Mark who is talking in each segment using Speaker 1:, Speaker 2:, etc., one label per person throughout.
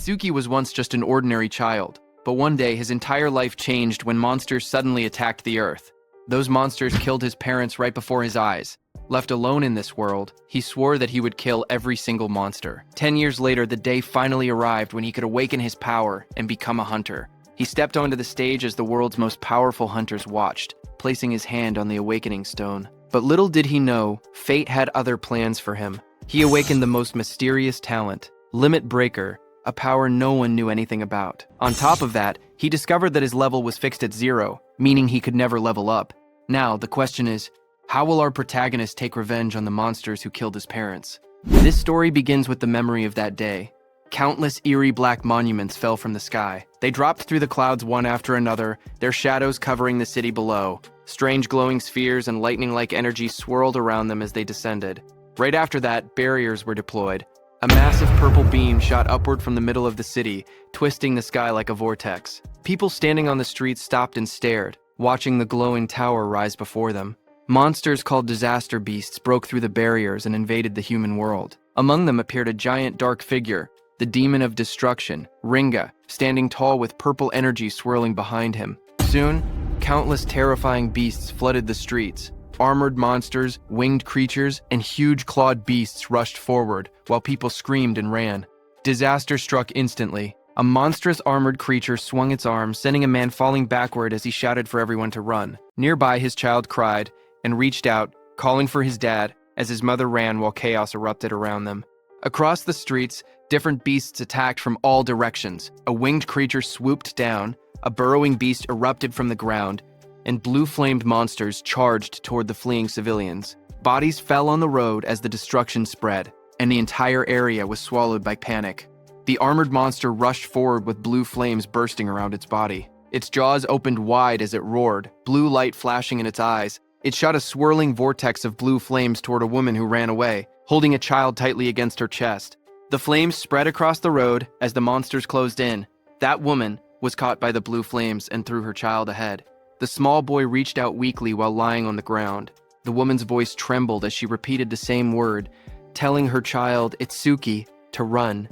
Speaker 1: Itsuki was once just an ordinary child, but one day his entire life changed when monsters suddenly attacked the Earth. Those monsters killed his parents right before his eyes. Left alone in this world, he swore that he would kill every single monster. 10 years later, the day finally arrived when he could awaken his power and become a hunter. He stepped onto the stage as the world's most powerful hunters watched, placing his hand on the awakening stone. But little did he know, fate had other plans for him. He awakened the most mysterious talent, Limit Breaker, a power no one knew anything about. On top of that, he discovered that his level was fixed at 0, meaning he could never level up. Now, the question is, how will our protagonist take revenge on the monsters who killed his parents? This story begins with the memory of that day. Countless eerie black monuments fell from the sky. They dropped through the clouds one after another, their shadows covering the city below. Strange glowing spheres and lightning-like energy swirled around them as they descended. Right after that, barriers were deployed. A massive purple beam shot upward from the middle of the city, twisting the sky like a vortex. People standing on the streets stopped and stared, watching the glowing tower rise before them. Monsters called disaster beasts broke through the barriers and invaded the human world. Among them appeared a giant dark figure, the demon of destruction, Ringa, standing tall with purple energy swirling behind him. Soon, countless terrifying beasts flooded the streets. Armored monsters, winged creatures, and huge clawed beasts rushed forward, while people screamed and ran. Disaster struck instantly. A monstrous armored creature swung its arms, sending a man falling backward as he shouted for everyone to run. Nearby, his child cried and reached out, calling for his dad, as his mother ran while chaos erupted around them. Across the streets, different beasts attacked from all directions. A winged creature swooped down, a burrowing beast erupted from the ground, and blue-flamed monsters charged toward the fleeing civilians. Bodies fell on the road as the destruction spread, and the entire area was swallowed by panic. The armored monster rushed forward with blue flames bursting around its body. Its jaws opened wide as it roared, blue light flashing in its eyes. It shot a swirling vortex of blue flames toward a woman who ran away, holding a child tightly against her chest. The flames spread across the road as the monsters closed in. That woman was caught by the blue flames and threw her child ahead. The small boy reached out weakly while lying on the ground. The woman's voice trembled as she repeated the same word, telling her child, Itsuki, to run.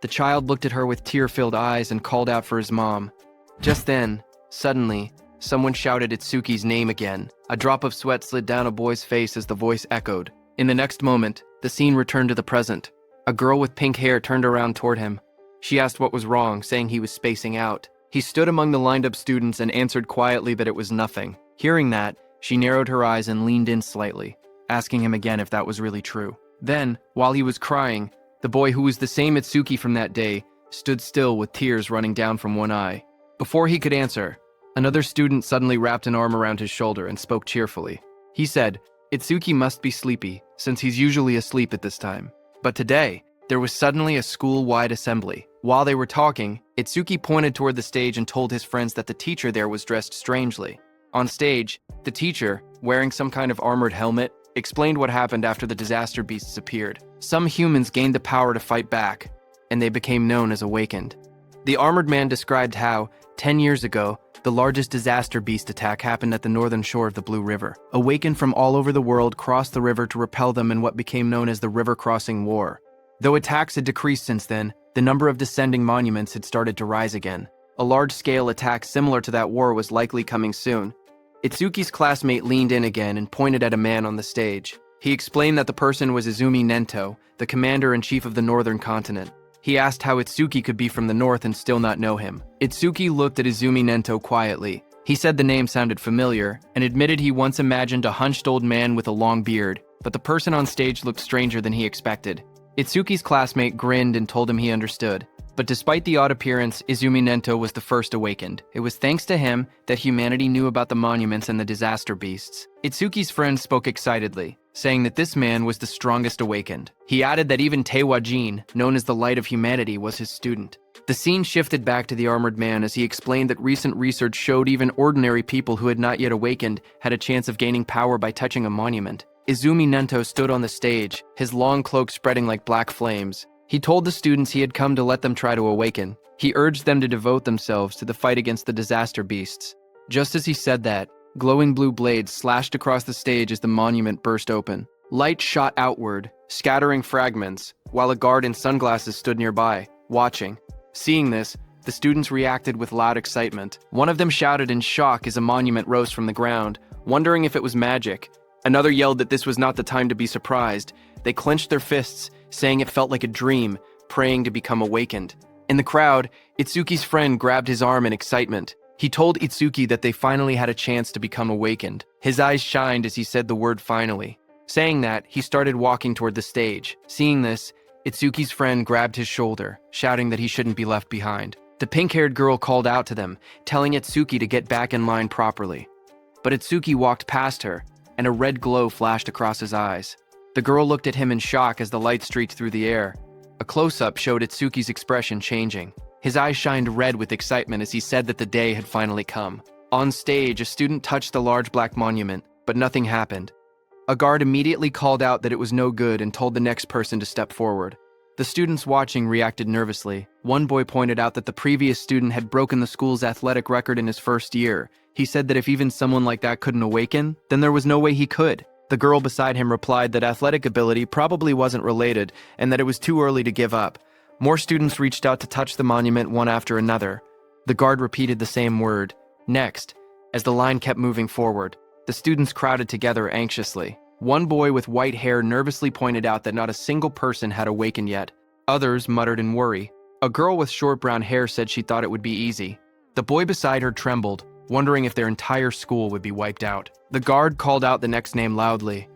Speaker 1: The child looked at her with tear-filled eyes and called out for his mom. Just then, suddenly, someone shouted Itsuki's name again. A drop of sweat slid down a boy's face as the voice echoed. In the next moment, the scene returned to the present. A girl with pink hair turned around toward him. She asked what was wrong, saying he was spacing out. He stood among the lined-up students and answered quietly that it was nothing. Hearing that, she narrowed her eyes and leaned in slightly, asking him again if that was really true. Then, while he was crying, the boy who was the same Itsuki from that day stood still with tears running down from one eye. Before he could answer, another student suddenly wrapped an arm around his shoulder and spoke cheerfully. He said, Itsuki must be sleepy, since he's usually asleep at this time. But today, there was suddenly a school-wide assembly. While they were talking, Itsuki pointed toward the stage and told his friends that the teacher there was dressed strangely. On stage, the teacher, wearing some kind of armored helmet, explained what happened after the disaster beasts appeared. Some humans gained the power to fight back, and they became known as Awakened. The armored man described how, 10 years ago, the largest disaster beast attack happened at the northern shore of the Blue River. Awakened from all over the world crossed the river to repel them in what became known as the River Crossing War. Though attacks had decreased since then, the number of descending monuments had started to rise again. A large-scale attack similar to that war was likely coming soon. Itsuki's classmate leaned in again and pointed at a man on the stage. He explained that the person was Izumi Nento, the commander-in-chief of the northern continent. He asked how Itsuki could be from the north and still not know him. Itsuki looked at Izumi Nento quietly. He said the name sounded familiar, and admitted he once imagined a hunched old man with a long beard, but the person on stage looked stranger than he expected. Itsuki's classmate grinned and told him he understood. But despite the odd appearance, Izumi Nento was the first awakened. It was thanks to him that humanity knew about the monuments and the disaster beasts. Itsuki's friend spoke excitedly, saying that this man was the strongest awakened. He added that even Teiwa Jin, known as the light of humanity, was his student. The scene shifted back to the armored man as he explained that recent research showed even ordinary people who had not yet awakened had a chance of gaining power by touching a monument. Izumi Nento stood on the stage, his long cloak spreading like black flames. He told the students he had come to let them try to awaken. He urged them to devote themselves to the fight against the disaster beasts. Just as he said that, glowing blue blades slashed across the stage as the monument burst open. Light shot outward, scattering fragments, while a guard in sunglasses stood nearby, watching. Seeing this, the students reacted with loud excitement. One of them shouted in shock as a monument rose from the ground, wondering if it was magic. Another yelled that this was not the time to be surprised. They clenched their fists, saying it felt like a dream, praying to become awakened. In the crowd, Itsuki's friend grabbed his arm in excitement. He told Itsuki that they finally had a chance to become awakened. His eyes shined as he said the word finally. Saying that, he started walking toward the stage. Seeing this, Itsuki's friend grabbed his shoulder, shouting that he shouldn't be left behind. The pink-haired girl called out to them, telling Itsuki to get back in line properly. But Itsuki walked past her, and a red glow flashed across his eyes. The girl looked at him in shock as the light streaked through the air. A close-up showed Itsuki's expression changing. His eyes shined red with excitement as he said that the day had finally come. On stage, a student touched the large black monument, but nothing happened. A guard immediately called out that it was no good and told the next person to step forward. The students watching reacted nervously. One boy pointed out that the previous student had broken the school's athletic record in his first year. He said that if even someone like that couldn't awaken, then there was no way he could. The girl beside him replied that athletic ability probably wasn't related and that it was too early to give up. More students reached out to touch the monument one after another. The guard repeated the same word. Next, as the line kept moving forward, the students crowded together anxiously. One boy with white hair nervously pointed out that not a single person had awakened yet. Others muttered in worry. A girl with short brown hair said she thought it would be easy. The boy beside her trembled, wondering if their entire school would be wiped out. The guard called out the next name loudly,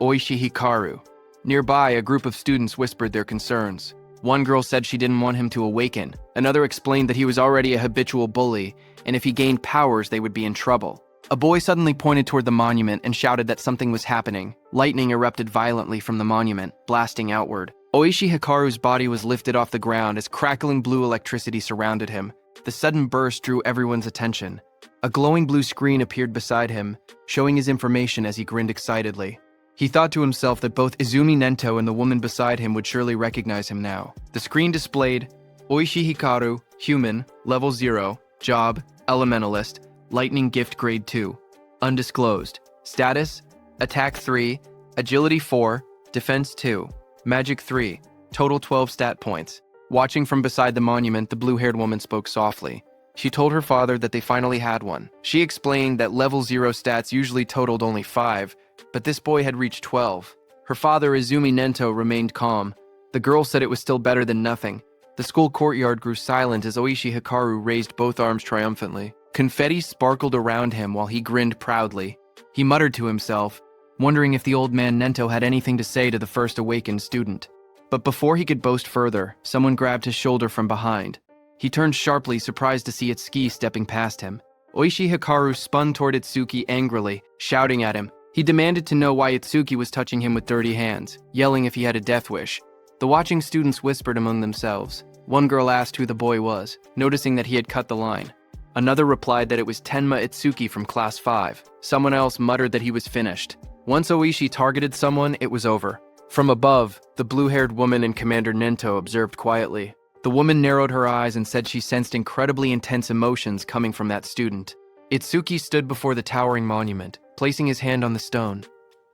Speaker 1: Oishi Hikaru. Nearby, a group of students whispered their concerns. One girl said she didn't want him to awaken. Another explained that he was already a habitual bully, and if he gained powers, they would be in trouble. A boy suddenly pointed toward the monument and shouted that something was happening. Lightning erupted violently from the monument, blasting outward. Oishi Hikaru's body was lifted off the ground as crackling blue electricity surrounded him. The sudden burst drew everyone's attention. A glowing blue screen appeared beside him, showing his information as he grinned excitedly. He thought to himself that both Izumi Nento and the woman beside him would surely recognize him now. The screen displayed Oishi Hikaru, human, level 0, job, elementalist, lightning gift grade 2, undisclosed. Status, attack 3, agility 4, defense 2, magic 3, total 12 stat points. Watching from beside the monument, the blue-haired woman spoke softly. She told her father that they finally had one. She explained that level 0 stats usually totaled only 5, but this boy had reached 12. Her father, Izumi Nento, remained calm. The girl said it was still better than nothing. The school courtyard grew silent as Oishi Hikaru raised both arms triumphantly. Confetti sparkled around him while he grinned proudly. He muttered to himself, wondering if the old man Nento had anything to say to the first awakened student. But before he could boast further, someone grabbed his shoulder from behind. He turned sharply, surprised to see Itsuki stepping past him. Oishi Hikaru spun toward Itsuki angrily, shouting at him. He demanded to know why Itsuki was touching him with dirty hands, yelling if he had a death wish. The watching students whispered among themselves. One girl asked who the boy was, noticing that he had cut the line. Another replied that it was Tenma Itsuki from Class 5. Someone else muttered that he was finished. Once Oishi targeted someone, it was over. From above, the blue-haired woman and Commander Nento observed quietly. The woman narrowed her eyes and said she sensed incredibly intense emotions coming from that student. Itsuki stood before the towering monument, placing his hand on the stone.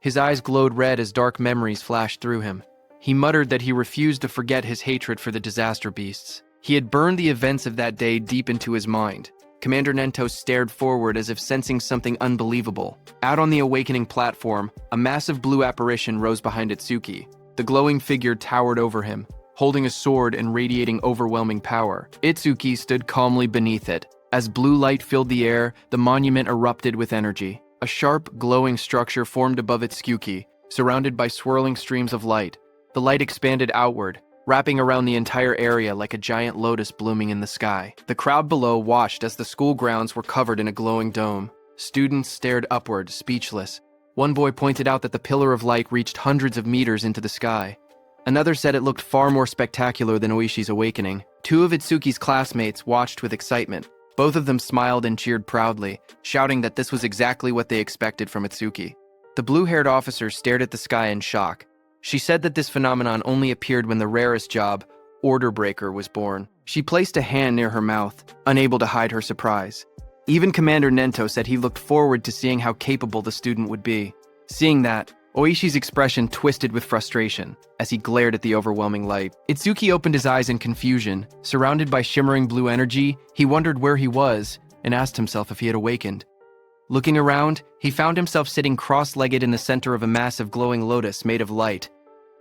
Speaker 1: His eyes glowed red as dark memories flashed through him. He muttered that he refused to forget his hatred for the disaster beasts. He had burned the events of that day deep into his mind. Commander Nento stared forward as if sensing something unbelievable. Out on the awakening platform, a massive blue apparition rose behind Itsuki. The glowing figure towered over him, holding a sword and radiating overwhelming power. Itsuki stood calmly beneath it. As blue light filled the air, the monument erupted with energy. A sharp, glowing structure formed above Itsuki, surrounded by swirling streams of light. The light expanded outward, wrapping around the entire area like a giant lotus blooming in the sky. The crowd below watched as the school grounds were covered in a glowing dome. Students stared upward, speechless. One boy pointed out that the pillar of light reached hundreds of meters into the sky. Another said it looked far more spectacular than Oishi's awakening. Two of Itsuki's classmates watched with excitement. Both of them smiled and cheered proudly, shouting that this was exactly what they expected from Itsuki. The blue-haired officer stared at the sky in shock. She said that this phenomenon only appeared when the rarest job, Order Breaker, was born. She placed a hand near her mouth, unable to hide her surprise. Even Commander Nento said he looked forward to seeing how capable the student would be. Seeing that, Oishi's expression twisted with frustration as he glared at the overwhelming light. Itsuki opened his eyes in confusion. Surrounded by shimmering blue energy, he wondered where he was and asked himself if he had awakened. Looking around, he found himself sitting cross-legged in the center of a massive glowing lotus made of light.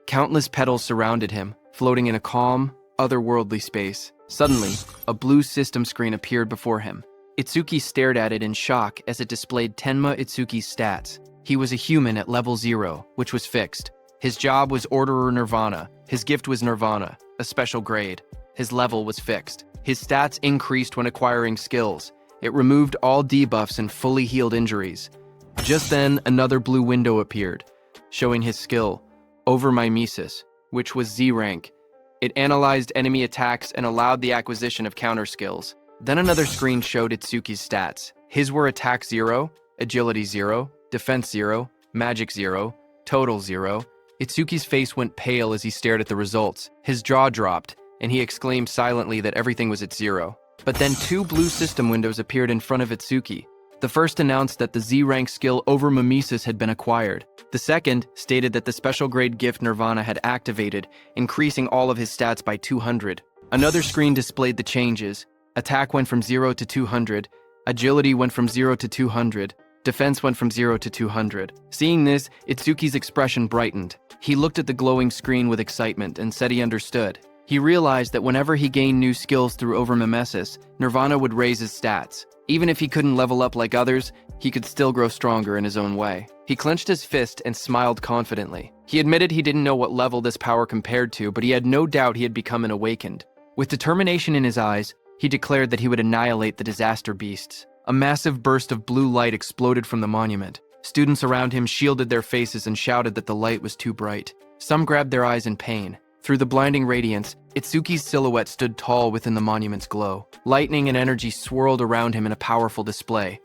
Speaker 1: Countless petals surrounded him, floating in a calm, otherworldly space. Suddenly, a blue system screen appeared before him. Itsuki stared at it in shock as it displayed Tenma Itsuki's stats. He was a human at level 0, which was fixed. His job was Orderer Nirvana. His gift was Nirvana, a special grade. His level was fixed. His stats increased when acquiring skills. It removed all debuffs and fully healed injuries. Just then, another blue window appeared, showing his skill, Overmimesis, which was Z rank. It analyzed enemy attacks and allowed the acquisition of counter skills. Then another screen showed Itsuki's stats. His were Attack 0, Agility 0, Defense 0, Magic 0, Total 0. Itsuki's face went pale as he stared at the results. His jaw dropped, and he exclaimed silently that everything was at 0. But then two blue system windows appeared in front of Itsuki. The first announced that the Z-rank skill Overmimesis had been acquired. The second stated that the special grade gift Nirvana had activated, increasing all of his stats by 200. Another screen displayed the changes. Attack went from 0 to 200, Agility went from 0 to 200, Defense went from 0 to 200. Seeing this, Itsuki's expression brightened. He looked at the glowing screen with excitement and said he understood. He realized that whenever he gained new skills through Overmimesis, Nirvana would raise his stats. Even if he couldn't level up like others, he could still grow stronger in his own way. He clenched his fist and smiled confidently. He admitted he didn't know what level this power compared to, but he had no doubt he had become an awakened. With determination in his eyes, he declared that he would annihilate the disaster beasts. A massive burst of blue light exploded from the monument. Students around him shielded their faces and shouted that the light was too bright. Some grabbed their eyes in pain. Through the blinding radiance, Itsuki's silhouette stood tall within the monument's glow. Lightning and energy swirled around him in a powerful display.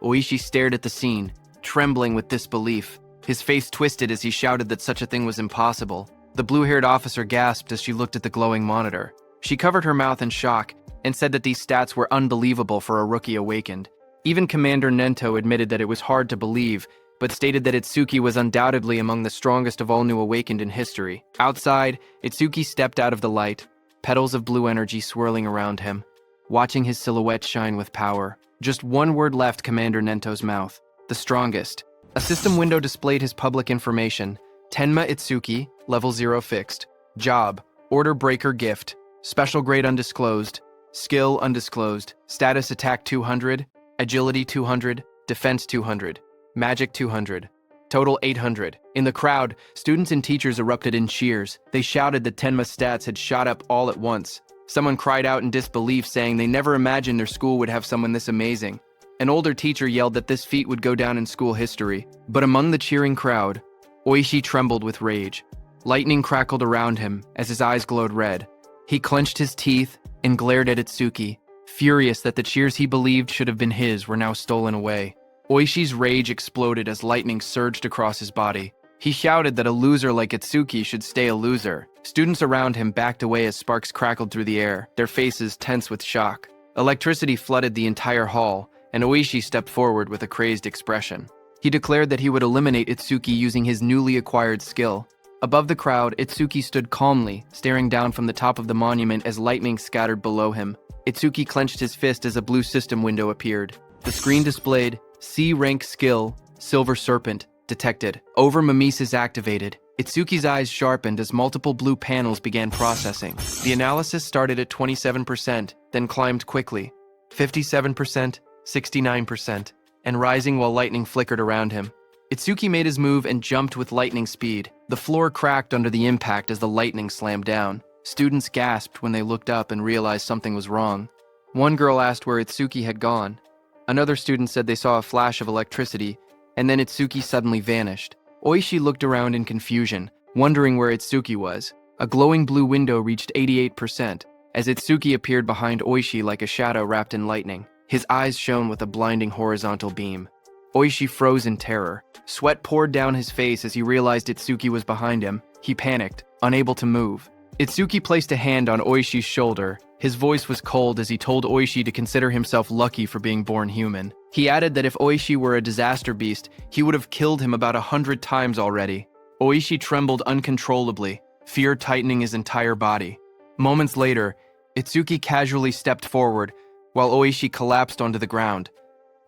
Speaker 1: Oishi stared at the scene, trembling with disbelief. His face twisted as he shouted that such a thing was impossible. The blue-haired officer gasped as she looked at the glowing monitor. She covered her mouth in shock and said that these stats were unbelievable for a rookie awakened. Even Commander Nento admitted that it was hard to believe, but stated that Itsuki was undoubtedly among the strongest of all new awakened in history. Outside, Itsuki stepped out of the light, petals of blue energy swirling around him, watching his silhouette shine with power. Just one word left Commander Nento's mouth: the strongest. A system window displayed his public information: Tenma Itsuki, level 0 fixed, job, order breaker gift, special grade undisclosed, skill undisclosed, status attack 200, agility 200, defense 200, magic 200, total 800. In the crowd, students and teachers erupted in cheers. They shouted that Tenma's stats had shot up all at once. Someone cried out in disbelief, saying they never imagined their school would have someone this amazing. An older teacher yelled that this feat would go down in school history. But among the cheering crowd, Oishi trembled with rage. Lightning crackled around him as his eyes glowed red. He clenched his teeth and glared at Itsuki, furious that the cheers he believed should have been his were now stolen away. Oishi's rage exploded as lightning surged across his body. He shouted that a loser like Itsuki should stay a loser. Students around him backed away as sparks crackled through the air, their faces tense with shock. Electricity flooded the entire hall, and Oishi stepped forward with a crazed expression. He declared that he would eliminate Itsuki using his newly acquired skill. Above the crowd, Itsuki stood calmly, staring down from the top of the monument as lightning scattered below him. Itsuki clenched his fist as a blue system window appeared. The screen displayed C-rank skill, Silver Serpent, detected. Overmimesis activated. Itsuki's eyes sharpened as multiple blue panels began processing. The analysis started at 27%, then climbed quickly. 57%, 69%, and rising while lightning flickered around him. Itsuki made his move and jumped with lightning speed. The floor cracked under the impact as the lightning slammed down. Students gasped when they looked up and realized something was wrong. One girl asked where Itsuki had gone. Another student said they saw a flash of electricity, and then Itsuki suddenly vanished. Oishi looked around in confusion, wondering where Itsuki was. A glowing blue window reached 88%, as Itsuki appeared behind Oishi like a shadow wrapped in lightning. His eyes shone with a blinding horizontal beam. Oishi froze in terror. Sweat poured down his face as he realized Itsuki was behind him. He panicked, unable to move. Itsuki placed a hand on Oishi's shoulder. His voice was cold as he told Oishi to consider himself lucky for being born human. He added that if Oishi were a disaster beast, he would have killed him about 100 times already. Oishi trembled uncontrollably, fear tightening his entire body. Moments later, Itsuki casually stepped forward, while Oishi collapsed onto the ground.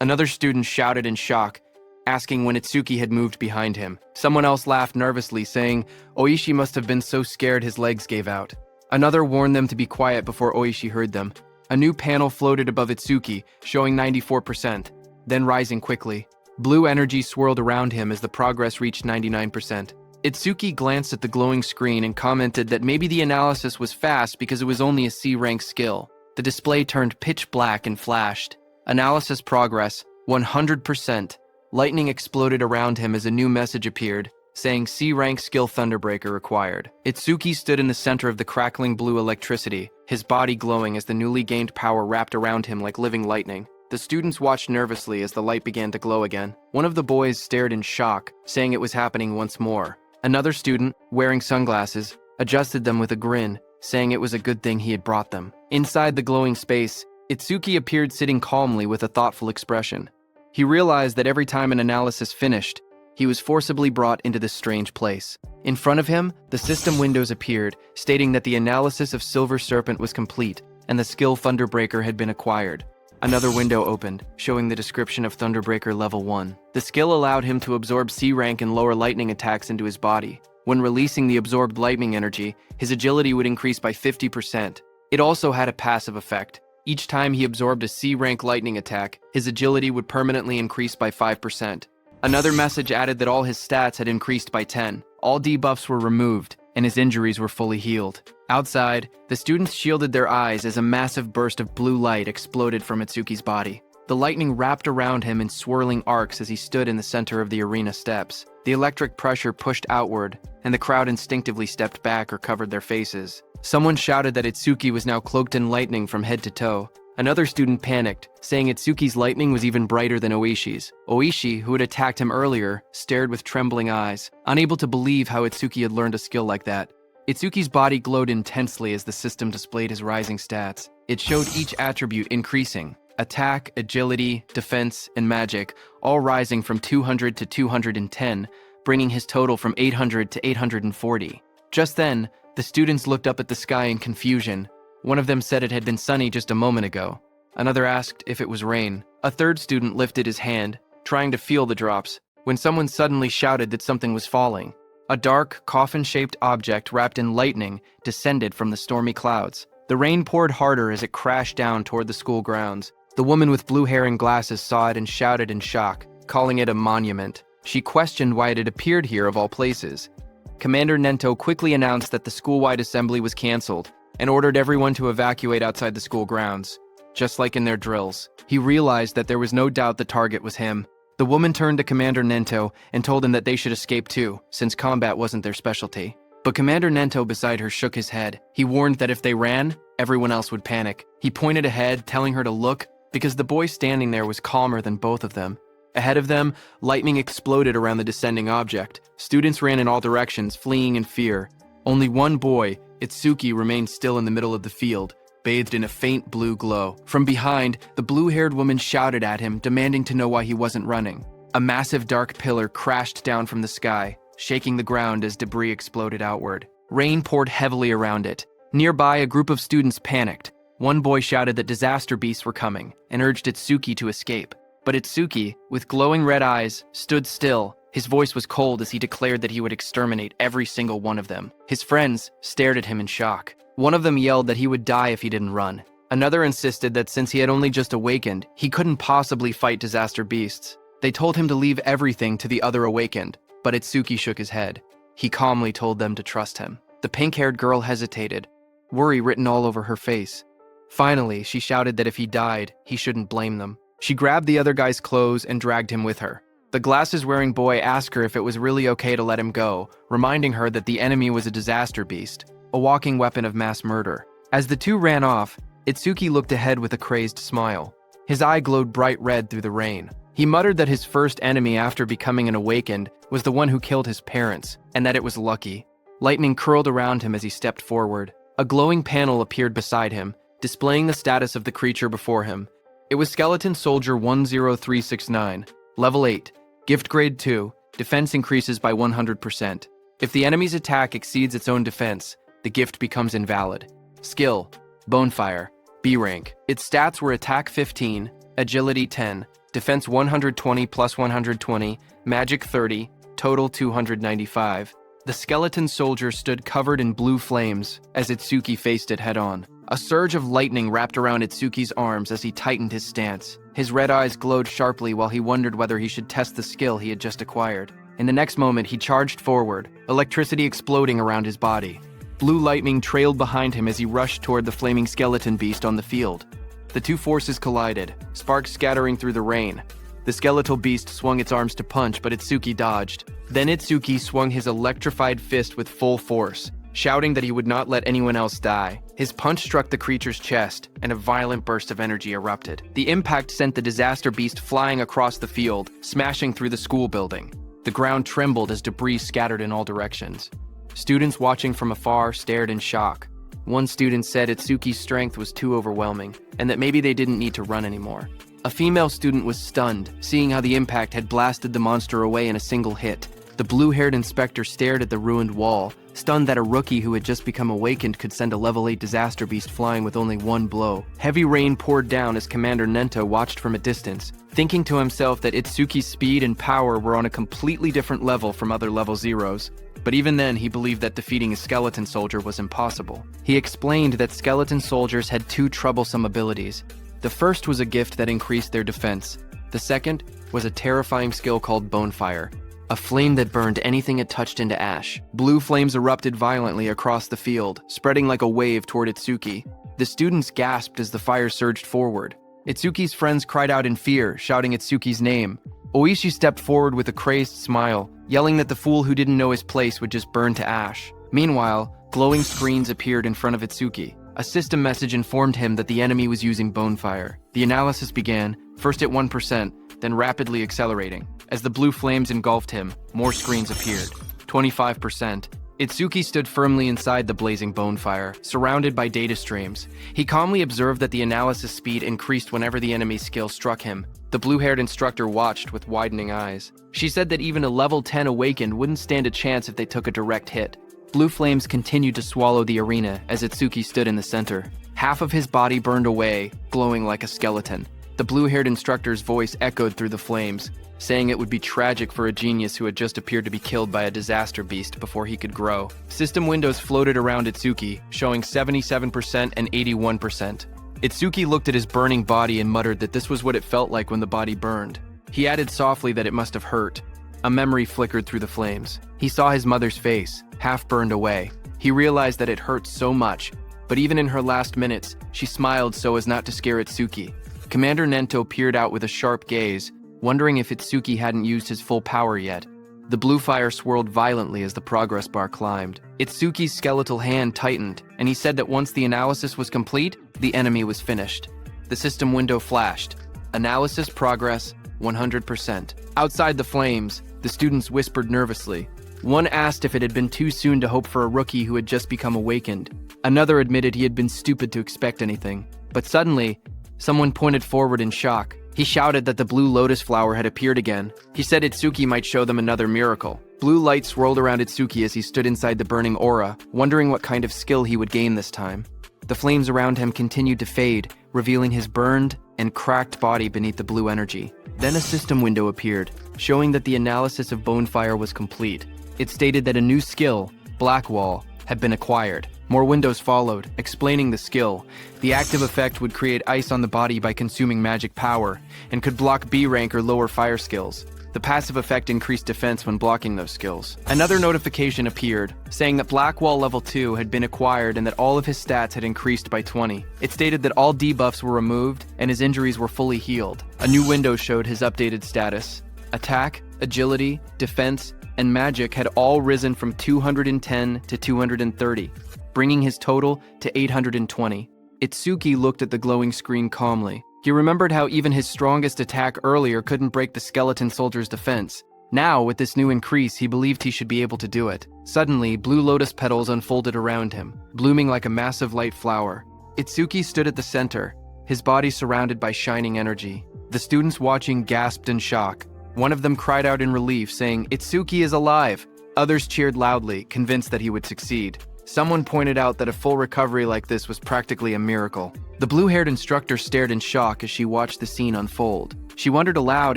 Speaker 1: Another student shouted in shock, asking when Itsuki had moved behind him. Someone else laughed nervously, saying Oishi must have been so scared his legs gave out. Another warned them to be quiet before Oishi heard them. A new panel floated above Itsuki, showing 94%, then rising quickly. Blue energy swirled around him as the progress reached 99%. Itsuki glanced at the glowing screen and commented that maybe the analysis was fast because it was only a C-rank skill. The display turned pitch black and flashed. Analysis progress, 100%. Lightning exploded around him as a new message appeared, saying C-rank skill Thunderbreaker required. Itsuki stood in the center of the crackling blue electricity, his body glowing as the newly gained power wrapped around him like living lightning. The students watched nervously as the light began to glow again. One of the boys stared in shock, saying it was happening once more. Another student, wearing sunglasses, adjusted them with a grin, saying it was a good thing he had brought them. Inside the glowing space, Itsuki appeared sitting calmly with a thoughtful expression. He realized that every time an analysis finished, he was forcibly brought into this strange place. In front of him, the system windows appeared, stating that the analysis of Silver Serpent was complete, and the skill Thunderbreaker had been acquired. Another window opened, showing the description of Thunderbreaker Level 1. The skill allowed him to absorb C-rank and lower lightning attacks into his body. When releasing the absorbed lightning energy, his agility would increase by 50%. It also had a passive effect. Each time he absorbed a C-rank lightning attack, his agility would permanently increase by 5%. Another message added that all his stats had increased by 10. All debuffs were removed, and his injuries were fully healed. Outside, the students shielded their eyes as a massive burst of blue light exploded from Itsuki's body. The lightning wrapped around him in swirling arcs as he stood in the center of the arena steps. The electric pressure pushed outward, and the crowd instinctively stepped back or covered their faces. Someone shouted that Itsuki was now cloaked in lightning from head to toe. Another student panicked, saying Itsuki's lightning was even brighter than Oishi's. Oishi, who had attacked him earlier, stared with trembling eyes, unable to believe how Itsuki had learned a skill like that. Itsuki's body glowed intensely as the system displayed his rising stats. It showed each attribute increasing: attack, agility, defense, and magic, all rising from 200 to 210, bringing his total from 800 to 840. Just then, the students looked up at the sky in confusion. One of them said it had been sunny just a moment ago. Another asked if it was rain. A third student lifted his hand, trying to feel the drops, when someone suddenly shouted that something was falling. A dark, coffin-shaped object wrapped in lightning descended from the stormy clouds. The rain poured harder as it crashed down toward the school grounds. The woman with blue hair and glasses saw it and shouted in shock, calling it a monument. She questioned why it had appeared here of all places. Commander Nento quickly announced that the school-wide assembly was canceled and ordered everyone to evacuate outside the school grounds. Just like in their drills, he realized that there was no doubt the target was him. The woman turned to Commander Nento and told him that they should escape too, since combat wasn't their specialty. But Commander Nento beside her shook his head. He warned that if they ran, everyone else would panic. He pointed ahead, telling her to look, because the boy standing there was calmer than both of them. Ahead of them, lightning exploded around the descending object. Students ran in all directions, fleeing in fear. Only one boy, Itsuki, remained still in the middle of the field, bathed in a faint blue glow. From behind, the blue-haired woman shouted at him, demanding to know why he wasn't running. A massive dark pillar crashed down from the sky, shaking the ground as debris exploded outward. Rain poured heavily around it. Nearby, a group of students panicked. One boy shouted that disaster beasts were coming and urged Itsuki to escape. But Itsuki, with glowing red eyes, stood still. His voice was cold as he declared that he would exterminate every single one of them. His friends stared at him in shock. One of them yelled that he would die if he didn't run. Another insisted that since he had only just awakened, he couldn't possibly fight disaster beasts. They told him to leave everything to the other awakened, but Itsuki shook his head. He calmly told them to trust him. The pink-haired girl hesitated, worry written all over her face. Finally, she shouted that if he died, he shouldn't blame them. She grabbed the other guy's clothes and dragged him with her. The glasses-wearing boy asked her if it was really okay to let him go, reminding her that the enemy was a disaster beast, a walking weapon of mass murder. As the two ran off, Itsuki looked ahead with a crazed smile. His eye glowed bright red through the rain. He muttered that his first enemy after becoming an awakened was the one who killed his parents, and that it was lucky. Lightning curled around him as he stepped forward. A glowing panel appeared beside him, displaying the status of the creature before him. It was Skeleton Soldier 10369, Level 8, Gift Grade 2, defense increases by 100%. If the enemy's attack exceeds its own defense, the gift becomes invalid. Skill, Bonefire, B rank. Its stats were Attack 15, Agility 10, Defense 120 plus 120, Magic 30, total 295. The skeleton soldier stood covered in blue flames as Itsuki faced it head-on. A surge of lightning wrapped around Itsuki's arms as he tightened his stance. His red eyes glowed sharply while he wondered whether he should test the skill he had just acquired. In the next moment, he charged forward, electricity exploding around his body. Blue lightning trailed behind him as he rushed toward the flaming skeleton beast on the field. The two forces collided, sparks scattering through the rain. The skeletal beast swung its arms to punch, but Itsuki dodged. Then Itsuki swung his electrified fist with full force, shouting that he would not let anyone else die. His punch struck the creature's chest, and a violent burst of energy erupted. The impact sent the disaster beast flying across the field, smashing through the school building. The ground trembled as debris scattered in all directions. Students watching from afar stared in shock. One student said Itsuki's strength was too overwhelming, and that maybe they didn't need to run anymore. A female student was stunned, seeing how the impact had blasted the monster away in a single hit. The blue-haired inspector stared at the ruined wall, stunned that a rookie who had just become awakened could send a level 8 disaster beast flying with only one blow. Heavy rain poured down as Commander Nento watched from a distance, thinking to himself that Itsuki's speed and power were on a completely different level from other level zeros. But even then, he believed that defeating a skeleton soldier was impossible. He explained that skeleton soldiers had two troublesome abilities. The first was a gift that increased their defense. The second was a terrifying skill called Bonefire, a flame that burned anything it touched into ash. Blue flames erupted violently across the field, spreading like a wave toward Itsuki. The students gasped as the fire surged forward. Itsuki's friends cried out in fear, shouting Itsuki's name. Oishi stepped forward with a crazed smile, yelling that the fool who didn't know his place would just burn to ash. Meanwhile, glowing screens appeared in front of Itsuki. A system message informed him that the enemy was using Bonefire. The analysis began, first at 1%, then rapidly accelerating. As the blue flames engulfed him, more screens appeared. 25%. Itsuki stood firmly inside the blazing Bonefire, surrounded by data streams. He calmly observed that the analysis speed increased whenever the enemy's skill struck him. The blue-haired instructor watched with widening eyes. She said that even a level 10 awakened wouldn't stand a chance if they took a direct hit. Blue flames continued to swallow the arena as Itsuki stood in the center. Half of his body burned away, glowing like a skeleton. The blue-haired instructor's voice echoed through the flames, saying it would be tragic for a genius who had just appeared to be killed by a disaster beast before he could grow. System windows floated around Itsuki, showing 77% and 81%. Itsuki looked at his burning body and muttered that this was what it felt like when the body burned. He added softly that it must have hurt. A memory flickered through the flames. He saw his mother's face, half burned away. He realized that it hurt so much, but even in her last minutes, she smiled so as not to scare Itsuki. Commander Nento peered out with a sharp gaze, wondering if Itsuki hadn't used his full power yet. The blue fire swirled violently as the progress bar climbed. Itsuki's skeletal hand tightened, and he said that once the analysis was complete, the enemy was finished. The system window flashed. Analysis progress, 100%. Outside the flames, the students whispered nervously. One asked if it had been too soon to hope for a rookie who had just become awakened. Another admitted he had been stupid to expect anything. But suddenly, someone pointed forward in shock. He shouted that the blue lotus flower had appeared again. He said Itsuki might show them another miracle. Blue light swirled around Itsuki as he stood inside the burning aura, wondering what kind of skill he would gain this time. The flames around him continued to fade, revealing his burned and cracked body beneath the blue energy. Then a system window appeared, showing that the analysis of Bonefire was complete. It stated that a new skill, Black Wall, had been acquired. More windows followed, explaining the skill. The active effect would create ice on the body by consuming magic power, and could block B rank or lower fire skills. The passive effect increased defense when blocking those skills. Another notification appeared, saying that Black Wall Level 2 had been acquired and that all of his stats had increased by 20. It stated that all debuffs were removed and his injuries were fully healed. A new window showed his updated status. Attack, agility, defense, and magic had all risen from 210 to 230, bringing his total to 820. Itsuki looked at the glowing screen calmly. He remembered how even his strongest attack earlier couldn't break the skeleton soldier's defense. Now, with this new increase, he believed he should be able to do it. Suddenly, blue lotus petals unfolded around him, blooming like a massive light flower. Itsuki stood at the center, his body surrounded by shining energy. The students watching gasped in shock. One of them cried out in relief, saying, "Itsuki is alive!" Others cheered loudly, convinced that he would succeed. Someone pointed out that a full recovery like this was practically a miracle. The blue-haired instructor stared in shock as she watched the scene unfold. She wondered aloud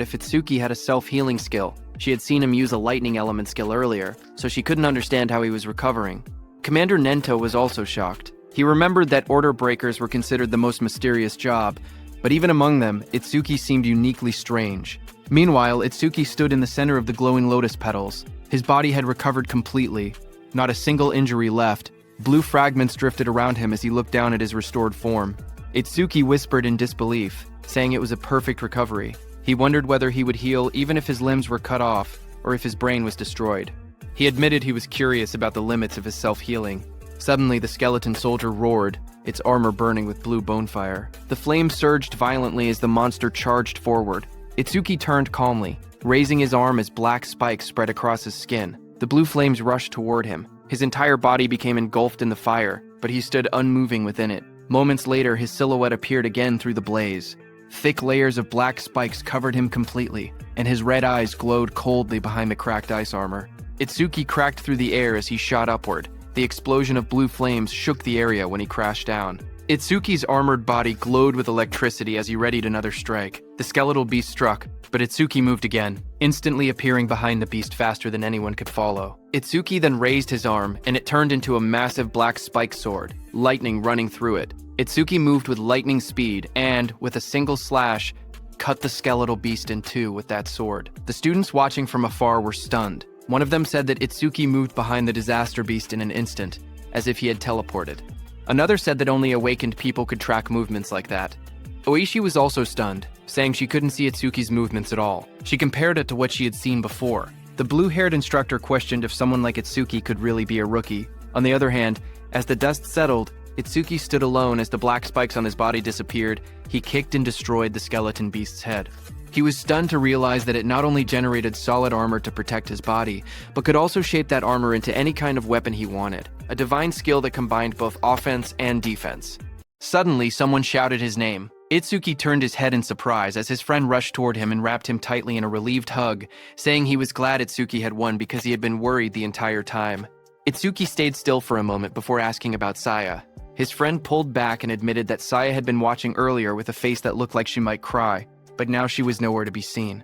Speaker 1: if Itsuki had a self-healing skill. She had seen him use a lightning element skill earlier, so she couldn't understand how he was recovering. Commander Nento was also shocked. He remembered that order breakers were considered the most mysterious job, but even among them, Itsuki seemed uniquely strange. Meanwhile, Itsuki stood in the center of the glowing lotus petals. His body had recovered completely. Not a single injury left. Blue fragments drifted around him as he looked down at his restored form. Itsuki whispered in disbelief, saying it was a perfect recovery. He wondered whether he would heal even if his limbs were cut off, or if his brain was destroyed. He admitted he was curious about the limits of his self-healing. Suddenly, the skeleton soldier roared, its armor burning with blue bonefire. The flames surged violently as the monster charged forward. Itsuki turned calmly, raising his arm as black spikes spread across his skin. The blue flames rushed toward him. His entire body became engulfed in the fire, but he stood unmoving within it. Moments later, his silhouette appeared again through the blaze. Thick layers of black spikes covered him completely, and his red eyes glowed coldly behind the cracked ice armor. Itsuki cracked through the air as he shot upward. The explosion of blue flames shook the area when he crashed down. Itsuki's armored body glowed with electricity as he readied another strike. The skeletal beast struck, but Itsuki moved again, instantly appearing behind the beast faster than anyone could follow. Itsuki then raised his arm, and it turned into a massive black spike sword, lightning running through it. Itsuki moved with lightning speed and, with a single slash, cut the skeletal beast in two with that sword. The students watching from afar were stunned. One of them said that Itsuki moved behind the disaster beast in an instant, as if he had teleported. Another said that only awakened people could track movements like that. Oishi was also stunned, saying she couldn't see Itsuki's movements at all. She compared it to what she had seen before. The blue-haired instructor questioned if someone like Itsuki could really be a rookie. On the other hand, as the dust settled, Itsuki stood alone as the black spikes on his body disappeared. He kicked and destroyed the skeleton beast's head. He was stunned to realize that it not only generated solid armor to protect his body, but could also shape that armor into any kind of weapon he wanted, a divine skill that combined both offense and defense. Suddenly, someone shouted his name. Itsuki turned his head in surprise as his friend rushed toward him and wrapped him tightly in a relieved hug, saying he was glad Itsuki had won because he had been worried the entire time. Itsuki stayed still for a moment before asking about Saya. His friend pulled back and admitted that Saya had been watching earlier with a face that looked like she might cry, but now she was nowhere to be seen.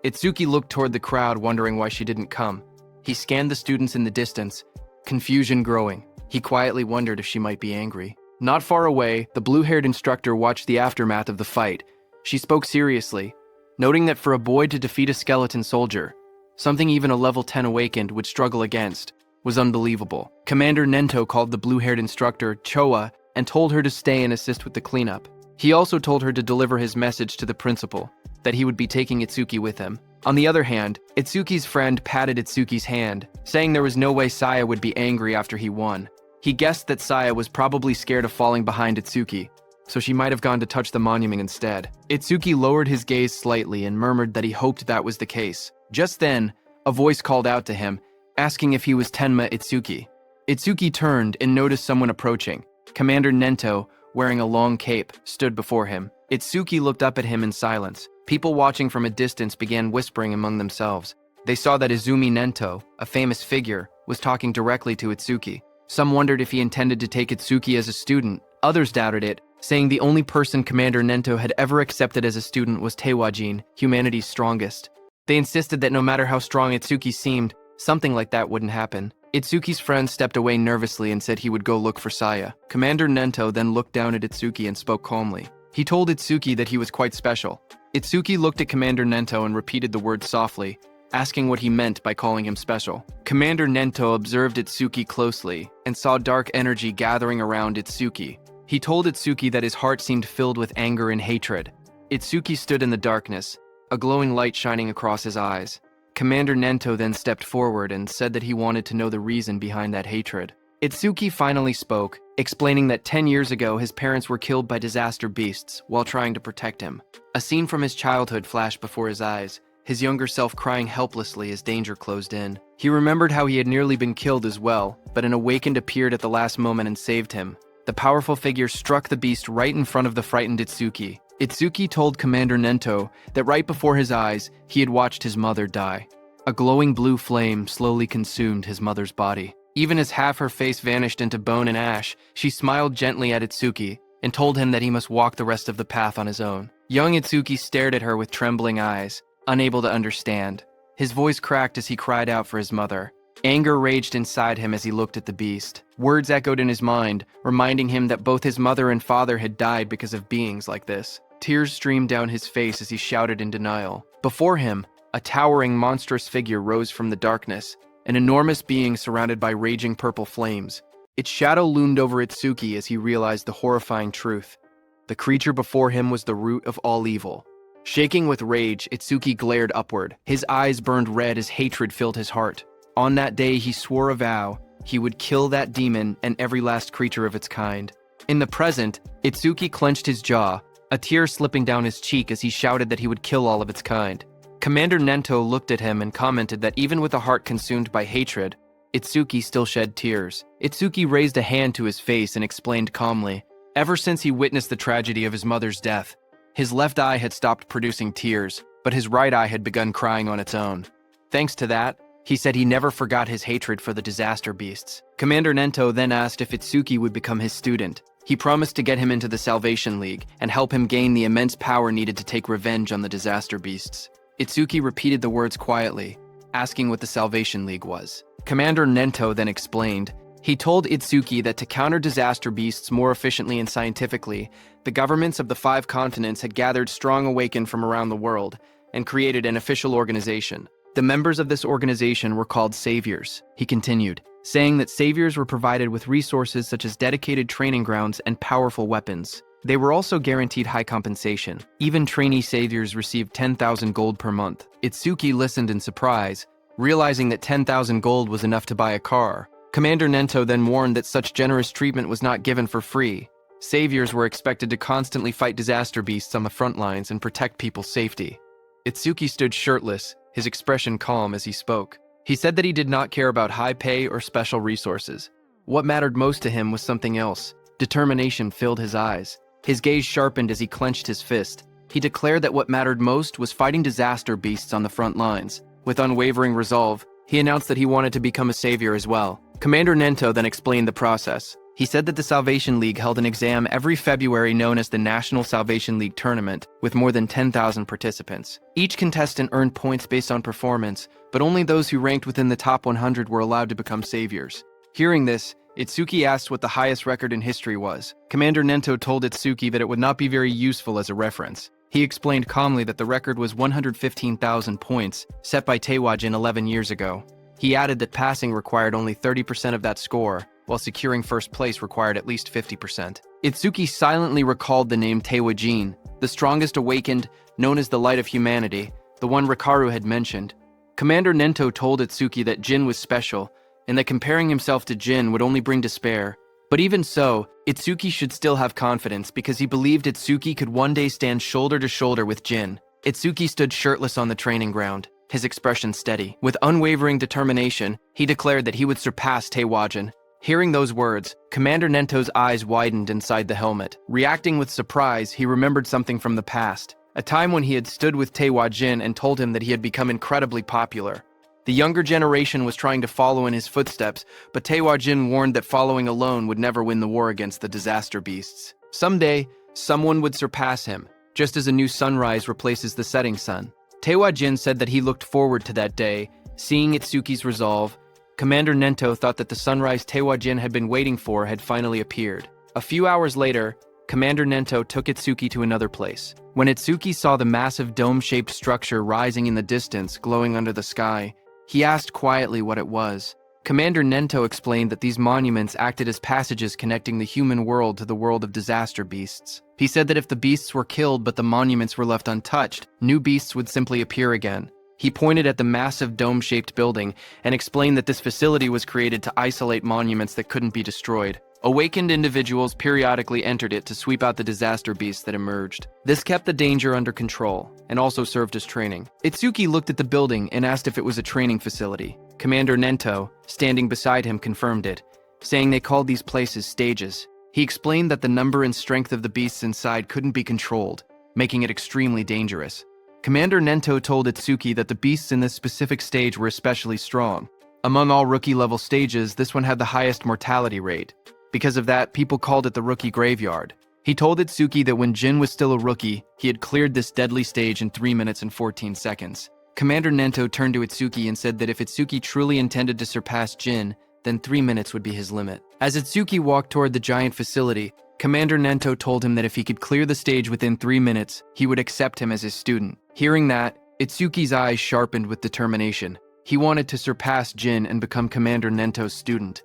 Speaker 1: Itsuki looked toward the crowd, wondering why she didn't come. He scanned the students in the distance, confusion growing. He quietly wondered if she might be angry. Not far away, the blue-haired instructor watched the aftermath of the fight. She spoke seriously, noting that for a boy to defeat a skeleton soldier, something even a level 10 awakened would struggle against, was unbelievable. Commander Nento called the blue-haired instructor Choa and told her to stay and assist with the cleanup. He also told her to deliver his message to the principal, that he would be taking Itsuki with him. On the other hand, Itsuki's friend patted Itsuki's hand, saying there was no way Saya would be angry after he won. He guessed that Saya was probably scared of falling behind Itsuki, so she might have gone to touch the monument instead. Itsuki lowered his gaze slightly and murmured that he hoped that was the case. Just then, a voice called out to him, asking if he was Tenma Itsuki. Itsuki turned and noticed someone approaching. Commander Nento, wearing a long cape, stood before him. Itsuki looked up at him in silence. People watching from a distance began whispering among themselves. They saw that Izumi Nento, a famous figure, was talking directly to Itsuki. Some wondered if he intended to take Itsuki as a student. Others doubted it, saying the only person Commander Nento had ever accepted as a student was Teiwajin, humanity's strongest. They insisted that no matter how strong Itsuki seemed, something like that wouldn't happen. Itsuki's friend stepped away nervously and said he would go look for Saya. Commander Nento then looked down at Itsuki and spoke calmly. He told Itsuki that he was quite special. Itsuki looked at Commander Nento and repeated the word softly, asking what he meant by calling him special. Commander Nento observed Itsuki closely and saw dark energy gathering around Itsuki. He told Itsuki that his heart seemed filled with anger and hatred. Itsuki stood in the darkness, a glowing light shining across his eyes. Commander Nento then stepped forward and said that he wanted to know the reason behind that hatred. Itsuki finally spoke, explaining that 10 years ago his parents were killed by disaster beasts while trying to protect him. A scene from his childhood flashed before his eyes, his younger self crying helplessly as danger closed in. He remembered how he had nearly been killed as well, but an awakened appeared at the last moment and saved him. the powerful figure struck the beast right in front of the frightened Itsuki. Itsuki told Commander Nento that right before his eyes, he had watched his mother die. A glowing blue flame slowly consumed his mother's body. Even as half her face vanished into bone and ash, she smiled gently at Itsuki and told him that he must walk the rest of the path on his own. Young Itsuki stared at her with trembling eyes, unable to understand. His voice cracked as he cried out for his mother. Anger raged inside him as he looked at the beast. Words echoed in his mind, reminding him that both his mother and father had died because of beings like this. Tears streamed down his face as he shouted in denial. Before him, a towering, monstrous figure rose from the darkness, an enormous being surrounded by raging purple flames. Its shadow loomed over Itsuki as he realized the horrifying truth. The creature before him was the root of all evil. Shaking with rage, Itsuki glared upward. His eyes burned red as hatred filled his heart. On that day, he swore a vow. He would kill that demon and every last creature of its kind. In the present, Itsuki clenched his jaw, a tear slipping down his cheek as he shouted that he would kill all of its kind. Commander Nento looked at him and commented that even with a heart consumed by hatred, Itsuki still shed tears. Itsuki raised a hand to his face and explained calmly, ever since he witnessed the tragedy of his mother's death, his left eye had stopped producing tears, but his right eye had begun crying on its own. Thanks to that, he said he never forgot his hatred for the disaster beasts. Commander Nento then asked if Itsuki would become his student. He promised to get him into the Salvation League and help him gain the immense power needed to take revenge on the disaster beasts. Itsuki repeated the words quietly, asking what the Salvation League was. Commander Nento then explained. He told Itsuki that to counter disaster beasts more efficiently and scientifically, the governments of the 5 continents had gathered strong awaken from around the world and created an official organization. The members of this organization were called saviors, he continued, saying that saviors were provided with resources such as dedicated training grounds and powerful weapons. They were also guaranteed high compensation. Even trainee saviors received 10,000 gold per month. Itsuki listened in surprise, realizing that 10,000 gold was enough to buy a car. Commander Nento then warned that such generous treatment was not given for free. Saviors were expected to constantly fight disaster beasts on the front lines and protect people's safety. Itsuki stood shirtless, his expression calm as he spoke. He said that he did not care about high pay or special resources. What mattered most to him was something else. Determination filled his eyes. His gaze sharpened as he clenched his fist. He declared that what mattered most was fighting disaster beasts on the front lines. With unwavering resolve, he announced that he wanted to become a savior as well. Commander Nento then explained the process. He said that the Salvation League held an exam every February known as the National Salvation League Tournament, with more than 10,000 participants. Each contestant earned points based on performance, but only those who ranked within the top 100 were allowed to become saviors. Hearing this, Itsuki asked what the highest record in history was. Commander Nento told Itsuki that it would not be very useful as a reference. He explained calmly that the record was 115,000 points, set by Taewajin 11 years ago. He added that passing required only 30% of that score, while securing first place required at least 50%. Itsuki silently recalled the name Taewajin, the strongest awakened, known as the light of humanity, the one Rikaru had mentioned. Commander Nento told Itsuki that Jin was special, and that comparing himself to Jin would only bring despair. But even so, Itsuki should still have confidence because he believed Itsuki could one day stand shoulder to shoulder with Jin. Itsuki stood shirtless on the training ground, his expression steady. With unwavering determination, he declared that he would surpass Taewajin. Hearing those words, Commander Nento's eyes widened inside the helmet. Reacting with surprise, he remembered something from the past, a time when he had stood with Taewajin and told him that he had become incredibly popular. The younger generation was trying to follow in his footsteps, but Taewajin warned that following alone would never win the war against the disaster beasts. Someday, someone would surpass him, just as a new sunrise replaces the setting sun. Taewajin said that he looked forward to that day, seeing Itsuki's resolve. Commander Nento thought that the sunrise Taewajin had been waiting for had finally appeared. A few hours later, Commander Nento took Itsuki to another place. When Itsuki saw the massive dome-shaped structure rising in the distance, glowing under the sky, he asked quietly what it was. Commander Nento explained that these monuments acted as passages connecting the human world to the world of disaster beasts. He said that if the beasts were killed but the monuments were left untouched, new beasts would simply appear again. He pointed at the massive dome-shaped building and explained that this facility was created to isolate monuments that couldn't be destroyed. Awakened individuals periodically entered it to sweep out the disaster beasts that emerged. This kept the danger under control and also served as training. Itsuki looked at the building and asked if it was a training facility. Commander Nento, standing beside him, confirmed it, saying they called these places stages. He explained that the number and strength of the beasts inside couldn't be controlled, making it extremely dangerous. Commander Nento told Itsuki that the beasts in this specific stage were especially strong. Among all rookie-level stages, this one had the highest mortality rate. Because of that, people called it the rookie graveyard. He told Itsuki that when Jin was still a rookie, he had cleared this deadly stage in 3 minutes and 14 seconds. Commander Nento turned to Itsuki and said that if Itsuki truly intended to surpass Jin, then 3 minutes would be his limit. As Itsuki walked toward the giant facility, Commander Nento told him that if he could clear the stage within 3 minutes, he would accept him as his student. Hearing that, Itsuki's eyes sharpened with determination. He wanted to surpass Jin and become Commander Nento's student.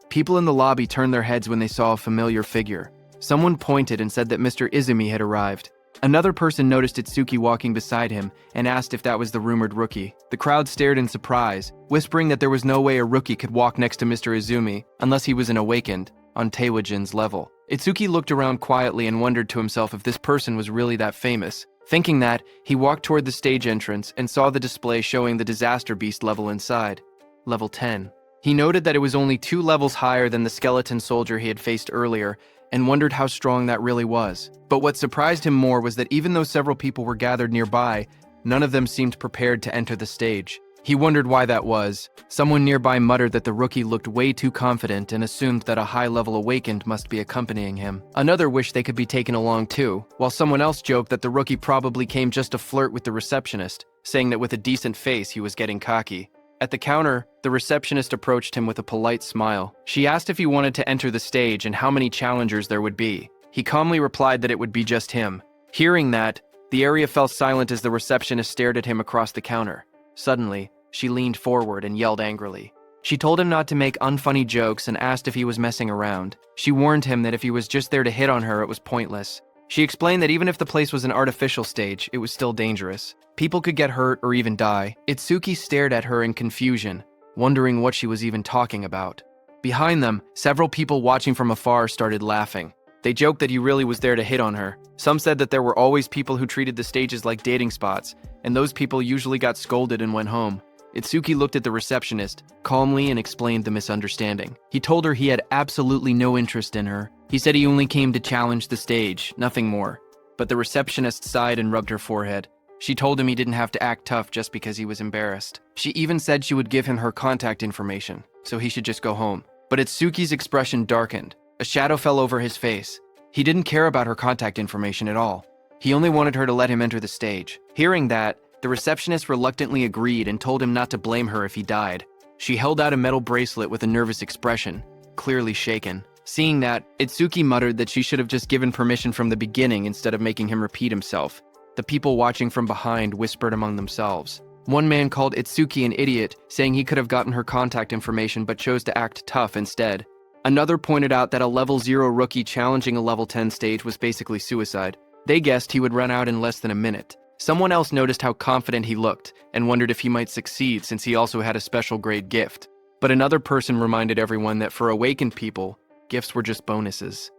Speaker 1: People in the lobby turned their heads when they saw a familiar figure. Someone pointed and said that Mr. Izumi had arrived. Another person noticed Itsuki walking beside him and asked if that was the rumored rookie. The crowd stared in surprise, whispering that there was no way a rookie could walk next to Mr. Izumi unless he was an awakened, on Taewajin's level. Itsuki looked around quietly and wondered to himself if this person was really that famous. Thinking that, he walked toward the stage entrance and saw the display showing the Disaster Beast level inside. Level 10. He noted that it was only 2 levels higher than the skeleton soldier he had faced earlier, and wondered how strong that really was. But what surprised him more was that even though several people were gathered nearby, none of them seemed prepared to enter the stage. He wondered why that was. Someone nearby muttered that the rookie looked way too confident and assumed that a high-level awakened must be accompanying him. Another wished they could be taken along too, while someone else joked that the rookie probably came just to flirt with the receptionist, saying that with a decent face he was getting cocky. At the counter, the receptionist approached him with a polite smile. She asked if he wanted to enter the stage and how many challengers there would be. He calmly replied that it would be just him. Hearing that, the area fell silent as the receptionist stared at him across the counter. Suddenly, she leaned forward and yelled angrily. She told him not to make unfunny jokes and asked if he was messing around. She warned him that if he was just there to hit on her, it was pointless. She explained that even if the place was an artificial stage, it was still dangerous. People could get hurt or even die. Itsuki stared at her in confusion, wondering what she was even talking about. Behind them, several people watching from afar started laughing. They joked that he really was there to hit on her. Some said that there were always people who treated the stages like dating spots, and those people usually got scolded and went home. Itsuki looked at the receptionist calmly and explained the misunderstanding. He told her he had absolutely no interest in her. He said he only came to challenge the stage, nothing more. But the receptionist sighed and rubbed her forehead. She told him he didn't have to act tough just because he was embarrassed. She even said she would give him her contact information, so he should just go home. But Itsuki's expression darkened. A shadow fell over his face. He didn't care about her contact information at all. He only wanted her to let him enter the stage. Hearing that, the receptionist reluctantly agreed and told him not to blame her if he died. She held out a metal bracelet with a nervous expression, clearly shaken. Seeing that, Itsuki muttered that she should have just given permission from the beginning instead of making him repeat himself. The people watching from behind whispered among themselves. One man called Itsuki an idiot, saying he could have gotten her contact information but chose to act tough instead. Another pointed out that a level 0 rookie challenging a level 10 stage was basically suicide. They guessed he would run out in less than a minute. Someone else noticed how confident he looked and wondered if he might succeed since he also had a special grade gift. But another person reminded everyone that for awakened people, gifts were just bonuses.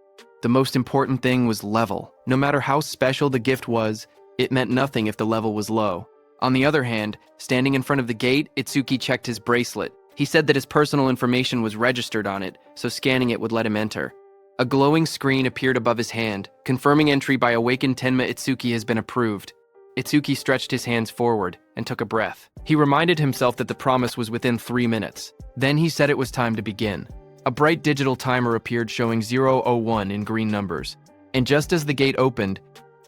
Speaker 1: The most important thing was level. No matter how special the gift was, it meant nothing if the level was low. On the other hand, standing in front of the gate, Itsuki checked his bracelet. He said that his personal information was registered on it, so scanning it would let him enter. A glowing screen appeared above his hand, confirming entry by awakened Tenma Itsuki has been approved. Itsuki stretched his hands forward and took a breath. He reminded himself that the promise was within 3 minutes. Then he said it was time to begin. A bright digital timer appeared showing 0:01 in green numbers. And just as the gate opened,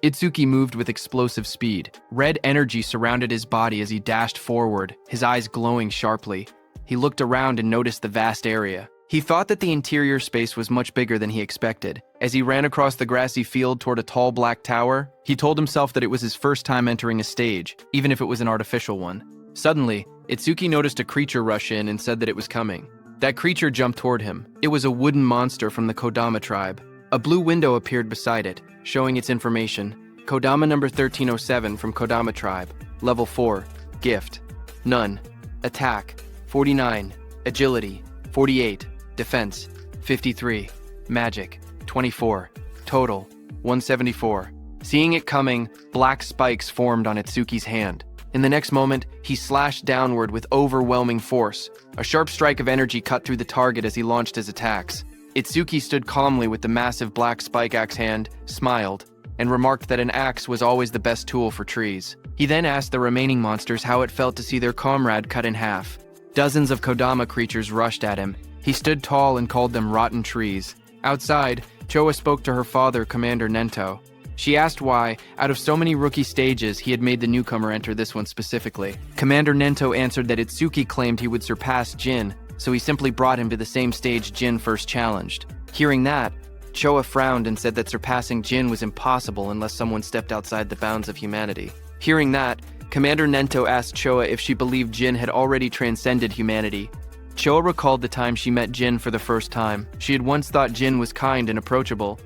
Speaker 1: Itsuki moved with explosive speed. Red energy surrounded his body as he dashed forward, his eyes glowing sharply. He looked around and noticed the vast area. He thought that the interior space was much bigger than he expected. As he ran across the grassy field toward a tall black tower, he told himself that it was his first time entering a stage, even if it was an artificial one. Suddenly, Itsuki noticed a creature rush in and said that it was coming. That creature jumped toward him. It was a wooden monster from the Kodama tribe. A blue window appeared beside it, showing its information. Kodama number 1307 from Kodama tribe. Level 4. Gift. None. Attack. 49. Agility. 48. Defense. 53. Magic. 24. Total. 174. Seeing it coming, black spikes formed on Itsuki's hand. In the next moment, he slashed downward with overwhelming force. A sharp strike of energy cut through the target as he launched his attacks. Itsuki stood calmly with the massive black spike axe hand, smiled, and remarked that an axe was always the best tool for trees. He then asked the remaining monsters how it felt to see their comrade cut in half. Dozens of Kodama creatures rushed at him. He stood tall and called them rotten trees. Outside, Choa spoke to her father, Commander Nento. She asked why, out of so many rookie stages, he had made the newcomer enter this one specifically. Commander Nento answered that Itsuki claimed he would surpass Jin, so he simply brought him to the same stage Jin first challenged. Hearing that, Choa frowned and said that surpassing Jin was impossible unless someone stepped outside the bounds of humanity. Hearing that, Commander Nento asked Choa if she believed Jin had already transcended humanity. Choa recalled the time she met Jin for the first time. She had once thought Jin was kind and approachable.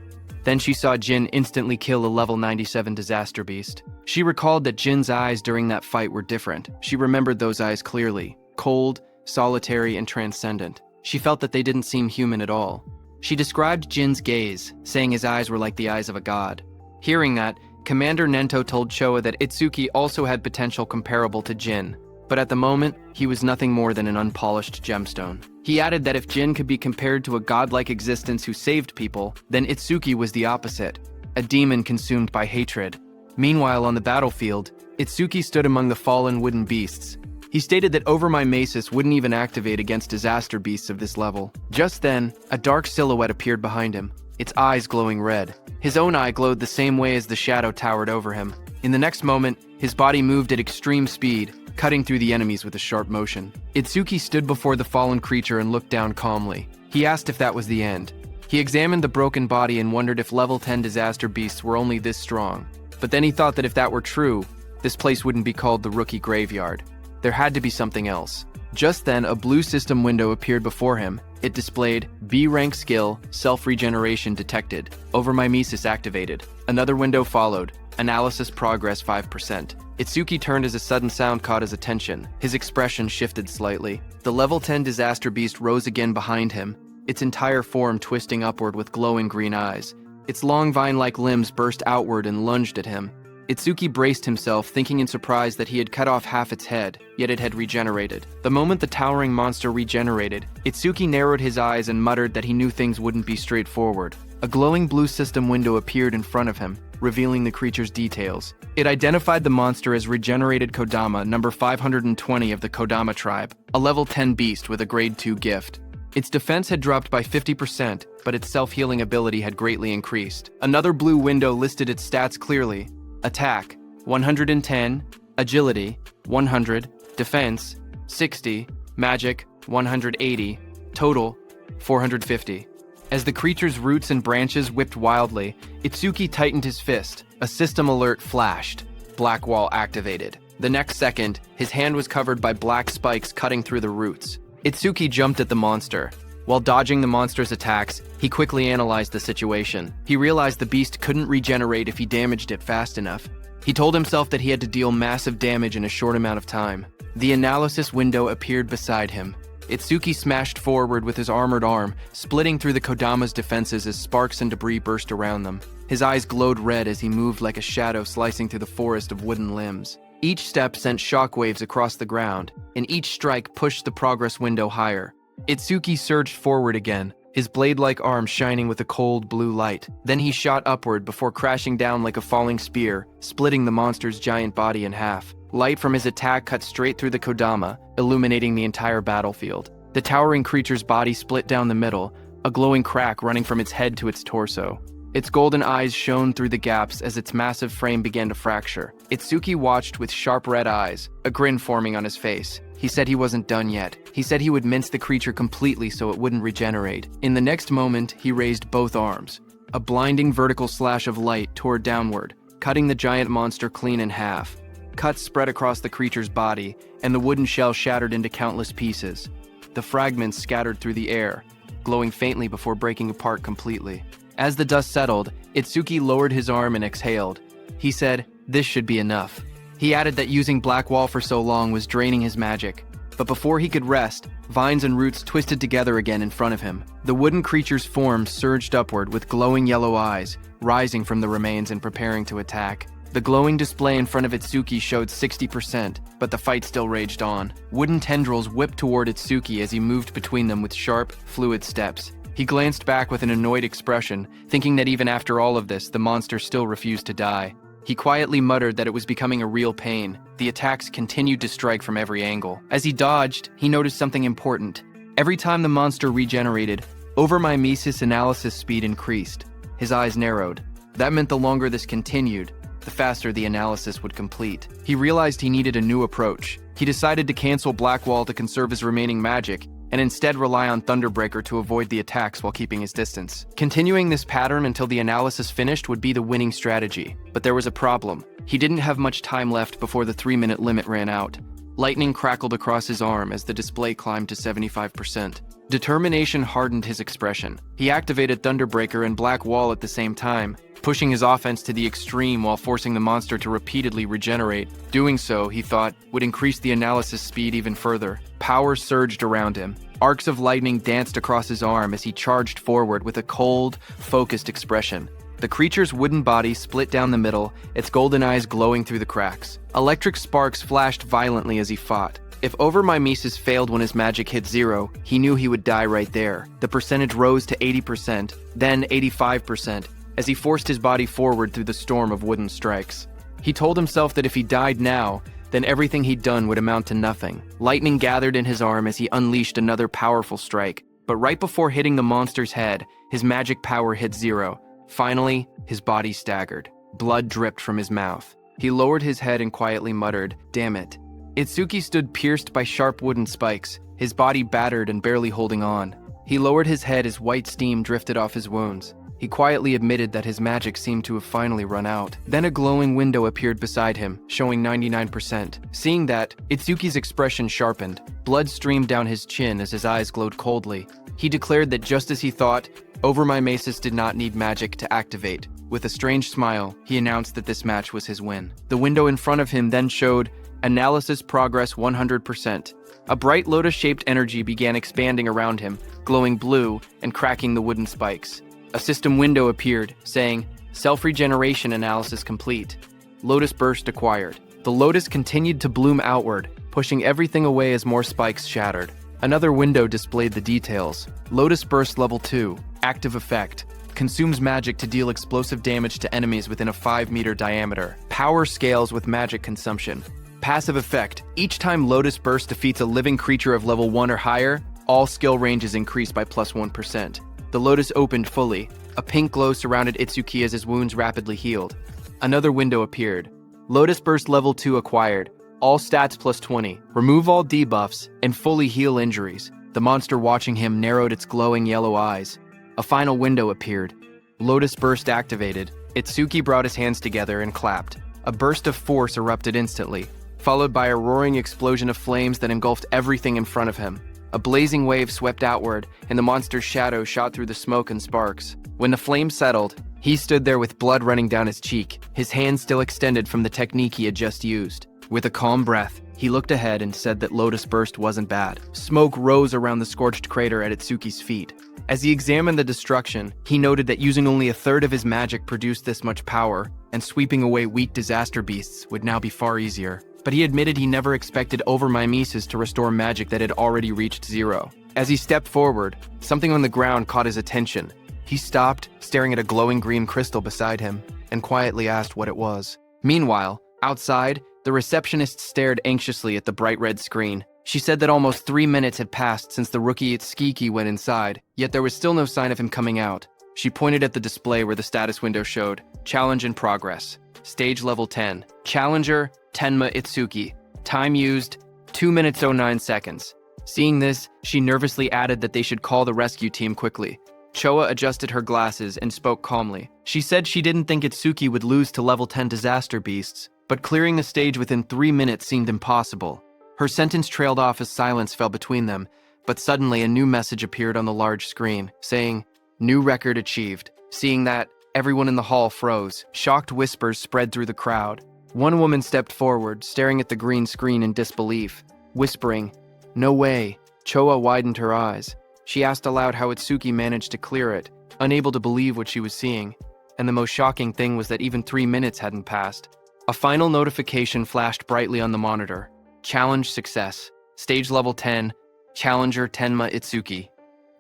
Speaker 1: Then she saw Jin instantly kill a level 97 disaster beast. She recalled that Jin's eyes during that fight were different. She remembered those eyes clearly. Cold, solitary, and transcendent. She felt that they didn't seem human at all. She described Jin's gaze, saying his eyes were like the eyes of a god. Hearing that, Commander Nento told Choa that Itsuki also had potential comparable to Jin, but at the moment, he was nothing more than an unpolished gemstone. He added that if Jin could be compared to a godlike existence who saved people, then Itsuki was the opposite, a demon consumed by hatred. Meanwhile, on the battlefield, Itsuki stood among the fallen wooden beasts. He stated that Over My Masis wouldn't even activate against disaster beasts of this level. Just then, a dark silhouette appeared behind him, its eyes glowing red. His own eye glowed the same way as the shadow towered over him. In the next moment, his body moved at extreme speed, cutting through the enemies with a sharp motion. Itsuki stood before the fallen creature and looked down calmly. He asked if that was the end. He examined the broken body and wondered if level 10 disaster beasts were only this strong. But then he thought that if that were true, this place wouldn't be called the Rookie Graveyard. There had to be something else. Just then, a blue system window appeared before him. It displayed B-rank skill, self-regeneration detected. Over My Mimesis activated. Another window followed. Analysis progress 5%. Itsuki turned as a sudden sound caught his attention. His expression shifted slightly. The level 10 disaster beast rose again behind him, its entire form twisting upward with glowing green eyes. Its long vine-like limbs burst outward and lunged at him. Itsuki braced himself, thinking in surprise that he had cut off half its head, yet it had regenerated. The moment the towering monster regenerated, Itsuki narrowed his eyes and muttered that he knew things wouldn't be straightforward. A glowing blue system window appeared in front of him, revealing the creature's details. It identified the monster as Regenerated Kodama, number 520 of the Kodama tribe, a level 10 beast with a grade 2 gift. Its defense had dropped by 50%, but its self-healing ability had greatly increased. Another blue window listed its stats clearly. Attack, 110, Agility, 100, Defense, 60, Magic, 180, Total, 450. As the creature's roots and branches whipped wildly, Itsuki tightened his fist. A system alert flashed. Black Wall activated. The next second, his hand was covered by black spikes cutting through the roots. Itsuki jumped at the monster. While dodging the monster's attacks, he quickly analyzed the situation. He realized the beast couldn't regenerate if he damaged it fast enough. He told himself that he had to deal massive damage in a short amount of time. The analysis window appeared beside him. Itsuki smashed forward with his armored arm, splitting through the Kodama's defenses as sparks and debris burst around them. His eyes glowed red as he moved like a shadow slicing through the forest of wooden limbs. Each step sent shockwaves across the ground, and each strike pushed the progress window higher. Itsuki surged forward again, his blade-like arm shining with a cold blue light. Then he shot upward before crashing down like a falling spear, splitting the monster's giant body in half. Light from his attack cut straight through the Kodama, illuminating the entire battlefield. The towering creature's body split down the middle, a glowing crack running from its head to its torso. Its golden eyes shone through the gaps as its massive frame began to fracture. Itsuki watched with sharp red eyes, a grin forming on his face. He said he wasn't done yet. He said he would mince the creature completely so it wouldn't regenerate. In the next moment, he raised both arms. A blinding vertical slash of light tore downward, cutting the giant monster clean in half. Cuts spread across the creature's body, and the wooden shell shattered into countless pieces. The fragments scattered through the air, glowing faintly before breaking apart completely. As the dust settled, Itsuki lowered his arm and exhaled. He said, "This should be enough." He added that using Black Wall for so long was draining his magic. But before he could rest, vines and roots twisted together again in front of him. The wooden creature's form surged upward with glowing yellow eyes, rising from the remains and preparing to attack. The glowing display in front of Itsuki showed 60%, but the fight still raged on. Wooden tendrils whipped toward Itsuki as he moved between them with sharp, fluid steps. He glanced back with an annoyed expression, thinking that even after all of this, the monster still refused to die. He quietly muttered that it was becoming a real pain. The attacks continued to strike from every angle. As he dodged, he noticed something important. Every time the monster regenerated, overmimesis analysis speed increased. His eyes narrowed. That meant the longer this continued, the faster the analysis would complete. He realized he needed a new approach. He decided to cancel Blackwall to conserve his remaining magic, and instead rely on Thunderbreaker to avoid the attacks while keeping his distance. Continuing this pattern until the analysis finished would be the winning strategy. But there was a problem. He didn't have much time left before the 3-minute limit ran out. Lightning crackled across his arm as the display climbed to 75%. Determination hardened his expression. He activated Thunderbreaker and Black Wall at the same time, pushing his offense to the extreme while forcing the monster to repeatedly regenerate. Doing so, he thought, would increase the analysis speed even further. Power surged around him. Arcs of lightning danced across his arm as he charged forward with a cold, focused expression. The creature's wooden body split down the middle, its golden eyes glowing through the cracks. Electric sparks flashed violently as he fought. If overmimesis failed when his magic hit 0, he knew he would die right there. The percentage rose to 80%, then 85%, as he forced his body forward through the storm of wooden strikes. He told himself that if he died now, then everything he'd done would amount to nothing. Lightning gathered in his arm as he unleashed another powerful strike. But right before hitting the monster's head, his magic power hit 0. Finally, his body staggered. Blood dripped from his mouth. He lowered his head and quietly muttered, "Damn it." Itsuki stood pierced by sharp wooden spikes, his body battered and barely holding on. He lowered his head as white steam drifted off his wounds. He quietly admitted that his magic seemed to have finally run out. Then a glowing window appeared beside him, showing 99%. Seeing that, Itsuki's expression sharpened. Blood streamed down his chin as his eyes glowed coldly. He declared that just as he thought, overmimesis did not need magic to activate. With a strange smile, he announced that this match was his win. The window in front of him then showed analysis progress 100%. A bright lotus-shaped energy began expanding around him, glowing blue and cracking the wooden spikes. A system window appeared, saying, Self-regeneration analysis complete. Lotus burst acquired. The lotus continued to bloom outward, pushing everything away as more spikes shattered. Another window displayed the details. Lotus burst level 2. Active effect. Consumes magic to deal explosive damage to enemies within a 5-meter diameter. Power scales with magic consumption. Passive effect. Each time Lotus Burst defeats a living creature of level 1 or higher, all skill ranges increase by plus 1%. The Lotus opened fully. A pink glow surrounded Itsuki as his wounds rapidly healed. Another window appeared. Lotus Burst level 2 acquired. All stats plus 20. Remove all debuffs and fully heal injuries. The monster watching him narrowed its glowing yellow eyes. A final window appeared. Lotus Burst activated. Itsuki brought his hands together and clapped. A burst of force erupted instantly, followed by a roaring explosion of flames that engulfed everything in front of him. A blazing wave swept outward, and the monster's shadow shot through the smoke and sparks. When the flames settled, he stood there with blood running down his cheek, his hand still extended from the technique he had just used. With a calm breath, he looked ahead and said that Lotus Burst wasn't bad. Smoke rose around the scorched crater at Itsuki's feet. As he examined the destruction, he noted that using only a third of his magic produced this much power, and sweeping away weak disaster beasts would now be far easier. But he admitted he never expected overmimesis to restore magic that had already reached 0. As he stepped forward, something on the ground caught his attention. He stopped, staring at a glowing green crystal beside him, and quietly asked what it was. Meanwhile, outside, the receptionist stared anxiously at the bright red screen. She said that almost 3 minutes had passed since the rookie Itsuki went inside, yet there was still no sign of him coming out. She pointed at the display where the status window showed, Challenge in progress. Stage level 10. Challenger, Tenma Itsuki. Time used, 2 minutes 09 seconds. Seeing this, she nervously added that they should call the rescue team quickly. Choa adjusted her glasses and spoke calmly. She said she didn't think Itsuki would lose to level 10 disaster beasts, but clearing the stage within 3 minutes seemed impossible. Her sentence trailed off as silence fell between them, but suddenly a new message appeared on the large screen, saying, New record achieved. Seeing that, everyone in the hall froze. Shocked whispers spread through the crowd. One woman stepped forward, staring at the green screen in disbelief, whispering, No way. Choa widened her eyes. She asked aloud how Itsuki managed to clear it, unable to believe what she was seeing. And the most shocking thing was that even 3 minutes hadn't passed. A final notification flashed brightly on the monitor. Challenge success. Stage level 10. Challenger Tenma Itsuki.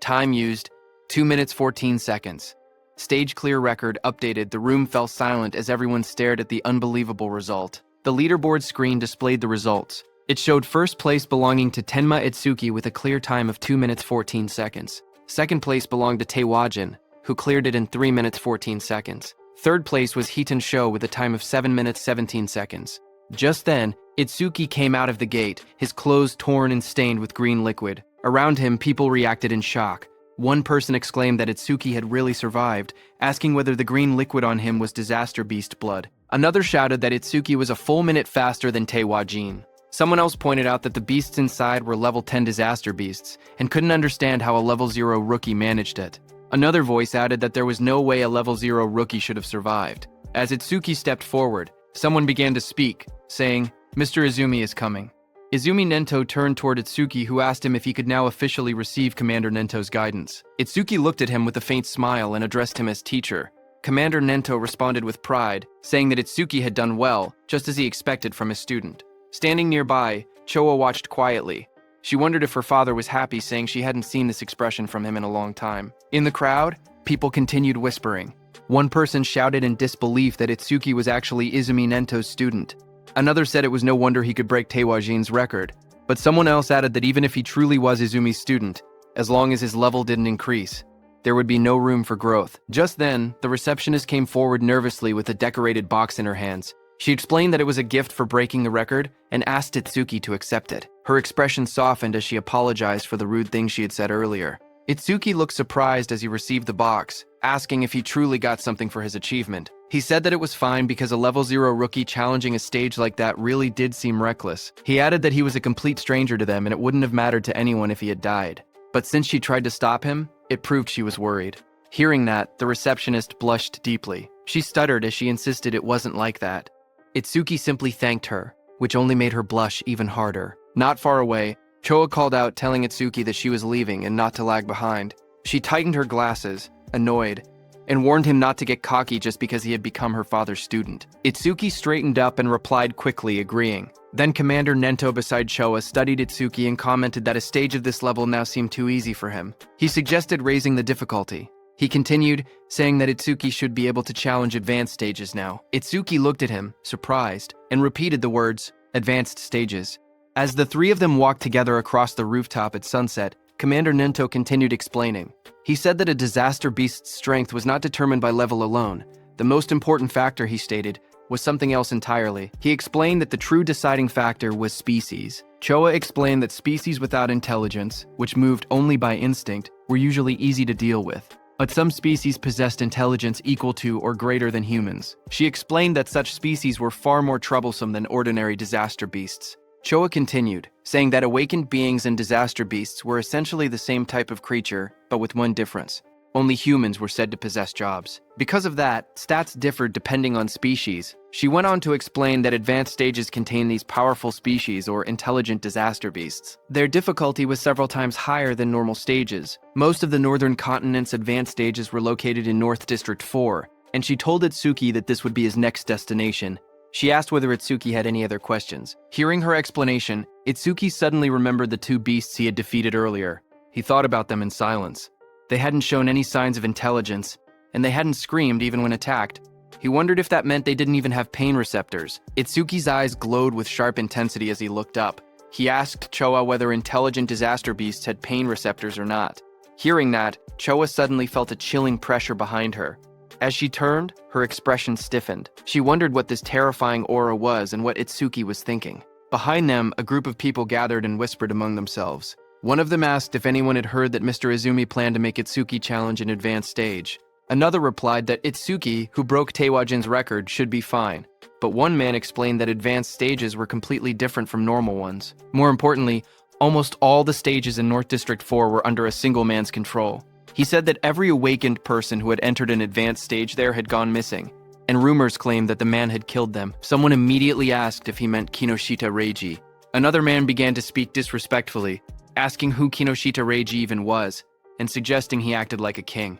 Speaker 1: Time used, 2 minutes 14 seconds. Stage clear record updated. The room fell silent as everyone stared at the unbelievable result. The leaderboard screen displayed the results. It showed first place belonging to Tenma Itsuki with a clear time of 2 minutes 14 seconds. Second place belonged to Taewajin, who cleared it in 3 minutes 14 seconds. Third place was Heaton Sho with a time of 7 minutes 17 seconds. Just then, Itsuki came out of the gate, his clothes torn and stained with green liquid. Around him, people reacted in shock. One person exclaimed that Itsuki had really survived, asking whether the green liquid on him was disaster beast blood. Another shouted that Itsuki was a full minute faster than Taewajin. Someone else pointed out that the beasts inside were level 10 disaster beasts and couldn't understand how a level 0 rookie managed it. Another voice added that there was no way a level 0 rookie should have survived. As Itsuki stepped forward, someone began to speak, saying, "Mr. Izumi is coming." Izumi Nento turned toward Itsuki, who asked him if he could now officially receive Commander Nento's guidance. Itsuki looked at him with a faint smile and addressed him as teacher. Commander Nento responded with pride, saying that Itsuki had done well, just as he expected from his student. Standing nearby, Choa watched quietly. She wondered if her father was happy, saying she hadn't seen this expression from him in a long time. In the crowd, people continued whispering. One person shouted in disbelief that Itsuki was actually Izumi Nento's student. Another said it was no wonder he could break Taewajin's record. But someone else added that even if he truly was Izumi's student, as long as his level didn't increase, there would be no room for growth. Just then, the receptionist came forward nervously with a decorated box in her hands. She explained that it was a gift for breaking the record and asked Itsuki to accept it. Her expression softened as she apologized for the rude things she had said earlier. Itsuki looked surprised as he received the box, asking if he truly got something for his achievement. He said that it was fine because a level 0 rookie challenging a stage like that really did seem reckless. He added that he was a complete stranger to them and it wouldn't have mattered to anyone if he had died. But since she tried to stop him, it proved she was worried. Hearing that, the receptionist blushed deeply. She stuttered as she insisted it wasn't like that. Itsuki simply thanked her, which only made her blush even harder. Not far away, Choa called out, telling Itsuki that she was leaving and not to lag behind. She tightened her glasses, annoyed, and warned him not to get cocky just because he had become her father's student. Itsuki straightened up and replied quickly, agreeing. Then Commander Nento beside Choa studied Itsuki and commented that a stage of this level now seemed too easy for him. He suggested raising the difficulty. He continued, saying that Itsuki should be able to challenge advanced stages now. Itsuki looked at him, surprised, and repeated the words, "advanced stages." As the three of them walked together across the rooftop at sunset, Commander Nento continued explaining. He said that a disaster beast's strength was not determined by level alone. The most important factor, he stated, was something else entirely. He explained that the true deciding factor was species. Choa explained that species without intelligence, which moved only by instinct, were usually easy to deal with. But some species possessed intelligence equal to or greater than humans. She explained that such species were far more troublesome than ordinary disaster beasts. Choa continued, saying that awakened beings and disaster beasts were essentially the same type of creature, but with one difference. Only humans were said to possess jobs. Because of that, stats differed depending on species. She went on to explain that advanced stages contain these powerful species or intelligent disaster beasts. Their difficulty was several times higher than normal stages. Most of the northern continent's advanced stages were located in North District 4, and she told Itsuki that this would be his next destination. She asked whether Itsuki had any other questions. Hearing her explanation, Itsuki suddenly remembered the two beasts he had defeated earlier. He thought about them in silence. They hadn't shown any signs of intelligence, and they hadn't screamed even when attacked. He wondered if that meant they didn't even have pain receptors. Itsuki's eyes glowed with sharp intensity as he looked up. He asked Choa whether intelligent disaster beasts had pain receptors or not. Hearing that, Choa suddenly felt a chilling pressure behind her. As she turned, her expression stiffened. She wondered what this terrifying aura was and what Itsuki was thinking. Behind them, a group of people gathered and whispered among themselves. One of them asked if anyone had heard that Mr. Izumi planned to make Itsuki challenge an advanced stage. Another replied that Itsuki, who broke Taewajin's record, should be fine. But one man explained that advanced stages were completely different from normal ones. More importantly, almost all the stages in North District 4 were under a single man's control. He said that every awakened person who had entered an advanced stage there had gone missing, and rumors claimed that the man had killed them. Someone immediately asked if he meant Kinoshita Reiji. Another man began to speak disrespectfully, asking who Kinoshita Reiji even was, and suggesting he acted like a king.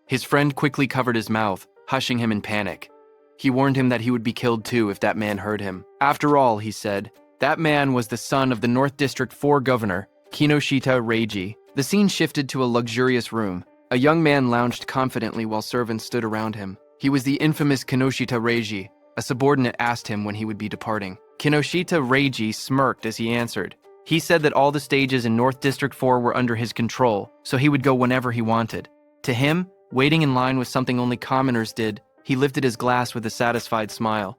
Speaker 1: His friend quickly covered his mouth, hushing him in panic. He warned him that he would be killed too if that man heard him. After all, he said, that man was the son of the North District 4 governor, Kinoshita Reiji. The scene shifted to a luxurious room. A young man lounged confidently while servants stood around him. He was the infamous Kinoshita Reiji. A subordinate asked him when he would be departing. Kinoshita Reiji smirked as he answered. He said that all the stages in North District 4 were under his control, so he would go whenever he wanted. To him, waiting in line was something only commoners did. He lifted his glass with a satisfied smile.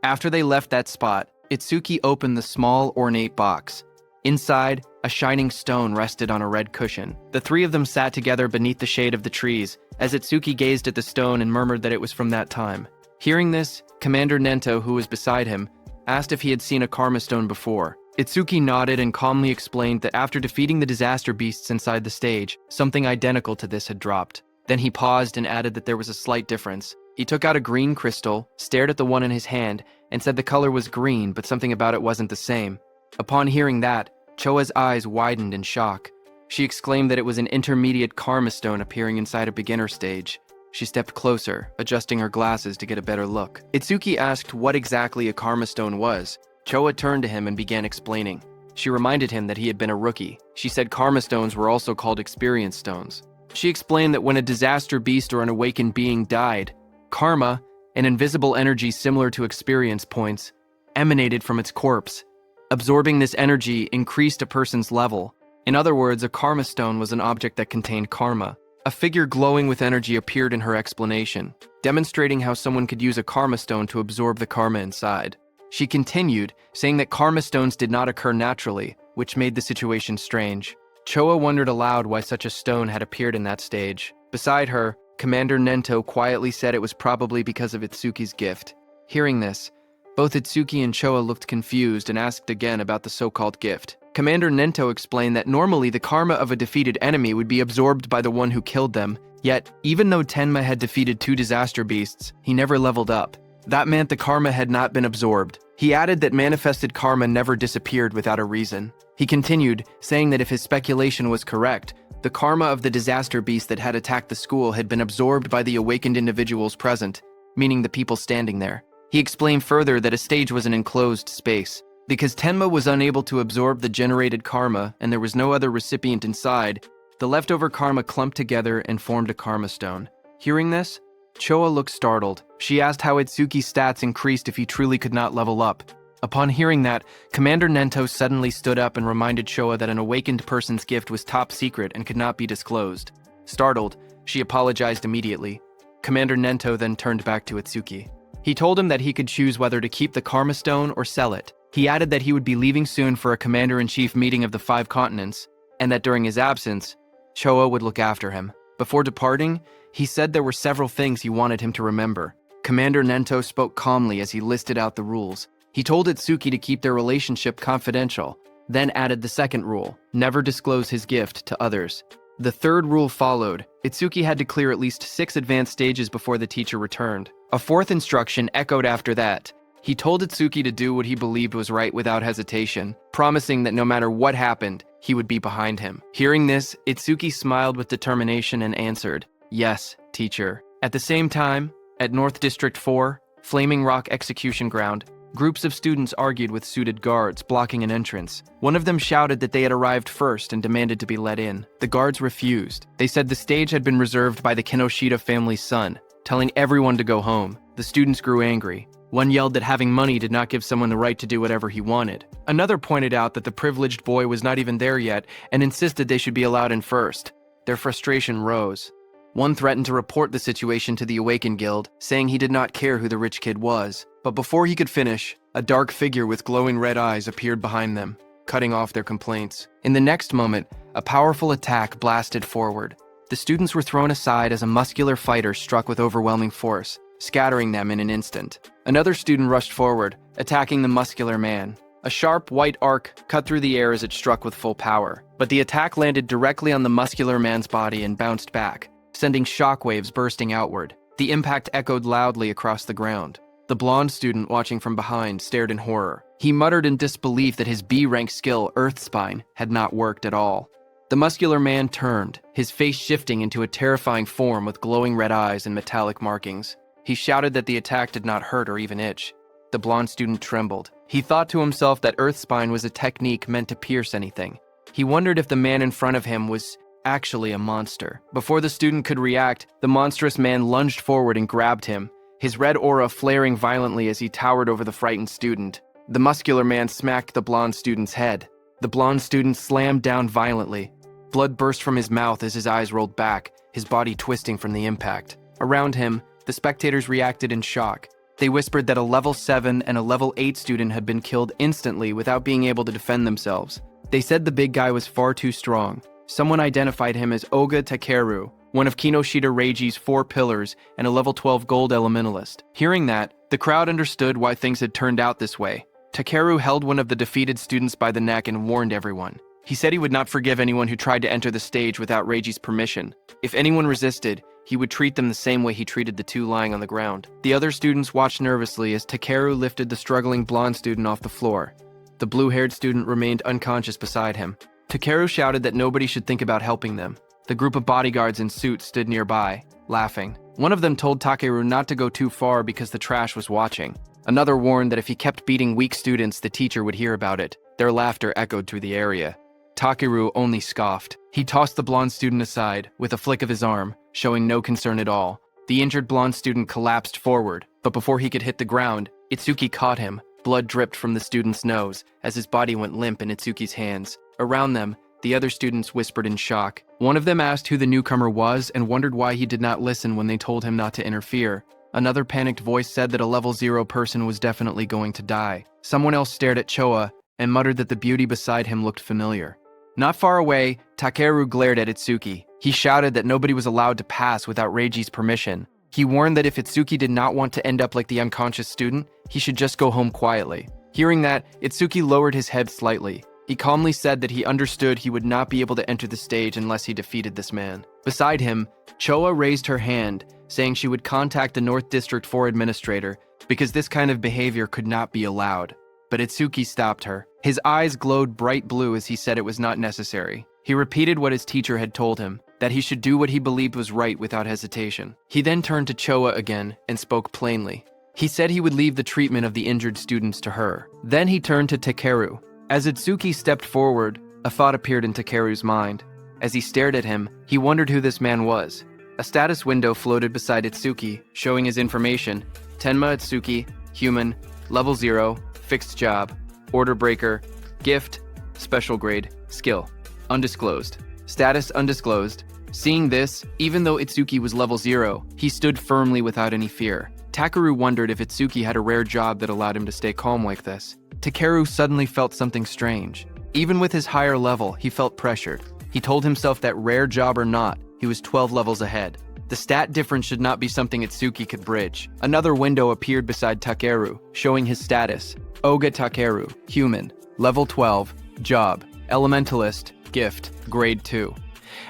Speaker 1: After they left that spot, Itsuki opened the small, ornate box. Inside, a shining stone rested on a red cushion. The three of them sat together beneath the shade of the trees, as Itsuki gazed at the stone and murmured that it was from that time. Hearing this, Commander Nento, who was beside him, asked if he had seen a karma stone before. Itsuki nodded and calmly explained that after defeating the disaster beasts inside the stage, something identical to this had dropped. Then he paused and added that there was a slight difference. He took out a green crystal, stared at the one in his hand, and said the color was green, but something about it wasn't the same. Upon hearing that, Choa's eyes widened in shock. She exclaimed that it was an intermediate karma stone appearing inside a beginner stage. She stepped closer, adjusting her glasses to get a better look. Itsuki asked what exactly a karma stone was. Choa turned to him and began explaining. She reminded him that he had been a rookie. She said karma stones were also called experience stones. She explained that when a disaster beast or an awakened being died, karma, an invisible energy similar to experience points, emanated from its corpse. Absorbing this energy increased a person's level. In other words, a karma stone was an object that contained karma. A figure glowing with energy appeared in her explanation, demonstrating how someone could use a karma stone to absorb the karma inside. She continued, saying that karma stones did not occur naturally, which made the situation strange. Choa wondered aloud why such a stone had appeared in that stage. Beside her, Commander Nento quietly said it was probably because of Itsuki's gift. Hearing this, both Itsuki and Choa looked confused and asked again about the so-called gift. Commander Nento explained that normally the karma of a defeated enemy would be absorbed by the one who killed them, yet, even though Tenma had defeated 2 disaster beasts, he never leveled up. That meant the karma had not been absorbed. He added that manifested karma never disappeared without a reason. He continued, saying that if his speculation was correct, the karma of the disaster beast that had attacked the school had been absorbed by the awakened individuals present, meaning the people standing there. He explained further that a stage was an enclosed space. Because Tenma was unable to absorb the generated karma and there was no other recipient inside, the leftover karma clumped together and formed a karma stone. Hearing this, Choa looked startled. She asked how Itsuki's stats increased if he truly could not level up. Upon hearing that, Commander Nento suddenly stood up and reminded Choa that an awakened person's gift was top secret and could not be disclosed. Startled, she apologized immediately. Commander Nento then turned back to Itsuki. He told him that he could choose whether to keep the karma stone or sell it. He added that he would be leaving soon for a commander-in-chief meeting of the 5 continents, and that during his absence, Choa would look after him. Before departing, he said there were several things he wanted him to remember. Commander Nento spoke calmly as he listed out the rules. He told Itsuki to keep their relationship confidential, then added the second rule, never disclose his gift to others. The third rule followed. Itsuki had to clear at least 6 advanced stages before the teacher returned. A fourth instruction echoed after that. He told Itsuki to do what he believed was right without hesitation, promising that no matter what happened, he would be behind him. Hearing this, Itsuki smiled with determination and answered, "Yes, teacher." At the same time, at North District 4, Flaming Rock Execution Ground, groups of students argued with suited guards blocking an entrance. One of them shouted that they had arrived first and demanded to be let in. The guards refused. They said the stage had been reserved by the Kinoshita family's son, telling everyone to go home. The students grew angry. One yelled that having money did not give someone the right to do whatever he wanted. Another pointed out that the privileged boy was not even there yet and insisted they should be allowed in first. Their frustration rose. One threatened to report the situation to the Awakened Guild, saying he did not care who the rich kid was. But before he could finish, a dark figure with glowing red eyes appeared behind them, cutting off their complaints. In the next moment, a powerful attack blasted forward. The students were thrown aside as a muscular fighter struck with overwhelming force, scattering them in an instant. Another student rushed forward, attacking the muscular man. A sharp white arc cut through the air as it struck with full power, but the attack landed directly on the muscular man's body and bounced back, sending shockwaves bursting outward. The impact echoed loudly across the ground. The blonde student watching from behind stared in horror. He muttered in disbelief that his B-rank skill, Earthspine, had not worked at all. The muscular man turned, his face shifting into a terrifying form with glowing red eyes and metallic markings. He shouted that the attack did not hurt or even itch. The blonde student trembled. He thought to himself that Earthspine was a technique meant to pierce anything. He wondered if the man in front of him was actually a monster. Before the student could react, the monstrous man lunged forward and grabbed him, his red aura flaring violently as he towered over the frightened student. The muscular man smacked the blonde student's head. The blonde student slammed down violently. Blood burst from his mouth as his eyes rolled back, his body twisting from the impact. Around him, the spectators reacted in shock. They whispered that a level 7 and a level 8 student had been killed instantly without being able to defend themselves. They said the big guy was far too strong. Someone identified him as Oga Takeru, one of Kinoshita Reiji's 4 pillars and a level 12 gold elementalist. Hearing that, the crowd understood why things had turned out this way. Takeru held one of the defeated students by the neck and warned everyone. He said he would not forgive anyone who tried to enter the stage without Reiji's permission. If anyone resisted, he would treat them the same way he treated the 2 lying on the ground. The other students watched nervously as Takeru lifted the struggling blonde student off the floor. The blue-haired student remained unconscious beside him. Takeru shouted that nobody should think about helping them. The group of bodyguards in suits stood nearby, laughing. One of them told Takeru not to go too far because the trash was watching. Another warned that if he kept beating weak students, the teacher would hear about it. Their laughter echoed through the area. Takeru only scoffed. He tossed the blonde student aside, with a flick of his arm, showing no concern at all. The injured blonde student collapsed forward, but before he could hit the ground, Itsuki caught him. Blood dripped from the student's nose as his body went limp in Itsuki's hands. Around them, the other students whispered in shock. One of them asked who the newcomer was and wondered why he did not listen when they told him not to interfere. Another panicked voice said that a level 0 person was definitely going to die. Someone else stared at Choa and muttered that the beauty beside him looked familiar. Not far away, Takeru glared at Itsuki. He shouted that nobody was allowed to pass without Reiji's permission. He warned that if Itsuki did not want to end up like the unconscious student, he should just go home quietly. Hearing that, Itsuki lowered his head slightly. He calmly said that he understood he would not be able to enter the stage unless he defeated this man. Beside him, Choa raised her hand, saying she would contact the North District 4 administrator because this kind of behavior could not be allowed. But Itsuki stopped her. His eyes glowed bright blue as he said it was not necessary. He repeated what his teacher had told him, that he should do what he believed was right without hesitation. He then turned to Choa again and spoke plainly. He said he would leave the treatment of the injured students to her. Then he turned to Takeru. As Itsuki stepped forward, a thought appeared in Takeru's mind. As he stared at him, he wondered who this man was. A status window floated beside Itsuki, showing his information. Tenma Itsuki, human, level 0, fixed job, order breaker, gift, special grade, skill, undisclosed. Status undisclosed. Seeing this, even though Itsuki was level 0, he stood firmly without any fear. Takeru wondered if Itsuki had a rare job that allowed him to stay calm like this. Takeru suddenly felt something strange. Even with his higher level, he felt pressured. He told himself that rare job or not, he was 12 levels ahead. The stat difference should not be something Itsuki could bridge. Another window appeared beside Takeru, showing his status. Oga Takeru, human, level 12, job, elementalist, gift, grade 2.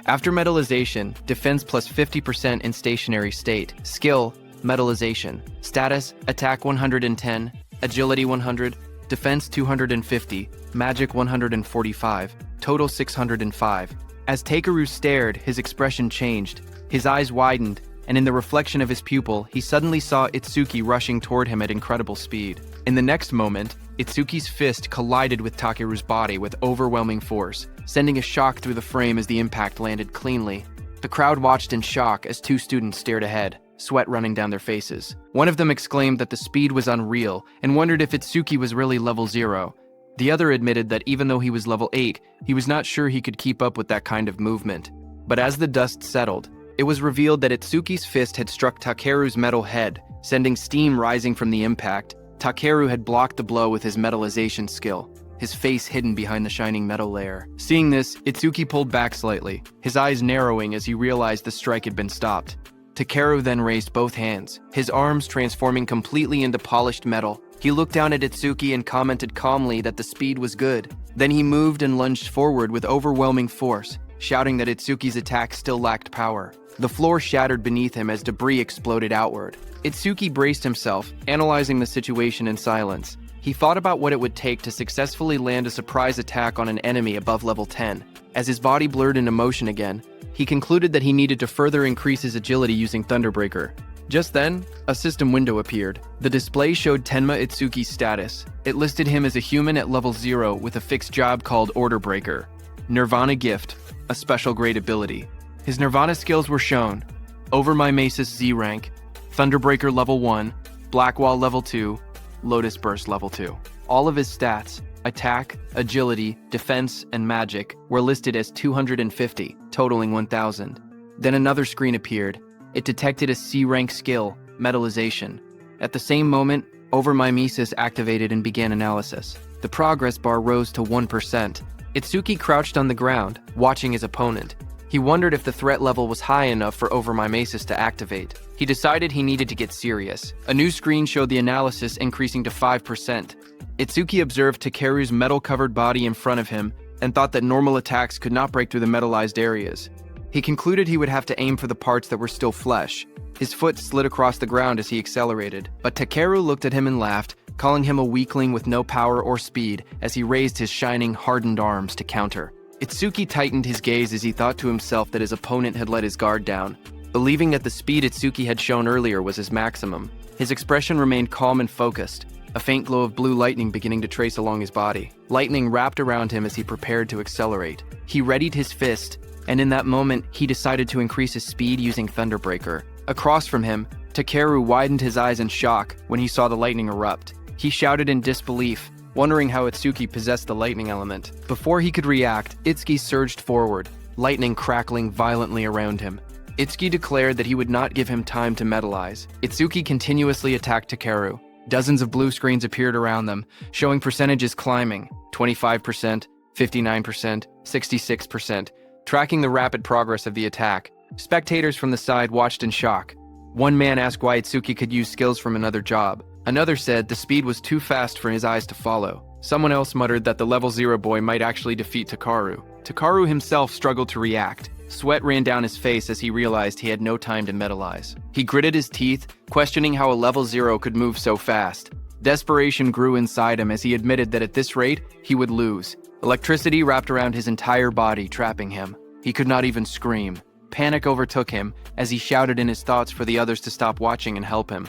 Speaker 1: After metallization, defense plus 50% in stationary state. Skill, metallization. Status, attack 110, agility 100, defense 250, magic 145, total 605. As Takeru stared, his expression changed. His eyes widened, and in the reflection of his pupil, he suddenly saw Itsuki rushing toward him at incredible speed. In the next moment, Itsuki's fist collided with Takeru's body with overwhelming force, sending a shock through the frame as the impact landed cleanly. The crowd watched in shock as 2 students stared ahead, sweat running down their faces. One of them exclaimed that the speed was unreal and wondered if Itsuki was really level 0. The other admitted that even though he was level 8, he was not sure he could keep up with that kind of movement. But as the dust settled, it was revealed that Itsuki's fist had struck Takeru's metal head, sending steam rising from the impact. Takeru had blocked the blow with his metallization skill, his face hidden behind the shining metal layer. Seeing this, Itsuki pulled back slightly, his eyes narrowing as he realized the strike had been stopped. Takeru then raised both hands, his arms transforming completely into polished metal. He looked down at Itsuki and commented calmly that the speed was good. Then he moved and lunged forward with overwhelming force, shouting that Itsuki's attack still lacked power. The floor shattered beneath him as debris exploded outward. Itsuki braced himself, analyzing the situation in silence. He thought about what it would take to successfully land a surprise attack on an enemy above level 10. As his body blurred into motion again, he concluded that he needed to further increase his agility using Thunderbreaker. Just then, a system window appeared. The display showed Tenma Itsuki's status. It listed him as a human at level 0 with a fixed job called Order Breaker. Nirvana Gift, a special grade ability. His Nirvana skills were shown: Over My Mace's Z rank, Thunderbreaker level 1, Black Wall level 2, Lotus Burst level 2. All of his stats, attack, agility, defense, and magic, were listed as 250, totaling 1,000. Then another screen appeared. It detected a C rank skill, Metallization. At the same moment, Over My Mises activated and began analysis. The progress bar rose to 1%. Itsuki crouched on the ground, watching his opponent. He wondered if the threat level was high enough for Over My Maces to activate. He decided he needed to get serious. A new screen showed the analysis increasing to 5%. Itsuki observed Takeru's metal-covered body in front of him and thought that normal attacks could not break through the metallized areas. He concluded he would have to aim for the parts that were still flesh. His foot slid across the ground as he accelerated, but Takeru looked at him and laughed, calling him a weakling with no power or speed as he raised his shining, hardened arms to counter. Itsuki tightened his gaze as he thought to himself that his opponent had let his guard down. Believing that the speed Itsuki had shown earlier was his maximum, his expression remained calm and focused, a faint glow of blue lightning beginning to trace along his body. Lightning wrapped around him as he prepared to accelerate. He readied his fist, and in that moment, he decided to increase his speed using Thunderbreaker. Across from him, Takeru widened his eyes in shock when he saw the lightning erupt. He shouted in disbelief, wondering how Itsuki possessed the lightning element. Before he could react, Itsuki surged forward, lightning crackling violently around him. Itsuki declared that he would not give him time to metallize. Itsuki continuously attacked Takeru. Dozens of blue screens appeared around them, showing percentages climbing: 25%, 59%, 66%, tracking the rapid progress of the attack. Spectators from the side watched in shock. One man asked why Itsuki could use skills from another job. Another said the speed was too fast for his eyes to follow. Someone else muttered that the level 0 boy might actually defeat Takeru. Takeru himself struggled to react. Sweat ran down his face as he realized he had no time to metallize. He gritted his teeth, questioning how a level 0 could move so fast. Desperation grew inside him as he admitted that at this rate, he would lose. Electricity wrapped around his entire body, trapping him. He could not even scream. Panic overtook him as he shouted in his thoughts for the others to stop watching and help him.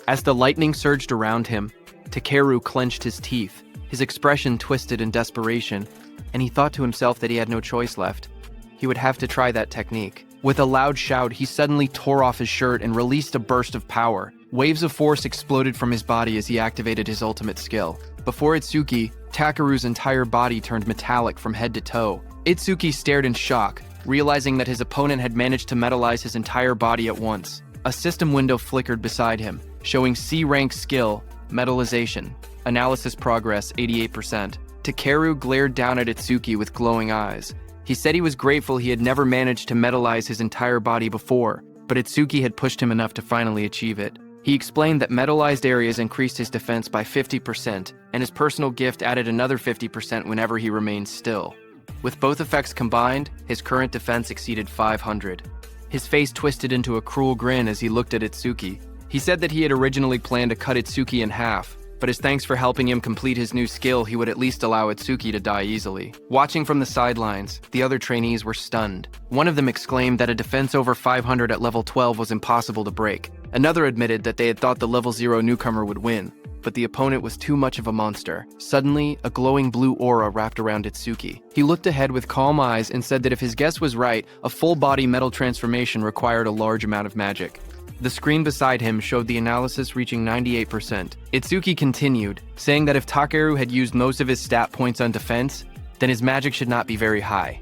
Speaker 1: As the lightning surged around him, Takeru clenched his teeth. His expression twisted in desperation, and he thought to himself that he had no choice left. He would have to try that technique. With a loud shout, he suddenly tore off his shirt and released a burst of power. Waves of force exploded from his body as he activated his ultimate skill. Before Itsuki, Takeru's entire body turned metallic from head to toe. Itsuki stared in shock, realizing that his opponent had managed to metallize his entire body at once. A system window flickered beside him, showing C-rank skill, Metallization. Analysis progress, 88%. Takeru glared down at Itsuki with glowing eyes. He said he was grateful he had never managed to metallize his entire body before, but Itsuki had pushed him enough to finally achieve it. He explained that metallized areas increased his defense by 50%, and his personal gift added another 50% whenever he remained still. With both effects combined, his current defense exceeded 500. His face twisted into a cruel grin as he looked at Itsuki. He said that he had originally planned to cut Itsuki in half, but as thanks for helping him complete his new skill, he would at least allow Itsuki to die easily. Watching from the sidelines, the other trainees were stunned. One of them exclaimed that a defense over 500 at level 12 was impossible to break. Another admitted that they had thought the level 0 newcomer would win, but the opponent was too much of a monster. Suddenly, a glowing blue aura wrapped around Itsuki. He looked ahead with calm eyes and said that if his guess was right, a full-body metal transformation required a large amount of magic. The screen beside him showed the analysis reaching 98%. Itsuki continued, saying that if Takeru had used most of his stat points on defense, then his magic should not be very high.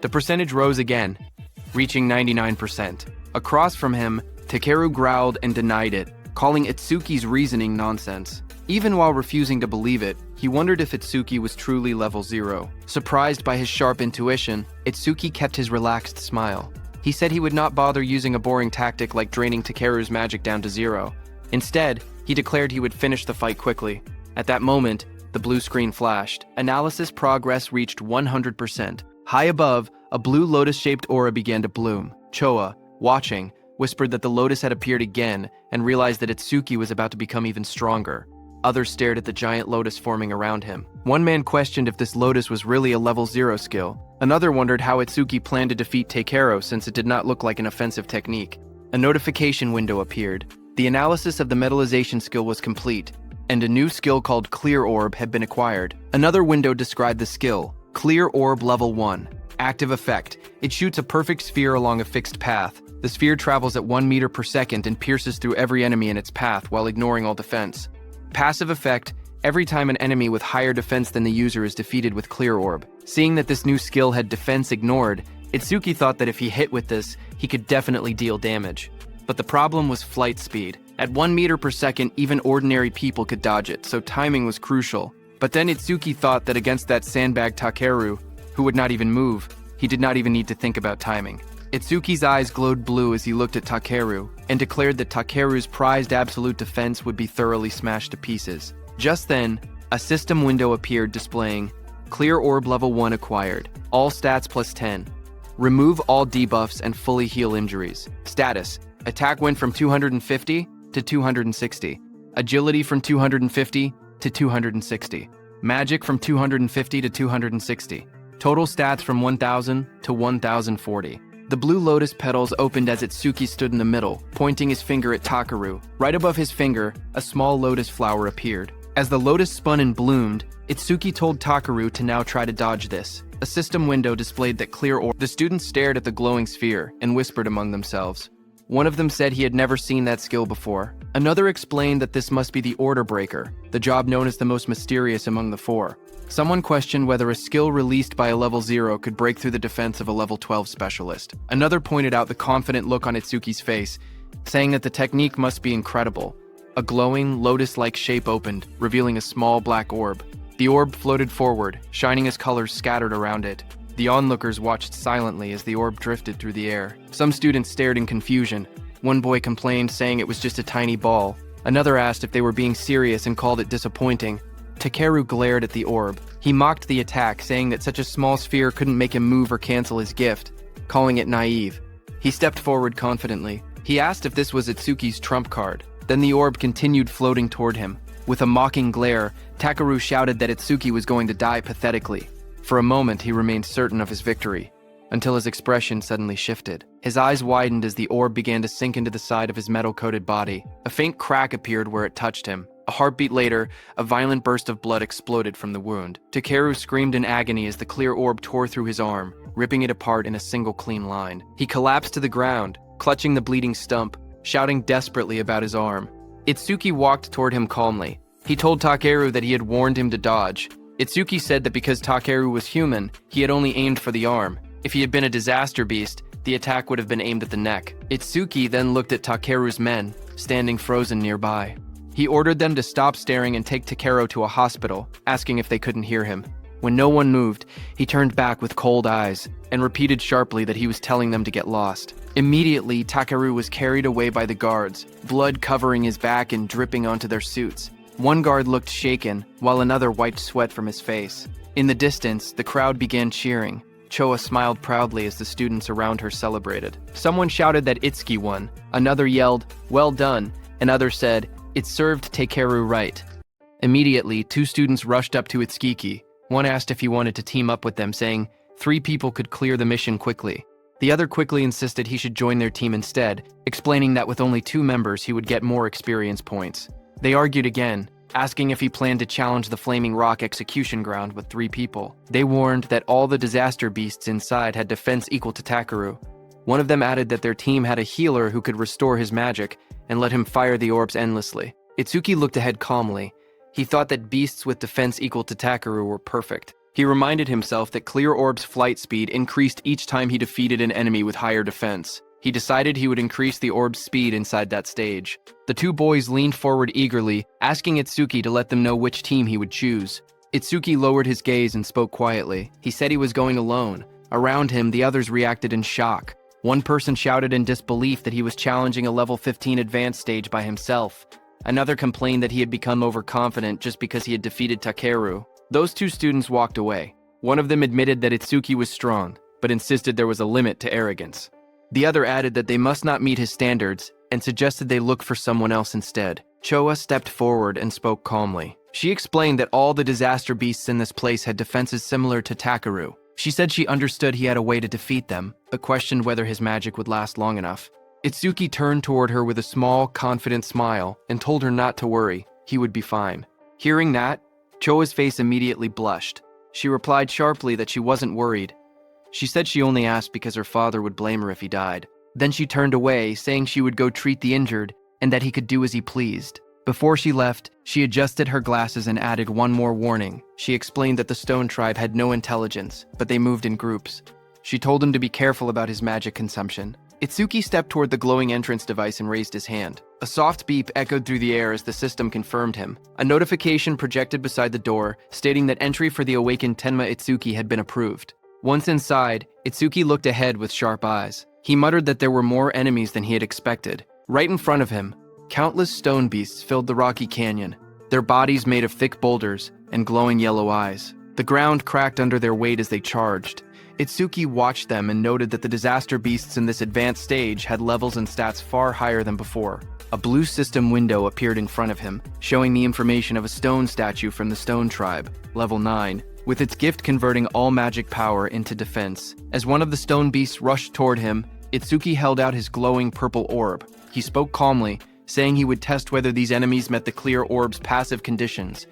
Speaker 1: The percentage rose again, reaching 99%. Across from him, Takeru growled and denied it, calling Itsuki's reasoning nonsense. Even while refusing to believe it, he wondered if Itsuki was truly level 0. Surprised by his sharp intuition, Itsuki kept his relaxed smile. He said he would not bother using a boring tactic like draining Takeru's magic down to 0. Instead, he declared he would finish the fight quickly. At that moment, the blue screen flashed. Analysis progress reached 100%. High above, a blue lotus-shaped aura began to bloom. Choa, watching, whispered that the lotus had appeared again and realized that Itsuki was about to become even stronger. Others stared at the giant lotus forming around him. One man questioned if this lotus was really a level 0 skill. Another wondered how Itsuki planned to defeat Takeru since it did not look like an offensive technique. A notification window appeared. The analysis of the metallization skill was complete, and a new skill called Clear Orb had been acquired. Another window described the skill, Clear Orb Level 1. Active Effect. It shoots a perfect sphere along a fixed path. The sphere travels at 1 meter per second and pierces through every enemy in its path while ignoring all defense. Passive Effect. Every time an enemy with higher defense than the user is defeated with Clear Orb. Seeing that this new skill had defense ignored, Itsuki thought that if he hit with this, he could definitely deal damage. But the problem was flight speed. At 1 meter per second, even ordinary people could dodge it, so timing was crucial. But then Itsuki thought that against that sandbag Takeru, who would not even move, he did not even need to think about timing. Itsuki's eyes glowed blue as he looked at Takeru, and declared that Takeru's prized absolute defense would be thoroughly smashed to pieces. Just then, a system window appeared displaying, Clear Orb Level 1 acquired, all stats plus 10. Remove all debuffs and fully heal injuries. Status, attack went from 250 to 260. Agility from 250 to 260. Magic from 250 to 260. Total stats from 1000 to 1040. The blue lotus petals opened as Itsuki stood in the middle, pointing his finger at Takeru. Right above his finger, a small lotus flower appeared. As the lotus spun and bloomed, Itsuki told Takeru to now try to dodge this. A system window displayed that Clear Orb. The students stared at the glowing sphere and whispered among themselves. One of them said he had never seen that skill before. Another explained that this must be the Order Breaker, the job known as the most mysterious among the four. Someone questioned whether a skill released by a level 0 could break through the defense of a level 12 specialist. Another pointed out the confident look on Itsuki's face, saying that the technique must be incredible. A glowing, lotus-like shape opened, revealing a small black orb. The orb floated forward, shining as colors scattered around it. The onlookers watched silently as the orb drifted through the air. Some students stared in confusion. One boy complained, saying it was just a tiny ball. Another asked if they were being serious and called it disappointing. Takeru glared at the orb. He mocked the attack, saying that such a small sphere couldn't make him move or cancel his gift, calling it naive. He stepped forward confidently. He asked if this was Itsuki's trump card. Then the orb continued floating toward him. With a mocking glare, Takeru shouted that Itsuki was going to die pathetically. For a moment, he remained certain of his victory, until his expression suddenly shifted. His eyes widened as the orb began to sink into the side of his metal-coated body. A faint crack appeared where it touched him. A heartbeat later, a violent burst of blood exploded from the wound. Takeru screamed in agony as the clear orb tore through his arm, ripping it apart in a single clean line. He collapsed to the ground, clutching the bleeding stump, shouting desperately about his arm. Itsuki walked toward him calmly. He told Takeru that he had warned him to dodge. Itsuki said that because Takeru was human, he had only aimed for the arm. If he had been a disaster beast, the attack would have been aimed at the neck. Itsuki then looked at Takeru's men, standing frozen nearby. He ordered them to stop staring and take Takeru to a hospital, asking if they couldn't hear him. When no one moved, he turned back with cold eyes and repeated sharply that he was telling them to get lost. Immediately, Takeru was carried away by the guards, blood covering his back and dripping onto their suits. One guard looked shaken, while another wiped sweat from his face. In the distance, the crowd began cheering. Choa smiled proudly as the students around her celebrated. Someone shouted that Itsuki won. Another yelled, "Well done," and others said, "It served Takeru right." Immediately, two students rushed up to Itsuki. One asked if he wanted to team up with them, saying 3 people could clear the mission quickly. The other quickly insisted he should join their team instead, explaining that with only 2 members he would get more experience points. They argued again, asking if he planned to challenge the Flaming Rock execution ground with 3 people. They warned that all the disaster beasts inside had defense equal to Takeru. One of them added that their team had a healer who could restore his magic and let him fire the orbs endlessly. Itsuki looked ahead calmly. He thought that beasts with defense equal to Takeru were perfect. He reminded himself that Clear Orb's flight speed increased each time he defeated an enemy with higher defense. He decided he would increase the orb's speed inside that stage. The 2 boys leaned forward eagerly, asking Itsuki to let them know which team he would choose. Itsuki lowered his gaze and spoke quietly. He said he was going alone. Around him, the others reacted in shock. One person shouted in disbelief that he was challenging a level 15 advanced stage by himself. Another complained that he had become overconfident just because he had defeated Takeru. Those 2 students walked away. One of them admitted that Itsuki was strong, but insisted there was a limit to arrogance. The other added that they must not meet his standards and suggested they look for someone else instead. Choa stepped forward and spoke calmly. She explained that all the disaster beasts in this place had defenses similar to Takeru. She said she understood he had a way to defeat them, but questioned whether his magic would last long enough. Itsuki turned toward her with a small, confident smile and told her not to worry, he would be fine. Hearing that, Choa's face immediately blushed. She replied sharply that she wasn't worried. She said she only asked because her father would blame her if he died. Then she turned away, saying she would go treat the injured and that he could do as he pleased. Before she left, she adjusted her glasses and added one more warning. She explained that the Stone Tribe had no intelligence, but they moved in groups. She told him to be careful about his magic consumption. Itsuki stepped toward the glowing entrance device and raised his hand. A soft beep echoed through the air as the system confirmed him. A notification projected beside the door, stating that entry for the awakened Tenma Itsuki had been approved. Once inside, Itsuki looked ahead with sharp eyes. He muttered that there were more enemies than he had expected. Right in front of him, countless stone beasts filled the rocky canyon, their bodies made of thick boulders and glowing yellow eyes. The ground cracked under their weight as they charged. Itsuki watched them and noted that the disaster beasts in this advanced stage had levels and stats far higher than before. A blue system window appeared in front of him, showing the information of a stone statue from the Stone Tribe, level 9, with its gift converting all magic power into defense. As one of the stone beasts rushed toward him, Itsuki held out his glowing purple orb. He spoke calmly, saying he would test whether these enemies met the clear orb's passive conditions.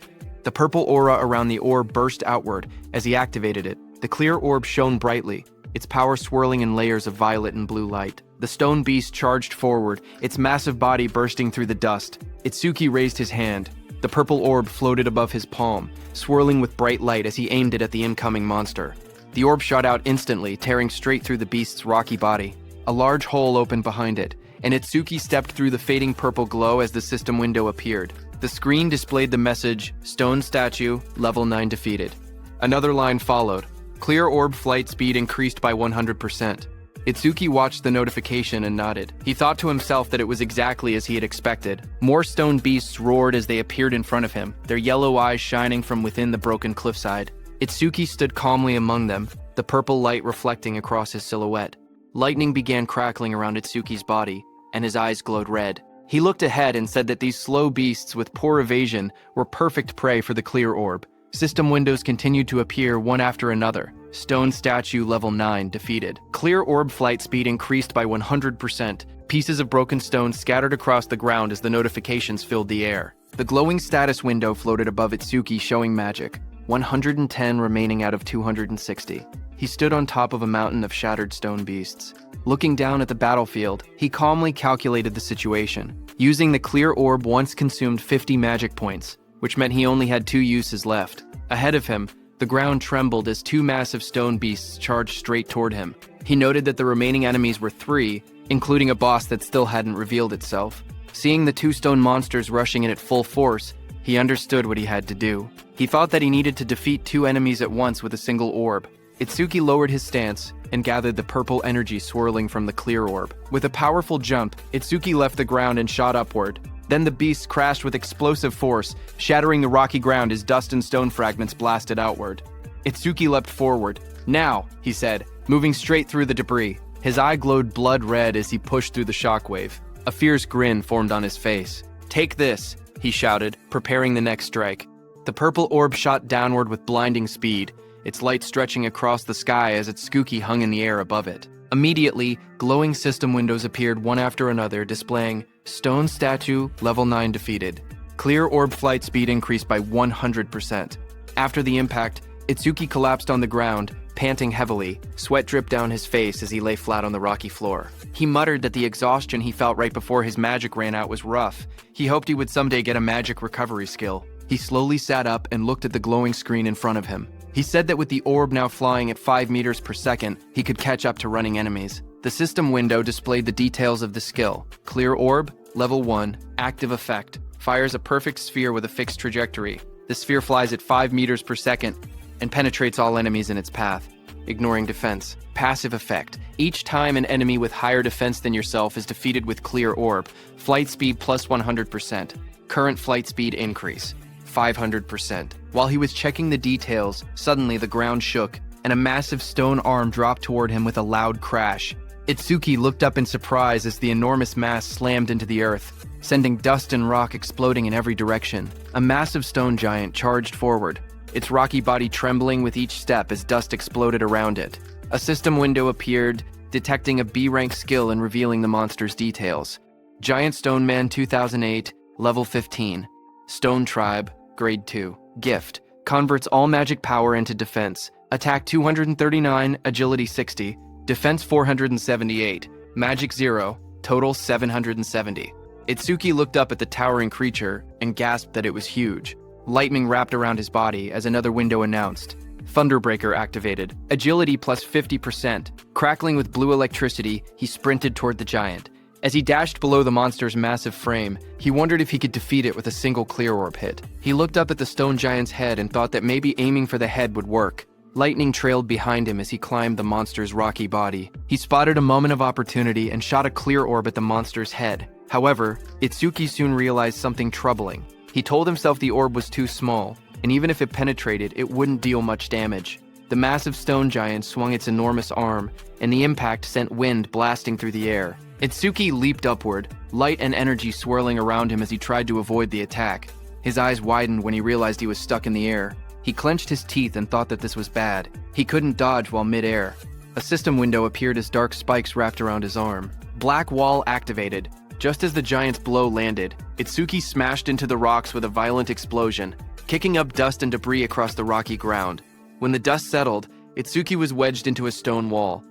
Speaker 1: The purple aura around the orb burst outward as he activated it. The clear orb shone brightly, its power swirling in layers of violet and blue light. The stone beast charged forward, its massive body bursting through the dust. Itsuki raised his hand. The purple orb floated above his palm, swirling with bright light as he aimed it at the incoming monster. The orb shot out instantly, tearing straight through the beast's rocky body. A large hole opened behind it, and Itsuki stepped through the fading purple glow as the system window appeared. The screen displayed the message, "Stone Statue, Level 9 defeated." Another line followed. Clear orb flight speed increased by 100%. Itsuki watched the notification and nodded. He thought to himself that it was exactly as he had expected. More stone beasts roared as they appeared in front of him, their yellow eyes shining from within the broken cliffside. Itsuki stood calmly among them, the purple light reflecting across his silhouette. Lightning began crackling around Itsuki's body, and his eyes glowed red. He looked ahead and said that these slow beasts with poor evasion were perfect prey for the clear orb. System windows continued to appear one after another. Stone Statue Level 9 defeated. Clear orb flight speed increased by 100%. Pieces of broken stone scattered across the ground as the notifications filled the air. The glowing status window floated above Itsuki showing magic. 110 remaining out of 260. He stood on top of a mountain of shattered stone beasts. Looking down at the battlefield, he calmly calculated the situation. Using the clear orb once consumed 50 magic points, which meant he only had 2 uses left. Ahead of him, the ground trembled as 2 massive stone beasts charged straight toward him. He noted that the remaining enemies were 3, including a boss that still hadn't revealed itself. Seeing the 2 stone monsters rushing in at full force, he understood what he had to do. He thought that he needed to defeat 2 enemies at once with a single orb. Itsuki lowered his stance and gathered the purple energy swirling from the clear orb. With a powerful jump, Itsuki left the ground and shot upward. Then the beast crashed with explosive force, shattering the rocky ground as dust and stone fragments blasted outward. Itsuki leapt forward. "Now," he said, moving straight through the debris. His eye glowed blood red as he pushed through the shockwave. A fierce grin formed on his face. "Take this," he shouted, preparing the next strike. The purple orb shot downward with blinding speed, its light stretching across the sky as its Tsuki hung in the air above it. Immediately, glowing system windows appeared one after another, displaying Stone Statue Level 9 defeated. Clear orb flight speed increased by 100%. After the impact, Itsuki collapsed on the ground, panting heavily. Sweat dripped down his face as he lay flat on the rocky floor. He muttered that the exhaustion he felt right before his magic ran out was rough. He hoped he would someday get a magic recovery skill. He slowly sat up and looked at the glowing screen in front of him. He said that with the orb now flying at 5 meters per second, he could catch up to running enemies. The system window displayed the details of the skill. Clear orb, level 1, active effect. Fires a perfect sphere with a fixed trajectory. The sphere flies at 5 meters per second and penetrates all enemies in its path, ignoring defense. Passive effect. Each time an enemy with higher defense than yourself is defeated with clear orb, flight speed plus 100%. Current flight speed increase, 500%. While he was checking the details, suddenly the ground shook, and a massive stone arm dropped toward him with a loud crash. Itsuki looked up in surprise as the enormous mass slammed into the earth, sending dust and rock exploding in every direction. A massive stone giant charged forward, its rocky body trembling with each step as dust exploded around it. A system window appeared, detecting a B-rank skill and revealing the monster's details. Giant Stone Man 2008, level 15. Stone Tribe, grade 2. Gift, converts all magic power into defense. Attack 239, agility 60, defense 478, magic 0, total 770. Itsuki looked up at the towering creature and gasped that it was huge. Lightning wrapped around his body as another window announced. Thunderbreaker activated. Agility plus 50%. Crackling with blue electricity, he sprinted toward the giant. As he dashed below the monster's massive frame, he wondered if he could defeat it with a single clear orb hit. He looked up at the stone giant's head and thought that maybe aiming for the head would work. Lightning trailed behind him as he climbed the monster's rocky body. He spotted a moment of opportunity and shot a clear orb at the monster's head. However, Itsuki soon realized something troubling. He told himself the orb was too small, and even if it penetrated, it wouldn't deal much damage. The massive stone giant swung its enormous arm, and the impact sent wind blasting through the air. Itsuki leaped upward, light and energy swirling around him as he tried to avoid the attack. His eyes widened when he realized he was stuck in the air. He clenched his teeth and thought that this was bad. He couldn't dodge while mid-air. A system window appeared as dark spikes wrapped around his arm. Black wall activated. Just as the giant's blow landed, Itsuki smashed into the rocks with a violent explosion, kicking up dust and debris across the rocky ground. When the dust settled, Itsuki was wedged into a stone wall.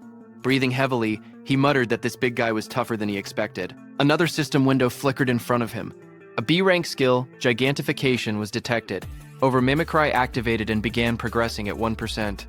Speaker 1: Breathing heavily, he muttered that this big guy was tougher than he expected. Another system window flickered in front of him. A B-rank skill, Gigantification, was detected. Over Mimicry activated and began progressing at 1%.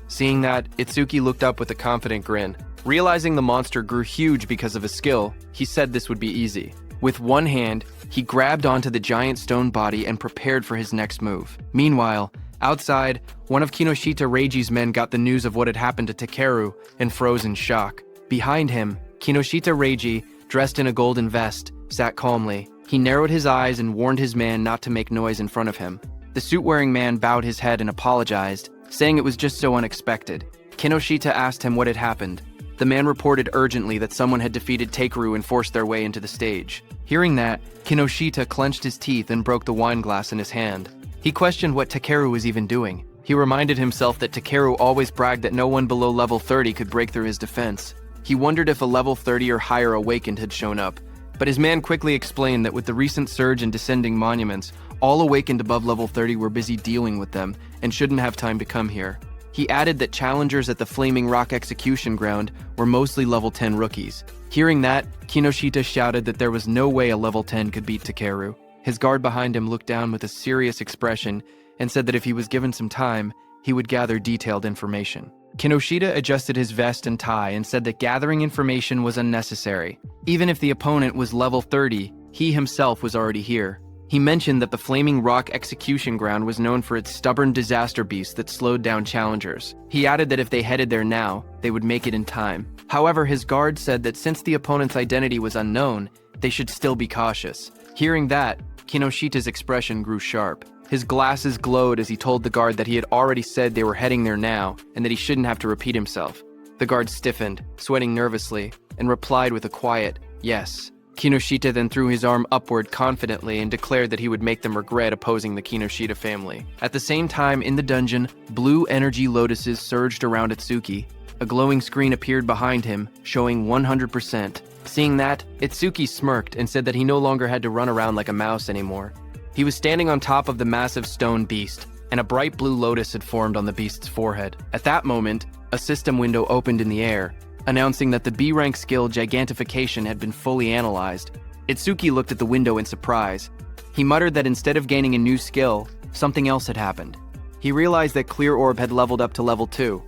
Speaker 1: Seeing that, Itsuki looked up with a confident grin. Realizing the monster grew huge because of his skill, he said this would be easy. With one hand, he grabbed onto the giant stone body and prepared for his next move. Meanwhile, outside, one of Kinoshita Reiji's men got the news of what had happened to Takeru and froze in shock. Behind him, Kinoshita Reiji, dressed in a golden vest, sat calmly. He narrowed his eyes and warned his man not to make noise in front of him. The suit-wearing man bowed his head and apologized, saying it was just so unexpected. Kinoshita asked him what had happened. The man reported urgently that someone had defeated Takeru and forced their way into the stage. Hearing that, Kinoshita clenched his teeth and broke the wine glass in his hand. He questioned what Takeru was even doing. He reminded himself that Takeru always bragged that no one below level 30 could break through his defense. He wondered if a level 30 or higher awakened had shown up, but his man quickly explained that with the recent surge in descending monuments, all awakened above level 30 were busy dealing with them and shouldn't have time to come here. He added that challengers at the Flaming Rock Execution Ground were mostly level 10 rookies. Hearing that, Kinoshita shouted that there was no way a level 10 could beat Takeru. His guard behind him looked down with a serious expression and said that if he was given some time, he would gather detailed information. Kinoshita adjusted his vest and tie and said that gathering information was unnecessary. Even if the opponent was level 30, he himself was already here. He mentioned that the Flaming Rock Execution Ground was known for its stubborn disaster beast that slowed down challengers. He added that if they headed there now, they would make it in time. However, his guard said that since the opponent's identity was unknown, they should still be cautious. Hearing that, Kinoshita's expression grew sharp. His glasses glowed as he told the guard that he had already said they were heading there now and that he shouldn't have to repeat himself. The guard stiffened, sweating nervously, and replied with a quiet, "Yes." Kinoshita then threw his arm upward confidently and declared that he would make them regret opposing the Kinoshita family. At the same time, in the dungeon, blue energy lotuses surged around Itsuki. A glowing screen appeared behind him, showing 100%. Seeing that, Itsuki smirked and said that he no longer had to run around like a mouse anymore. He was standing on top of the massive stone beast, and a bright blue lotus had formed on the beast's forehead. At that moment, a system window opened in the air, announcing that the B-rank skill Gigantification had been fully analyzed. Itsuki looked at the window in surprise. He muttered that instead of gaining a new skill, something else had happened. He realized that Clear Orb had leveled up to level 2,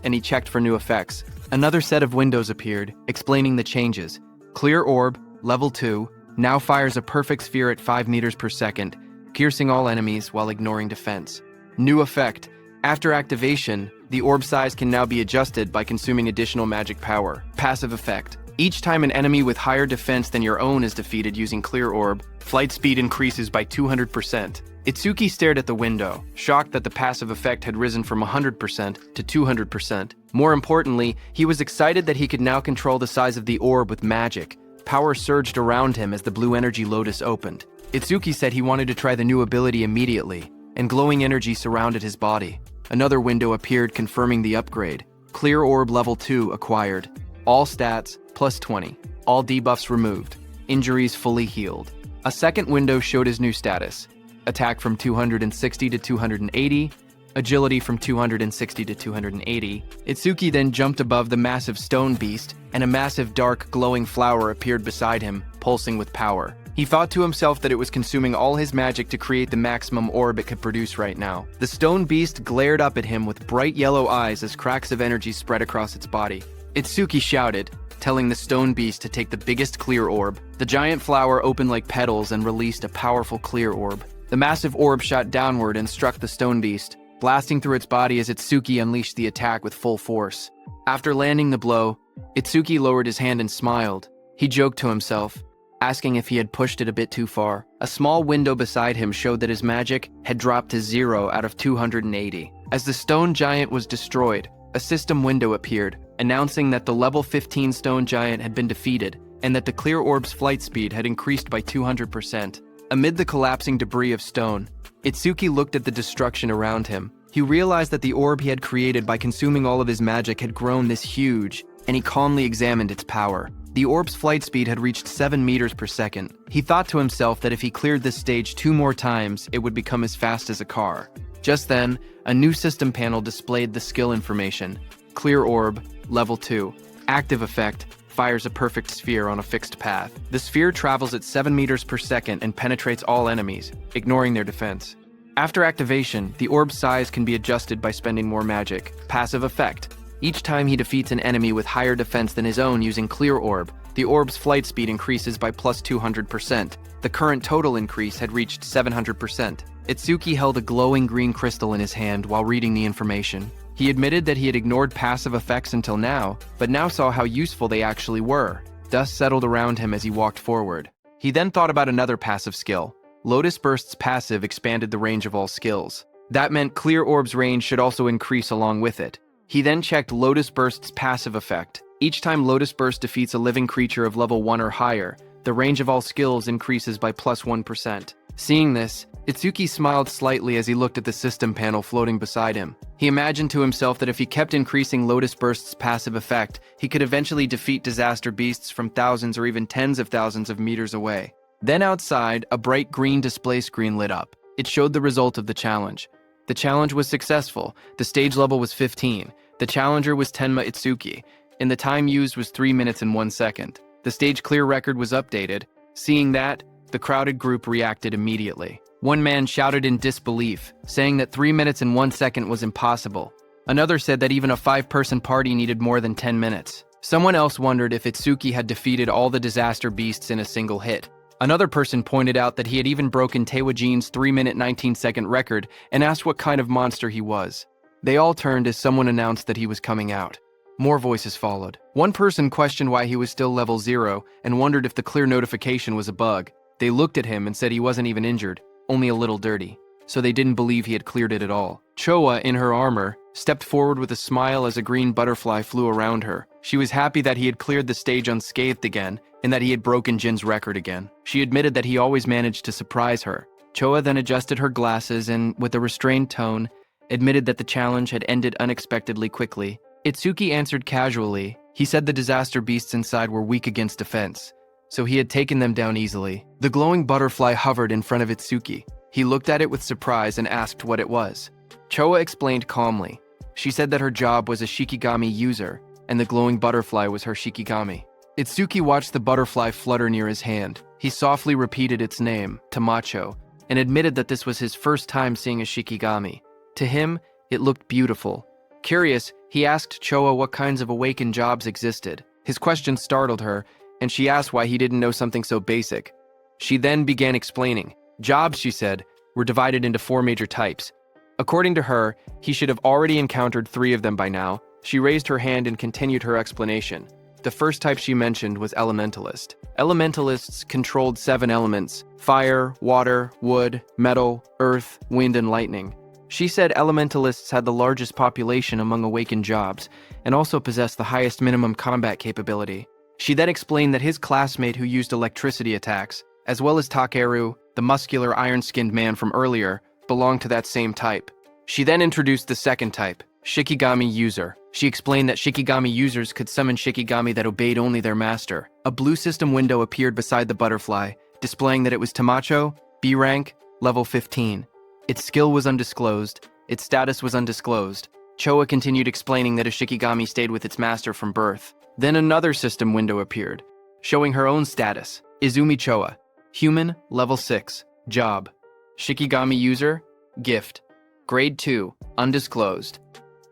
Speaker 1: and he checked for new effects. Another set of windows appeared, explaining the changes. Clear Orb, level 2, now fires a perfect sphere at 5 meters per second, piercing all enemies while ignoring defense. New effect. After activation, the orb size can now be adjusted by consuming additional magic power. Passive effect. Each time an enemy with higher defense than your own is defeated using Clear Orb, flight speed increases by 200%. Itsuki stared at the window, shocked that the passive effect had risen from 100% to 200%. More importantly, he was excited that he could now control the size of the orb with magic. Power surged around him as the blue energy lotus opened. Itsuki said he wanted to try the new ability immediately, and glowing energy surrounded his body. Another window appeared confirming the upgrade. Clear Orb level 2 acquired. All stats plus 20. All debuffs removed. Injuries fully healed. A second window showed his new status. attack from 260 to 280, agility from 260 to 280. Itsuki then jumped above the massive stone beast, and a massive dark glowing flower appeared beside him, pulsing with power. He thought to himself that it was consuming all his magic to create the maximum orb it could produce right now. The stone beast glared up at him with bright yellow eyes as cracks of energy spread across its body. Itsuki shouted, telling the stone beast to take the biggest clear orb. The giant flower opened like petals and released a powerful clear orb. The massive orb shot downward and struck the stone beast, blasting through its body as Itsuki unleashed the attack with full force. After landing the blow, Itsuki lowered his hand and smiled. He joked to himself, asking if he had pushed it a bit too far. A small window beside him showed that his magic had dropped to 0 out of 280. As the stone giant was destroyed, a system window appeared, announcing that the level 15 stone giant had been defeated and that the clear orb's flight speed had increased by 200%. Amid the collapsing debris of stone, Itsuki looked at the destruction around him. He realized that the orb he had created by consuming all of his magic had grown this huge, and he calmly examined its power. The orb's flight speed had reached 7 meters per second. He thought to himself that if he cleared this stage 2 more times, it would become as fast as a car. Just then, a new system panel displayed the skill information. Clear orb, level 2. Active effect, fires a perfect sphere on a fixed path. The sphere travels at 7 meters per second and penetrates all enemies, ignoring their defense. After activation, the orb's size can be adjusted by spending more magic. Passive effect. Each time he defeats an enemy with higher defense than his own using Clear Orb, the orb's flight speed increases by plus 200%. The current total increase had reached 700%. Itsuki held a glowing green crystal in his hand while reading the information. He admitted that he had ignored passive effects until now, but now saw how useful they actually were. Dust settled around him as he walked forward. He then thought about another passive skill. Lotus Burst's passive expanded the range of all skills. That meant Clear Orb's range should also increase along with it. He then checked Lotus Burst's passive effect. Each time Lotus Burst defeats a living creature of level 1 or higher, the range of all skills increases by plus 1%. Seeing this, Itsuki smiled slightly as he looked at the system panel floating beside him. He imagined to himself that if he kept increasing Lotus Burst's passive effect, he could eventually defeat disaster beasts from thousands or even tens of thousands of meters away. Then outside, a bright green display screen lit up. It showed the result of the challenge. The challenge was successful. The stage level was 15. The challenger was Tenma Itsuki, and the time used was 3 minutes and 1 second. The stage clear record was updated. Seeing that, the crowded group reacted immediately. One man shouted in disbelief, saying that 3 minutes and 1 second was impossible. Another said that even a 5-person party needed more than 10 minutes. Someone else wondered if Itsuki had defeated all the disaster beasts in a single hit. Another person pointed out that he had even broken Taewajin's 3-minute 19-second record and asked what kind of monster he was. They all turned as someone announced that he was coming out. More voices followed. One person questioned why he was still level 0 and wondered if the clear notification was a bug. They looked at him and said he wasn't even injured, only a little dirty. So they didn't believe he had cleared it at all. Choa, in her armor, stepped forward with a smile as a green butterfly flew around her. She was happy that he had cleared the stage unscathed again, and that he had broken Jin's record again. She admitted that he always managed to surprise her. Choa then adjusted her glasses and, with a restrained tone, admitted that the challenge had ended unexpectedly quickly. Itsuki answered casually. He said the disaster beasts inside were weak against defense, so he had taken them down easily. The glowing butterfly hovered in front of Itsuki. He looked at it with surprise and asked what it was. Choa explained calmly. She said that her job was a Shikigami user, and the glowing butterfly was her Shikigami. Itsuki watched the butterfly flutter near his hand. He softly repeated its name, Tamacho, and admitted that this was his first time seeing a Shikigami. To him, it looked beautiful. Curious, he asked Choa what kinds of awakened jobs existed. His question startled her, and she asked why he didn't know something so basic. She then began explaining. Jobs, she said, were divided into 4 major types. According to her, he should have already encountered 3 of them by now. She raised her hand and continued her explanation. The first type she mentioned was Elementalist. Elementalists controlled 7 elements: fire, water, wood, metal, earth, wind, and lightning. She said Elementalists had the largest population among awakened jobs, and also possessed the highest minimum combat capability. She then explained that his classmate who used electricity attacks, as well as Takeru, the muscular iron-skinned man from earlier, belonged to that same type. She then introduced the second type, Shikigami User. She explained that Shikigami users could summon Shikigami that obeyed only their master. A blue system window appeared beside the butterfly, displaying that it was Tamacho, B rank, level 15. Its skill was undisclosed. Its status was undisclosed. Choa continued explaining that a Shikigami stayed with its master from birth. Then another system window appeared, showing her own status. Izumi Choa. Human, level 6. Job. Shikigami user, gift. Grade 2, undisclosed.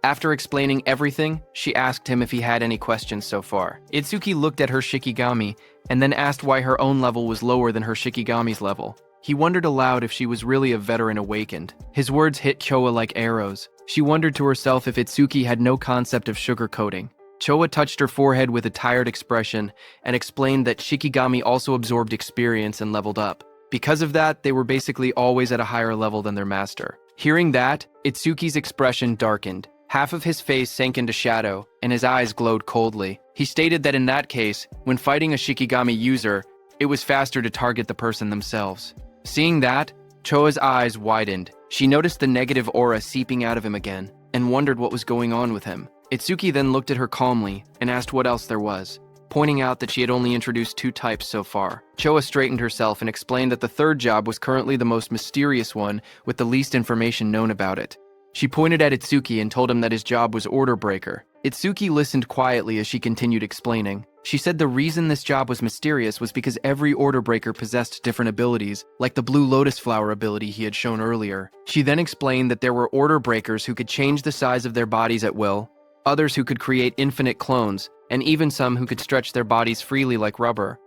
Speaker 1: After explaining everything, she asked him if he had any questions so far. Itsuki looked at her Shikigami and then asked why her own level was lower than her Shikigami's level. He wondered aloud if she was really a veteran awakened. His words hit Choa like arrows. She wondered to herself if Itsuki had no concept of sugarcoating. Choa touched her forehead with a tired expression and explained that Shikigami also absorbed experience and leveled up. Because of that, they were basically always at a higher level than their master. Hearing that, Itsuki's expression darkened. Half of his face sank into shadow, and his eyes glowed coldly. He stated that in that case, when fighting a Shikigami user, it was faster to target the person themselves. Seeing that, Choa's eyes widened. She noticed the negative aura seeping out of him again, and wondered what was going on with him. Itsuki then looked at her calmly and asked what else there was, pointing out that she had only introduced 2 types so far. Choa straightened herself and explained that the third job was currently the most mysterious one with the least information known about it. She pointed at Itsuki and told him that his job was order breaker. Itsuki listened quietly as she continued explaining. She said the reason this job was mysterious was because every order breaker possessed different abilities, like the blue lotus flower ability he had shown earlier. She then explained that there were order breakers who could change the size of their bodies at will, others who could create infinite clones, and even some who could stretch their bodies freely like rubber.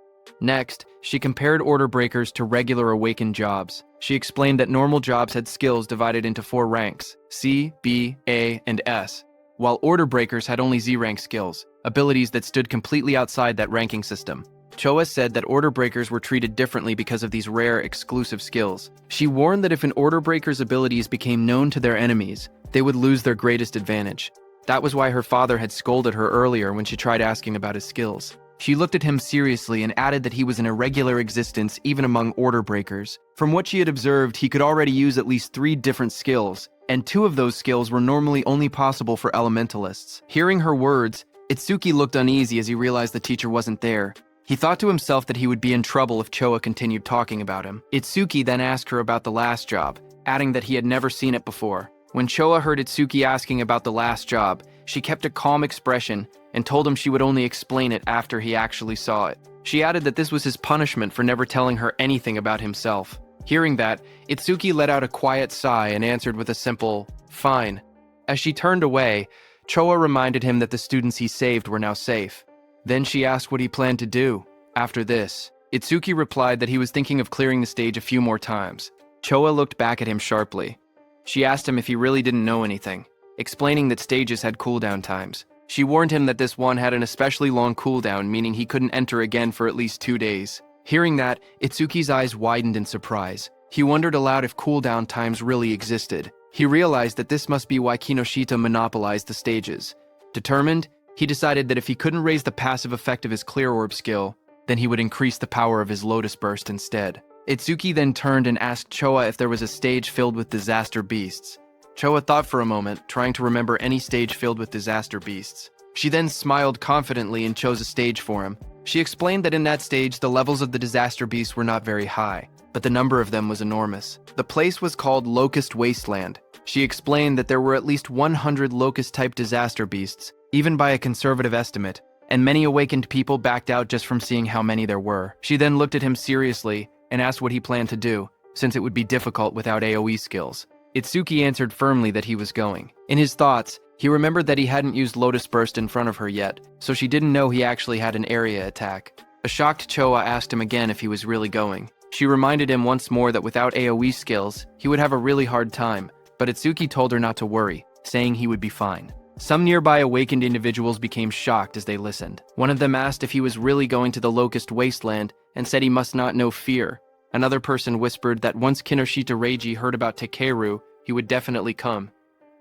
Speaker 1: Next, she compared order breakers to regular awakened jobs. She explained that normal jobs had skills divided into 4 ranks, C, B, A, and S, while order breakers had only Z-rank skills, abilities that stood completely outside that ranking system. Choa said that order breakers were treated differently because of these rare, exclusive skills. She warned that if an order breaker's abilities became known to their enemies, they would lose their greatest advantage. That was why her father had scolded her earlier when she tried asking about his skills. She looked at him seriously and added that he was an irregular existence even among order breakers. From what she had observed, he could already use at least 3 different skills, and 2 of those skills were normally only possible for elementalists. Hearing her words, Itsuki looked uneasy as he realized the teacher wasn't there. He thought to himself that he would be in trouble if Choa continued talking about him. Itsuki then asked her about the last job, adding that he had never seen it before. When Choa heard Itsuki asking about the last job, she kept a calm expression and told him she would only explain it after he actually saw it. She added that this was his punishment for never telling her anything about himself. Hearing that, Itsuki let out a quiet sigh and answered with a simple, "Fine." As she turned away, Choa reminded him that the students he saved were now safe. Then she asked what he planned to do. After this, Itsuki replied that he was thinking of clearing the stage a few more times. Choa looked back at him sharply. She asked him if he really didn't know anything, explaining that stages had cooldown times. She warned him that this one had an especially long cooldown, meaning he couldn't enter again for at least 2 days. Hearing that, Itsuki's eyes widened in surprise. He wondered aloud if cooldown times really existed. He realized that this must be why Kinoshita monopolized the stages. Determined, he decided that if he couldn't raise the passive effect of his Clear Orb skill, then he would increase the power of his Lotus Burst instead. Itsuki then turned and asked Choa if there was a stage filled with disaster beasts. Choa thought for a moment, trying to remember any stage filled with disaster beasts. She then smiled confidently and chose a stage for him. She explained that in that stage, the levels of the disaster beasts were not very high, but the number of them was enormous. The place was called Locust Wasteland. She explained that there were at least 100 locust-type disaster beasts, even by a conservative estimate, and many awakened people backed out just from seeing how many there were. She then looked at him seriously and asked what he planned to do, since it would be difficult without AoE skills. Itsuki answered firmly that he was going. In his thoughts, he remembered that he hadn't used Lotus Burst in front of her yet, so she didn't know he actually had an area attack. A shocked Choa asked him again if he was really going. She reminded him once more that without AoE skills, he would have a really hard time, but Itsuki told her not to worry, saying he would be fine. Some nearby awakened individuals became shocked as they listened. One of them asked if he was really going to the Locust Wasteland and said he must not know fear. Another person whispered that once Kinoshita Reiji heard about Takeru, he would definitely come.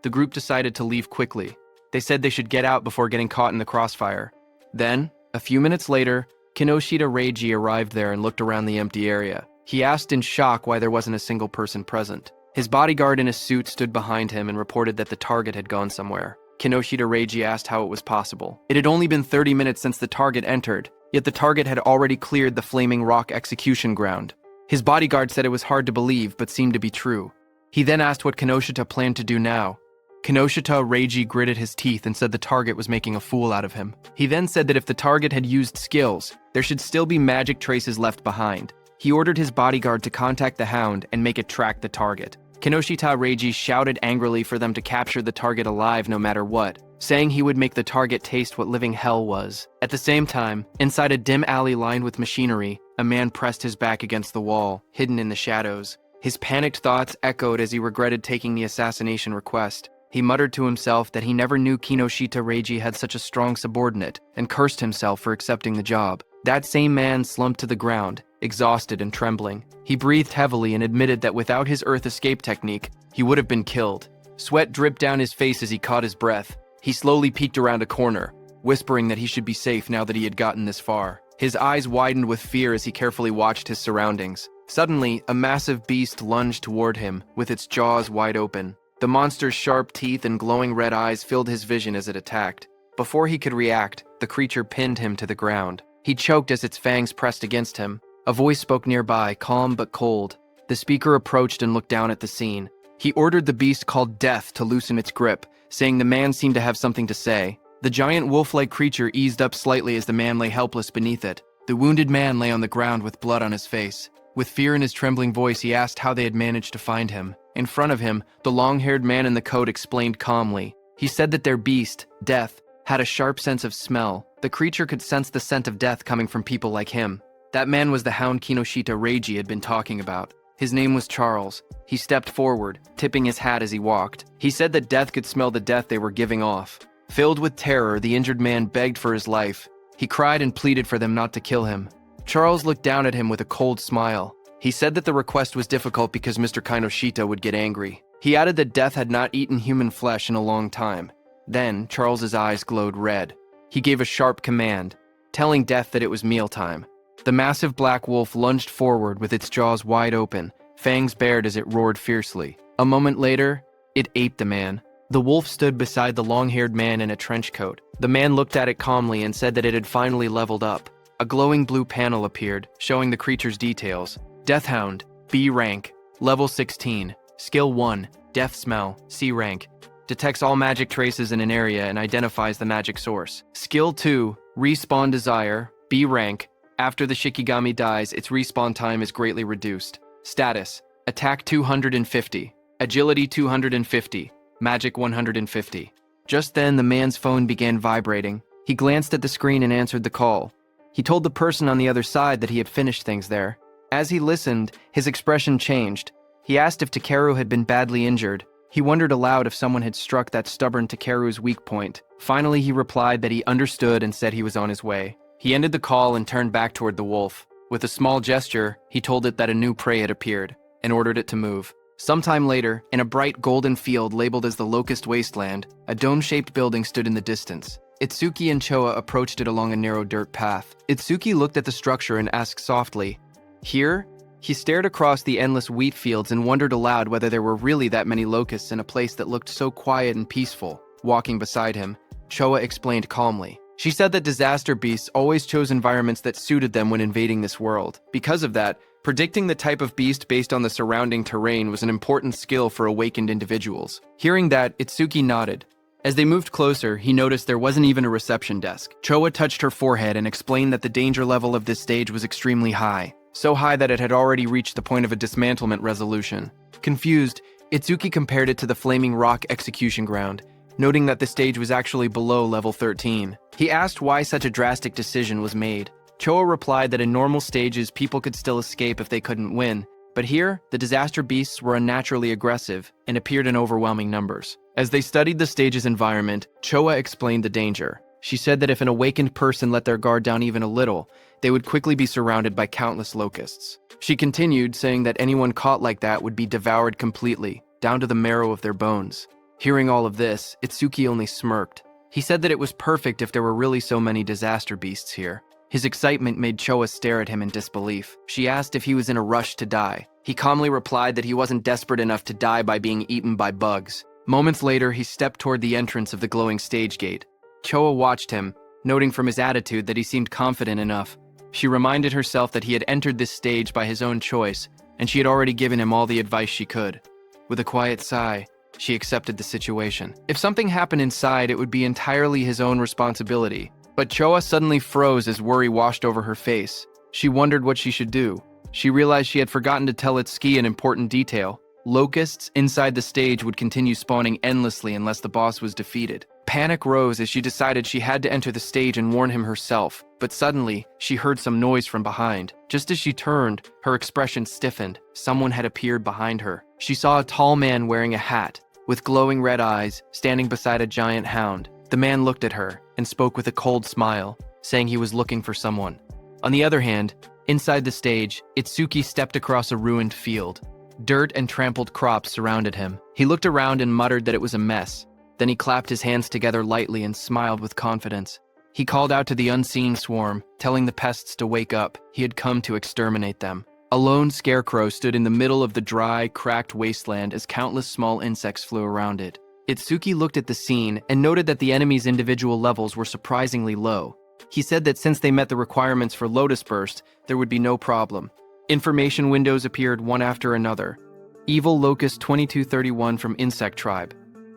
Speaker 1: The group decided to leave quickly. They said they should get out before getting caught in the crossfire. Then, a few minutes later, Kinoshita Reiji arrived there and looked around the empty area. He asked in shock why there wasn't a single person present. His bodyguard in a suit stood behind him and reported that the target had gone somewhere. Kinoshita Reiji asked how it was possible. It had only been 30 minutes since the target entered, yet the target had already cleared the Flaming Rock execution ground. His bodyguard said it was hard to believe, but seemed to be true. He then asked what Kinoshita planned to do now. Kinoshita Reiji gritted his teeth and said the target was making a fool out of him. He then said that if the target had used skills, there should still be magic traces left behind. He ordered his bodyguard to contact the hound and make it track the target. Kinoshita Reiji shouted angrily for them to capture the target alive no matter what, saying he would make the target taste what living hell was. At the same time, inside a dim alley lined with machinery, a man pressed his back against the wall, hidden in the shadows. His panicked thoughts echoed as he regretted taking the assassination request. He muttered to himself that he never knew Kinoshita Reiji had such a strong subordinate, and cursed himself for accepting the job. That same man slumped to the ground, exhausted and trembling. He breathed heavily and admitted that without his earth escape technique, he would have been killed. Sweat dripped down his face as he caught his breath. He slowly peeked around a corner, whispering that he should be safe now that he had gotten this far. His eyes widened with fear as he carefully watched his surroundings. Suddenly, a massive beast lunged toward him, with its jaws wide open. The monster's sharp teeth and glowing red eyes filled his vision as it attacked. Before he could react, the creature pinned him to the ground. He choked as its fangs pressed against him. A voice spoke nearby, calm but cold. The speaker approached and looked down at the scene. He ordered the beast called Death to loosen its grip, saying the man seemed to have something to say. The giant wolf-like creature eased up slightly as the man lay helpless beneath it. The wounded man lay on the ground with blood on his face. With fear in his trembling voice, he asked how they had managed to find him. In front of him, the long-haired man in the coat explained calmly. He said that their beast, Death, had a sharp sense of smell. The creature could sense the scent of death coming from people like him. That man was the hound Kinoshita Reiji had been talking about. His name was Charles. He stepped forward, tipping his hat as he walked. He said that Death could smell the death they were giving off. Filled with terror, the injured man begged for his life. He cried and pleaded for them not to kill him. Charles looked down at him with a cold smile. He said that the request was difficult because Mr. Kinoshita would get angry. He added that Death had not eaten human flesh in a long time. Then, Charles's eyes glowed red. He gave a sharp command, telling Death that it was mealtime. The massive black wolf lunged forward with its jaws wide open, fangs bared as it roared fiercely. A moment later, it ate the man. The wolf stood beside the long-haired man in a trench coat. The man looked at it calmly and said that it had finally leveled up. A glowing blue panel appeared, showing the creature's details. Deathhound, B rank, level 16, skill 1, death smell, C rank. Detects all magic traces in an area and identifies the magic source. Skill 2, respawn desire, B rank. After the Shikigami dies, its respawn time is greatly reduced. Status, attack 250, agility 250, magic 150. Just then, the man's phone began vibrating. He glanced at the screen and answered the call. He told the person on the other side that he had finished things there. As he listened, his expression changed. He asked if Takeru had been badly injured. He wondered aloud if someone had struck that stubborn Takeru's weak point. Finally, he replied that he understood and said he was on his way. He ended the call and turned back toward the wolf. With a small gesture, he told it that a new prey had appeared, and ordered it to move. Sometime later, in a bright golden field labeled as the Locust Wasteland, a dome-shaped building stood in the distance. Itsuki and Choa approached it along a narrow dirt path. Itsuki looked at the structure and asked softly, "Here?" He stared across the endless wheat fields and wondered aloud whether there were really that many locusts in a place that looked so quiet and peaceful. Walking beside him, Choa explained calmly. She said that disaster beasts always chose environments that suited them when invading this world. Because of that, predicting the type of beast based on the surrounding terrain was an important skill for awakened individuals. Hearing that, Itsuki nodded. As they moved closer, he noticed there wasn't even a reception desk. Choa touched her forehead and explained that the danger level of this stage was extremely high. So high that it had already reached the point of a dismantlement resolution. Confused, Itsuki compared it to the Flaming Rock execution ground, noting that the stage was actually below level 13. He asked why such a drastic decision was made. Choa replied that in normal stages people could still escape if they couldn't win, but here, the disaster beasts were unnaturally aggressive and appeared in overwhelming numbers. As they studied the stage's environment, Choa explained the danger. She said that if an awakened person let their guard down even a little, they would quickly be surrounded by countless locusts. She continued, saying that anyone caught like that would be devoured completely, down to the marrow of their bones. Hearing all of this, Itsuki only smirked. He said that it was perfect if there were really so many disaster beasts here. His excitement made Choa stare at him in disbelief. She asked if he was in a rush to die. He calmly replied that he wasn't desperate enough to die by being eaten by bugs. Moments later, he stepped toward the entrance of the glowing stage gate. Choa watched him, noting from his attitude that he seemed confident enough. She reminded herself that he had entered this stage by his own choice, and she had already given him all the advice she could. With a quiet sigh, she accepted the situation. If something happened inside, it would be entirely his own responsibility. But Choa suddenly froze as worry washed over her face. She wondered what she should do. She realized she had forgotten to tell Itsuki an important detail. Locusts inside the stage would continue spawning endlessly unless the boss was defeated. Panic rose as she decided she had to enter the stage and warn him herself. But suddenly, she heard some noise from behind. Just as she turned, her expression stiffened. Someone had appeared behind her. She saw a tall man wearing a hat, with glowing red eyes, standing beside a giant hound. The man looked at her and spoke with a cold smile, saying he was looking for someone. On the other hand, inside the stage, Itsuki stepped across a ruined field. Dirt and trampled crops surrounded him. He looked around and muttered that it was a mess. Then he clapped his hands together lightly and smiled with confidence. He called out to the unseen swarm, telling the pests to wake up. He had come to exterminate them. A lone scarecrow stood in the middle of the dry, cracked wasteland as countless small insects flew around it. Itsuki looked at the scene and noted that the enemy's individual levels were surprisingly low. He said that since they met the requirements for Lotus Burst, there would be no problem. Information windows appeared one after another. Evil Locust 2231 from Insect Tribe.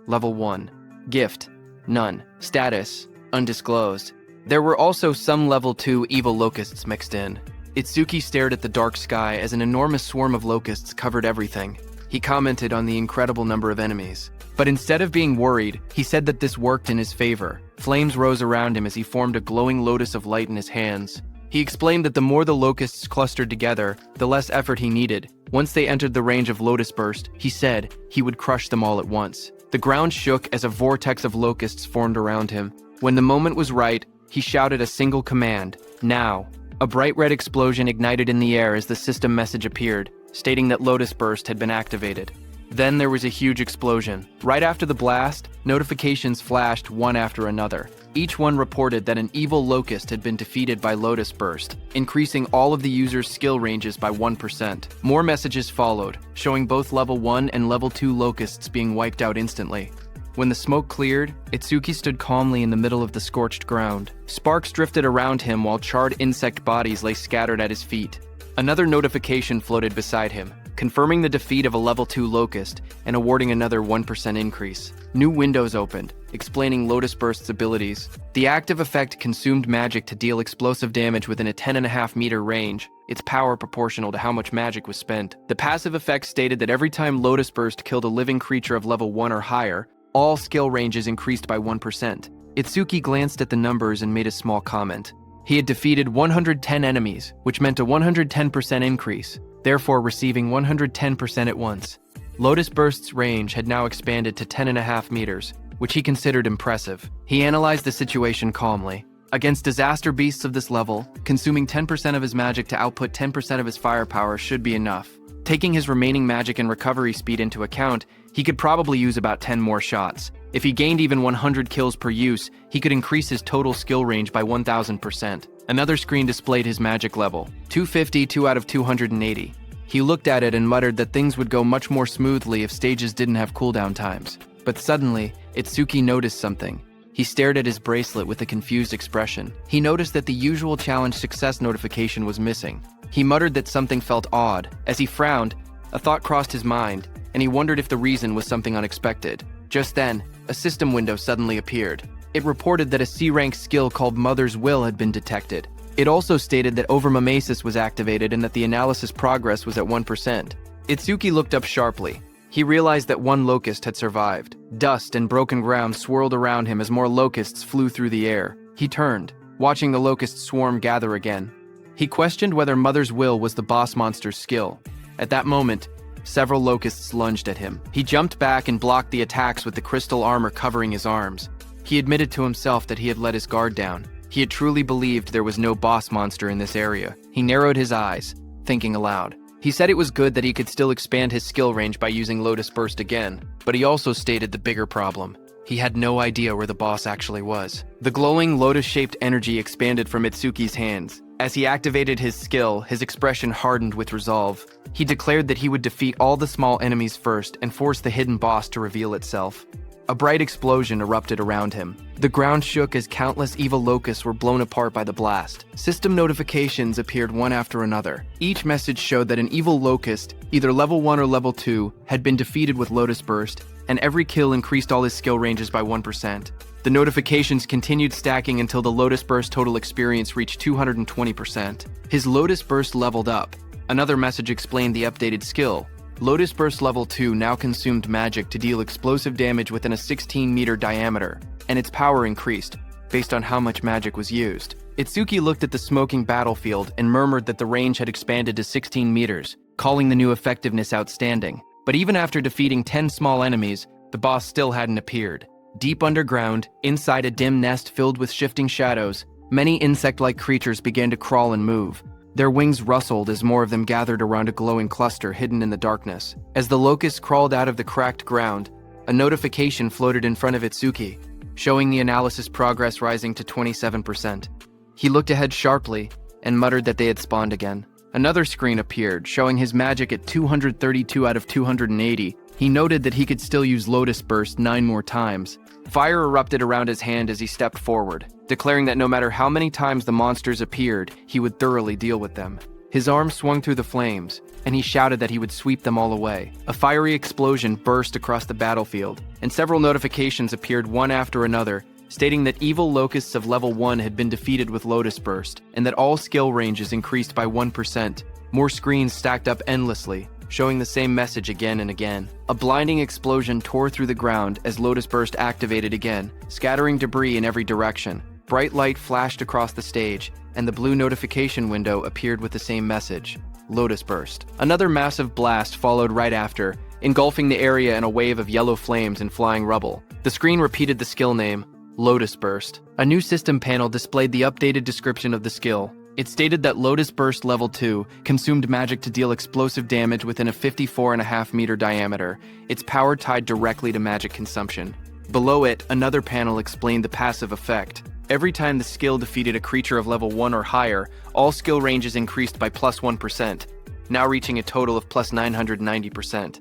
Speaker 1: Level 1. Gift. None. Status. Undisclosed. There were also some Level 2 Evil Locusts mixed in. Itsuki stared at the dark sky as an enormous swarm of locusts covered everything. He commented on the incredible number of enemies. But instead of being worried, he said that this worked in his favor. Flames rose around him as he formed a glowing lotus of light in his hands. He explained that the more the locusts clustered together, the less effort he needed. Once they entered the range of Lotus Burst, he said he would crush them all at once. The ground shook as a vortex of locusts formed around him. When the moment was right, he shouted a single command, "Now." A bright red explosion ignited in the air as the system message appeared, stating that Lotus Burst had been activated. Then there was a huge explosion. Right after the blast, notifications flashed one after another. Each one reported that an evil locust had been defeated by Lotus Burst, increasing all of the user's skill ranges by 1%. More messages followed, showing both level 1 and level 2 locusts being wiped out instantly. When the smoke cleared, Itsuki stood calmly in the middle of the scorched ground. Sparks drifted around him while charred insect bodies lay scattered at his feet. Another notification floated beside him, confirming the defeat of a level 2 locust and awarding another 1% increase. New windows opened, explaining Lotus Burst's abilities. The active effect consumed magic to deal explosive damage within a 10.5 meter range, its power proportional to how much magic was spent. The passive effect stated that every time Lotus Burst killed a living creature of level 1 or higher, all skill ranges increased by 1%. Itsuki glanced at the numbers and made a small comment. He had defeated 110 enemies, which meant a 110% increase, therefore receiving 110% at once. Lotus Burst's range had now expanded to 10.5 meters, which he considered impressive. He analyzed the situation calmly. Against disaster beasts of this level, consuming 10% of his magic to output 10% of his firepower should be enough. Taking his remaining magic and recovery speed into account, he could probably use about 10 more shots. If he gained even 100 kills per use, he could increase his total skill range by 1000%. Another screen displayed his magic level, 250, 2 out of 280. He looked at it and muttered that things would go much more smoothly if stages didn't have cooldown times. But suddenly, Itsuki noticed something. He stared at his bracelet with a confused expression. He noticed that the usual challenge success notification was missing. He muttered that something felt odd. As he frowned, a thought crossed his mind, and he wondered if the reason was something unexpected. Just then, a system window suddenly appeared. It reported that a C-rank skill called Mother's Will had been detected. It also stated that overmimesis was activated and that the analysis progress was at 1%. Itsuki looked up sharply. He realized that one locust had survived. Dust and broken ground swirled around him as more locusts flew through the air. He turned, watching the locust swarm gather again. He questioned whether Mother's Will was the boss monster's skill. At that moment, several locusts lunged at him. He jumped back and blocked the attacks with the crystal armor covering his arms. He admitted to himself that he had let his guard down. He had truly believed there was no boss monster in this area. He narrowed his eyes, thinking aloud. He said it was good that he could still expand his skill range by using Lotus Burst again, but he also stated the bigger problem. He had no idea where the boss actually was. The glowing lotus-shaped energy expanded from Itsuki's hands. As he activated his skill, his expression hardened with resolve. He declared that he would defeat all the small enemies first and force the hidden boss to reveal itself. A bright explosion erupted around him. The ground shook as countless evil locusts were blown apart by the blast. System notifications appeared one after another. Each message showed that an evil locust, either level 1 or level 2, had been defeated with Lotus Burst, and every kill increased all his skill ranges by 1%. The notifications continued stacking until the Lotus Burst total experience reached 220%. His Lotus Burst leveled up. Another message explained the updated skill. Lotus Burst level 2 now consumed magic to deal explosive damage within a 16-meter diameter, and its power increased, based on how much magic was used. Itsuki looked at the smoking battlefield and murmured that the range had expanded to 16 meters, calling the new effectiveness outstanding. But even after defeating 10 small enemies, the boss still hadn't appeared. Deep underground, inside a dim nest filled with shifting shadows, many insect-like creatures began to crawl and move. Their wings rustled as more of them gathered around a glowing cluster hidden in the darkness. As the locusts crawled out of the cracked ground, a notification floated in front of Itsuki, showing the analysis progress rising to 27%. He looked ahead sharply and muttered that they had spawned again. Another screen appeared, showing his magic at 232 out of 280. He noted that he could still use Lotus Burst 9 more times. Fire erupted around his hand as he stepped forward, declaring that no matter how many times the monsters appeared, he would thoroughly deal with them. His arm swung through the flames, and he shouted that he would sweep them all away. A fiery explosion burst across the battlefield, and several notifications appeared one after another, stating that evil locusts of level 1 had been defeated with Lotus Burst, and that all skill ranges increased by 1%. More screens stacked up endlessly, showing the same message again and again. A blinding explosion tore through the ground as Lotus Burst activated again, scattering debris in every direction. Bright light flashed across the stage, and the blue notification window appeared with the same message, Lotus Burst. Another massive blast followed right after, engulfing the area in a wave of yellow flames and flying rubble. The screen repeated the skill name, Lotus Burst. A new system panel displayed the updated description of the skill. It stated that Lotus Burst Level 2 consumed magic to deal explosive damage within a 54.5-meter diameter, its power tied directly to magic consumption. Below it, another panel explained the passive effect. Every time the skill defeated a creature of level 1 or higher, all skill ranges increased by plus 1%, now reaching a total of plus 990%.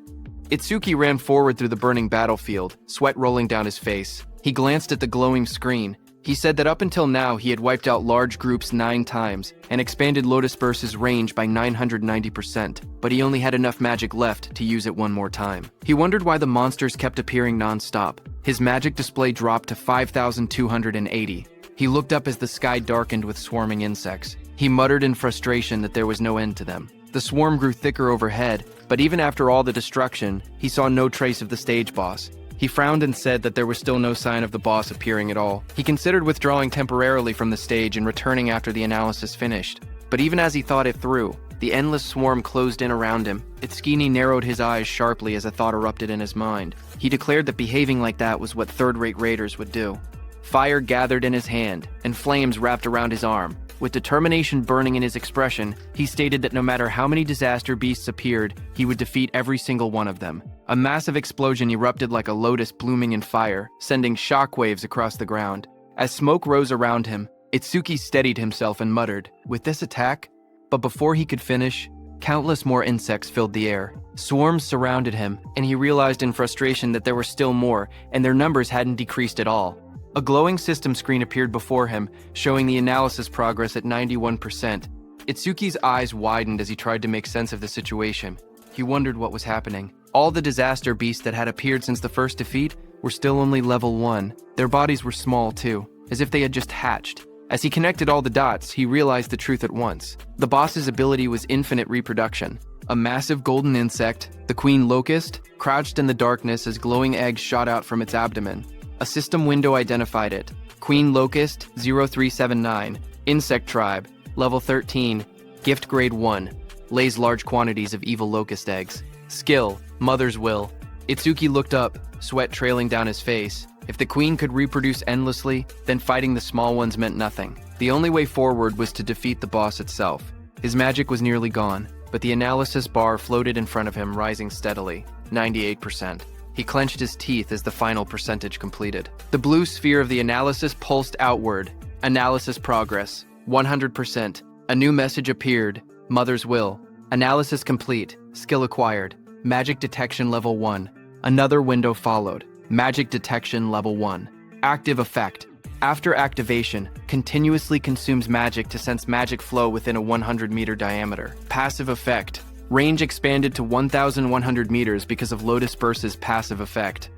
Speaker 1: Itsuki ran forward through the burning battlefield, sweat rolling down his face. He glanced at the glowing screen. He said that up until now he had wiped out large groups 9 times and expanded Lotus Burst's range by 990%, but he only had enough magic left to use it one more time. He wondered why the monsters kept appearing non-stop. His magic display dropped to 5,280. He looked up as the sky darkened with swarming insects. He muttered in frustration that there was no end to them. The swarm grew thicker overhead, but even after all the destruction, he saw no trace of the stage boss. He frowned and said that there was still no sign of the boss appearing at all. He considered withdrawing temporarily from the stage and returning after the analysis finished. But even as he thought it through, the endless swarm closed in around him. Itsuki narrowed his eyes sharply as a thought erupted in his mind. He declared that behaving like that was what third-rate raiders would do. Fire gathered in his hand, and flames wrapped around his arm. With determination burning in his expression, he stated that no matter how many disaster beasts appeared, he would defeat every single one of them. A massive explosion erupted like a lotus blooming in fire, sending shockwaves across the ground. As smoke rose around him, Itsuki steadied himself and muttered, "With this attack?" But before he could finish, countless more insects filled the air. Swarms surrounded him, and he realized in frustration that there were still more, and their numbers hadn't decreased at all. A glowing system screen appeared before him, showing the analysis progress at 91%. Itsuki's eyes widened as he tried to make sense of the situation. He wondered what was happening. All the disaster beasts that had appeared since the first defeat were still only level 1. Their bodies were small too, as if they had just hatched. As he connected all the dots, he realized the truth at once. The boss's ability was infinite reproduction. A massive golden insect, the queen locust, crouched in the darkness as glowing eggs shot out from its abdomen. A system window identified it. Queen Locust 0379, Insect Tribe, Level 13, Gift Grade 1, lays large quantities of evil locust eggs. Skill, Mother's Will. Itsuki looked up, sweat trailing down his face. If the queen could reproduce endlessly, then fighting the small ones meant nothing. The only way forward was to defeat the boss itself. His magic was nearly gone, but the analysis bar floated in front of him, rising steadily, 98%. He clenched his teeth as the final percentage completed. The blue sphere of the analysis pulsed outward. Analysis progress, 100%. A new message appeared. Mother's Will. Analysis complete. Skill acquired. Magic detection level 1. Another window followed. Magic Detection Level 1. Active Effect. After activation, continuously consumes magic to sense magic flow within a 100-meter diameter. Passive Effect. Range expanded to 1,100 meters because of Lotus Burst's passive effect.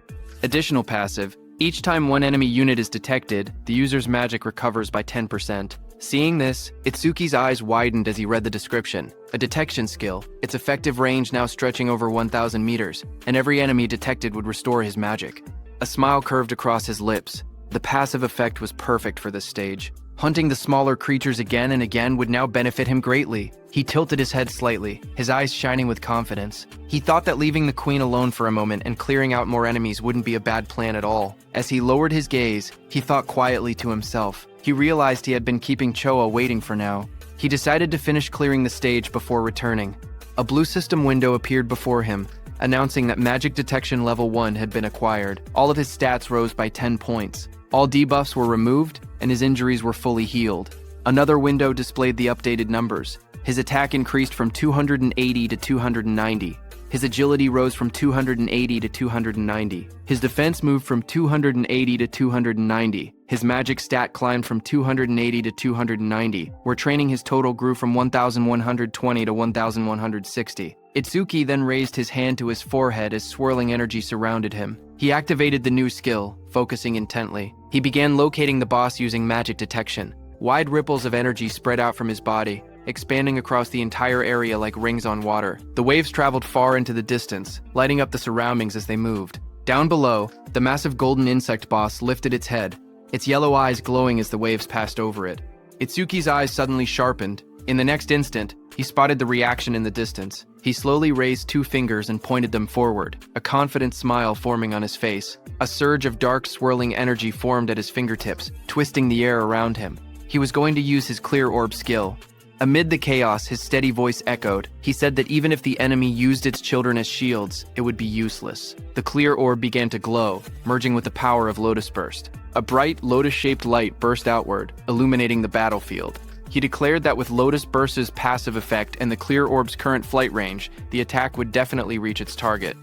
Speaker 1: Additional passive. Each time one enemy unit is detected, the user's magic recovers by 10%. Seeing this, Itsuki's eyes widened as he read the description. A detection skill, its effective range now stretching over 1,000 meters, and every enemy detected would restore his magic. A smile curved across his lips. The passive effect was perfect for this stage. Hunting the smaller creatures again and again would now benefit him greatly. He tilted his head slightly, his eyes shining with confidence. He thought that leaving the queen alone for a moment and clearing out more enemies wouldn't be a bad plan at all. As he lowered his gaze, he thought quietly to himself. He realized he had been keeping Choa waiting for now. He decided to finish clearing the stage before returning. A blue system window appeared before him, announcing that Magic Detection Level 1 had been acquired. All of his stats rose by 10 points. All debuffs were removed, and his injuries were fully healed. Another window displayed the updated numbers. His attack increased from 280 to 290. His agility rose from 280 to 290. His defense moved from 280 to 290. His magic stat climbed from 280 to 290, where training his total grew from 1,120 to 1,160. Itsuki then raised his hand to his forehead as swirling energy surrounded him. He activated the new skill, focusing intently. He began locating the boss using magic detection. Wide ripples of energy spread out from his body, expanding across the entire area like rings on water. The waves traveled far into the distance, lighting up the surroundings as they moved. Down below, the massive golden insect boss lifted its head, its yellow eyes glowing as the waves passed over it. Itsuki's eyes suddenly sharpened. In the next instant, he spotted the reaction in the distance. He slowly raised 2 fingers and pointed them forward, a confident smile forming on his face. A surge of dark, swirling energy formed at his fingertips, twisting the air around him. He was going to use his clear orb skill. Amid the chaos, his steady voice echoed. He said that even if the enemy used its children as shields, it would be useless. The clear orb began to glow, merging with the power of Lotus Burst. A bright, lotus-shaped light burst outward, illuminating the battlefield. He declared that with Lotus Burst's passive effect and the clear orb's current flight range, the attack would definitely reach its target.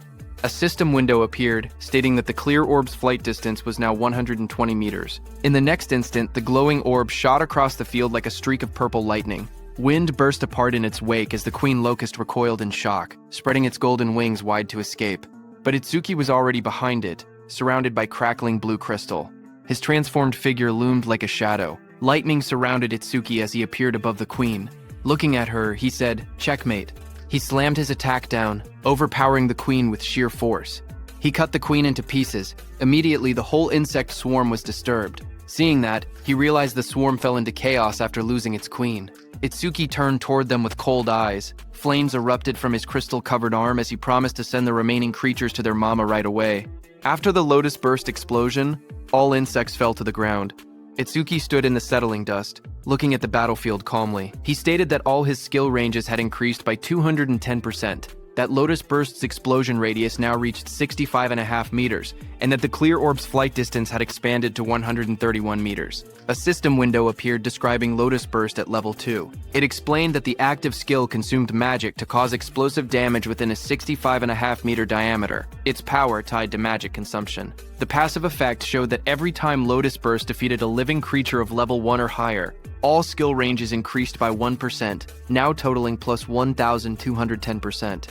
Speaker 1: A system window appeared, stating that the clear orb's flight distance was now 120 meters. In the next instant, the glowing orb shot across the field like a streak of purple lightning. Wind burst apart in its wake as the Queen Locust recoiled in shock, spreading its golden wings wide to escape. But Itsuki was already behind it, surrounded by crackling blue crystal. His transformed figure loomed like a shadow. Lightning surrounded Itsuki as he appeared above the Queen. Looking at her, he said, "Checkmate." He slammed his attack down, overpowering the Queen with sheer force. He cut the Queen into pieces. Immediately, the whole insect swarm was disturbed. Seeing that, he realized the swarm fell into chaos after losing its queen. Itsuki turned toward them with cold eyes. Flames erupted from his crystal-covered arm as he promised to send the remaining creatures to their mama right away. After the Lotus Burst explosion, all insects fell to the ground. Itsuki stood in the settling dust, looking at the battlefield calmly. He stated that all his skill ranges had increased by 210%, that Lotus Burst's explosion radius now reached 65.5 meters, and that the clear orb's flight distance had expanded to 131 meters. A system window appeared describing Lotus Burst at level 2. It explained that the active skill consumed magic to cause explosive damage within a 65.5 meter diameter, its power tied to magic consumption. The passive effect showed that every time Lotus Burst defeated a living creature of level 1 or higher, all skill ranges increased by 1%, now totaling plus 1,210%.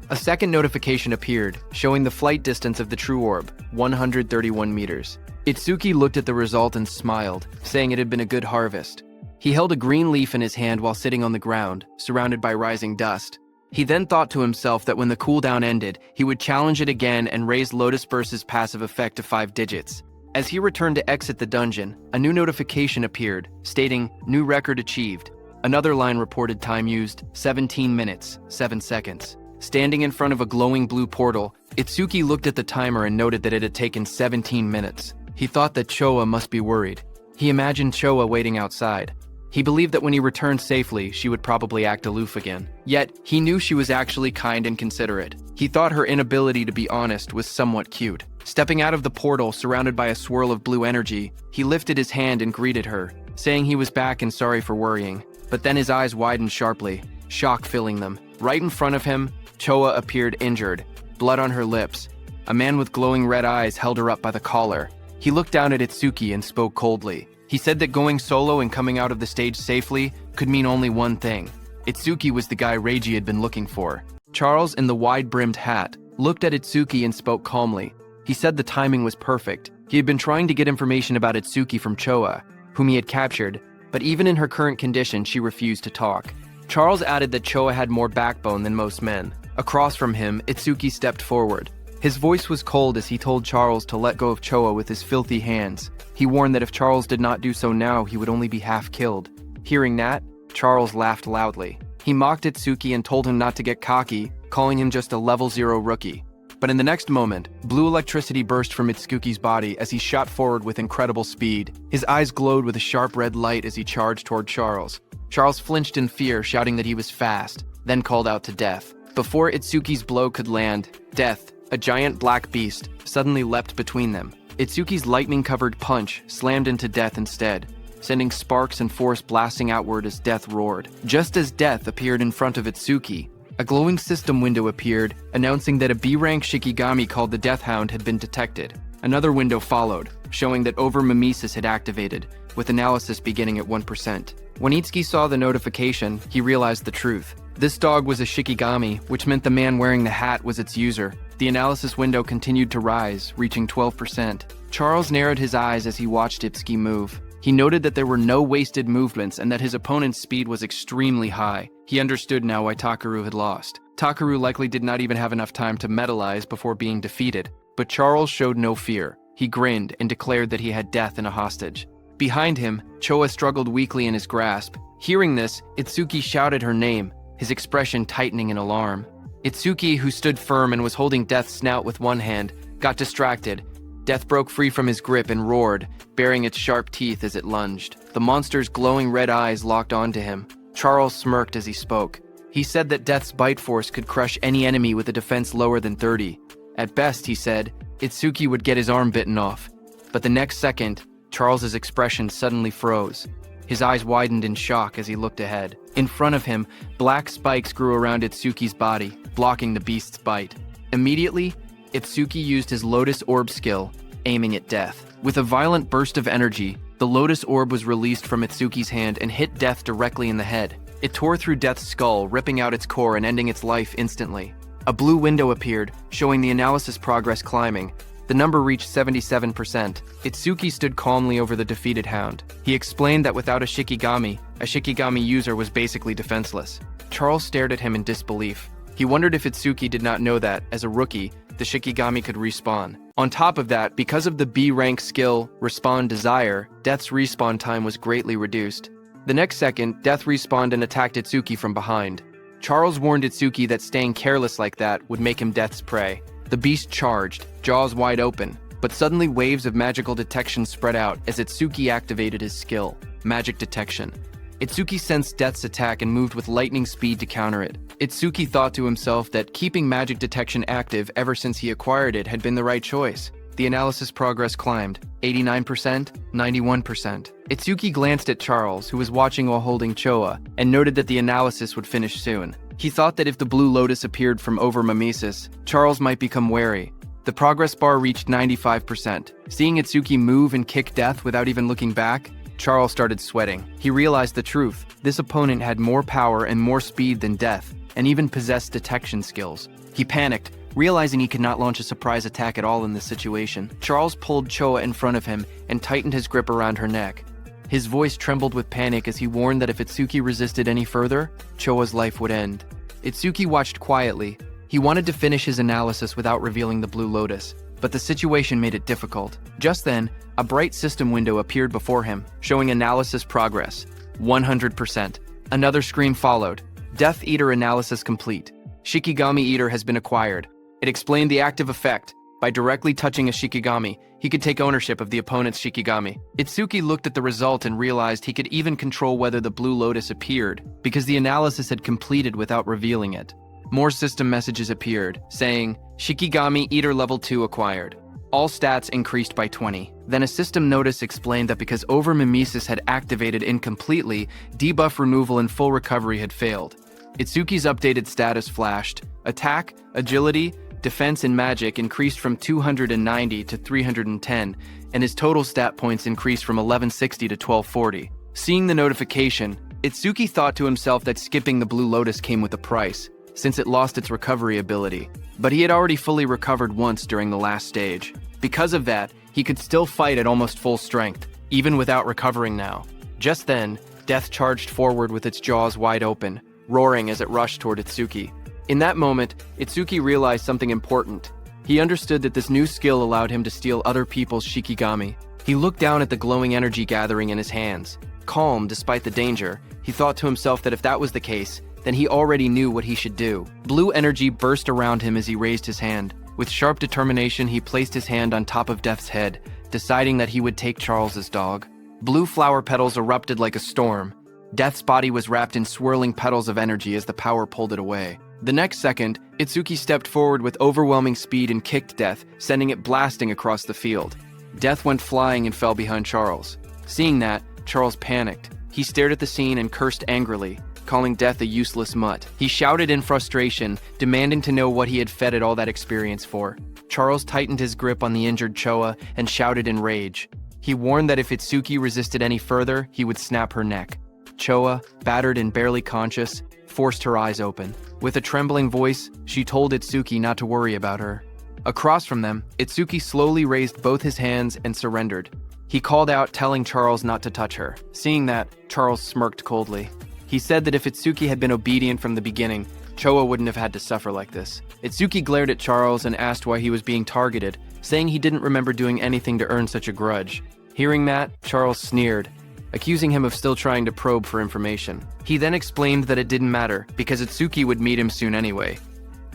Speaker 1: A second notification appeared, showing the flight distance of the true orb, 131 meters. Itsuki looked at the result and smiled, saying it had been a good harvest. He held a green leaf in his hand while sitting on the ground, surrounded by rising dust. He then thought to himself that when the cooldown ended, he would challenge it again and raise Lotus Burst's passive effect to 5 digits. As he returned to exit the dungeon, a new notification appeared, stating, "New record achieved." Another line reported time used, 17 minutes, 7 seconds. Standing in front of a glowing blue portal, Itsuki looked at the timer and noted that it had taken 17 minutes. He thought that Choa must be worried. He imagined Choa waiting outside. He believed that when he returned safely, she would probably act aloof again. Yet, he knew she was actually kind and considerate. He thought her inability to be honest was somewhat cute. Stepping out of the portal, surrounded by a swirl of blue energy, he lifted his hand and greeted her, saying he was back and sorry for worrying. But then his eyes widened sharply, shock filling them. Right in front of him, Choa appeared injured, blood on her lips. A man with glowing red eyes held her up by the collar. He looked down at Itsuki and spoke coldly. He said that going solo and coming out of the stage safely could mean only one thing. Itsuki was the guy Reiji had been looking for. Charles, in the wide-brimmed hat, looked at Itsuki and spoke calmly. He said the timing was perfect. He had been trying to get information about Itsuki from Choa, whom he had captured, but even in her current condition, she refused to talk. Charles added that Choa had more backbone than most men. Across from him, Itsuki stepped forward. His voice was cold as he told Charles to let go of Choa with his filthy hands. He warned that if Charles did not do so now, he would only be half killed. Hearing that, Charles laughed loudly. He mocked Itsuki and told him not to get cocky, calling him just a level 0 rookie. But in the next moment, blue electricity burst from Itsuki's body as he shot forward with incredible speed. His eyes glowed with a sharp red light as he charged toward Charles. Charles flinched in fear, shouting that he was fast, then called out to Death. Before Itsuki's blow could land, Death, a giant black beast, suddenly leapt between them. Itsuki's lightning-covered punch slammed into Death instead, sending sparks and force blasting outward as Death roared. Just as Death appeared in front of Itsuki, a glowing system window appeared, announcing that a B-rank Shikigami called the Death Hound had been detected. Another window followed, showing that over-mimesis had activated, with analysis beginning at 1%. When Itsuki saw the notification, he realized the truth. This dog was a Shikigami, which meant the man wearing the hat was its user. The analysis window continued to rise, reaching 12%. Charles narrowed his eyes as he watched Itsuki move. He noted that there were no wasted movements and that his opponent's speed was extremely high. He understood now why Takaru had lost. Takaru likely did not even have enough time to metalize before being defeated, but Charles showed no fear. He grinned and declared that he had Death in a hostage. Behind him, Choa struggled weakly in his grasp. Hearing this, Itsuki shouted her name, his expression tightening in alarm. Itsuki, who stood firm and was holding Death's snout with one hand, got distracted. Death broke free from his grip and roared, baring its sharp teeth as it lunged. The monster's glowing red eyes locked onto him. Charles smirked as he spoke. He said that Death's bite force could crush any enemy with a defense lower than 30. At best, he said, Itsuki would get his arm bitten off. But the next second, Charles's expression suddenly froze. His eyes widened in shock as he looked ahead. In front of him, black spikes grew around Itsuki's body, blocking the beast's bite. Immediately, Itsuki used his Lotus Orb skill, aiming at Death. With a violent burst of energy, the Lotus Orb was released from Itsuki's hand and hit Death directly in the head. It tore through Death's skull, ripping out its core and ending its life instantly. A blue window appeared, showing the analysis progress climbing. The number reached 77%. Itsuki stood calmly over the defeated hound. He explained that without a Shikigami user was basically defenseless. Charles stared at him in disbelief. He wondered if Itsuki did not know that, as a rookie, the Shikigami could respawn. On top of that, because of the B-rank skill, Respawn Desire, Death's respawn time was greatly reduced. The next second, Death respawned and attacked Itsuki from behind. Charles warned Itsuki that staying careless like that would make him Death's prey. The beast charged, jaws wide open, but suddenly waves of magical detection spread out as Itsuki activated his skill, Magic Detection. Itsuki sensed Death's attack and moved with lightning speed to counter it. Itsuki thought to himself that keeping Magic Detection active ever since he acquired it had been the right choice. The analysis progress climbed, 89%, 91%. Itsuki glanced at Charles, who was watching while holding Choa, and noted that the analysis would finish soon. He thought that if the blue lotus appeared from over mimesis, Charles might become wary. The progress bar reached 95%. Seeing Itsuki move and kick Death without even looking back, Charles started sweating. He realized the truth. This opponent had more power and more speed than Death, and even possessed detection skills. He panicked, realizing he could not launch a surprise attack at all in this situation. Charles pulled Choa in front of him and tightened his grip around her neck. His voice trembled with panic as he warned that if Itsuki resisted any further, Choa's life would end. Itsuki watched quietly. He wanted to finish his analysis without revealing the blue lotus, but the situation made it difficult. Just then, a bright system window appeared before him, showing analysis progress, 100%. Another screen followed. Death Eater analysis complete. Shikigami Eater has been acquired. It explained the active effect. By directly touching a Shikigami, he could take ownership of the opponent's Shikigami. Itsuki looked at the result and realized he could even control whether the blue lotus appeared, because the analysis had completed without revealing it. More system messages appeared, saying, Shikigami Eater Level 2 acquired. All stats increased by 20. Then a system notice explained that because over-mimesis had activated incompletely, debuff removal and full recovery had failed. Itsuki's updated status flashed. Attack, Agility, defense and magic increased from 290 to 310, and his total stat points increased from 1160 to 1240. Seeing the notification, Itsuki thought to himself that skipping the Blue Lotus came with a price, since it lost its recovery ability. But he had already fully recovered once during the last stage. Because of that, he could still fight at almost full strength, even without recovering now. Just then, Death charged forward with its jaws wide open, roaring as it rushed toward Itsuki. In that moment, Itsuki realized something important. He understood that this new skill allowed him to steal other people's shikigami. He looked down at the glowing energy gathering in his hands. Calm despite the danger, he thought to himself that if that was the case, then he already knew what he should do. Blue energy burst around him as he raised his hand. With sharp determination, he placed his hand on top of Death's head, deciding that he would take Charles's dog. Blue flower petals erupted like a storm. Death's body was wrapped in swirling petals of energy as the power pulled it away. The next second, Itsuki stepped forward with overwhelming speed and kicked Death, sending it blasting across the field. Death went flying and fell behind Charles. Seeing that, Charles panicked. He stared at the scene and cursed angrily, calling Death a useless mutt. He shouted in frustration, demanding to know what he had fed it all that experience for. Charles tightened his grip on the injured Choa and shouted in rage. He warned that if Itsuki resisted any further, he would snap her neck. Choa, battered and barely conscious, forced her eyes open. With a trembling voice, she told Itsuki not to worry about her. Across from them, Itsuki slowly raised both his hands and surrendered. He called out, telling Charles not to touch her. Seeing that, Charles smirked coldly. He said that if Itsuki had been obedient from the beginning, Choa wouldn't have had to suffer like this. Itsuki glared at Charles and asked why he was being targeted, saying he didn't remember doing anything to earn such a grudge. Hearing that, Charles sneered, accusing him of still trying to probe for information. He then explained that it didn't matter, because Itsuki would meet him soon anyway.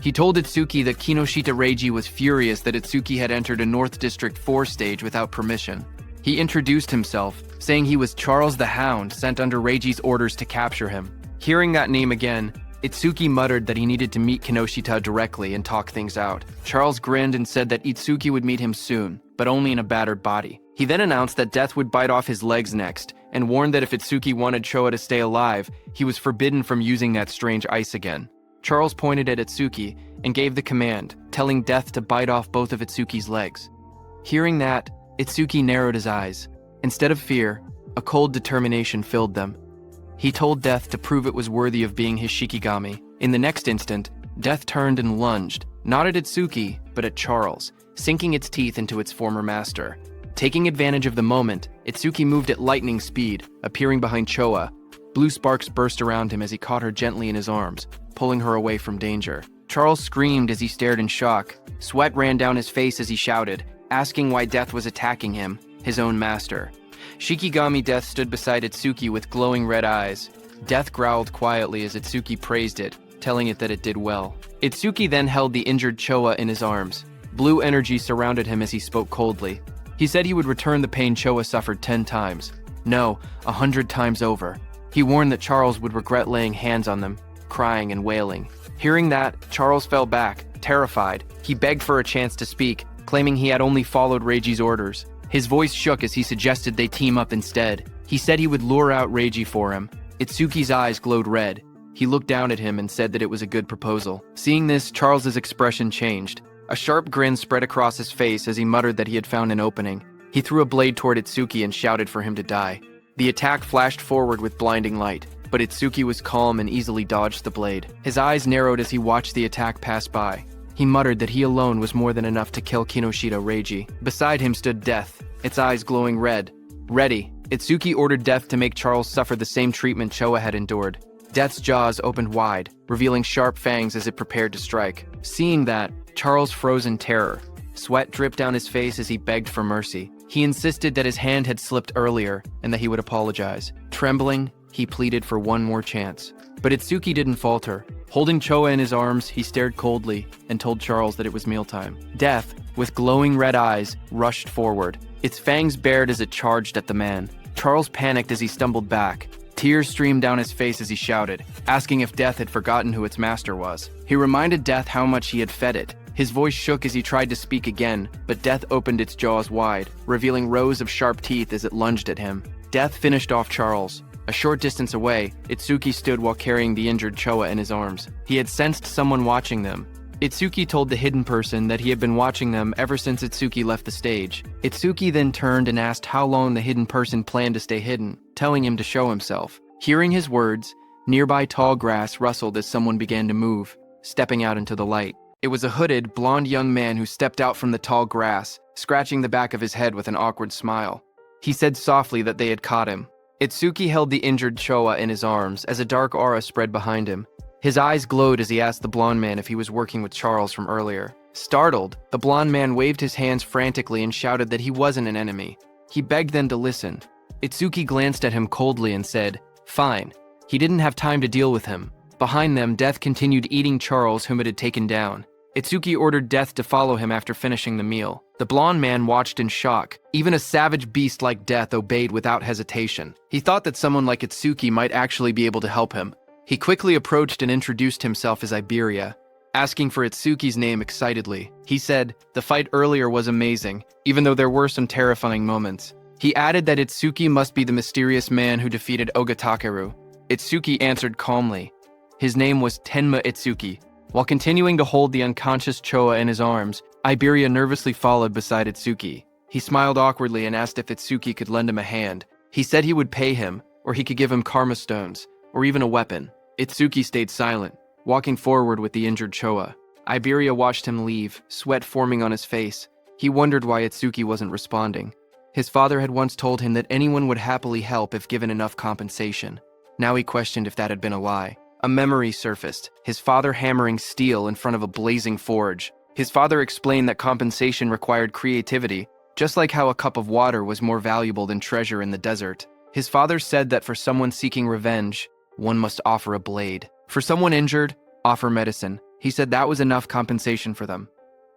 Speaker 1: He told Itsuki that Kinoshita Reiji was furious that Itsuki had entered a North District 4 stage without permission. He introduced himself, saying he was Charles the Hound sent under Reiji's orders to capture him. Hearing that name again, Itsuki muttered that he needed to meet Kinoshita directly and talk things out. Charles grinned and said that Itsuki would meet him soon, but only in a battered body. He then announced that Death would bite off his legs next, and warned that if Itsuki wanted Choa to stay alive, he was forbidden from using that strange ice again. Charles pointed at Itsuki and gave the command, telling Death to bite off both of Itsuki's legs. Hearing that, Itsuki narrowed his eyes. Instead of fear, a cold determination filled them. He told Death to prove it was worthy of being his shikigami. In the next instant, Death turned and lunged, not at Itsuki, but at Charles, sinking its teeth into its former master. Taking advantage of the moment, Itsuki moved at lightning speed, appearing behind Choa. Blue sparks burst around him as he caught her gently in his arms, pulling her away from danger. Charles screamed as he stared in shock. Sweat ran down his face as he shouted, asking why Death was attacking him, his own master. Shikigami Death stood beside Itsuki with glowing red eyes. Death growled quietly as Itsuki praised it, telling it that it did well. Itsuki then held the injured Choa in his arms. Blue energy surrounded him as he spoke coldly. He said he would return the pain Choa suffered 10 times. No, 100 times over. He warned that Charles would regret laying hands on them, crying and wailing. Hearing that, Charles fell back, terrified. He begged for a chance to speak, claiming he had only followed Reiji's orders. His voice shook as he suggested they team up instead. He said he would lure out Reiji for him. Itsuki's eyes glowed red. He looked down at him and said that it was a good proposal. Seeing this, Charles's expression changed. A sharp grin spread across his face as he muttered that he had found an opening. He threw a blade toward Itsuki and shouted for him to die. The attack flashed forward with blinding light, but Itsuki was calm and easily dodged the blade. His eyes narrowed as he watched the attack pass by. He muttered that he alone was more than enough to kill Kinoshita Reiji. Beside him stood Death, its eyes glowing red. Ready, Itsuki ordered Death to make Charles suffer the same treatment Choa had endured. Death's jaws opened wide, revealing sharp fangs as it prepared to strike. Seeing that, Charles froze in terror. Sweat dripped down his face as he begged for mercy. He insisted that his hand had slipped earlier and that he would apologize. Trembling, he pleaded for one more chance. But Itsuki didn't falter. Holding Choa in his arms, he stared coldly and told Charles that it was mealtime. Death, with glowing red eyes, rushed forward. Its fangs bared as it charged at the man. Charles panicked as he stumbled back. Tears streamed down his face as he shouted, asking if Death had forgotten who its master was. He reminded Death how much he had fed it. His voice shook as he tried to speak again, but Death opened its jaws wide, revealing rows of sharp teeth as it lunged at him. Death finished off Charles. A short distance away, Itsuki stood while carrying the injured Choa in his arms. He had sensed someone watching them. Itsuki told the hidden person that he had been watching them ever since Itsuki left the stage. Itsuki then turned and asked how long the hidden person planned to stay hidden, telling him to show himself. Hearing his words, nearby tall grass rustled as someone began to move, stepping out into the light. It was a hooded, blonde young man who stepped out from the tall grass, scratching the back of his head with an awkward smile. He said softly that they had caught him. Itsuki held the injured Choa in his arms as a dark aura spread behind him. His eyes glowed as he asked the blonde man if he was working with Charles from earlier. Startled, the blonde man waved his hands frantically and shouted that he wasn't an enemy. He begged them to listen. Itsuki glanced at him coldly and said, "Fine." He didn't have time to deal with him. Behind them, Death continued eating Charles, whom it had taken down. Itsuki ordered Death to follow him after finishing the meal. The blonde man watched in shock. Even a savage beast like Death obeyed without hesitation. He thought that someone like Itsuki might actually be able to help him. He quickly approached and introduced himself as Iberia, asking for Itsuki's name excitedly. He said, "The fight earlier was amazing, even though there were some terrifying moments." He added that Itsuki must be the mysterious man who defeated Ogatakeru. Itsuki answered calmly. His name was Tenma Itsuki. While continuing to hold the unconscious Choa in his arms, Iberia nervously followed beside Itsuki. He smiled awkwardly and asked if Itsuki could lend him a hand. He said he would pay him, or he could give him karma stones, or even a weapon. Itsuki stayed silent, walking forward with the injured Choa. Iberia watched him leave, sweat forming on his face. He wondered why Itsuki wasn't responding. His father had once told him that anyone would happily help if given enough compensation. Now he questioned if that had been a lie. A memory surfaced, his father hammering steel in front of a blazing forge. His father explained that compensation required creativity, just like how a cup of water was more valuable than treasure in the desert. His father said that for someone seeking revenge, one must offer a blade. For someone injured, offer medicine. He said that was enough compensation for them.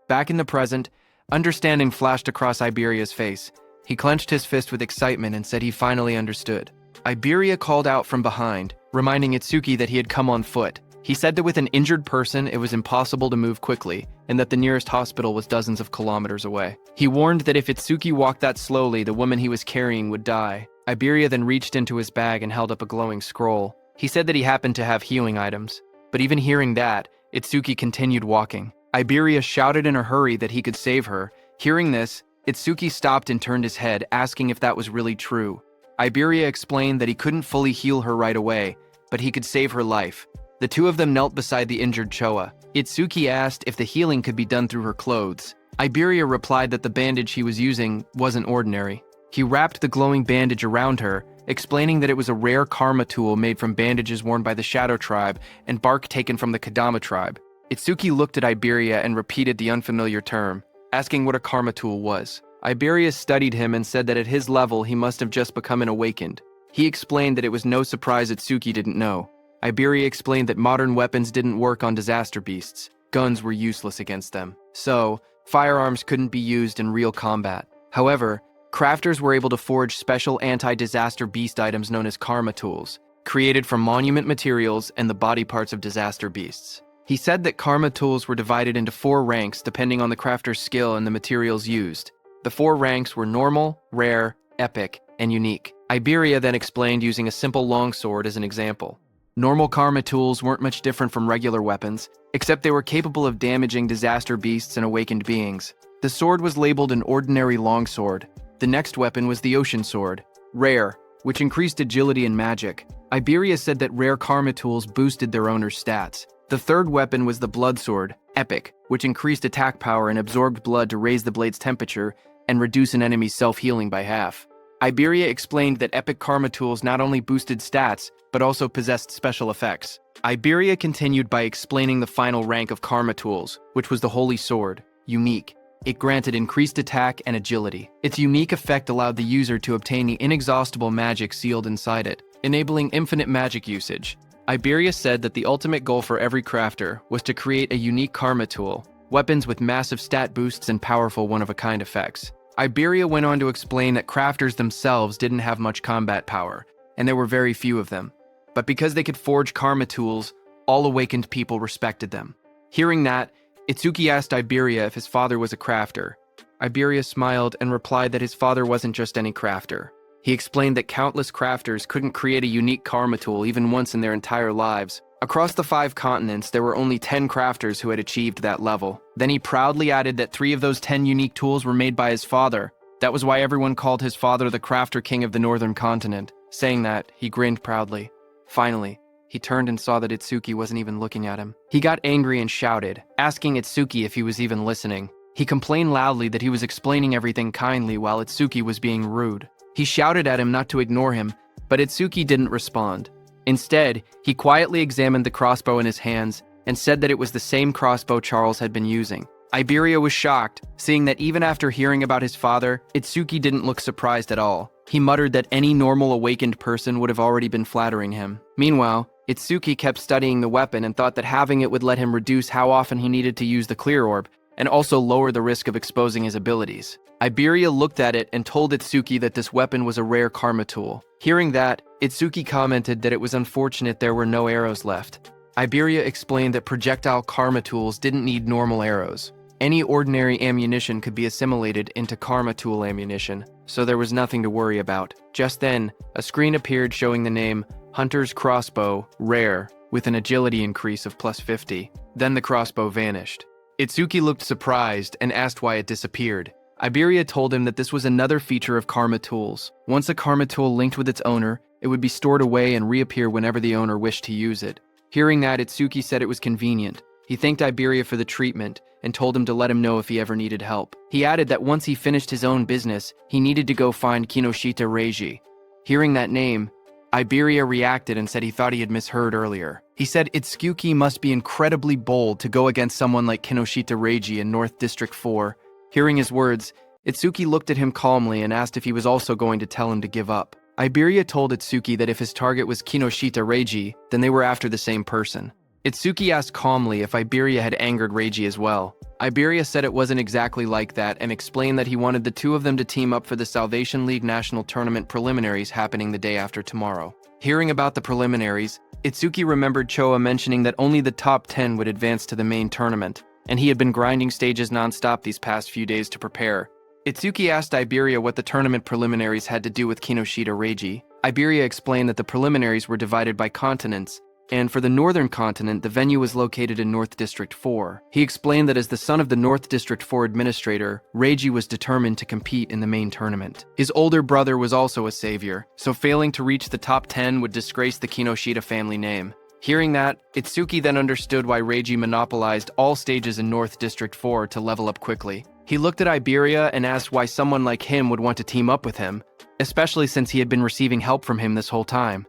Speaker 1: Back in the present, understanding flashed across Iberia's face. He clenched his fist with excitement and said he finally understood. Iberia called out from behind, reminding Itsuki that he had come on foot. He said that with an injured person, it was impossible to move quickly, and that the nearest hospital was dozens of kilometers away. He warned that if Itsuki walked that slowly, the woman he was carrying would die. Iberia then reached into his bag and held up a glowing scroll. He said that he happened to have healing items. But even hearing that, Itsuki continued walking. Iberia shouted in a hurry that he could save her. Hearing this, Itsuki stopped and turned his head, asking if that was really true. Iberia explained that he couldn't fully heal her right away, but he could save her life. The two of them knelt beside the injured Choa. Itsuki asked if the healing could be done through her clothes. Iberia replied that the bandage he was using wasn't ordinary. He wrapped the glowing bandage around her, explaining that it was a rare karma tool made from bandages worn by the Shadow Tribe and bark taken from the Kadama Tribe. Itsuki looked at Iberia and repeated the unfamiliar term, asking what a karma tool was. Iberia studied him and said that at his level he must have just become an awakened. He explained that it was no surprise Itsuki didn't know. Iberia explained that modern weapons didn't work on disaster beasts. Guns were useless against them. So, firearms couldn't be used in real combat. However, crafters were able to forge special anti-disaster beast items known as karma tools, created from monument materials and the body parts of disaster beasts. He said that karma tools were divided into 4 ranks depending on the crafter's skill and the materials used. The 4 ranks were normal, rare, epic, and unique. Iberia then explained using a simple longsword as an example. Normal karma tools weren't much different from regular weapons, except they were capable of damaging disaster beasts and awakened beings. The sword was labeled an ordinary longsword. The next weapon was the ocean sword, rare, which increased agility and magic. Iberia said that rare karma tools boosted their owner's stats. The third weapon was the blood sword, epic, which increased attack power and absorbed blood to raise the blade's temperature and reduce an enemy's self-healing by half. Iberia explained that epic karma tools not only boosted stats, but also possessed special effects. Iberia continued by explaining the final rank of karma tools, which was the holy sword, unique. It granted increased attack and agility. Its unique effect allowed the user to obtain the inexhaustible magic sealed inside it, enabling infinite magic usage. Iberia said that the ultimate goal for every crafter was to create a unique karma tool, weapons with massive stat boosts and powerful one-of-a-kind effects. Iberia went on to explain that crafters themselves didn't have much combat power, and there were very few of them. But because they could forge karma tools, all awakened people respected them. Hearing that, Itsuki asked Iberia if his father was a crafter. Iberia smiled and replied that his father wasn't just any crafter. He explained that countless crafters couldn't create a unique karma tool even once in their entire lives. Across the 5 continents, there were only 10 crafters who had achieved that level. Then he proudly added that 3 of those 10 unique tools were made by his father. That was why everyone called his father the Crafter King of the Northern Continent. Saying that, he grinned proudly. Finally, he turned and saw that Itsuki wasn't even looking at him. He got angry and shouted, asking Itsuki if he was even listening. He complained loudly that he was explaining everything kindly while Itsuki was being rude. He shouted at him not to ignore him, but Itsuki didn't respond. Instead, he quietly examined the crossbow in his hands and said that it was the same crossbow Charles had been using. Iberia was shocked, seeing that even after hearing about his father, Itsuki didn't look surprised at all. He muttered that any normal awakened person would have already been flattering him. Meanwhile, Itsuki kept studying the weapon and thought that having it would let him reduce how often he needed to use the clear orb, and also lower the risk of exposing his abilities. Iberia looked at it and told Itsuki that this weapon was a rare karma tool. Hearing that, Itsuki commented that it was unfortunate there were no arrows left. Iberia explained that projectile karma tools didn't need normal arrows. Any ordinary ammunition could be assimilated into karma tool ammunition, so there was nothing to worry about. Just then, a screen appeared showing the name Hunter's Crossbow, Rare, with an agility increase of +50. Then the crossbow vanished. Itsuki looked surprised and asked why it disappeared. Iberia told him that this was another feature of karma tools. Once a karma tool linked with its owner, it would be stored away and reappear whenever the owner wished to use it. Hearing that, Itsuki said it was convenient. He thanked Iberia for the treatment and told him to let him know if he ever needed help. He added that once he finished his own business, he needed to go find Kinoshita Reiji. Hearing that name, Iberia reacted and said he thought he had misheard earlier. He said Itsuki must be incredibly bold to go against someone like Kinoshita Reiji in North District 4. Hearing his words, Itsuki looked at him calmly and asked if he was also going to tell him to give up. Iberia told Itsuki that if his target was Kinoshita Reiji, then they were after the same person. Itsuki asked calmly if Iberia had angered Reiji as well. Iberia said it wasn't exactly like that and explained that he wanted the two of them to team up for the Salvation League National Tournament preliminaries happening the day after tomorrow. Hearing about the preliminaries, Itsuki remembered Choa mentioning that only the top 10 would advance to the main tournament, and he had been grinding stages non-stop these past few days to prepare. Itsuki asked Iberia what the tournament preliminaries had to do with Kinoshita Reiji. Iberia explained that the preliminaries were divided by continents, and for the Northern Continent, the venue was located in North District 4. He explained that as the son of the North District 4 administrator, Reiji was determined to compete in the main tournament. His older brother was also a savior, so failing to reach the top 10 would disgrace the Kinoshita family name. Hearing that, Itsuki then understood why Reiji monopolized all stages in North District 4 to level up quickly. He looked at Iberia and asked why someone like him would want to team up with him, especially since he had been receiving help from him this whole time.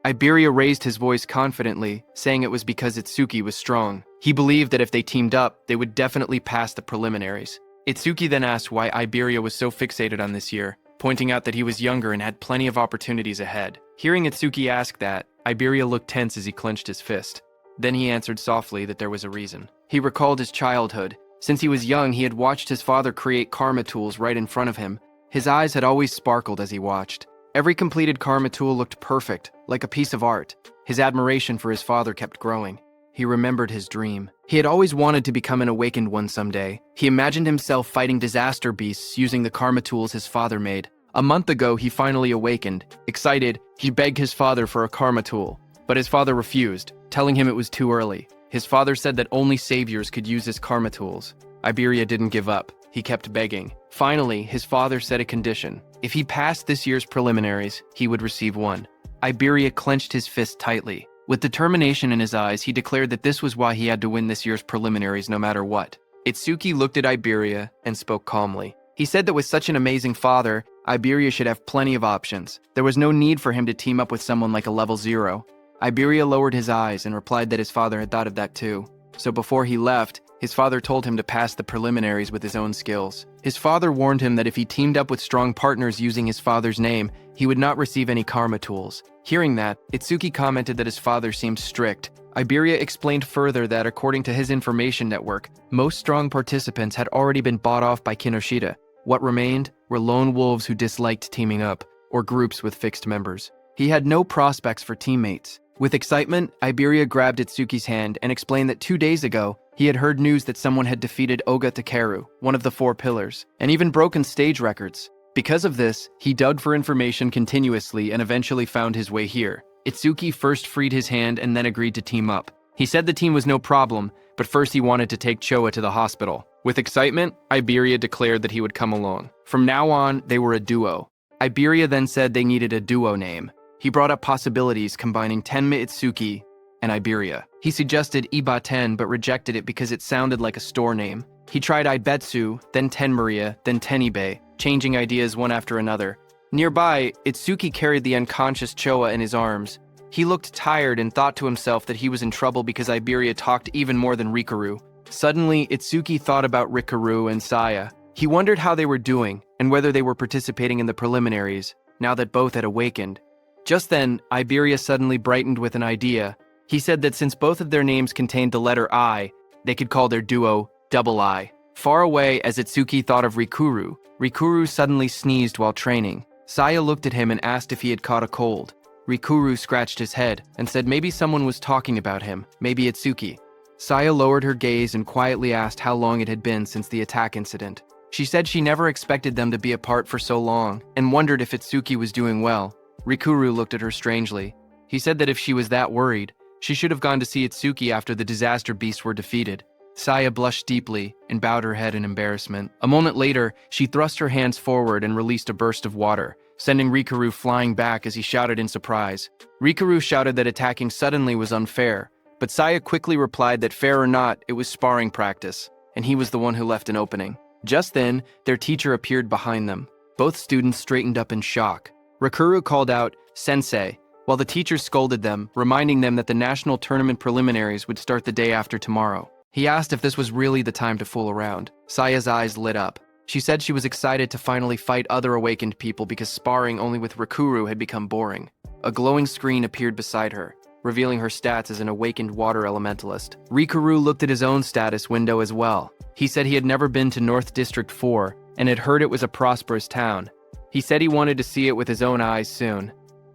Speaker 1: Iberia raised his voice confidently, saying it was because Itsuki was strong. He believed that if they teamed up, they would definitely pass the preliminaries. Itsuki then asked why Iberia was so fixated on this year, pointing out that he was younger and had plenty of opportunities ahead. Hearing Itsuki ask that, Iberia looked tense as he clenched his fist. Then he answered softly that there was a reason. He recalled his childhood. Since he was young, he had watched his father create karma tools right in front of him. His eyes had always sparkled as he watched. Every completed karma tool looked perfect, like a piece of art. His admiration for his father kept growing. He remembered his dream. He had always wanted to become an awakened one someday. He imagined himself fighting disaster beasts using the karma tools his father made. A month ago, he finally awakened. Excited, he begged his father for a karma tool, but his father refused, telling him it was too early. His father said that only saviors could use his karma tools. Iberia didn't give up. He kept begging. Finally, his father set a condition. If he passed this year's preliminaries, he would receive one. Iberia clenched his fist tightly. With determination in his eyes, he declared that this was why he had to win this year's preliminaries no matter what. Itsuki looked at Iberia and spoke calmly. He said that with such an amazing father, Iberia should have plenty of options. There was no need for him to team up with someone like a level 0. Iberia lowered his eyes and replied that his father had thought of that too. So before he left, his father told him to pass the preliminaries with his own skills. His father warned him that if he teamed up with strong partners using his father's name, he would not receive any karma tools. Hearing that, Itsuki commented that his father seemed strict. Iberia explained further that according to his information network, most strong participants had already been bought off by Kinoshita. What remained were lone wolves who disliked teaming up, or groups with fixed members. He had no prospects for teammates. With excitement, Iberia grabbed Itsuki's hand and explained that 2 days ago, he had heard news that someone had defeated Oga Takeru, one of the 4 pillars, and even broken stage records. Because of this, he dug for information continuously and eventually found his way here. Itsuki first freed his hand and then agreed to team up. He said the team was no problem, but first he wanted to take Choa to the hospital. With excitement, Iberia declared that he would come along. From now on, they were a duo. Iberia then said they needed a duo name. He brought up possibilities combining Tenma Itsuki and Iberia. He suggested Iba-ten but rejected it because it sounded like a store name. He tried Ibetsu, then Tenmaria, then Tenibe, changing ideas one after another. Nearby, Itsuki carried the unconscious Choa in his arms. He looked tired and thought to himself that he was in trouble because Iberia talked even more than Rikaru. Suddenly, Itsuki thought about Rikaru and Saya. He wondered how they were doing and whether they were participating in the preliminaries, now that both had awakened. Just then, Iberia suddenly brightened with an idea. He said that since both of their names contained the letter I, they could call their duo Double I. Far away, as Itsuki thought of Rikuru, Rikuru suddenly sneezed while training. Saya looked at him and asked if he had caught a cold. Rikuru scratched his head and said maybe someone was talking about him, maybe Itsuki. Saya lowered her gaze and quietly asked how long it had been since the attack incident. She said she never expected them to be apart for so long and wondered if Itsuki was doing well. Rikuru looked at her strangely. He said that if she was that worried, she should have gone to see Itsuki after the disaster beasts were defeated. Saya blushed deeply and bowed her head in embarrassment. A moment later, she thrust her hands forward and released a burst of water, sending Rikuru flying back as he shouted in surprise. Rikuru shouted that attacking suddenly was unfair, but Saya quickly replied that fair or not, it was sparring practice, and he was the one who left an opening. Just then, their teacher appeared behind them. Both students straightened up in shock. Rikuru called out, "Sensei," while the teacher scolded them, reminding them that the national tournament preliminaries would start the day after tomorrow. He asked if this was really the time to fool around. Saya's eyes lit up. She said she was excited to finally fight other awakened people because sparring only with Rikuru had become boring. A glowing screen appeared beside her, revealing her stats as an awakened water elementalist. Rikuru looked at his own status window as well. He said he had never been to North District 4 and had heard it was a prosperous town. He said he wanted to see it with his own eyes soon.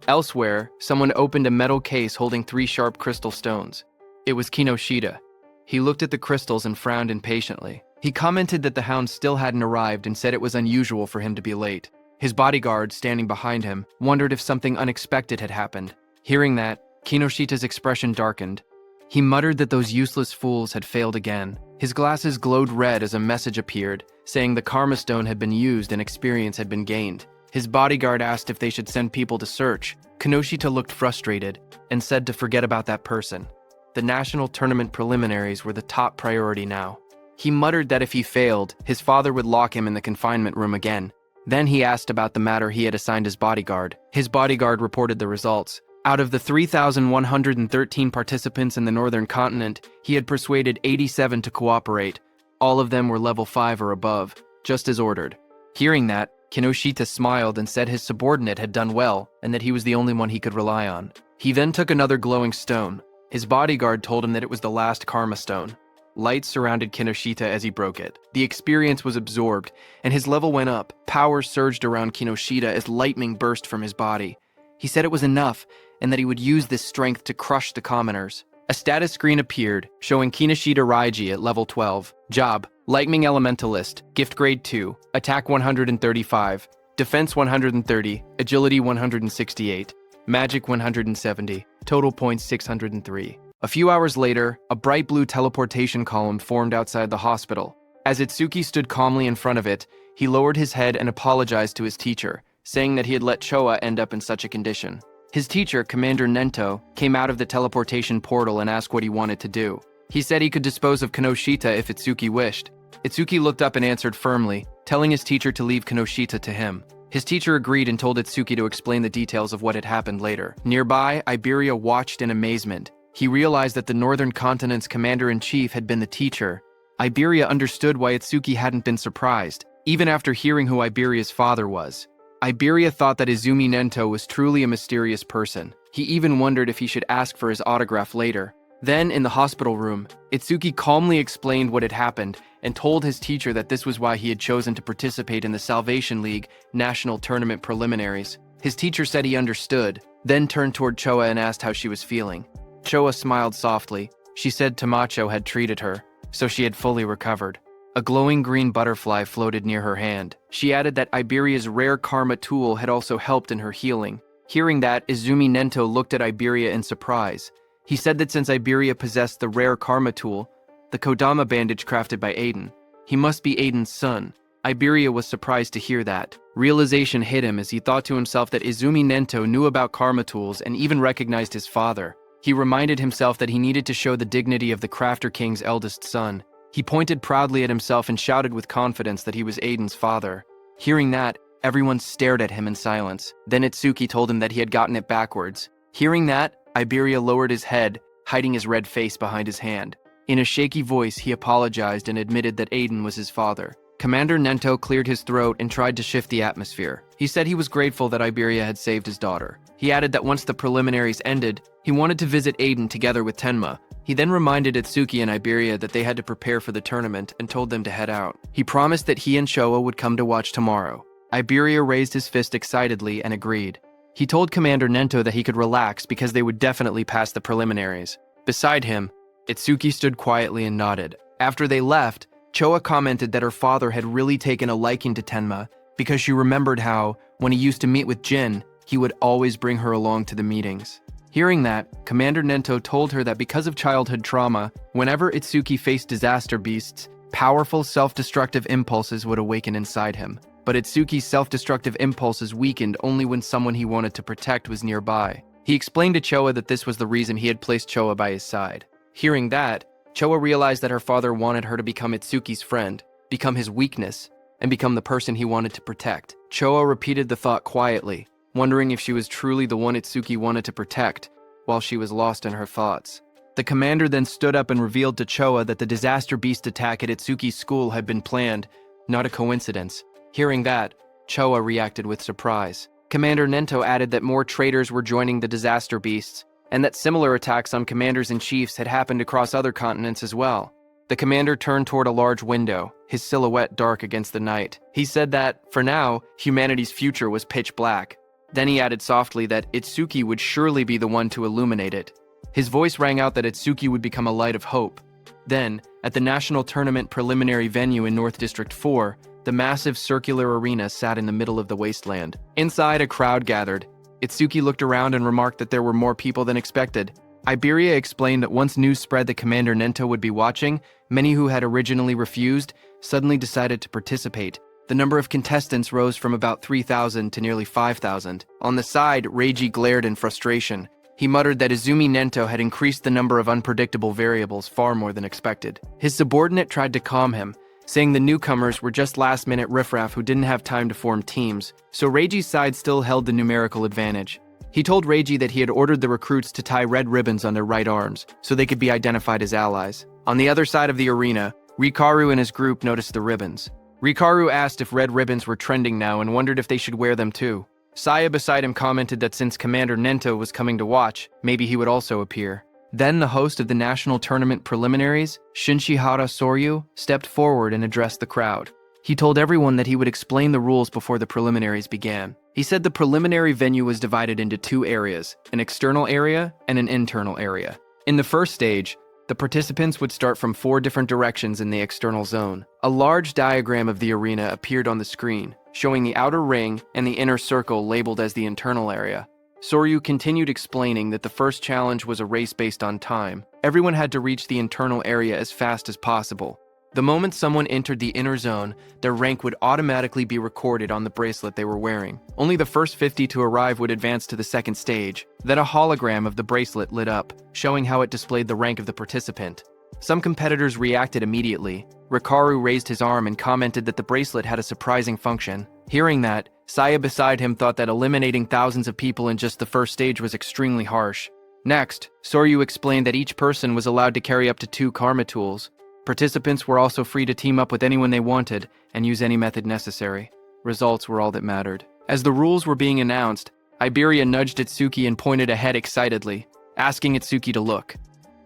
Speaker 1: Elsewhere, someone opened a metal case holding 3 sharp crystal stones. It was Kinoshita. He looked at the crystals and frowned impatiently. He commented that the hound still hadn't arrived and said it was unusual for him to be late. His bodyguard, standing behind him, wondered if something unexpected had happened. Hearing that, Kinoshita's expression darkened. He muttered that those useless fools had failed again. His glasses glowed red as a message appeared, saying the Karma Stone had been used and experience had been gained. His bodyguard asked if they should send people to search. Kinoshita looked frustrated and said to forget about that person. The national tournament preliminaries were the top priority now. He muttered that if he failed, his father would lock him in the confinement room again. Then he asked about the matter he had assigned his bodyguard. His bodyguard reported the results. Out of the 3,113 participants in the northern continent, he had persuaded 87 to cooperate. All of them were level 5 or above, just as ordered. Hearing that, Kinoshita smiled and said his subordinate had done well and that he was the only one he could rely on. He then took another glowing stone. His bodyguard told him that it was the last Karma Stone. Light surrounded Kinoshita as he broke it. The experience was absorbed, and his level went up. Power surged around Kinoshita as lightning burst from his body. He said it was enough, and that he would use this strength to crush the commoners. A status screen appeared, showing Kinoshita Raiji at level 12. Job: Lightning Elementalist, Gift Grade 2, Attack 135, Defense 130, Agility 168, Magic 170, Total points 603. A few hours later, a bright blue teleportation column formed outside the hospital. As Itsuki stood calmly in front of it, he lowered his head and apologized to his teacher, saying that he had let Choa end up in such a condition. His teacher, Commander Nento, came out of the teleportation portal and asked what he wanted to do. He said he could dispose of Kinoshita if Itsuki wished. Itsuki looked up and answered firmly, telling his teacher to leave Kinoshita to him. His teacher agreed and told Itsuki to explain the details of what had happened later. Nearby, Iberia watched in amazement. He realized that the Northern Continent's commander-in-chief had been the teacher. Iberia understood why Itsuki hadn't been surprised, even after hearing who Iberia's father was. Iberia thought that Izumi Nento was truly a mysterious person. He even wondered if he should ask for his autograph later. Then, in the hospital room, Itsuki calmly explained what had happened and told his teacher that this was why he had chosen to participate in the Salvation League National Tournament preliminaries. His teacher said he understood, then turned toward Choa and asked how she was feeling. Choa smiled softly. She said Tamacho had treated her, so she had fully recovered. A glowing green butterfly floated near her hand. She added that Iberia's rare karma tool had also helped in her healing. Hearing that, Izumi Nento looked at Iberia in surprise. He said that since Iberia possessed the rare karma tool, the Kodama bandage crafted by Aiden, he must be Aiden's son. Iberia was surprised to hear that. Realization hit him as he thought to himself that Izumi Nento knew about karma tools and even recognized his father. He reminded himself that he needed to show the dignity of the Crafter King's eldest son. He pointed proudly at himself and shouted with confidence that he was Aiden's father. Hearing that, everyone stared at him in silence. Then Itsuki told him that he had gotten it backwards. Hearing that, Iberia lowered his head, hiding his red face behind his hand. In a shaky voice, he apologized and admitted that Aiden was his father. Commander Nento cleared his throat and tried to shift the atmosphere. He said he was grateful that Iberia had saved his daughter. He added that once the preliminaries ended, he wanted to visit Aiden together with Tenma. He then reminded Itsuki and Iberia that they had to prepare for the tournament and told them to head out. He promised that he and Showa would come to watch tomorrow. Iberia raised his fist excitedly and agreed. He told Commander Nento that he could relax because they would definitely pass the preliminaries. Beside him, Itsuki stood quietly and nodded. After they left, Choa commented that her father had really taken a liking to Tenma because she remembered how, when he used to meet with Jin, he would always bring her along to the meetings. Hearing that, Commander Nento told her that because of childhood trauma, whenever Itsuki faced disaster beasts, powerful self-destructive impulses would awaken inside him. But Itsuki's self-destructive impulses weakened only when someone he wanted to protect was nearby. He explained to Choa that this was the reason he had placed Choa by his side. Hearing that, Choa realized that her father wanted her to become Itsuki's friend, become his weakness, and become the person he wanted to protect. Choa repeated the thought quietly, wondering if she was truly the one Itsuki wanted to protect, while she was lost in her thoughts. The commander then stood up and revealed to Choa that the disaster beast attack at Itsuki's school had been planned, not a coincidence. Hearing that, Choa reacted with surprise. Commander Nento added that more traitors were joining the disaster beasts, and that similar attacks on commanders and chiefs had happened across other continents as well. The commander turned toward a large window, his silhouette dark against the night. He said that, for now, humanity's future was pitch black. Then he added softly that Itsuki would surely be the one to illuminate it. His voice rang out that Itsuki would become a light of hope. Then, at the national tournament preliminary venue in North District 4, the massive circular arena sat in the middle of the wasteland. Inside, a crowd gathered. Itsuki looked around and remarked that there were more people than expected. Iberia explained that once news spread that Commander Nento would be watching, many who had originally refused suddenly decided to participate. The number of contestants rose from about 3,000 to nearly 5,000. On the side, Reiji glared in frustration. He muttered that Izumi Nento had increased the number of unpredictable variables far more than expected. His subordinate tried to calm him, saying the newcomers were just last-minute riffraff who didn't have time to form teams, so Reiji's side still held the numerical advantage. He told Reiji that he had ordered the recruits to tie red ribbons on their right arms, so they could be identified as allies. On the other side of the arena, Rikaru and his group noticed the ribbons. Rikaru asked if red ribbons were trending now and wondered if they should wear them too. Saya beside him commented that since Commander Nento was coming to watch, maybe he would also appear. Then the host of the national tournament preliminaries, Shinshihara Soryu, stepped forward and addressed the crowd. He told everyone that he would explain the rules before the preliminaries began. He said the preliminary venue was divided into two areas, an external area and an internal area. In the first stage, the participants would start from 4 different directions in the external zone. A large diagram of the arena appeared on the screen, showing the outer ring and the inner circle labeled as the internal area. Soryu continued explaining that the first challenge was a race based on time. Everyone had to reach the internal area as fast as possible. The moment someone entered the inner zone, their rank would automatically be recorded on the bracelet they were wearing. Only the first 50 to arrive would advance to the second stage. Then a hologram of the bracelet lit up, showing how it displayed the rank of the participant. Some competitors reacted immediately. Rikaru raised his arm and commented that the bracelet had a surprising function. Hearing that, Saya beside him thought that eliminating thousands of people in just the first stage was extremely harsh. Next, Soryu explained that each person was allowed to carry up to 2 karma tools. Participants were also free to team up with anyone they wanted and use any method necessary. Results were all that mattered. As the rules were being announced, Iberia nudged Itsuki and pointed ahead excitedly, asking Itsuki to look.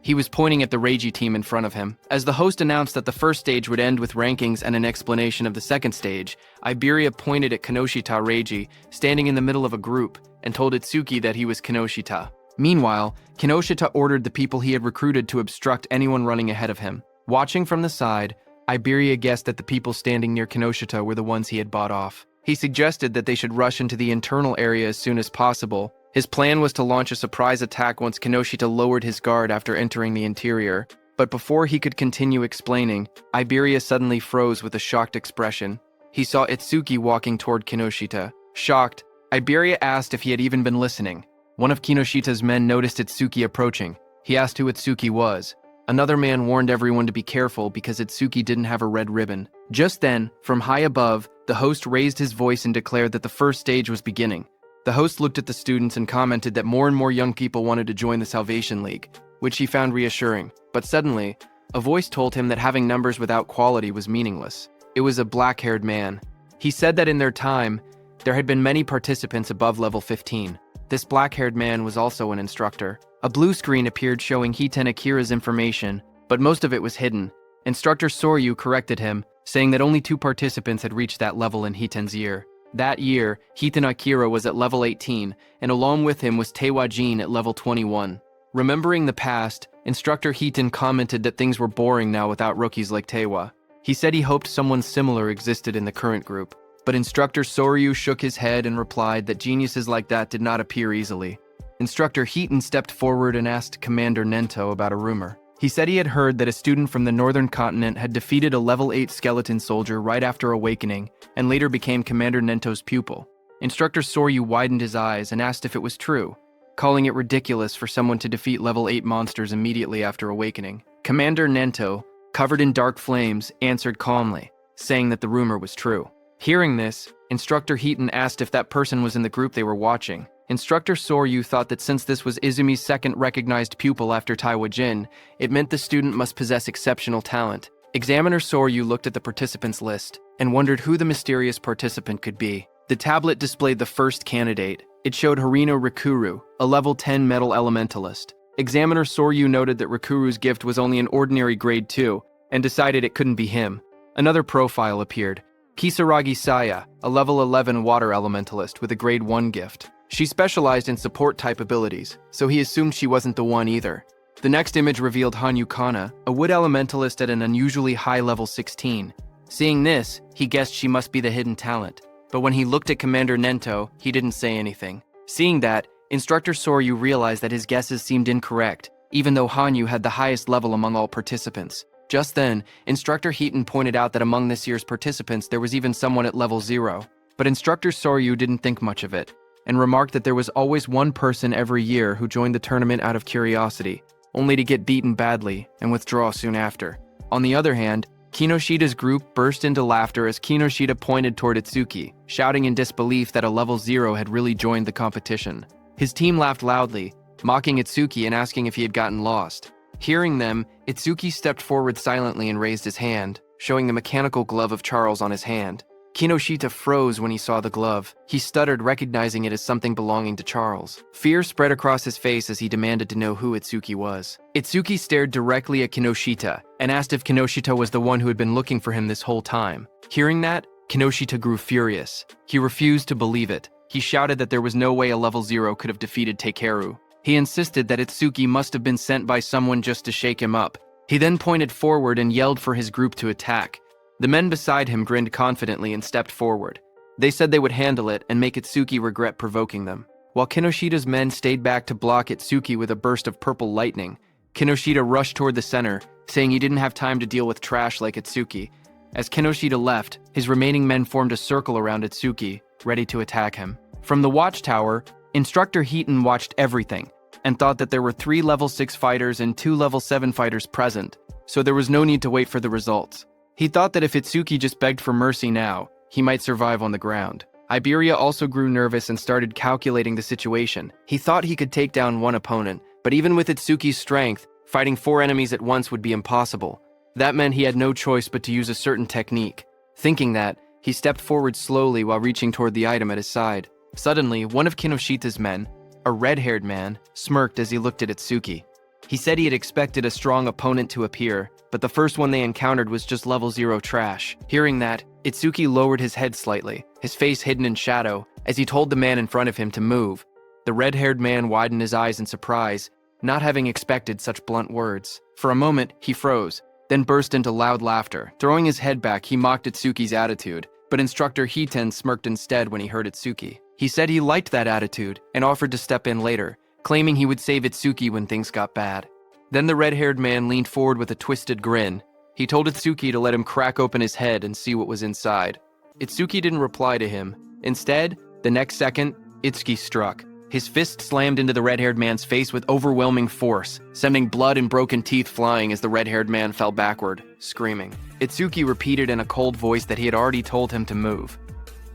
Speaker 1: He was pointing at the Reiji team in front of him. As the host announced that the first stage would end with rankings and an explanation of the second stage, Iberia pointed at Kinoshita Reiji, standing in the middle of a group, and told Itsuki that he was Kinoshita. Meanwhile, Kinoshita ordered the people he had recruited to obstruct anyone running ahead of him. Watching from the side, Iberia guessed that the people standing near Kinoshita were the ones he had bought off. He suggested that they should rush into the internal area as soon as possible. His plan was to launch a surprise attack once Kinoshita lowered his guard after entering the interior. But before he could continue explaining, Iberia suddenly froze with a shocked expression. He saw Itsuki walking toward Kinoshita. Shocked, Iberia asked if he had even been listening. One of Kinoshita's men noticed Itsuki approaching. He asked who Itsuki was. Another man warned everyone to be careful because Itsuki didn't have a red ribbon. Just then, from high above, the host raised his voice and declared that the first stage was beginning. The host looked at the students and commented that more and more young people wanted to join the Salvation League, which he found reassuring. But suddenly, a voice told him that having numbers without quality was meaningless. It was a black-haired man. He said that in their time, there had been many participants above level 15. This black-haired man was also an instructor. A blue screen appeared showing Hiten Akira's information, but most of it was hidden. Instructor Soryu corrected him, saying that only 2 participants had reached that level in Hiten's year. That year, Hiten Akira was at level 18, and along with him was Teiwa Jin at level 21. Remembering the past, Instructor Hiten commented that things were boring now without rookies like Teiwa. He said he hoped someone similar existed in the current group. But Instructor Soryu shook his head and replied that geniuses like that did not appear easily. Instructor Hiten stepped forward and asked Commander Nento about a rumor. He said he had heard that a student from the northern continent had defeated a level 8 skeleton soldier right after awakening, and later became Commander Nento's pupil. Instructor Soryu widened his eyes and asked if it was true, calling it ridiculous for someone to defeat level 8 monsters immediately after awakening. Commander Nento, covered in dark flames, answered calmly, saying that the rumor was true. Hearing this, Instructor Hiten asked if that person was in the group they were watching. Instructor Soryu thought that since this was Izumi's second recognized pupil after Taiwa Jin, it meant the student must possess exceptional talent. Examiner Soryu looked at the participants list and wondered who the mysterious participant could be. The tablet displayed the first candidate. It showed Harino Rikuru, a level 10 metal elementalist. Examiner Soryu noted that Rikuru's gift was only an ordinary grade 2 and decided it couldn't be him. Another profile appeared. Kisaragi Saya, a level 11 water elementalist with a grade 1 gift. She specialized in support-type abilities, so he assumed she wasn't the one either. The next image revealed Hanyu Kana, a wood elementalist at an unusually high level 16. Seeing this, he guessed she must be the hidden talent, but when he looked at Commander Nento, he didn't say anything. Seeing that, Instructor Soryu realized that his guesses seemed incorrect, even though Hanyu had the highest level among all participants. Just then, Instructor Hiten pointed out that among this year's participants there was even someone at level 0. But Instructor Soryu didn't think much of it, and remarked that there was always one person every year who joined the tournament out of curiosity, only to get beaten badly and withdraw soon after. On the other hand, Kinoshita's group burst into laughter as Kinoshita pointed toward Itsuki, shouting in disbelief that a level 0 had really joined the competition. His team laughed loudly, mocking Itsuki and asking if he had gotten lost. Hearing them, Itsuki stepped forward silently and raised his hand, showing the mechanical glove of Charles on his hand. Kinoshita froze when he saw the glove. He stuttered, recognizing it as something belonging to Charles. Fear spread across his face as he demanded to know who Itsuki was. Itsuki stared directly at Kinoshita and asked if Kinoshita was the one who had been looking for him this whole time. Hearing that, Kinoshita grew furious. He refused to believe it. He shouted that there was no way a level 0 could have defeated Takeru. He insisted that Itsuki must have been sent by someone just to shake him up. He then pointed forward and yelled for his group to attack. The men beside him grinned confidently and stepped forward. They said they would handle it and make Itsuki regret provoking them. While Kinoshita's men stayed back to block Itsuki with a burst of purple lightning, Kinoshita rushed toward the center, saying he didn't have time to deal with trash like Itsuki. As Kinoshita left, his remaining men formed a circle around Itsuki, ready to attack him. From the watchtower, Instructor Hiten watched everything and thought that there were 3 level 6 fighters and 2 level 7 fighters present, so there was no need to wait for the results. He thought that if Itsuki just begged for mercy now, he might survive on the ground. Iberia also grew nervous and started calculating the situation. He thought he could take down one opponent, but even with Itsuki's strength, fighting 4 enemies at once would be impossible. That meant he had no choice but to use a certain technique. Thinking that, he stepped forward slowly while reaching toward the item at his side. Suddenly, one of Kinoshita's men, a red-haired man, smirked as he looked at Itsuki. He said he had expected a strong opponent to appear, but the first one they encountered was just level 0 trash. Hearing that, Itsuki lowered his head slightly, his face hidden in shadow, as he told the man in front of him to move. The red-haired man widened his eyes in surprise, not having expected such blunt words. For a moment, he froze, then burst into loud laughter. Throwing his head back, he mocked Itsuki's attitude. but instructor Hiten smirked instead when he heard Itsuki. He said he liked that attitude and offered to step in later, claiming he would save Itsuki when things got bad. Then the red-haired man leaned forward with a twisted grin. He told Itsuki to let him crack open his head and see what was inside. Itsuki didn't reply to him. Instead, the next second, Itsuki struck. His fist slammed into the red-haired man's face with overwhelming force, sending blood and broken teeth flying as the red-haired man fell backward, screaming. Itsuki repeated in a cold voice that he had already told him to move.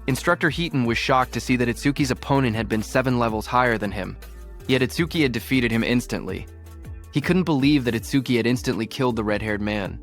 Speaker 1: Instructor Hiten was shocked to see that Itsuki's opponent had been 7 levels higher than him, yet Itsuki had defeated him instantly. He couldn't believe that Itsuki had instantly killed the red-haired man.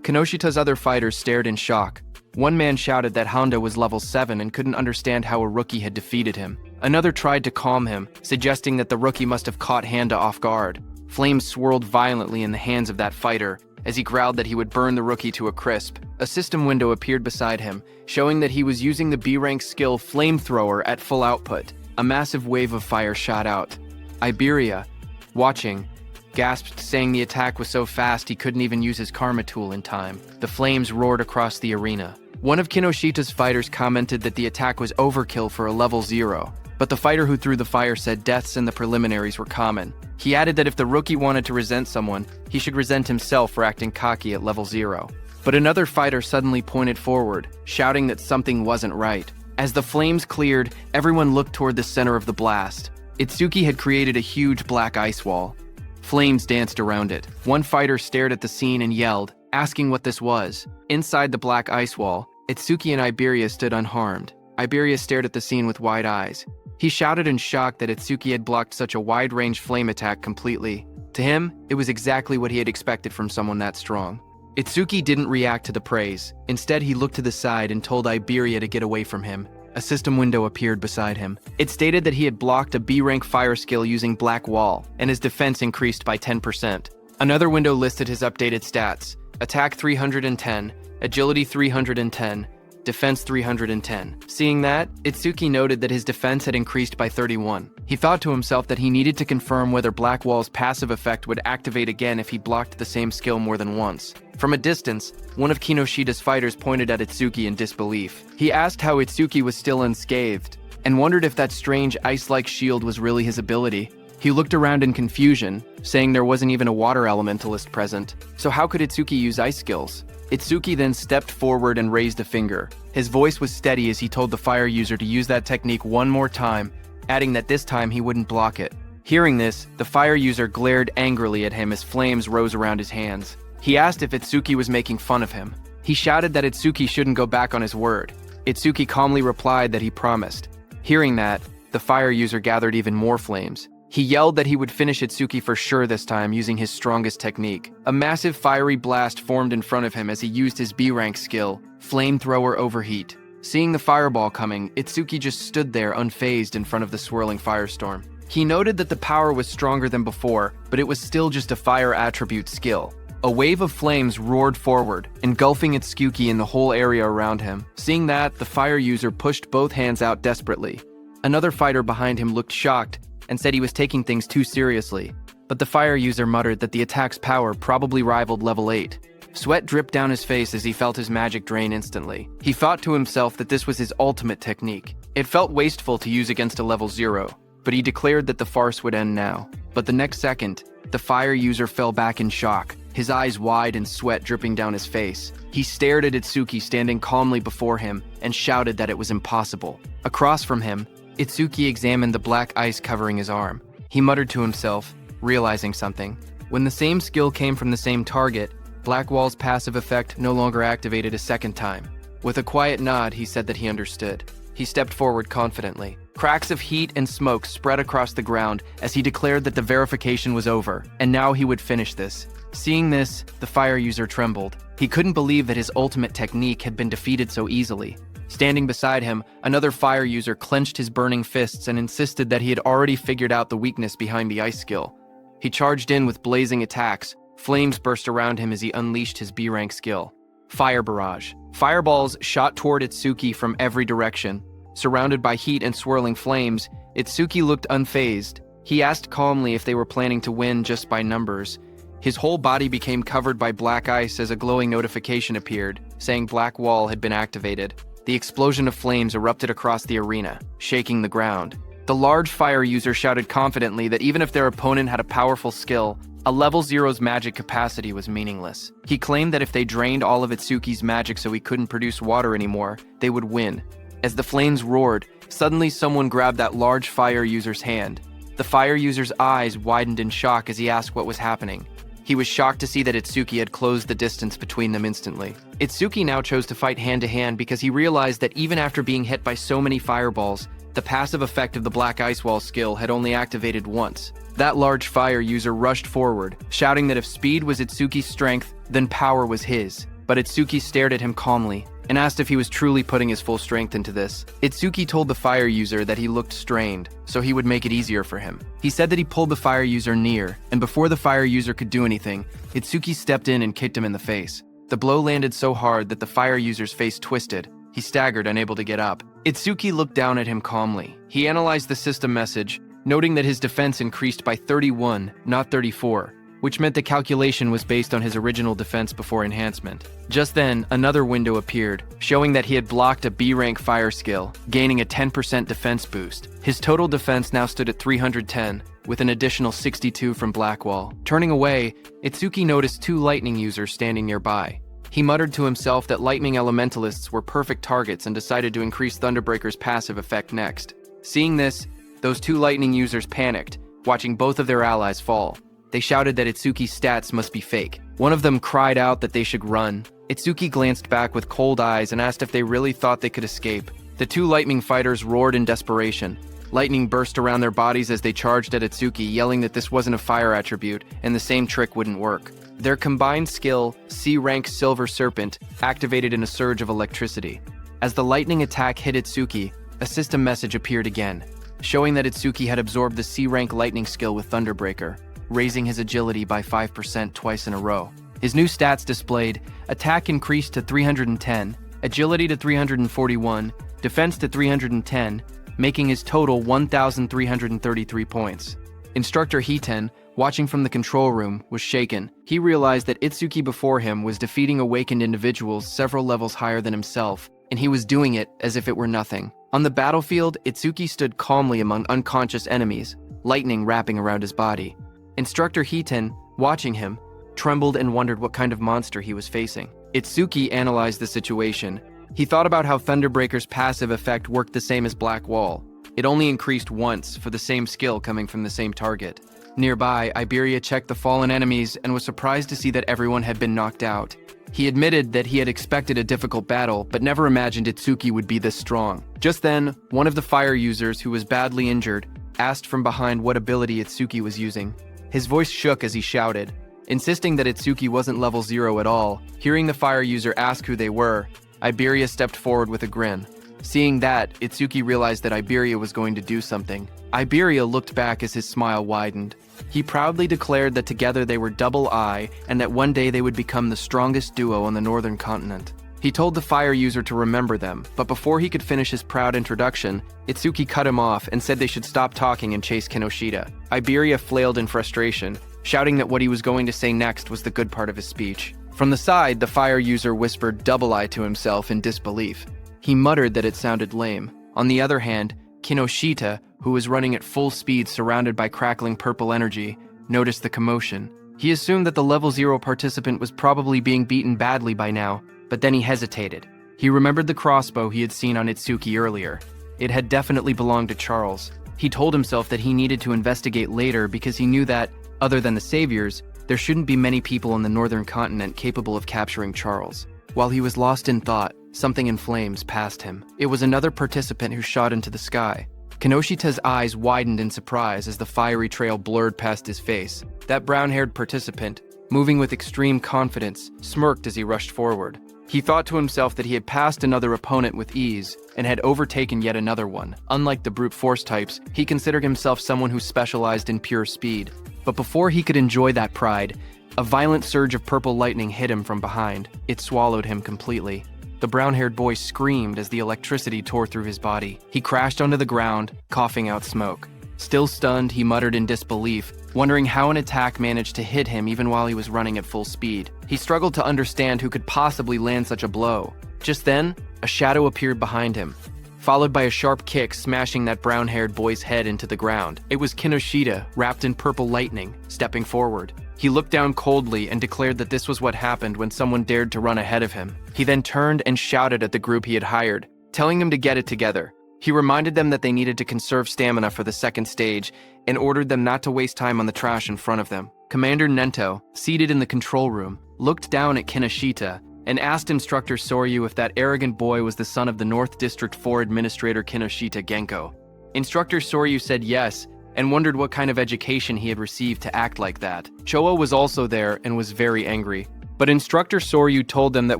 Speaker 1: Kinoshita's other fighters stared in shock. One man shouted that Honda was level 7 and couldn't understand how a rookie had defeated him. Another tried to calm him, suggesting that the rookie must have caught Honda off guard. Flames swirled violently in the hands of that fighter, as he growled that he would burn the rookie to a crisp. A system window appeared beside him, showing that he was using the B-rank skill Flamethrower at full output. A massive wave of fire shot out. Iberia, watching, gasped, saying the attack was so fast he couldn't even use his karma tool in time. The flames roared across the arena. One of Kinoshita's fighters commented that the attack was overkill for a level 0, but the fighter who threw the fire said deaths in the preliminaries were common. He added that if the rookie wanted to resent someone, he should resent himself for acting cocky at level 0. But another fighter suddenly pointed forward, shouting that something wasn't right. As the flames cleared, everyone looked toward the center of the blast. Itsuki had created a huge black ice wall. Flames danced around it. One fighter stared at the scene and yelled, asking what this was. Inside the black ice wall, Itsuki and Iberia stood unharmed. Iberia stared at the scene with wide eyes. He shouted in shock that Itsuki had blocked such a wide-range flame attack completely. To him, it was exactly what he had expected from someone that strong. Itsuki didn't react to the praise. Instead, he looked to the side and told Iberia to get away from him. A system window appeared beside him. It stated that he had blocked a B-rank fire skill using Black Wall, and his defense increased by 10%. Another window listed his updated stats: attack 310, agility 310, defense 310. Seeing that, Itsuki noted that his defense had increased by 31. He thought to himself that he needed to confirm whether Black Wall's passive effect would activate again if he blocked the same skill more than once. From a distance, one of Kinoshita's fighters pointed at Itsuki in disbelief. He asked how Itsuki was still unscathed, and wondered if that strange ice-like shield was really his ability. He looked around in confusion, saying there wasn't even a water elementalist present. So how could Itsuki use ice skills? Itsuki then stepped forward and raised a finger. His voice was steady as he told the fire user to use that technique one more time, adding that this time he wouldn't block it. Hearing this, the fire user glared angrily at him as flames rose around his hands. He asked if Itsuki was making fun of him. He shouted that Itsuki shouldn't go back on his word. Itsuki calmly replied that he promised. Hearing that, the fire user gathered even more flames. He yelled that he would finish Itsuki for sure this time using his strongest technique. A massive fiery blast formed in front of him as he used his B-rank skill, Flamethrower Overheat. Seeing the fireball coming, Itsuki just stood there unfazed in front of the swirling firestorm. He noted that the power was stronger than before, but it was still just a fire attribute skill. A wave of flames roared forward, engulfing Itsuki and the whole area around him. Seeing that, the fire user pushed both hands out desperately. Another fighter behind him looked shocked and said he was taking things too seriously, but the fire user muttered that the attack's power probably rivaled level 8. Sweat dripped down his face as he felt his magic drain instantly. He thought to himself that this was his ultimate technique. It felt wasteful to use against a level 0, but he declared that the farce would end now. But the next second, the fire user fell back in shock, his eyes wide and sweat dripping down his face. He stared at Itsuki standing calmly before him and shouted that it was impossible. Across from him, Itsuki examined the black ice covering his arm. He muttered to himself, realizing something. When the same skill came from the same target, Black Wall's passive effect no longer activated a second time. With a quiet nod, he said that he understood. He stepped forward confidently. Cracks of heat and smoke spread across the ground as he declared that the verification was over, and now he would finish this. Seeing this, the fire user trembled. He couldn't believe that his ultimate technique had been defeated so easily. Standing beside him, another fire user clenched his burning fists and insisted that he had already figured out the weakness behind the ice skill. He charged in with blazing attacks. Flames burst around him as he unleashed his B-rank skill. Fire Barrage. Fireballs shot toward Itsuki from every direction. Surrounded by heat and swirling flames, Itsuki looked unfazed. He asked calmly if they were planning to win just by numbers. His whole body became covered by black ice as a glowing notification appeared, saying Black Wall had been activated. The explosion of flames erupted across the arena, shaking the ground. The large fire user shouted confidently that even if their opponent had a powerful skill, a level 0's magic capacity was meaningless. He claimed that if they drained all of Itsuki's magic so he couldn't produce water anymore, they would win. As the flames roared, suddenly someone grabbed that large fire user's hand. The fire user's eyes widened in shock as he asked what was happening. He was shocked to see that Itsuki had closed the distance between them instantly. Itsuki now chose to fight hand-to-hand because he realized that even after being hit by so many fireballs, the passive effect of the Black Ice Wall skill had only activated once. That large fire user rushed forward, shouting that if speed was Itsuki's strength, then power was his. But Itsuki stared at him calmly and asked if he was truly putting his full strength into this. Itsuki told the fire user that he looked strained, so he would make it easier for him. He said that he pulled the fire user near, and before the fire user could do anything, Itsuki stepped in and kicked him in the face. The blow landed so hard that the fire user's face twisted. He staggered, unable to get up. Itsuki looked down at him calmly. He analyzed the system message, noting that his defense increased by 31, not 34, which meant the calculation was based on his original defense before enhancement. Just then, another window appeared, showing that he had blocked a B-rank fire skill, gaining a 10% defense boost. His total defense now stood at 310, with an additional 62 from Blackwall. Turning away, Itsuki noticed two lightning users standing nearby. He muttered to himself that lightning elementalists were perfect targets and decided to increase Thunderbreaker's passive effect next. Seeing this, those two lightning users panicked, watching both of their allies fall. They shouted that Itsuki's stats must be fake. One of them cried out that they should run. Itsuki glanced back with cold eyes and asked if they really thought they could escape. The two lightning fighters roared in desperation. Lightning burst around their bodies as they charged at Itsuki, yelling that this wasn't a fire attribute and the same trick wouldn't work. Their combined skill, C-rank Silver Serpent, activated in a surge of electricity. As the lightning attack hit Itsuki, a system message appeared again, showing that Itsuki had absorbed the C-rank lightning skill with Thunderbreaker, raising his agility by 5% twice in a row. His new stats displayed: attack increased to 310, agility to 341, defense to 310, making his total 1,333 points. Instructor Hiten, watching from the control room, was shaken. He realized that Itsuki before him was defeating awakened individuals several levels higher than himself, and he was doing it as if it were nothing. On the battlefield, Itsuki stood calmly among unconscious enemies, lightning wrapping around his body. Instructor Hiten, watching him, trembled and wondered what kind of monster he was facing. Itsuki analyzed the situation. He thought about how Thunderbreaker's passive effect worked the same as Black Wall. It only increased once for the same skill coming from the same target. Nearby, Iberia checked the fallen enemies and was surprised to see that everyone had been knocked out. He admitted that he had expected a difficult battle, but never imagined Itsuki would be this strong. Just then, one of the fire users, who was badly injured, asked from behind what ability Itsuki was using. His voice shook as he shouted, insisting that Itsuki wasn't level 0 at all. Hearing the fire user ask who they were, Iberia stepped forward with a grin. Seeing that, Itsuki realized that Iberia was going to do something. Iberia looked back as his smile widened. He proudly declared that together they were double I, and that one day they would become the strongest duo on the northern continent. He told the fire user to remember them, but before he could finish his proud introduction, Itsuki cut him off and said they should stop talking and chase Kinoshita. Iberia flailed in frustration, shouting that what he was going to say next was the good part of his speech. From the side, the fire user whispered double I to himself in disbelief. He muttered that it sounded lame. On the other hand, Kinoshita, who was running at full speed surrounded by crackling purple energy, noticed the commotion. He assumed that the level 0 participant was probably being beaten badly by now, but then he hesitated. He remembered the crossbow he had seen on Itsuki earlier. It had definitely belonged to Charles. He told himself that he needed to investigate later because he knew that, other than the saviors, there shouldn't be many people on the northern continent capable of capturing Charles. While he was lost in thought, something in flames passed him. It was another participant who shot into the sky. Kinoshita's eyes widened in surprise as the fiery trail blurred past his face. That brown-haired participant, moving with extreme confidence, smirked as he rushed forward. He thought to himself that he had passed another opponent with ease and had overtaken yet another one. Unlike the brute force types, he considered himself someone who specialized in pure speed. But before he could enjoy that pride, a violent surge of purple lightning hit him from behind. It swallowed him completely. The brown-haired boy screamed as the electricity tore through his body. He crashed onto the ground, coughing out smoke. Still stunned, he muttered in disbelief, wondering how an attack managed to hit him even while he was running at full speed. He struggled to understand who could possibly land such a blow. Just then, a shadow appeared behind him, followed by a sharp kick smashing that brown-haired boy's head into the ground. It was Kinoshita, wrapped in purple lightning, stepping forward. He looked down coldly and declared that this was what happened when someone dared to run ahead of him. He then turned and shouted at the group he had hired, telling them to get it together. He reminded them that they needed to conserve stamina for the second stage and ordered them not to waste time on the trash in front of them. Commander Nento, seated in the control room, looked down at Kinoshita and asked Instructor Soryu if that arrogant boy was the son of the North District 4 Administrator Kinoshita Genko. Instructor Soryu said yes and wondered what kind of education he had received to act like that. Choa was also there and was very angry. But Instructor Soryu told them that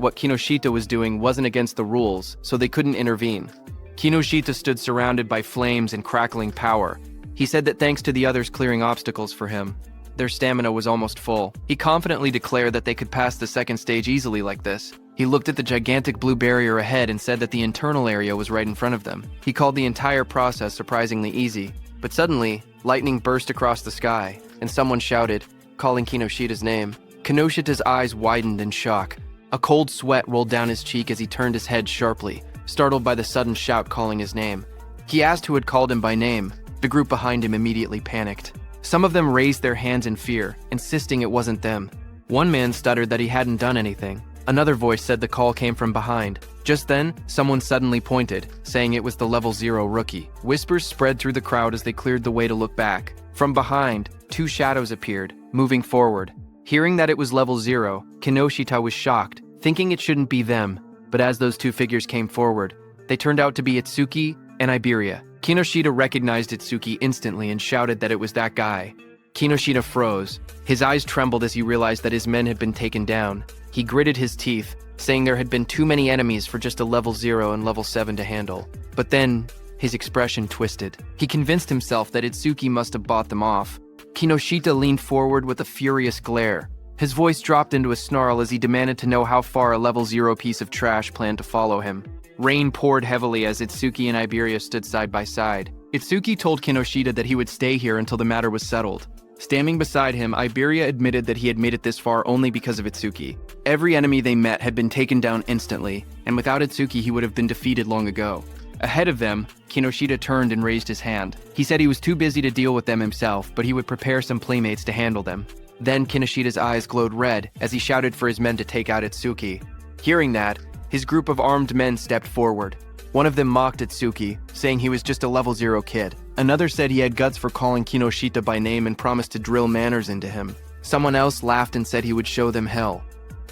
Speaker 1: what Kinoshita was doing wasn't against the rules, so they couldn't intervene. Kinoshita stood surrounded by flames and crackling power. He said that thanks to the others clearing obstacles for him, their stamina was almost full. He confidently declared that they could pass the second stage easily like this. He looked at the gigantic blue barrier ahead and said that the internal area was right in front of them. He called the entire process surprisingly easy. But suddenly, lightning burst across the sky, and someone shouted, calling Kinoshita's name. Kinoshita's eyes widened in shock. A cold sweat rolled down his cheek as he turned his head sharply, startled by the sudden shout calling his name. He asked who had called him by name. The group behind him immediately panicked. Some of them raised their hands in fear, insisting it wasn't them. One man stuttered that he hadn't done anything. Another voice said the call came from behind. Just then, someone suddenly pointed, saying it was the level 0 rookie. Whispers spread through the crowd as they cleared the way to look back. From behind, two shadows appeared, moving forward. Hearing that it was level 0, Kinoshita was shocked, thinking it shouldn't be them. But as those two figures came forward, they turned out to be Itsuki and Iberia. Kinoshita recognized Itsuki instantly and shouted that it was that guy. Kinoshita froze. His eyes trembled as he realized that his men had been taken down. He gritted his teeth, saying there had been too many enemies for just a level 0 and level 7 to handle. But then, his expression twisted. He convinced himself that Itsuki must have bought them off. Kinoshita leaned forward with a furious glare. His voice dropped into a snarl as he demanded to know how far a level 0 piece of trash planned to follow him. Rain poured heavily as Itsuki and Iberia stood side by side. Itsuki told Kinoshita that he would stay here until the matter was settled. Standing beside him, Iberia admitted that he had made it this far only because of Itsuki. Every enemy they met had been taken down instantly, and without Itsuki he would have been defeated long ago. Ahead of them, Kinoshita turned and raised his hand. He said he was too busy to deal with them himself, but he would prepare some playmates to handle them. Then Kinoshita's eyes glowed red as he shouted for his men to take out Itsuki. Hearing that, his group of armed men stepped forward. One of them mocked Itsuki, saying he was just a level 0 kid. Another said he had guts for calling Kinoshita by name and promised to drill manners into him. Someone else laughed and said he would show them hell.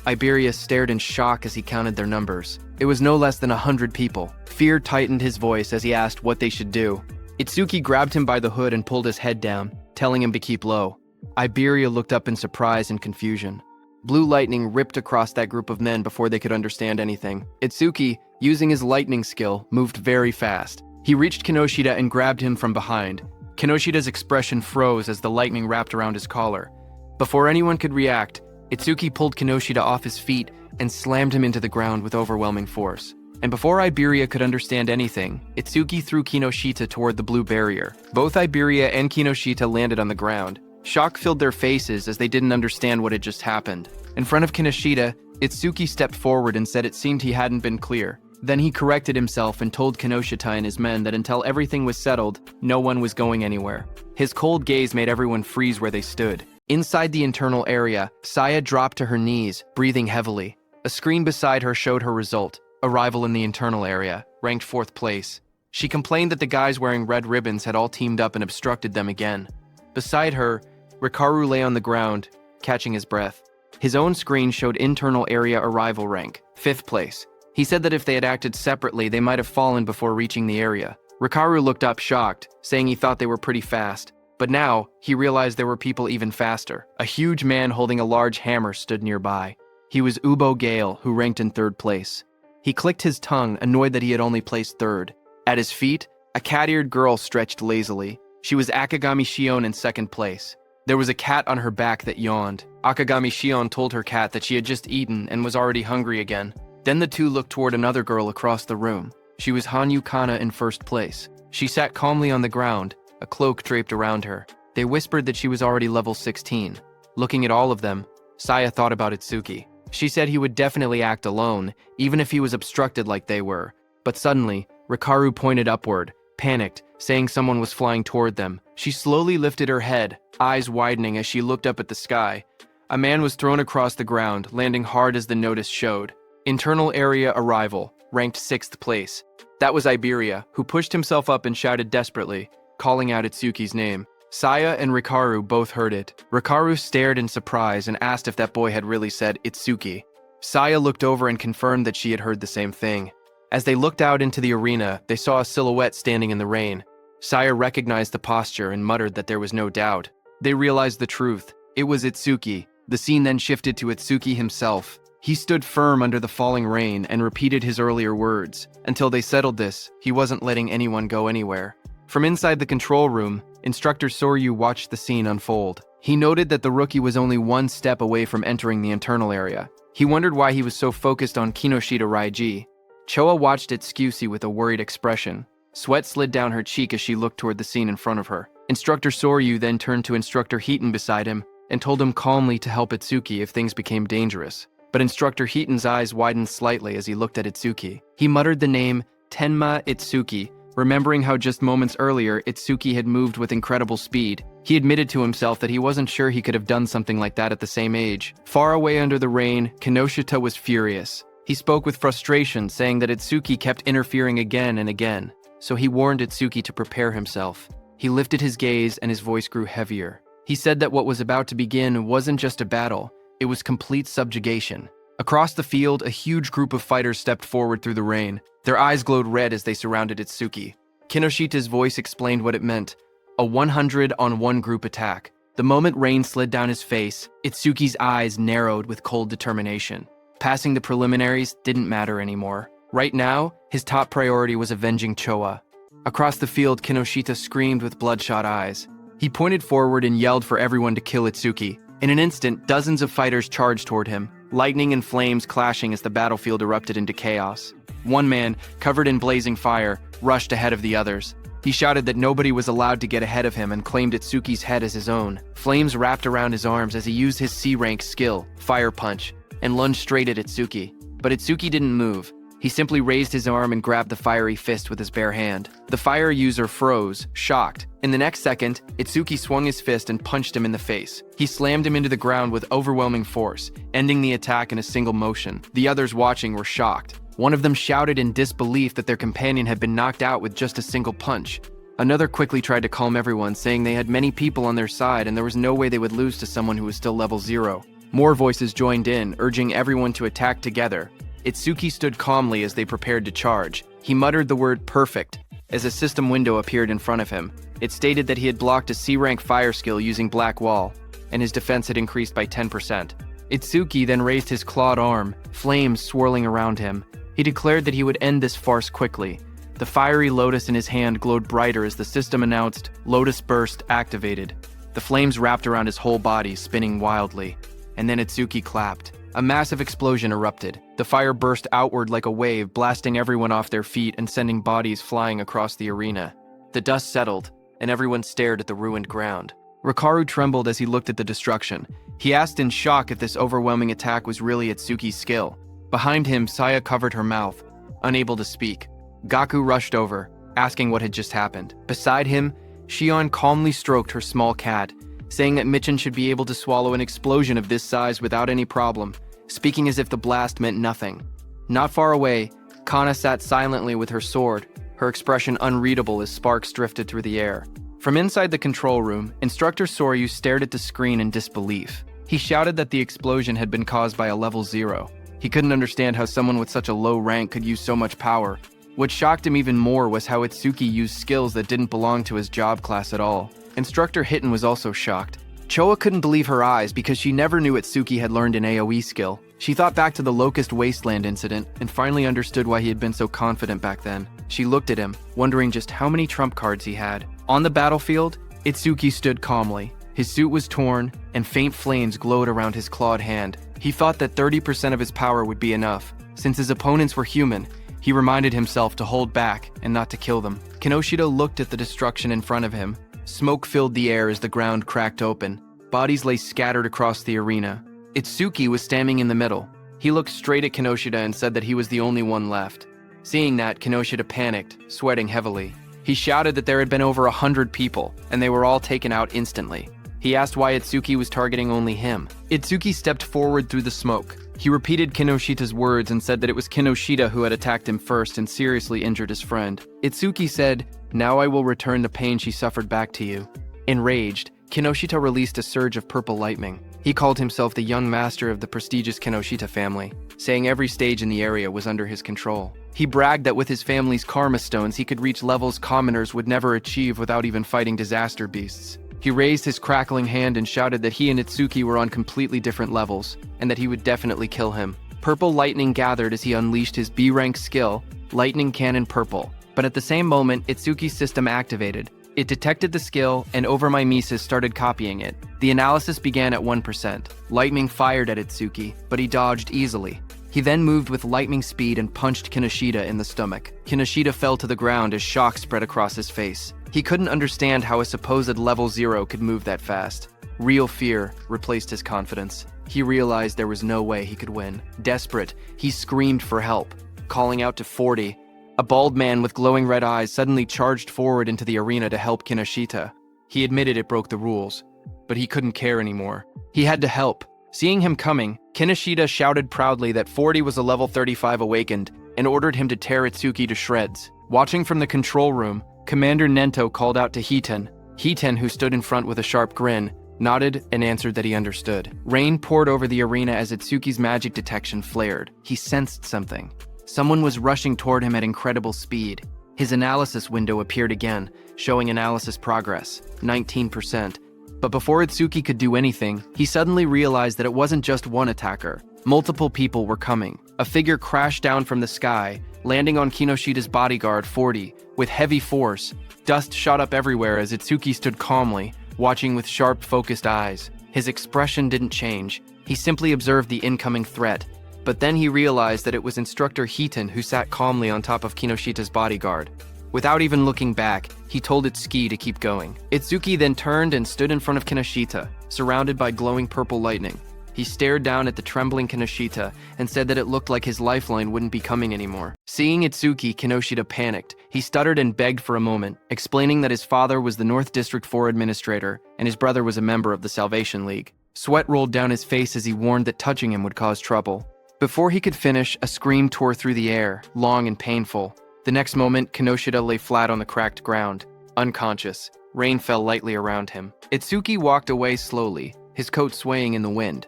Speaker 1: Iberia stared in shock as he counted their numbers. It was no less than 100 people. Fear tightened his voice as he asked what they should do. Itsuki grabbed him by the hood and pulled his head down, telling him to keep low. Iberia looked up in surprise and confusion. Blue lightning ripped across that group of men before they could understand anything. Itsuki, using his lightning skill, moved very fast. He reached Kinoshita and grabbed him from behind. Kinoshita's expression froze as the lightning wrapped around his collar. Before anyone could react, Itsuki pulled Kinoshita off his feet and slammed him into the ground with overwhelming force. And before Iberia could understand anything, Itsuki threw Kinoshita toward the blue barrier. Both Iberia and Kinoshita landed on the ground. Shock filled their faces as they didn't understand what had just happened. In front of Kinoshita, Itsuki stepped forward and said it seemed he hadn't been clear. Then he corrected himself and told Kinoshita and his men that until everything was settled, no one was going anywhere. His cold gaze made everyone freeze where they stood. Inside the internal area, Saya dropped to her knees, breathing heavily. A screen beside her showed her result, arrival in the internal area, ranked 4th place. She complained that the guys wearing red ribbons had all teamed up and obstructed them again. Beside her, Rikaru lay on the ground, catching his breath. His own screen showed internal area arrival rank, 5th place. He said that if they had acted separately, they might have fallen before reaching the area. Rikaru looked up shocked, saying he thought they were pretty fast. But now, he realized there were people even faster. A huge man holding a large hammer stood nearby. He was Ubo Gale, who ranked in 3rd place. He clicked his tongue, annoyed that he had only placed 3rd. At his feet, a cat-eared girl stretched lazily. She was Akagami Shion in 2nd place. There was a cat on her back that yawned. Akagami Shion told her cat that she had just eaten and was already hungry again. Then the two looked toward another girl across the room. She was Hanyu Kana in 1st place. She sat calmly on the ground, a cloak draped around her. They whispered that she was already level 16. Looking at all of them, Saya thought about Itsuki. She said he would definitely act alone, even if he was obstructed like they were. But suddenly, Rikaru pointed upward, panicked, saying someone was flying toward them. She slowly lifted her head, eyes widening as she looked up at the sky. A man was thrown across the ground, landing hard as the notice showed. Internal area arrival, ranked 6th place. That was Iberia, who pushed himself up and shouted desperately, calling out Itsuki's name. Saya and Rikaru both heard it. Rikaru stared in surprise and asked if that boy had really said Itsuki. Saya looked over and confirmed that she had heard the same thing. As they looked out into the arena, they saw a silhouette standing in the rain. Saya recognized the posture and muttered that there was no doubt. They realized the truth. It was Itsuki. The scene then shifted to Itsuki himself. He stood firm under the falling rain and repeated his earlier words. Until they settled this, he wasn't letting anyone go anywhere. From inside the control room, Instructor Soryu watched the scene unfold. He noted that the rookie was only one step away from entering the internal area. He wondered why he was so focused on Kinoshita Raiji. Choa watched Itsuki with a worried expression. Sweat slid down her cheek as she looked toward the scene in front of her. Instructor Soryu then turned to Instructor Heaton beside him and told him calmly to help Itsuki if things became dangerous. But Instructor Heaton's eyes widened slightly as he looked at Itsuki. He muttered the name Tenma Itsuki, remembering how just moments earlier Itsuki had moved with incredible speed. He admitted to himself that he wasn't sure he could have done something like that at the same age. Far away under the rain, Kinoshita was furious. He spoke with frustration, saying that Itsuki kept interfering again and again, so he warned Itsuki to prepare himself. He lifted his gaze and his voice grew heavier. He said that what was about to begin wasn't just a battle, it was complete subjugation. Across the field, a huge group of fighters stepped forward through the rain. Their eyes glowed red as they surrounded Itsuki. Kinoshita's voice explained what it meant, a 100-on-1 group attack. The moment rain slid down his face, Itsuki's eyes narrowed with cold determination. Passing the preliminaries didn't matter anymore. Right now, his top priority was avenging Choa. Across the field, Kinoshita screamed with bloodshot eyes. He pointed forward and yelled for everyone to kill Itsuki. In an instant, dozens of fighters charged toward him, lightning and flames clashing as the battlefield erupted into chaos. One man, covered in blazing fire, rushed ahead of the others. He shouted that nobody was allowed to get ahead of him and claimed Itsuki's head as his own. Flames wrapped around his arms as he used his C-rank skill, Fire Punch, and lunged straight at Itsuki. But Itsuki didn't move. He simply raised his arm and grabbed the fiery fist with his bare hand. The fire user froze, shocked. In the next second, Itsuki swung his fist and punched him in the face. He slammed him into the ground with overwhelming force, ending the attack in a single motion. The others watching were shocked. One of them shouted in disbelief that their companion had been knocked out with just a single punch. Another quickly tried to calm everyone, saying they had many people on their side and there was no way they would lose to someone who was still level 0. More voices joined in, urging everyone to attack together. Itsuki stood calmly as they prepared to charge. He muttered the word perfect as a system window appeared in front of him. It stated that he had blocked a C-rank fire skill using Black Wall, and his defense had increased by 10%. Itsuki then raised his clawed arm, flames swirling around him. He declared that he would end this farce quickly. The fiery lotus in his hand glowed brighter as the system announced, Lotus Burst activated. The flames wrapped around his whole body, spinning wildly. And then Itsuki clapped. A massive explosion erupted. The fire burst outward like a wave, blasting everyone off their feet and sending bodies flying across the arena. The dust settled, and everyone stared at the ruined ground. Rikaru trembled as he looked at the destruction. He asked in shock if this overwhelming attack was really Itsuki's skill. Behind him, Saya covered her mouth, unable to speak. Gaku rushed over, asking what had just happened. Beside him, Shion calmly stroked her small cat, saying that Michin should be able to swallow an explosion of this size without any problem, speaking as if the blast meant nothing. Not far away, Kana sat silently with her sword, her expression unreadable as sparks drifted through the air. From inside the control room, Instructor Soryu stared at the screen in disbelief. He shouted that the explosion had been caused by a level 0. He couldn't understand how someone with such a low rank could use so much power. What shocked him even more was how Itsuki used skills that didn't belong to his job class at all. Instructor Hitten was also shocked. Choa couldn't believe her eyes because she never knew Itsuki had learned an AoE skill. She thought back to the Locust Wasteland incident and finally understood why he had been so confident back then. She looked at him, wondering just how many trump cards he had. On the battlefield, Itsuki stood calmly. His suit was torn, and faint flames glowed around his clawed hand. He thought that 30% of his power would be enough. Since his opponents were human, he reminded himself to hold back and not to kill them. Kinoshita looked at the destruction in front of him. Smoke filled the air as the ground cracked open. Bodies lay scattered across the arena. Itsuki was standing in the middle, He looked straight at Kinoshita and said that he was the only one left. Seeing that, Kinoshita panicked, sweating heavily. He shouted that there had been over 100 people, and they were all taken out instantly. He asked why Itsuki was targeting only him. Itsuki stepped forward through the smoke. He repeated Kinoshita's words and said that it was Kinoshita who had attacked him first and seriously injured his friend. Itsuki said, "Now I will return the pain she suffered back to you." Enraged, Kinoshita released a surge of purple lightning. He called himself the young master of the prestigious Kinoshita family, saying every stage in the area was under his control. He bragged that with his family's karma stones he could reach levels commoners would never achieve without even fighting disaster beasts. He raised his crackling hand and shouted that he and Itsuki were on completely different levels, and that he would definitely kill him. Purple lightning gathered as he unleashed his B-rank skill, Lightning Cannon Purple. But at the same moment, Itsuki's system activated. It detected the skill, and overmimesis started copying it. The analysis began at 1%. Lightning fired at Itsuki, but he dodged easily. He then moved with lightning speed and punched Kinoshita in the stomach. Kinoshita fell to the ground as shock spread across his face. He couldn't understand how a supposed level 0 could move that fast. Real fear replaced his confidence. He realized there was no way he could win. Desperate, he screamed for help, calling out to 40. A bald man with glowing red eyes suddenly charged forward into the arena to help Kinoshita. He admitted it broke the rules, but he couldn't care anymore. He had to help. Seeing him coming, Kinoshita shouted proudly that 40 was a level 35 awakened and ordered him to tear Itsuki to shreds. Watching from the control room, Commander Nento called out to Hiten. Hiten, who stood in front with a sharp grin, nodded and answered that he understood. Rain poured over the arena as Itsuki's magic detection flared. He sensed something. Someone was rushing toward him at incredible speed. His analysis window appeared again, showing analysis progress, 19%. But before Itsuki could do anything, he suddenly realized that it wasn't just one attacker. Multiple people were coming. A figure crashed down from the sky, landing on Kinoshita's bodyguard, 40, with heavy force. Dust shot up everywhere as Itsuki stood calmly, watching with sharp, focused eyes. His expression didn't change. He simply observed the incoming threat. But then he realized that it was Instructor Hiten who sat calmly on top of Kinoshita's bodyguard. Without even looking back, he told Itsuki to keep going. Itsuki then turned and stood in front of Kinoshita, surrounded by glowing purple lightning. He stared down at the trembling Kinoshita and said that it looked like his lifeline wouldn't be coming anymore. Seeing Itsuki, Kinoshita panicked. He stuttered and begged for a moment, explaining that his father was the North District 4 administrator and his brother was a member of the Salvation League. Sweat rolled down his face as he warned that touching him would cause trouble. Before he could finish, a scream tore through the air, long and painful. The next moment, Kinoshita lay flat on the cracked ground, unconscious. Rain fell lightly around him. Itsuki walked away slowly, his coat swaying in the wind.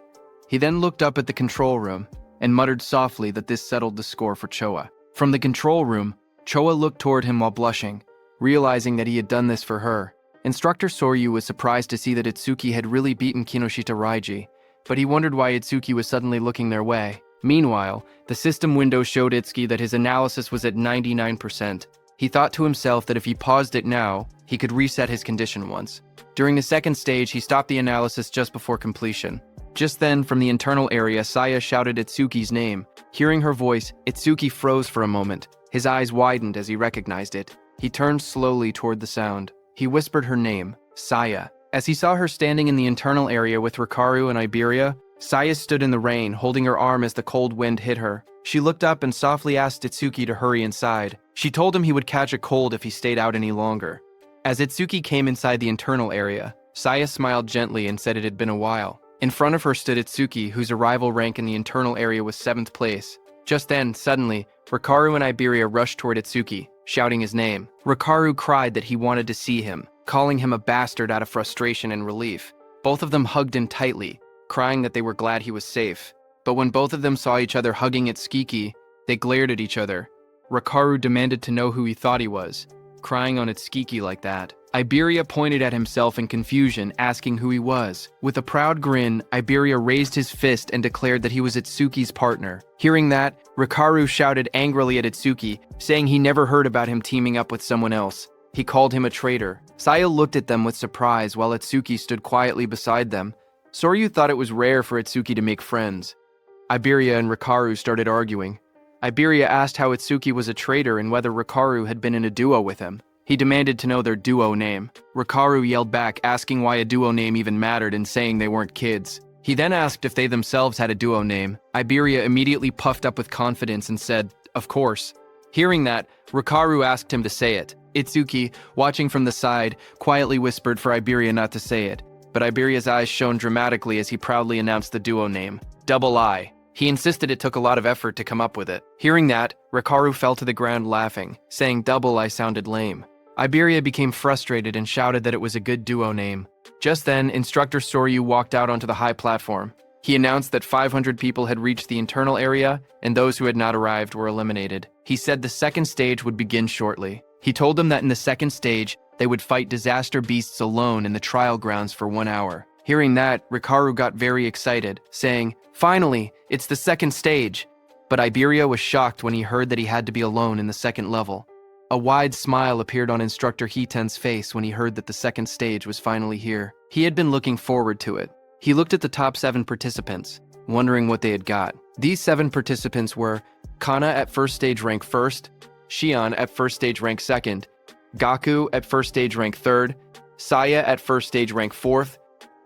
Speaker 1: He then looked up at the control room and muttered softly that this settled the score for Choa. From the control room, Choa looked toward him while blushing, realizing that he had done this for her. Instructor Soryu was surprised to see that Itsuki had really beaten Kinoshita Raiji, but he wondered why Itsuki was suddenly looking their way. Meanwhile, the system window showed Itsuki that his analysis was at 99%. He thought to himself that if he paused it now, he could reset his condition once. During the second stage, he stopped the analysis just before completion. Just then, from the internal area, Saya shouted Itsuki's name. Hearing her voice, Itsuki froze for a moment. His eyes widened as he recognized it. He turned slowly toward the sound. He whispered her name, Saya. As he saw her standing in the internal area with Rikaru and Iberia, Saya stood in the rain, holding her arm as the cold wind hit her. She looked up and softly asked Itsuki to hurry inside. She told him he would catch a cold if he stayed out any longer. As Itsuki came inside the internal area, Saya smiled gently and said it had been a while. In front of her stood Itsuki, whose arrival rank in the internal area was 7th place. Just then, suddenly, Rikaru and Iberia rushed toward Itsuki, shouting his name. Rikaru cried that he wanted to see him, calling him a bastard out of frustration and relief. Both of them hugged him tightly, crying that they were glad he was safe. But when both of them saw each other hugging Itsuki, they glared at each other. Rikaru demanded to know who he thought he was, crying on Itsuki like that. Iberia pointed at himself in confusion, asking who he was. With a proud grin, Iberia raised his fist and declared that he was Itsuki's partner. Hearing that, Rikaru shouted angrily at Itsuki, saying he never heard about him teaming up with someone else. He called him a traitor. Saya looked at them with surprise while Itsuki stood quietly beside them. Soryu thought it was rare for Itsuki to make friends. Iberia and Rikaru started arguing. Iberia asked how Itsuki was a traitor and whether Rikaru had been in a duo with him. He demanded to know their duo name. Rikaru yelled back, asking why a duo name even mattered and saying they weren't kids. He then asked if they themselves had a duo name. Iberia immediately puffed up with confidence and said, "Of course." Hearing that, Rikaru asked him to say it. Itsuki, watching from the side, quietly whispered for Iberia not to say it, but Iberia's eyes shone dramatically as he proudly announced the duo name, Double I. He insisted it took a lot of effort to come up with it. Hearing that, Rikaru fell to the ground laughing, saying Double I sounded lame. Iberia became frustrated and shouted that it was a good duo name. Just then, Instructor Soryu walked out onto the high platform. He announced that 500 people had reached the internal area, and those who had not arrived were eliminated. He said the second stage would begin shortly. He told them that in the second stage, they would fight disaster beasts alone in the trial grounds for 1 hour. Hearing that, Rikaru got very excited, saying, "Finally, it's the second stage." But Iberia was shocked when he heard that he had to be alone in the second level. A wide smile appeared on Instructor Hiten's face when he heard that the second stage was finally here. He had been looking forward to it. He looked at the top 7 participants, wondering what they had got. These 7 participants were Kana at first stage rank 1st, Shion at first stage rank 2nd, Gaku at first stage rank 3rd, Saya at first stage rank 4th,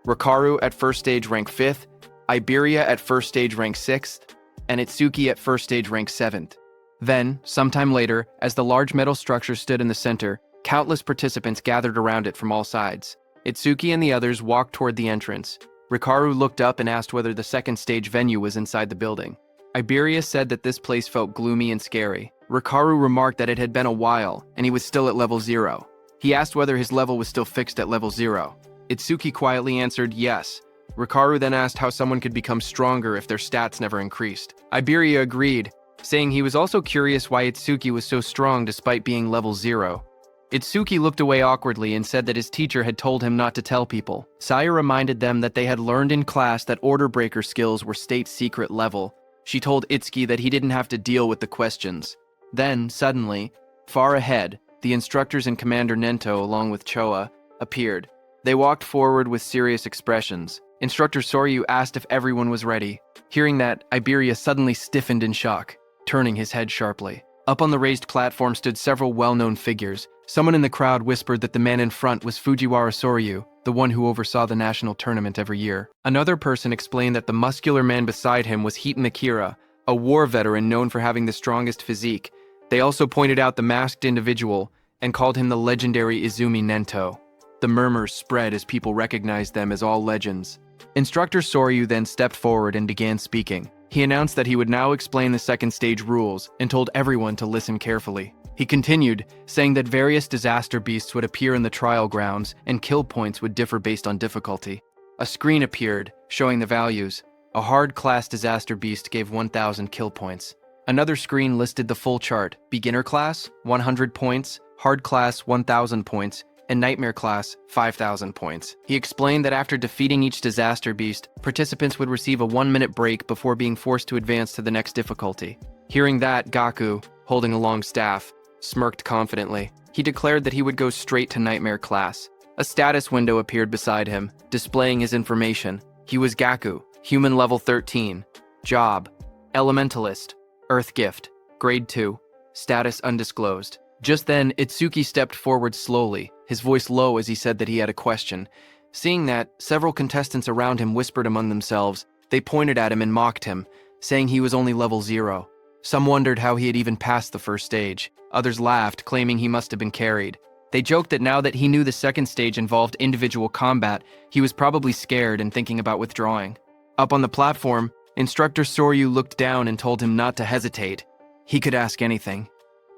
Speaker 1: Rikaru at first stage rank 5th, Iberia at first stage rank 6th, and Itsuki at first stage rank 7th. Then, sometime later, as the large metal structure stood in the center, countless participants gathered around it from all sides. Itsuki and the others walked toward the entrance. Rikaru looked up and asked whether the second stage venue was inside the building. Iberia said that this place felt gloomy and scary. Rikaru remarked that it had been a while, and he was still at level 0. He asked whether his level was still fixed at level 0. Itsuki quietly answered yes. Rikaru then asked how someone could become stronger if their stats never increased. Iberia agreed, saying he was also curious why Itsuki was so strong despite being level 0. Itsuki looked away awkwardly and said that his teacher had told him not to tell people. Saya reminded them that they had learned in class that order breaker skills were state secret level. She told Itsuki that he didn't have to deal with the questions. Then, suddenly, far ahead, the instructors and Commander Nento, along with Choa, appeared. They walked forward with serious expressions. Instructor Soryu asked if everyone was ready. Hearing that, Iberia suddenly stiffened in shock, turning his head sharply. Up on the raised platform stood several well-known figures. Someone in the crowd whispered that the man in front was Fujiwara Soryu, the one who oversaw the national tournament every year. Another person explained that the muscular man beside him was Hiten Akira, a war veteran known for having the strongest physique. They also pointed out the masked individual and called him the legendary Izumi Nento. The murmurs spread as people recognized them as all legends. Instructor Soryu then stepped forward and began speaking. He announced that he would now explain the second stage rules and told everyone to listen carefully. He continued, saying that various disaster beasts would appear in the trial grounds and kill points would differ based on difficulty. A screen appeared, showing the values. A hard-class disaster beast gave 1,000 kill points. Another screen listed the full chart: beginner class, 100 points, hard class, 1,000 points, and nightmare class, 5,000 points. He explained that after defeating each disaster beast, participants would receive a 1-minute break before being forced to advance to the next difficulty. Hearing that, Gaku, holding a long staff, smirked confidently. He declared that he would go straight to nightmare class. A status window appeared beside him, displaying his information. He was Gaku, human level 13. Job: elementalist. Earth gift. Grade 2. Status undisclosed. Just then, Itsuki stepped forward slowly, his voice low as he said that he had a question. Seeing that, several contestants around him whispered among themselves. They pointed at him and mocked him, saying he was only level 0. Some wondered how he had even passed the first stage. Others laughed, claiming he must have been carried. They joked that now that he knew the second stage involved individual combat, he was probably scared and thinking about withdrawing. Up on the platform, Instructor Soryu looked down and told him not to hesitate. He could ask anything.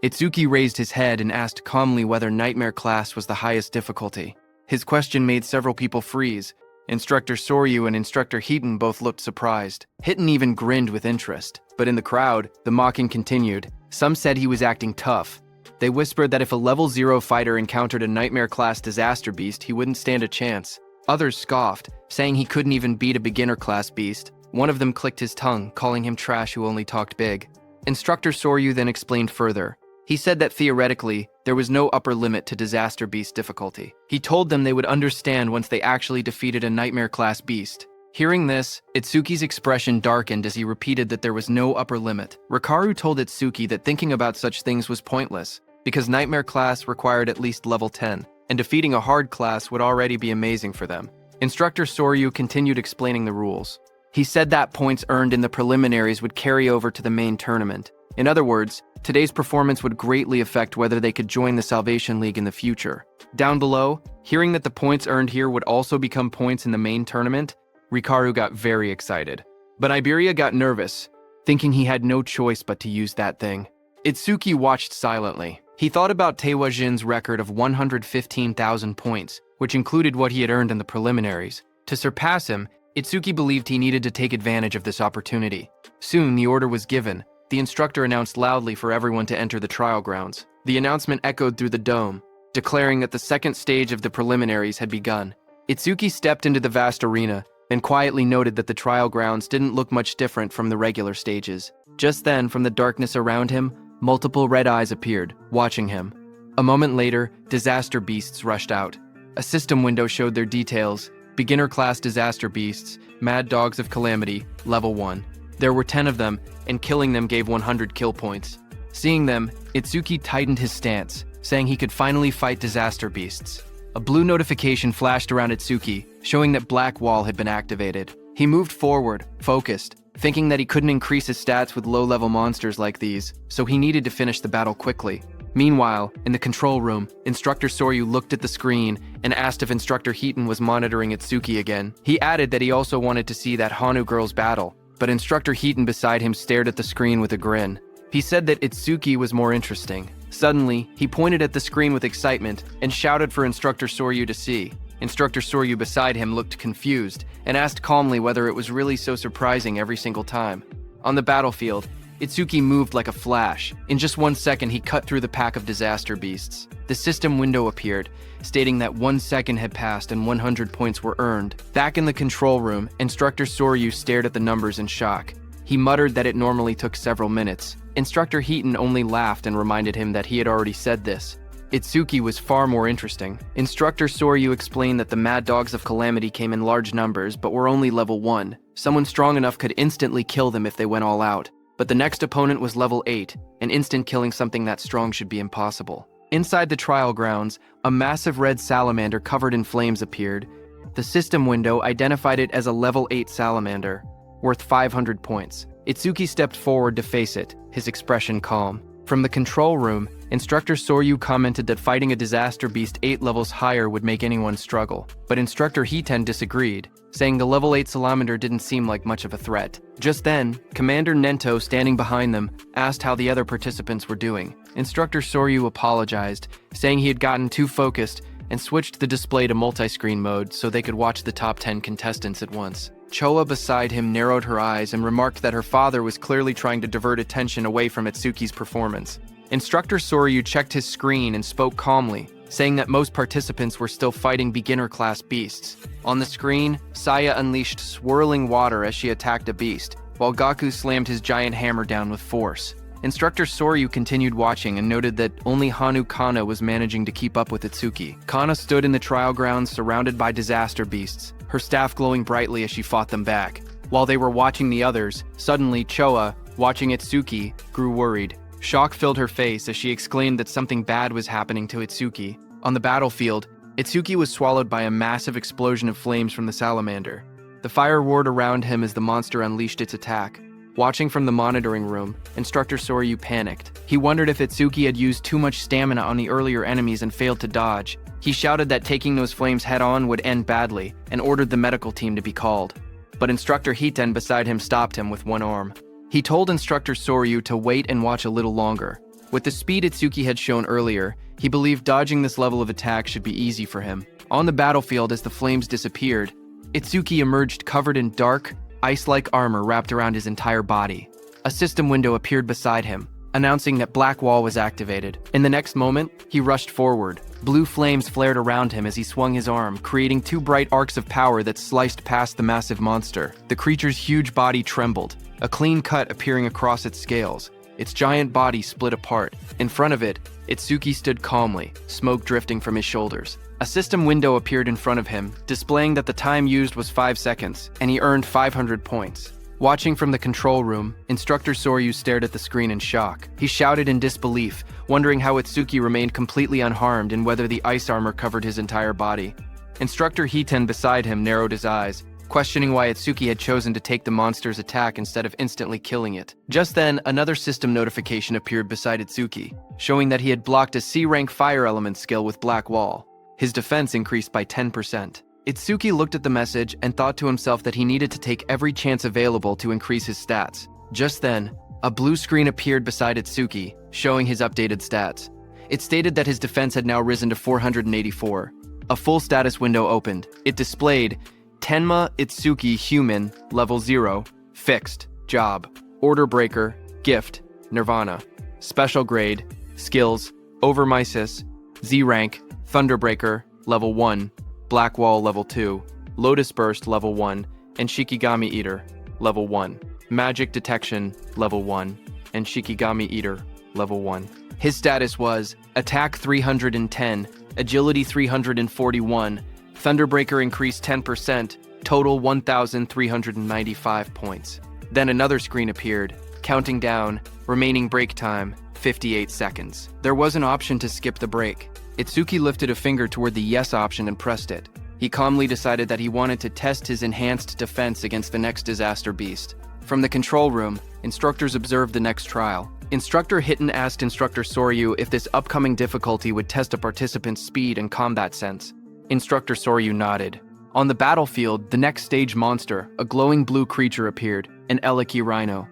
Speaker 1: Itsuki raised his head and asked calmly whether Nightmare class was the highest difficulty. His question made several people freeze. Instructor Soryu and Instructor Hiten both looked surprised. Hiten even grinned with interest. But in the crowd, the mocking continued. Some said he was acting tough. They whispered that if a level 0 fighter encountered a Nightmare class disaster beast, he wouldn't stand a chance. Others scoffed, saying he couldn't even beat a beginner class beast. One of them clicked his tongue, calling him trash who only talked big. Instructor Soryu then explained further. He said that theoretically, there was no upper limit to disaster beast difficulty. He told them they would understand once they actually defeated a nightmare class beast. Hearing this, Itsuki's expression darkened as he repeated that there was no upper limit. Rikaru told Itsuki that thinking about such things was pointless, because nightmare class required at least level 10, and defeating a hard class would already be amazing for them. Instructor Soryu continued explaining the rules. He said that points earned in the preliminaries would carry over to the main tournament. In other words, today's performance would greatly affect whether they could join the Salvation League in the future. Down below, hearing that the points earned here would also become points in the main tournament, Rikaru got very excited. But Iberia got nervous, thinking he had no choice but to use that thing. Itsuki watched silently. He thought about Taewa Jin's record of 115,000 points, which included what he had earned in the preliminaries. To surpass him, Itsuki believed he needed to take advantage of this opportunity. Soon, the order was given. The instructor announced loudly for everyone to enter the trial grounds. The announcement echoed through the dome, declaring that the second stage of the preliminaries had begun. Itsuki stepped into the vast arena and quietly noted that the trial grounds didn't look much different from the regular stages. Just then, from the darkness around him, multiple red eyes appeared, watching him. A moment later, disaster beasts rushed out. A system window showed their details. Beginner-class disaster beasts, mad dogs of calamity, level 1. There were 10 of them, and killing them gave 100 kill points. Seeing them, Itsuki tightened his stance, saying he could finally fight disaster beasts. A blue notification flashed around Itsuki, showing that Black Wall had been activated. He moved forward, focused, thinking that he couldn't increase his stats with low-level monsters like these, so he needed to finish the battle quickly. Meanwhile, in the control room, Instructor Soryu looked at the screen and asked if Instructor Heaton was monitoring Itsuki again. He added that he also wanted to see that Hanu girl's battle, but Instructor Heaton beside him stared at the screen with a grin. He said that Itsuki was more interesting. Suddenly, he pointed at the screen with excitement and shouted for Instructor Soryu to see. Instructor Soryu beside him looked confused and asked calmly whether it was really so surprising every single time. On the battlefield, Itsuki moved like a flash. In just 1 second, he cut through the pack of disaster beasts. The system window appeared, stating that 1 second had passed and 100 points were earned. Back in the control room, Instructor Soryu stared at the numbers in shock. He muttered that it normally took several minutes. Instructor Heaton only laughed and reminded him that he had already said this. Itsuki was far more interesting. Instructor Soryu explained that the Mad Dogs of Calamity came in large numbers but were only level 1. Someone strong enough could instantly kill them if they went all out. But the next opponent was level 8, and instant killing something that strong should be impossible. Inside the trial grounds, a massive red salamander covered in flames appeared. The system window identified it as a level 8 salamander, worth 500 points. Itsuki stepped forward to face it, his expression calm. From the control room, Instructor Soryu commented that fighting a disaster beast 8 levels higher would make anyone struggle. But Instructor Hiten disagreed, saying the level 8 salamander didn't seem like much of a threat. Just then, Commander Nento, standing behind them, asked how the other participants were doing. Instructor Soryu apologized, saying he had gotten too focused and switched the display to multi-screen mode so they could watch the top 10 contestants at once. Choa beside him narrowed her eyes and remarked that her father was clearly trying to divert attention away from Itsuki's performance. Instructor Soryu checked his screen and spoke calmly, saying that most participants were still fighting beginner-class beasts. On the screen, Saya unleashed swirling water as she attacked a beast, while Gaku slammed his giant hammer down with force. Instructor Soryu continued watching and noted that only Hanu Kana was managing to keep up with Itsuki. Kana stood in the trial grounds surrounded by disaster beasts, her staff glowing brightly as she fought them back. While they were watching the others, suddenly Choa, watching Itsuki, grew worried. Shock filled her face as she exclaimed that something bad was happening to Itsuki. On the battlefield, Itsuki was swallowed by a massive explosion of flames from the salamander. The fire roared around him as the monster unleashed its attack. Watching from the monitoring room, Instructor Soryu panicked. He wondered if Itsuki had used too much stamina on the earlier enemies and failed to dodge. He shouted that taking those flames head-on would end badly and ordered the medical team to be called. But Instructor Hiten beside him stopped him with one arm. He told Instructor Soryu to wait and watch a little longer. With the speed Itsuki had shown earlier, he believed dodging this level of attack should be easy for him. On the battlefield, as the flames disappeared, Itsuki emerged covered in dark, ice-like armor wrapped around his entire body. A system window appeared beside him, announcing that Black Wall was activated. In the next moment, he rushed forward. Blue flames flared around him as he swung his arm, creating 2 bright arcs of power that sliced past the massive monster. The creature's huge body trembled, a clean cut appearing across its scales. Its giant body split apart. In front of it, Itsuki stood calmly, smoke drifting from his shoulders. A system window appeared in front of him, displaying that the time used was 5 seconds, and he earned 500 points. Watching from the control room, Instructor Soryu stared at the screen in shock. He shouted in disbelief, wondering how Itsuki remained completely unharmed and whether the ice armor covered his entire body. Instructor Hiten beside him narrowed his eyes, questioning why Itsuki had chosen to take the monster's attack instead of instantly killing it. Just then, another system notification appeared beside Itsuki, showing that he had blocked a C-rank fire element skill with Black Wall. His defense increased by 10%. Itsuki looked at the message and thought to himself that he needed to take every chance available to increase his stats. Just then, a blue screen appeared beside Itsuki, showing his updated stats. It stated that his defense had now risen to 484. A full status window opened. It displayed Tenma Itsuki Human, Level 0, Fixed, Job, Order Breaker, Gift, Nirvana, Special Grade, Skills, Overmisis, Z-Rank, Thunderbreaker, Level 1, Black Wall Level 2, Lotus Burst Level 1, and Shikigami Eater, Level 1. Magic Detection, Level 1, and Shikigami Eater, Level 1. His status was Attack 310, Agility 341, Thunderbreaker increased 10%, total 1,395 points. Then another screen appeared, counting down, remaining break time, 58 seconds. There was an option to skip the break. Itsuki lifted a finger toward the yes option and pressed it. He calmly decided that he wanted to test his enhanced defense against the next disaster beast. From the control room, instructors observed the next trial. Instructor Hitten asked Instructor Soryu if this upcoming difficulty would test a participant's speed and combat sense. Instructor Soryu nodded. On the battlefield, the next stage monster, a glowing blue creature appeared, an Eliki rhino.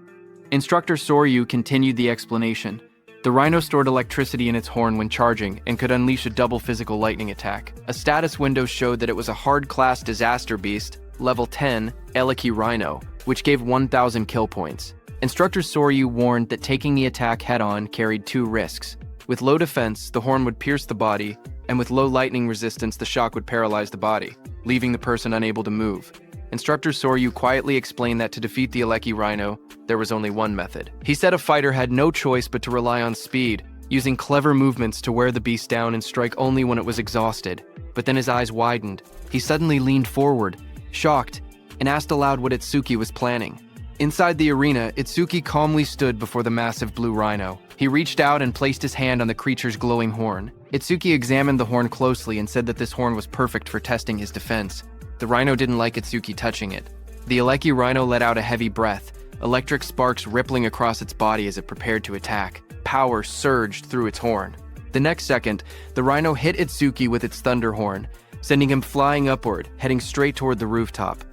Speaker 1: Instructor Soryu continued the explanation. The rhino stored electricity in its horn when charging and could unleash a double physical lightning attack. A status window showed that it was a hard-class disaster beast, level 10, Eliki rhino, which gave 1,000 kill points. Instructor Soryu warned that taking the attack head-on carried 2 risks. With low defense, the horn would pierce the body, and with low lightning resistance, the shock would paralyze the body, leaving the person unable to move. Instructor Soryu quietly explained that to defeat the Eliki rhino, there was only one method. He said a fighter had no choice but to rely on speed, using clever movements to wear the beast down and strike only when it was exhausted. But then his eyes widened. He suddenly leaned forward, shocked, and asked aloud what Itsuki was planning. Inside the arena, Itsuki calmly stood before the massive blue rhino. He reached out and placed his hand on the creature's glowing horn. Itsuki examined the horn closely and said that this horn was perfect for testing his defense. The rhino didn't like Itsuki touching it. The Eliki rhino let out a heavy breath, electric sparks rippling across its body as it prepared to attack. Power surged through its horn. The next second, the rhino hit Itsuki with its thunder horn, sending him flying upward, heading straight toward the rooftop.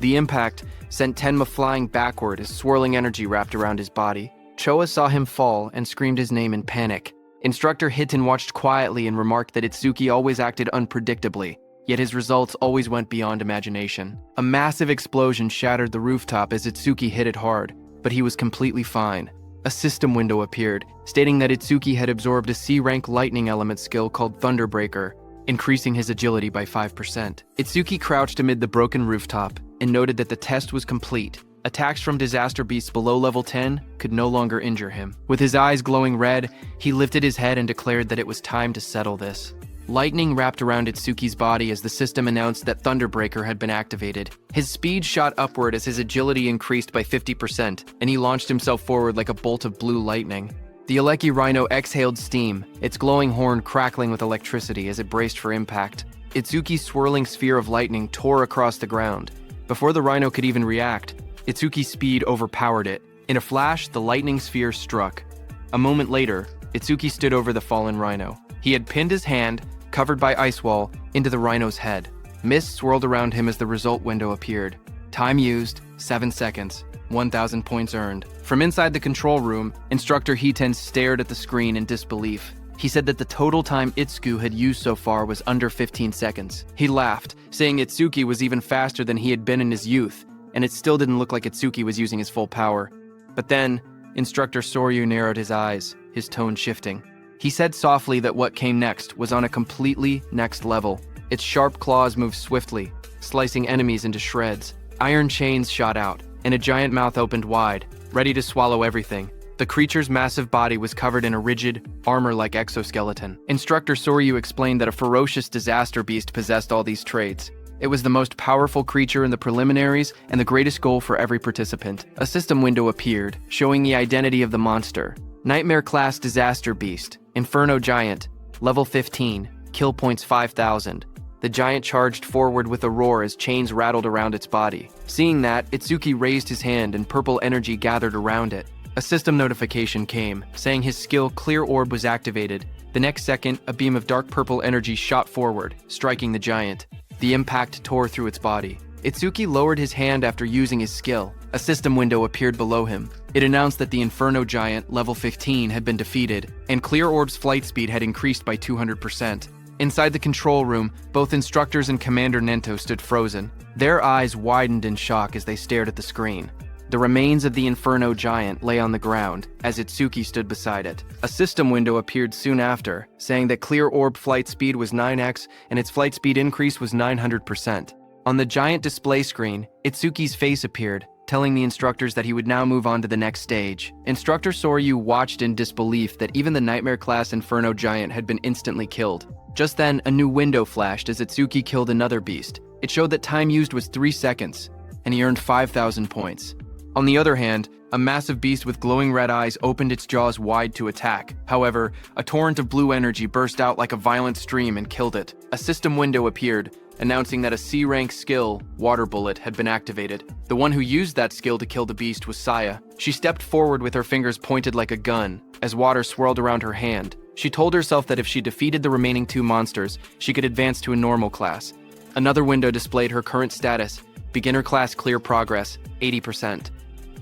Speaker 1: The impact sent Tenma flying backward as swirling energy wrapped around his body. Choa saw him fall and screamed his name in panic. Instructor Hitten watched quietly and remarked that Itsuki always acted unpredictably, yet his results always went beyond imagination. A massive explosion shattered the rooftop as Itsuki hit it hard, but he was completely fine. A system window appeared, stating that Itsuki had absorbed a C-rank lightning element skill called Thunderbreaker, increasing his agility by 5%. Itsuki crouched amid the broken rooftop and noted that the test was complete. Attacks from disaster beasts below level 10 could no longer injure him. With his eyes glowing red, he lifted his head and declared that it was time to settle this. Lightning wrapped around Itsuki's body as the system announced that Thunderbreaker had been activated. His speed shot upward as his agility increased by 50%, and he launched himself forward like a bolt of blue lightning. The Eliki rhino exhaled steam, its glowing horn crackling with electricity as it braced for impact. Itsuki's swirling sphere of lightning tore across the ground. Before the rhino could even react, Itsuki's speed overpowered it. In a flash, the lightning sphere struck. A moment later, Itsuki stood over the fallen rhino. He had pinned his hand, covered by ice wall, into the rhino's head. Mist swirled around him as the result window appeared. Time used, 7 seconds. 1,000 points earned. From inside the control room, Instructor Hiten stared at the screen in disbelief. He said that the total time Itsuki had used so far was under 15 seconds. He laughed, saying Itsuki was even faster than he had been in his youth, and it still didn't look like Itsuki was using his full power. But then, Instructor Soryu narrowed his eyes, his tone shifting. He said softly that what came next was on a completely next level. Its sharp claws moved swiftly, slicing enemies into shreds. Iron chains shot out, and a giant mouth opened wide, ready to swallow everything. The creature's massive body was covered in a rigid, armor-like exoskeleton. Instructor Soryu explained that a ferocious disaster beast possessed all these traits. It was the most powerful creature in the preliminaries and the greatest goal for every participant. A system window appeared, showing the identity of the monster. Nightmare-class disaster beast, Inferno Giant, level 15, kill points 5,000. The giant charged forward with a roar as chains rattled around its body. Seeing that, Itsuki raised his hand and purple energy gathered around it. A system notification came, saying his skill Clear Orb was activated. The next second, a beam of dark purple energy shot forward, striking the giant. The impact tore through its body. Itsuki lowered his hand after using his skill. A system window appeared below him. It announced that the Inferno Giant, level 15, had been defeated, and Clear Orb's flight speed had increased by 200%. Inside the control room, both instructors and Commander Nento stood frozen. Their eyes widened in shock as they stared at the screen. The remains of the Inferno Giant lay on the ground, as Itsuki stood beside it. A system window appeared soon after, saying that Clear Orb flight speed was 9x and its flight speed increase was 900%. On the giant display screen, Itsuki's face appeared, telling the instructors that he would now move on to the next stage. Instructor Soryu watched in disbelief that even the Nightmare-class Inferno Giant had been instantly killed. Just then, a new window flashed as Itsuki killed another beast. It showed that time used was 3 seconds, and he earned 5,000 points. On the other hand, a massive beast with glowing red eyes opened its jaws wide to attack. However, a torrent of blue energy burst out like a violent stream and killed it. A system window appeared, announcing that a C-rank skill, Water Bullet, had been activated. The one who used that skill to kill the beast was Saya. She stepped forward with her fingers pointed like a gun, as water swirled around her hand. She told herself that if she defeated the remaining 2 monsters, she could advance to a normal class. Another window displayed her current status, Beginner Class Clear Progress, 80%.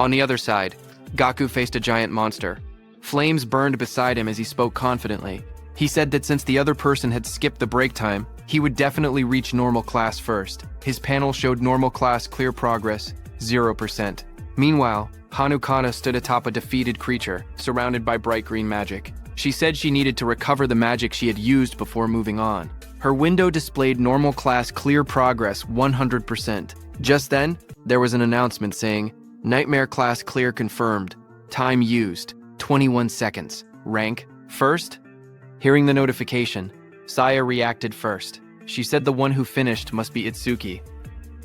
Speaker 1: On the other side, Gaku faced a giant monster. Flames burned beside him as he spoke confidently. He said that since the other person had skipped the break time, he would definitely reach normal class first. His panel showed normal class Clear Progress, 0%. Meanwhile, Hanukana stood atop a defeated creature, surrounded by bright green magic. She said she needed to recover the magic she had used before moving on. Her window displayed normal class Clear Progress, 100%. Just then, there was an announcement saying, Nightmare Class Clear confirmed. Time used, 21 seconds. Rank, first? Hearing the notification, Saya reacted first. She said the one who finished must be Itsuki.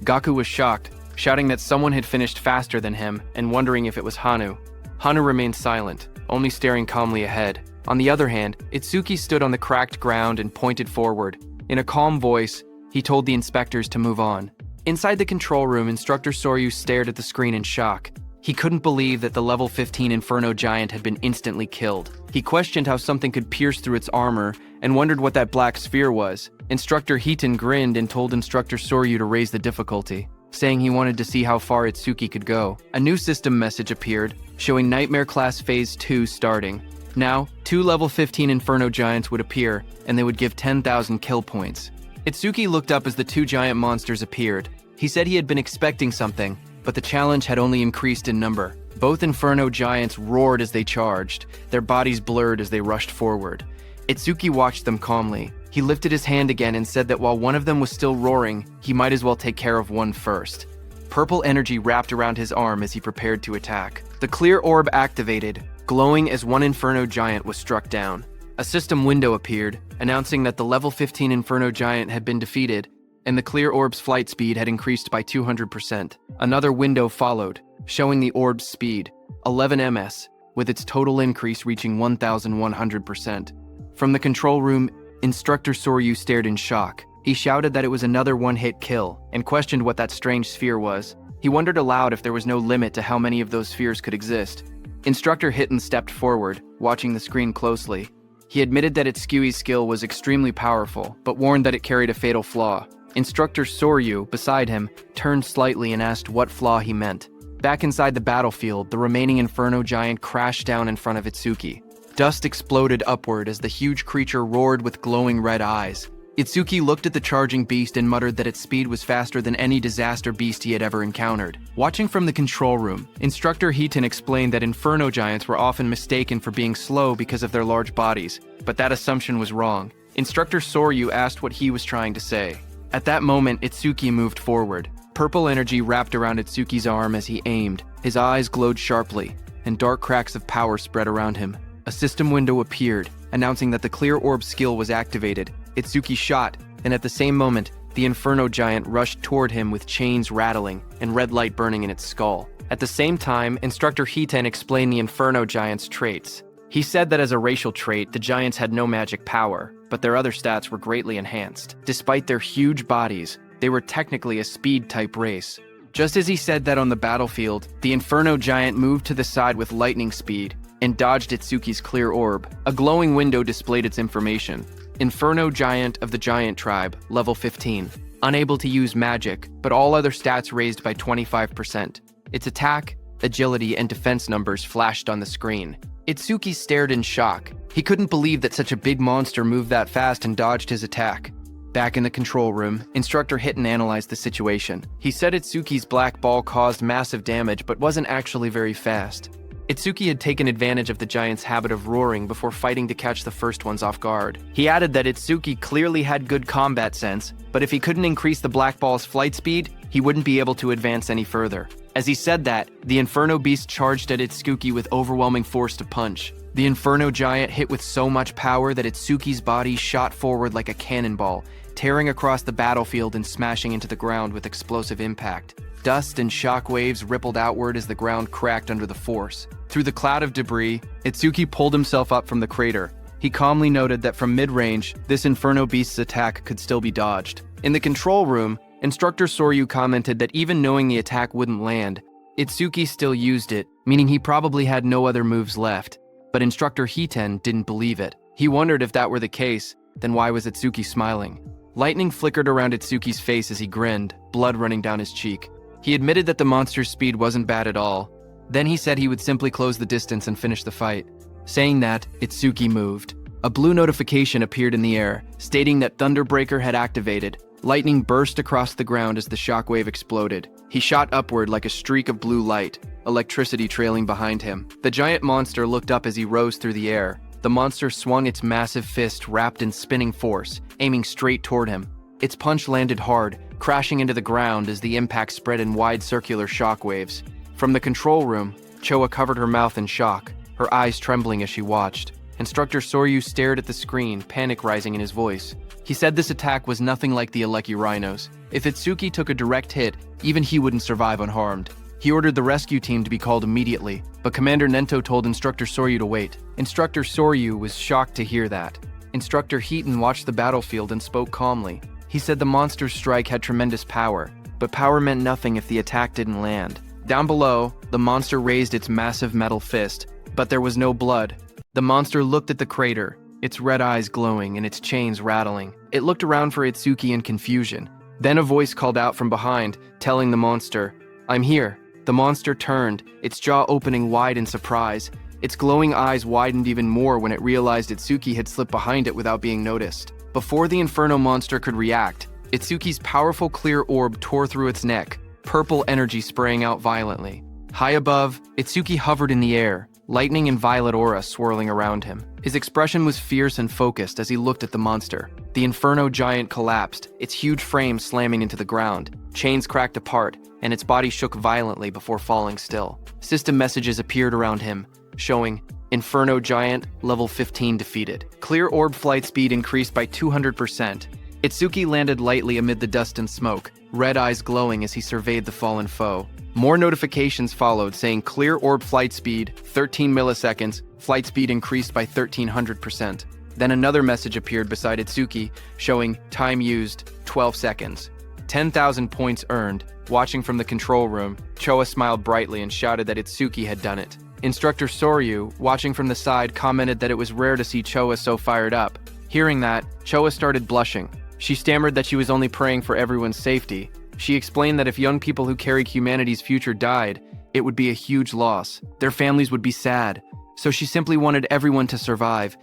Speaker 1: Gaku was shocked, shouting that someone had finished faster than him and wondering if it was Hanu. Hanu remained silent, only staring calmly ahead. On the other hand, Itsuki stood on the cracked ground and pointed forward. In a calm voice, he told the inspectors to move on. Inside the control room, Instructor Soryu stared at the screen in shock. He couldn't believe that the level 15 Inferno Giant had been instantly killed. He questioned how something could pierce through its armor and wondered what that black sphere was. Instructor Hiton grinned and told Instructor Soryu to raise the difficulty, saying he wanted to see how far Itsuki could go. A new system message appeared, showing Nightmare Class Phase 2 starting. Now, 2 level 15 Inferno Giants would appear, and they would give 10,000 kill points. Itsuki looked up as the 2 giant monsters appeared. He said he had been expecting something, but the challenge had only increased in number. Both Inferno Giants roared as they charged, their bodies blurred as they rushed forward. Itsuki watched them calmly. He lifted his hand again and said that while one of them was still roaring, he might as well take care of one first. Purple energy wrapped around his arm as he prepared to attack. The Clear Orb activated, glowing as one Inferno Giant was struck down. A system window appeared, announcing that the level 15 Inferno Giant had been defeated, and the Clear Orb's flight speed had increased by 200%. Another window followed, showing the orb's speed, 11 ms, with its total increase reaching 1,100%. From the control room, Instructor Soryu stared in shock. He shouted that it was another one-hit kill, and questioned what that strange sphere was. He wondered aloud if there was no limit to how many of those spheres could exist. Instructor Hiton stepped forward, watching the screen closely. He admitted that Itsuki's skill was extremely powerful, but warned that it carried a fatal flaw. Instructor Soryu, beside him, turned slightly and asked what flaw he meant. Back inside the battlefield, the remaining Inferno Giant crashed down in front of Itsuki. Dust exploded upward as the huge creature roared with glowing red eyes. Itsuki looked at the charging beast and muttered that its speed was faster than any disaster beast he had ever encountered. Watching from the control room, Instructor Hiton explained that Inferno Giants were often mistaken for being slow because of their large bodies, but that assumption was wrong. Instructor Soryu asked what he was trying to say. At that moment, Itsuki moved forward. Purple energy wrapped around Itsuki's arm as he aimed. His eyes glowed sharply, and dark cracks of power spread around him. A system window appeared, announcing that the Clear Orb skill was activated. Itsuki shot, and at the same moment, the Inferno Giant rushed toward him with chains rattling and red light burning in its skull. At the same time, Instructor Hiton explained the Inferno Giant's traits. He said that as a racial trait, the giants had no magic power, but their other stats were greatly enhanced. Despite their huge bodies, they were technically a speed-type race. Just as he said that on the battlefield, the Inferno Giant moved to the side with lightning speed and dodged Itsuki's clear orb. A glowing window displayed its information. Inferno Giant of the Giant Tribe, level 15. Unable to use magic, but all other stats raised by 25%. Its attack, agility, and defense numbers flashed on the screen. Itsuki stared in shock. He couldn't believe that such a big monster moved that fast and dodged his attack. Back in the control room, Instructor Hitten analyzed the situation. He said Itsuki's black ball caused massive damage but wasn't actually very fast. Itsuki had taken advantage of the giant's habit of roaring before fighting to catch the first ones off guard. He added that Itsuki clearly had good combat sense, but if he couldn't increase the black ball's flight speed, he wouldn't be able to advance any further. As he said that, the Inferno Beast charged at Itsuki with overwhelming force to punch. The Inferno Giant hit with so much power that Itsuki's body shot forward like a cannonball, tearing across the battlefield and smashing into the ground with explosive impact. Dust and shock waves rippled outward as the ground cracked under the force. Through the cloud of debris, Itsuki pulled himself up from the crater. He calmly noted that from mid-range, this Inferno Beast's attack could still be dodged. In the control room, Instructor Soryu commented that even knowing the attack wouldn't land, Itsuki still used it, meaning he probably had no other moves left. But Instructor Hiten didn't believe it. He wondered if that were the case, then why was Itsuki smiling? Lightning flickered around Itsuki's face as he grinned, blood running down his cheek. He admitted that the monster's speed wasn't bad at all. Then he said he would simply close the distance and finish the fight. Saying that, Itsuki moved. A blue notification appeared in the air, stating that Thunderbreaker had activated. Lightning burst across the ground as the shockwave exploded. He shot upward like a streak of blue light, electricity trailing behind him. The giant monster looked up as he rose through the air. The monster swung its massive fist wrapped in spinning force, aiming straight toward him. Its punch landed hard, crashing into the ground as the impact spread in wide circular shockwaves. From the control room, Choa covered her mouth in shock, her eyes trembling as she watched. Instructor Soryu stared at the screen, panic rising in his voice. He said this attack was nothing like the Aleki Rhinos. If Itsuki took a direct hit, even he wouldn't survive unharmed. He ordered the rescue team to be called immediately, but Commander Nento told Instructor Soryu to wait. Instructor Soryu was shocked to hear that. Instructor Heaton watched the battlefield and spoke calmly. He said the monster's strike had tremendous power, but power meant nothing if the attack didn't land. Down below, the monster raised its massive metal fist, but there was no blood. The monster looked at the crater, its red eyes glowing and its chains rattling. It looked around for Itsuki in confusion. Then a voice called out from behind, telling the monster, "I'm here." The monster turned, its jaw opening wide in surprise. Its glowing eyes widened even more when it realized Itsuki had slipped behind it without being noticed. Before the Inferno monster could react, Itsuki's powerful clear orb tore through its neck, purple energy spraying out violently. High above, Itsuki hovered in the air, lightning and violet aura swirling around him. His expression was fierce and focused as he looked at the monster. The Inferno Giant collapsed, its huge frame slamming into the ground. Chains cracked apart, and its body shook violently before falling still. System messages appeared around him, showing Inferno Giant, level 15 defeated. Clear orb flight speed increased by 200%. Itsuki landed lightly amid the dust and smoke, red eyes glowing as he surveyed the fallen foe. More notifications followed saying clear orb flight speed, 13 milliseconds, flight speed increased by 1300%. Then another message appeared beside Itsuki, showing time used, 12 seconds. 10,000 points earned. Watching from the control room, Choa smiled brightly and shouted that Itsuki had done it. Instructor Soryu, watching from the side, commented that it was rare to see Choa so fired up. Hearing that, Choa started blushing. She stammered that she was only praying for everyone's safety. She explained that if young people who carried humanity's future died, it would be a huge loss. Their families would be sad. So she simply wanted everyone to survive.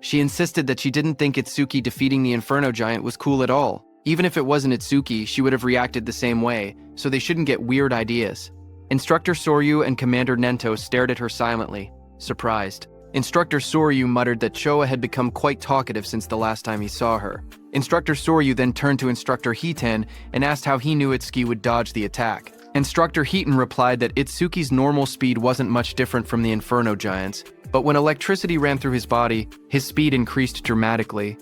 Speaker 1: She insisted that she didn't think Itsuki defeating the Inferno Giant was cool at all. Even if it wasn't Itsuki, she would have reacted the same way, so they shouldn't get weird ideas. Instructor Soryu and Commander Nento stared at her silently, surprised. Instructor Soryu muttered that Choa had become quite talkative since the last time he saw her. Instructor Soryu then turned to Instructor Heaton and asked how he knew Itsuki would dodge the attack. Instructor Heaton replied that Itsuki's normal speed wasn't much different from the Inferno Giant's, but when electricity ran through his body, his speed increased dramatically.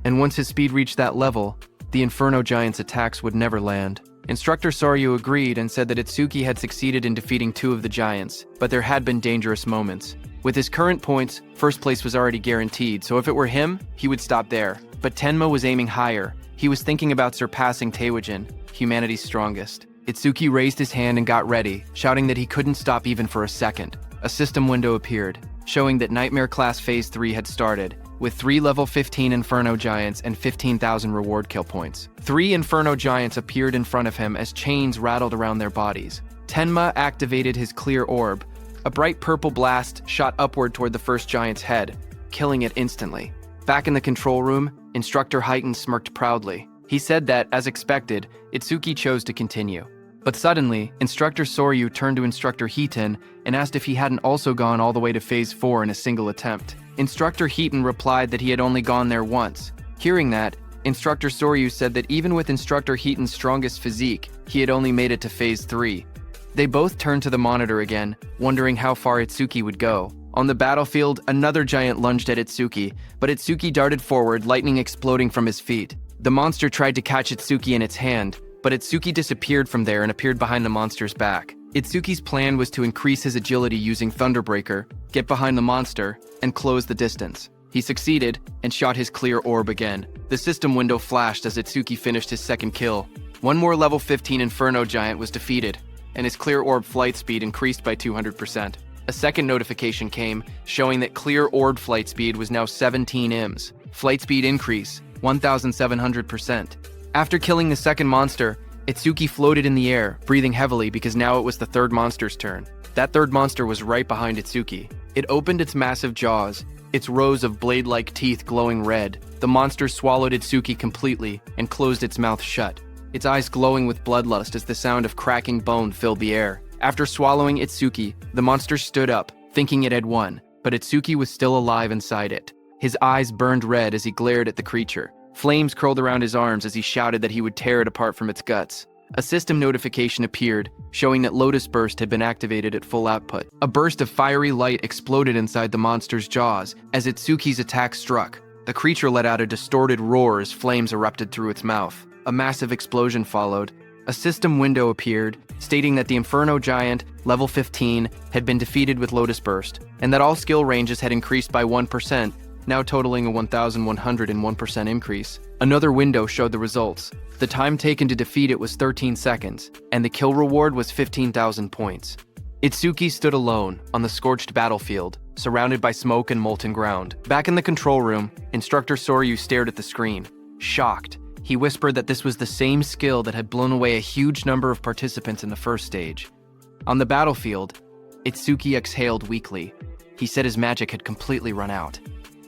Speaker 1: And once his speed reached that level, the Inferno Giant's attacks would never land. Instructor Soryu agreed and said that Itsuki had succeeded in defeating 2 of the giants, but there had been dangerous moments. With his current points, first place was already guaranteed, so if it were him, he would stop there. But Tenma was aiming higher. He was thinking about surpassing Taewajin, humanity's strongest. Itsuki raised his hand and got ready, shouting that he couldn't stop even for a second. A system window appeared, showing that Nightmare Class Phase 3 had started, with 3 level 15 Inferno Giants and 15,000 reward kill points. 3 Inferno Giants appeared in front of him as chains rattled around their bodies. Tenma activated his clear orb. A bright purple blast shot upward toward the first giant's head, killing it instantly. Back in the control room, Instructor Heighten smirked proudly. He said that, as expected, Itsuki chose to continue. But suddenly, Instructor Soryu turned to Instructor Heaton and asked if he hadn't also gone all the way to Phase 4 in a single attempt. Instructor Heaton replied that he had only gone there once. Hearing that, Instructor Soryu said that even with Instructor Heaton's strongest physique, he had only made it to Phase 3. They both turned to the monitor again, wondering how far Itsuki would go. On the battlefield, another giant lunged at Itsuki, but Itsuki darted forward, lightning exploding from his feet. The monster tried to catch Itsuki in its hand, but Itsuki disappeared from there and appeared behind the monster's back. Itsuki's plan was to increase his agility using Thunderbreaker, get behind the monster, and close the distance. He succeeded and shot his clear orb again. The system window flashed as Itsuki finished his second kill. One more level 15 Inferno Giant was defeated, and his clear orb flight speed increased by 200%. A second notification came, showing that clear orb flight speed was now 17 IMS. Flight speed increase, 1,700%. After killing the second monster, Itsuki floated in the air, breathing heavily because now it was the third monster's turn. That third monster was right behind Itsuki. It opened its massive jaws, its rows of blade-like teeth glowing red. The monster swallowed Itsuki completely and closed its mouth shut, its eyes glowing with bloodlust as the sound of cracking bone filled the air. After swallowing Itsuki, the monster stood up, thinking it had won, but Itsuki was still alive inside it. His eyes burned red as he glared at the creature. Flames curled around his arms as he shouted that he would tear it apart from its guts. A system notification appeared, showing that Lotus Burst had been activated at full output. A burst of fiery light exploded inside the monster's jaws as Itsuki's attack struck. The creature let out a distorted roar as flames erupted through its mouth. A massive explosion followed. A system window appeared, stating that the Inferno Giant, level 15, had been defeated with Lotus Burst, and that all skill ranges had increased by 1%, now totaling a 1,101% increase. Another window showed the results. The time taken to defeat it was 13 seconds, and the kill reward was 15,000 points. Itsuki stood alone on the scorched battlefield, surrounded by smoke and molten ground. Back in the control room, Instructor Soryu stared at the screen. Shocked, he whispered that this was the same skill that had blown away a huge number of participants in the first stage. On the battlefield, Itsuki exhaled weakly. He said his magic had completely run out.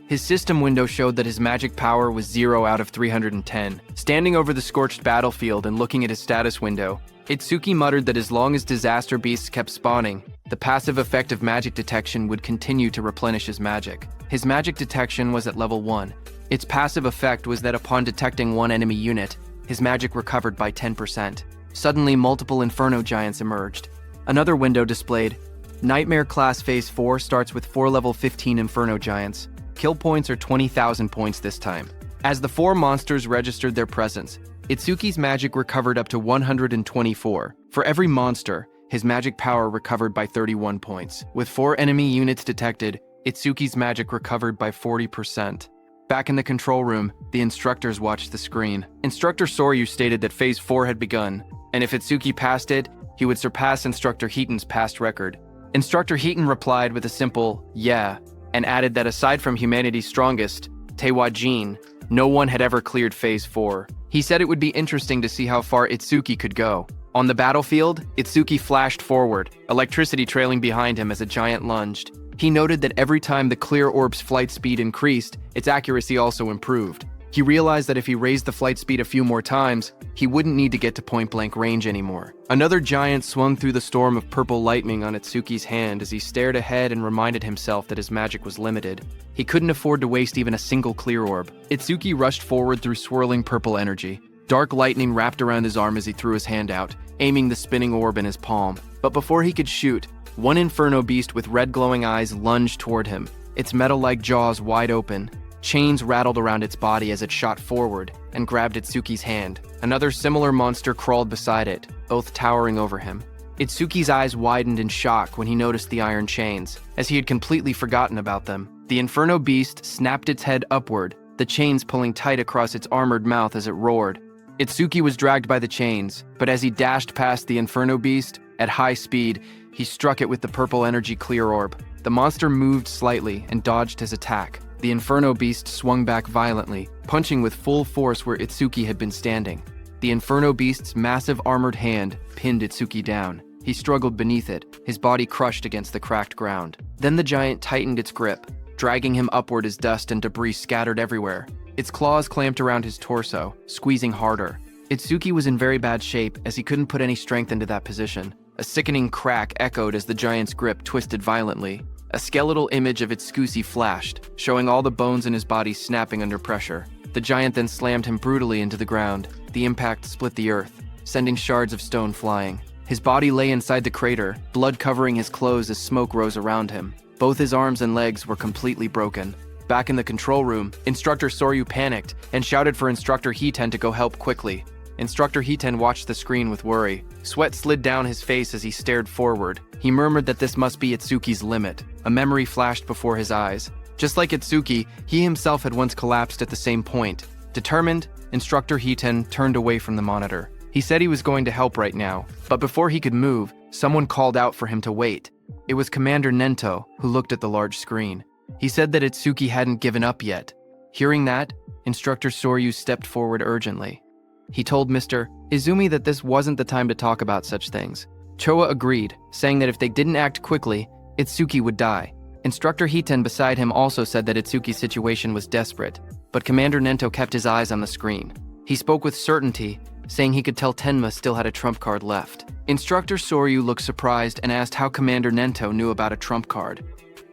Speaker 1: His system window showed that his magic power was 0 out of 310. Standing over the scorched battlefield and looking at his status window, Itsuki muttered that as long as disaster beasts kept spawning, the passive effect of magic detection would continue to replenish his magic. His magic detection was at level 1. Its passive effect was that upon detecting one enemy unit, his magic recovered by 10%. Suddenly, multiple Inferno Giants emerged. Another window displayed, Nightmare Class Phase 4 starts with 4 level 15 Inferno Giants. Kill points are 20,000 points this time. As the 4 monsters registered their presence, Itsuki's magic recovered up to 124. For every monster, his magic power recovered by 31 points. With 4 enemy units detected, Itsuki's magic recovered by 40%. Back in the control room, the instructors watched the screen. Instructor Soryu stated that Phase 4 had begun, and if Itsuki passed it, he would surpass Instructor Heaton's past record. Instructor Heaton replied with a simple, yeah, and added that aside from humanity's strongest, Taewajin, no one had ever cleared Phase 4. He said it would be interesting to see how far Itsuki could go. On the battlefield, Itsuki flashed forward, electricity trailing behind him as a giant lunged. He noted that every time the clear orb's flight speed increased, its accuracy also improved. He realized that if he raised the flight speed a few more times, he wouldn't need to get to point-blank range anymore. Another giant swung through the storm of purple lightning on Itsuki's hand as he stared ahead and reminded himself that his magic was limited. He couldn't afford to waste even a single clear orb. Itsuki rushed forward through swirling purple energy. Dark lightning wrapped around his arm as he threw his hand out, aiming the spinning orb in his palm. But before he could shoot, one inferno beast with red glowing eyes lunged toward him, its metal-like jaws wide open. Chains rattled around its body as it shot forward and grabbed Itsuki's hand. Another similar monster crawled beside it, both towering over him. Itsuki's eyes widened in shock when he noticed the iron chains, as he had completely forgotten about them. The Inferno Beast snapped its head upward, the chains pulling tight across its armored mouth as it roared. Itsuki was dragged by the chains, but as he dashed past the Inferno Beast, at high speed, he struck it with the purple energy clear orb. The monster moved slightly and dodged his attack. The Inferno Beast swung back violently, punching with full force where Itsuki had been standing. The Inferno Beast's massive armored hand pinned Itsuki down. He struggled beneath it, his body crushed against the cracked ground. Then the giant tightened its grip, dragging him upward as dust and debris scattered everywhere. Its claws clamped around his torso, squeezing harder. Itsuki was in very bad shape as he couldn't put any strength into that position. A sickening crack echoed as the giant's grip twisted violently. A skeletal image of Itsuki flashed, showing all the bones in his body snapping under pressure. The giant then slammed him brutally into the ground. The impact split the earth, sending shards of stone flying. His body lay inside the crater, blood covering his clothes as smoke rose around him. Both his arms and legs were completely broken. Back in the control room, Instructor Soryu panicked and shouted for Instructor Hiten to go help quickly. Instructor Hiten watched the screen with worry. Sweat slid down his face as he stared forward. He murmured that this must be Itsuki's limit. A memory flashed before his eyes. Just like Itsuki, he himself had once collapsed at the same point. Determined, Instructor Hiten turned away from the monitor. He said he was going to help right now, but before he could move, someone called out for him to wait. It was Commander Nento, who looked at the large screen. He said that Itsuki hadn't given up yet. Hearing that, Instructor Soryu stepped forward urgently. He told Mr. Izumi that this wasn't the time to talk about such things. Choa agreed, saying that if they didn't act quickly, Itsuki would die. Instructor Hiten beside him also said that Itsuki's situation was desperate, but Commander Nento kept his eyes on the screen. He spoke with certainty, saying he could tell Tenma still had a trump card left. Instructor Soryu looked surprised and asked how Commander Nento knew about a trump card.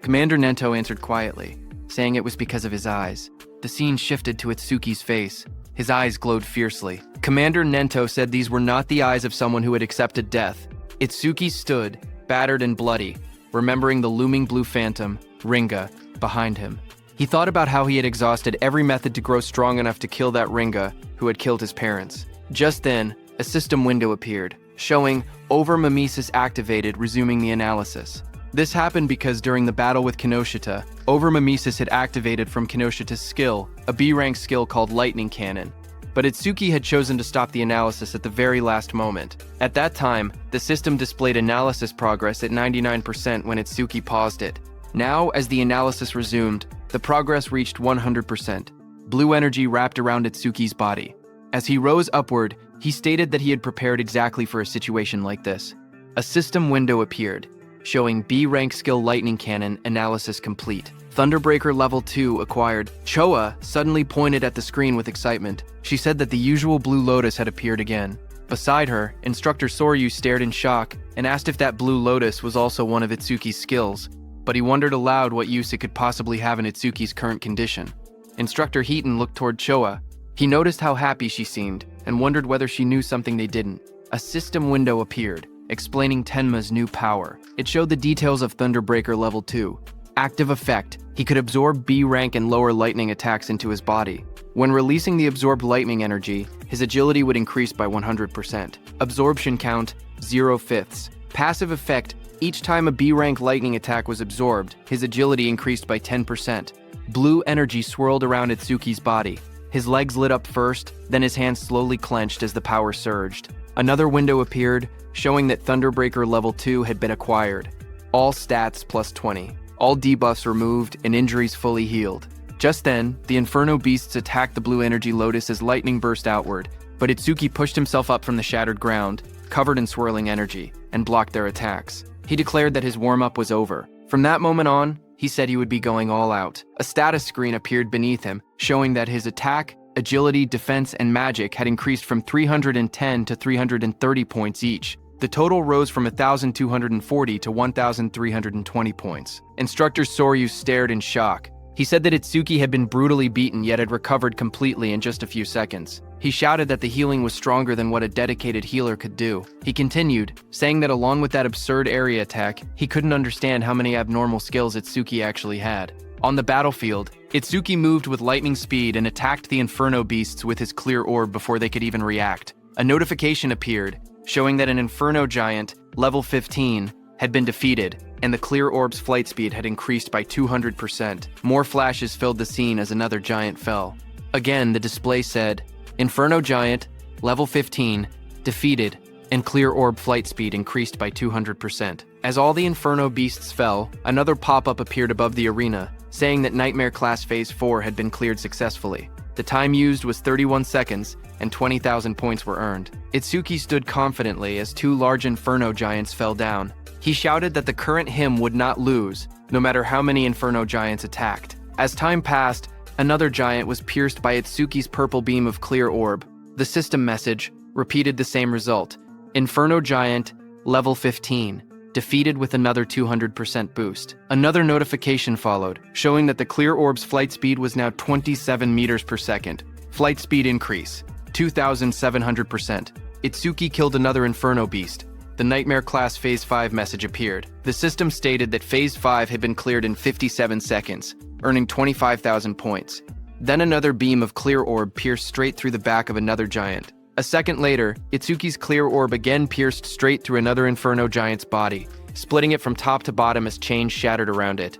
Speaker 1: Commander Nento answered quietly, saying it was because of his eyes. The scene shifted to Itsuki's face. His eyes glowed fiercely. Commander Nento said these were not the eyes of someone who had accepted death. Itsuki stood, battered and bloody, remembering the looming blue phantom, Ringa, behind him. He thought about how he had exhausted every method to grow strong enough to kill that Ringa who had killed his parents. Just then, a system window appeared, showing Overmimesis activated, resuming the analysis. This happened because during the battle with Kinoshita, Overmimesis had activated from Kinoshita's skill, a B-rank skill called Lightning Cannon. But Itsuki had chosen to stop the analysis at the very last moment. At that time, the system displayed analysis progress at 99% when Itsuki paused it. Now, as the analysis resumed, the progress reached 100%. Blue energy wrapped around Itsuki's body. As he rose upward, he stated that he had prepared exactly for a situation like this. A system window appeared, showing B-rank skill Lightning Cannon analysis complete. Thunderbreaker level 2 acquired. Choa suddenly pointed at the screen with excitement. She said that the usual blue lotus had appeared again. Beside her, Instructor Soryu stared in shock and asked if that blue lotus was also one of Itsuki's skills, but he wondered aloud what use it could possibly have in Itsuki's current condition. Instructor Hiten looked toward Choa. He noticed how happy she seemed and wondered whether she knew something they didn't. A system window appeared, explaining Tenma's new power. It showed the details of Thunderbreaker level 2. Active effect: he could absorb B-rank and lower lightning attacks into his body. When releasing the absorbed lightning energy, his agility would increase by 100%. Absorption count, 0/5. Passive effect: each time a B-rank lightning attack was absorbed, his agility increased by 10%. Blue energy swirled around Itsuki's body. His legs lit up first, then his hands slowly clenched as the power surged. Another window appeared, showing that Thunderbreaker level 2 had been acquired. All stats plus 20. All debuffs removed and injuries fully healed. Just then, the Inferno Beasts attacked the blue energy lotus as lightning burst outward, but Itsuki pushed himself up from the shattered ground, covered in swirling energy, and blocked their attacks. He declared that his warm-up was over. From that moment on, he said he would be going all out. A status screen appeared beneath him, showing that his attack, agility, defense, and magic had increased from 310 to 330 points each. The total rose from 1,240 to 1,320 points. Instructor Soryu stared in shock. He said that Itsuki had been brutally beaten yet had recovered completely in just a few seconds. He shouted that the healing was stronger than what a dedicated healer could do. He continued, saying that along with that absurd area attack, he couldn't understand how many abnormal skills Itsuki actually had. On the battlefield, Itsuki moved with lightning speed and attacked the Inferno Beasts with his clear orb before they could even react. A notification appeared, showing that an Inferno Giant, level 15, had been defeated, and the clear orb's flight speed had increased by 200%. More flashes filled the scene as another giant fell. Again, the display said, Inferno Giant, level 15, defeated, and clear orb flight speed increased by 200%. As all the Inferno beasts fell, another pop-up appeared above the arena, saying that Nightmare Class Phase 4 had been cleared successfully. The time used was 31 seconds, and 20,000 points were earned. Itsuki stood confidently as two large Inferno Giants fell down. He shouted that the current him would not lose, no matter how many Inferno Giants attacked. As time passed, another giant was pierced by Itsuki's purple beam of clear orb. The system message repeated the same result. Inferno Giant, level 15, defeated with another 200% boost. Another notification followed, showing that the clear orb's flight speed was now 27 meters per second. Flight speed increase, 2,700%. Itsuki killed another Inferno beast. The Nightmare Class Phase 5 message appeared. The system stated that Phase 5 had been cleared in 57 seconds, earning 25,000 points. Then another beam of clear orb pierced straight through the back of another giant. A second later, Itsuki's clear orb again pierced straight through another Inferno Giant's body, splitting it from top to bottom as chains shattered around it.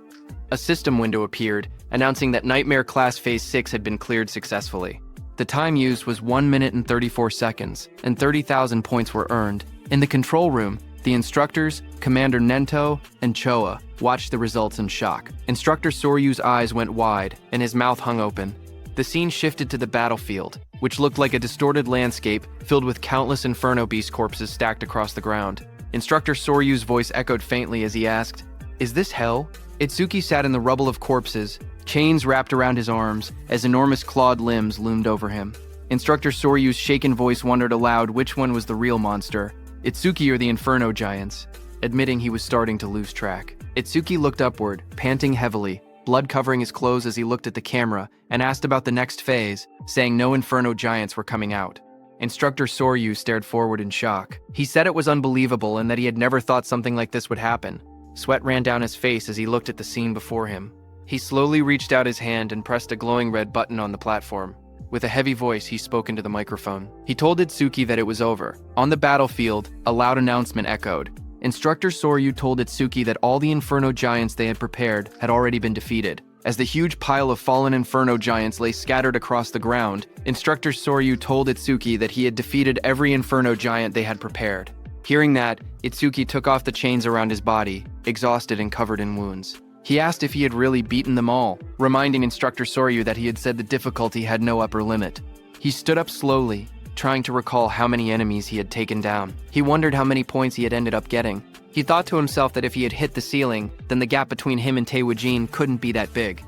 Speaker 1: A system window appeared, announcing that Nightmare Class Phase 6 had been cleared successfully. The time used was 1 minute and 34 seconds, and 30,000 points were earned. In the control room, the instructors, Commander Nento and Choa, watched the results in shock. Instructor Soryu's eyes went wide, and his mouth hung open. The scene shifted to the battlefield, which looked like a distorted landscape filled with countless Inferno Beast corpses stacked across the ground. Instructor Soryu's voice echoed faintly as he asked, "Is this hell?" Itsuki sat in the rubble of corpses, chains wrapped around his arms, as enormous clawed limbs loomed over him. Instructor Soryu's shaken voice wondered aloud which one was the real monster, Itsuki or the Inferno Giants, admitting he was starting to lose track. Itsuki looked upward, panting heavily, blood covering his clothes as he looked at the camera, and asked about the next phase, saying no Inferno Giants were coming out. Instructor Soryu stared forward in shock. He said it was unbelievable and that he had never thought something like this would happen. Sweat ran down his face as he looked at the scene before him. He slowly reached out his hand and pressed a glowing red button on the platform. With a heavy voice, he spoke into the microphone. He told Itsuki that it was over. On the battlefield, a loud announcement echoed. Instructor Soryu told Itsuki that all the Inferno Giants they had prepared had already been defeated. As the huge pile of fallen Inferno Giants lay scattered across the ground, Instructor Soryu told Itsuki that he had defeated every Inferno Giant they had prepared. Hearing that, Itsuki took off the chains around his body, exhausted and covered in wounds. He asked if he had really beaten them all, reminding Instructor Soryu that he had said the difficulty had no upper limit. He stood up slowly, trying to recall how many enemies he had taken down. He wondered how many points he had ended up getting. He thought to himself that if he had hit the ceiling, then the gap between him and Taewoo-jin couldn't be that big.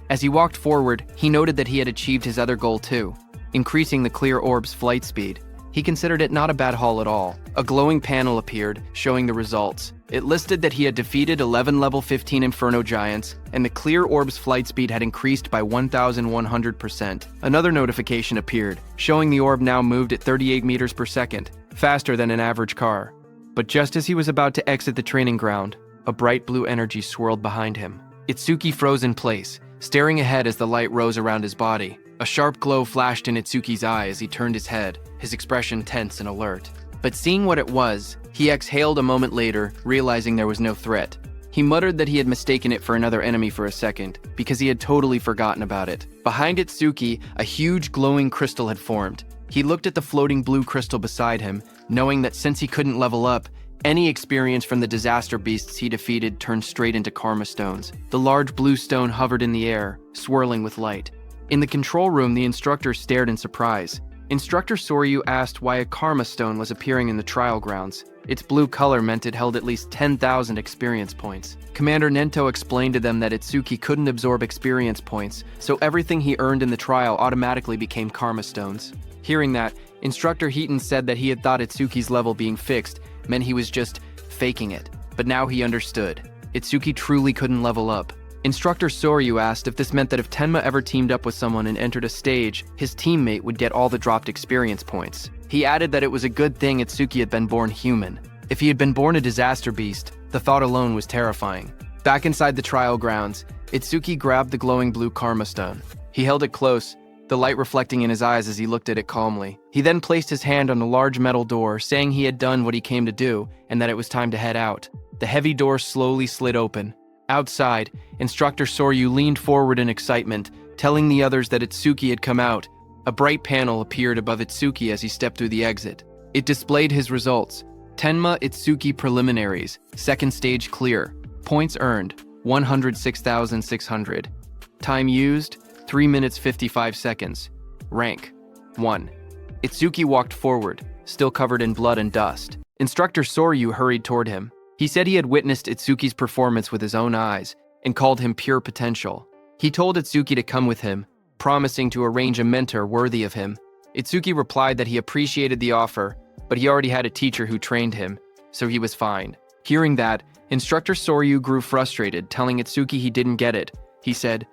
Speaker 1: As he walked forward, he noted that he had achieved his other goal too, increasing the clear orb's flight speed. He considered it not a bad haul at all. A glowing panel appeared, showing the results. It listed that he had defeated 11 level 15 Inferno Giants, and the clear orb's flight speed had increased by 1,100%. Another notification appeared, showing the orb now moved at 38 meters per second, faster than an average car. But just as he was about to exit the training ground, a bright blue energy swirled behind him. Itsuki froze in place, staring ahead as the light rose around his body. A sharp glow flashed in Itsuki's eye as he turned his head, his expression tense and alert. But seeing what it was, he exhaled a moment later, realizing there was no threat. He muttered that he had mistaken it for another enemy for a second, because he had totally forgotten about it. Behind Itsuki, a huge glowing crystal had formed. He looked at the floating blue crystal beside him, knowing that since he couldn't level up, any experience from the disaster beasts he defeated turned straight into karma stones. The large blue stone hovered in the air, swirling with light. In the control room, the instructor stared in surprise. Instructor Soryu asked why a karma stone was appearing in the trial grounds. Its blue color meant it held at least 10,000 experience points. Commander Nento explained to them that Itsuki couldn't absorb experience points, so everything he earned in the trial automatically became karma stones. Hearing that, Instructor Heaton said that he had thought Itsuki's level being fixed meant he was just faking it. But now he understood. Itsuki truly couldn't level up. Instructor Soryu asked if this meant that if Tenma ever teamed up with someone and entered a stage, his teammate would get all the dropped experience points. He added that it was a good thing Itsuki had been born human. If he had been born a disaster beast, the thought alone was terrifying. Back inside the trial grounds, Itsuki grabbed the glowing blue karma stone. He held it close, the light reflecting in his eyes as he looked at it calmly. He then placed his hand on the large metal door, saying he had done what he came to do and that it was time to head out. The heavy door slowly slid open. Outside, Instructor Soryu leaned forward in excitement, telling the others that Itsuki had come out. A bright panel appeared above Itsuki as he stepped through the exit. It displayed his results. Tenma Itsuki Preliminaries, second stage clear. Points earned, 106,600. Time used, 3 minutes 55 seconds. Rank, 1. Itsuki walked forward, still covered in blood and dust. Instructor Soryu hurried toward him. He said he had witnessed Itsuki's performance with his own eyes and called him pure potential. He told Itsuki to come with him, promising to arrange a mentor worthy of him. Itsuki replied that he appreciated the offer, but he already had a teacher who trained him, so he was fine. Hearing that, Instructor Soryu grew frustrated, telling Itsuki he didn't get it. He said,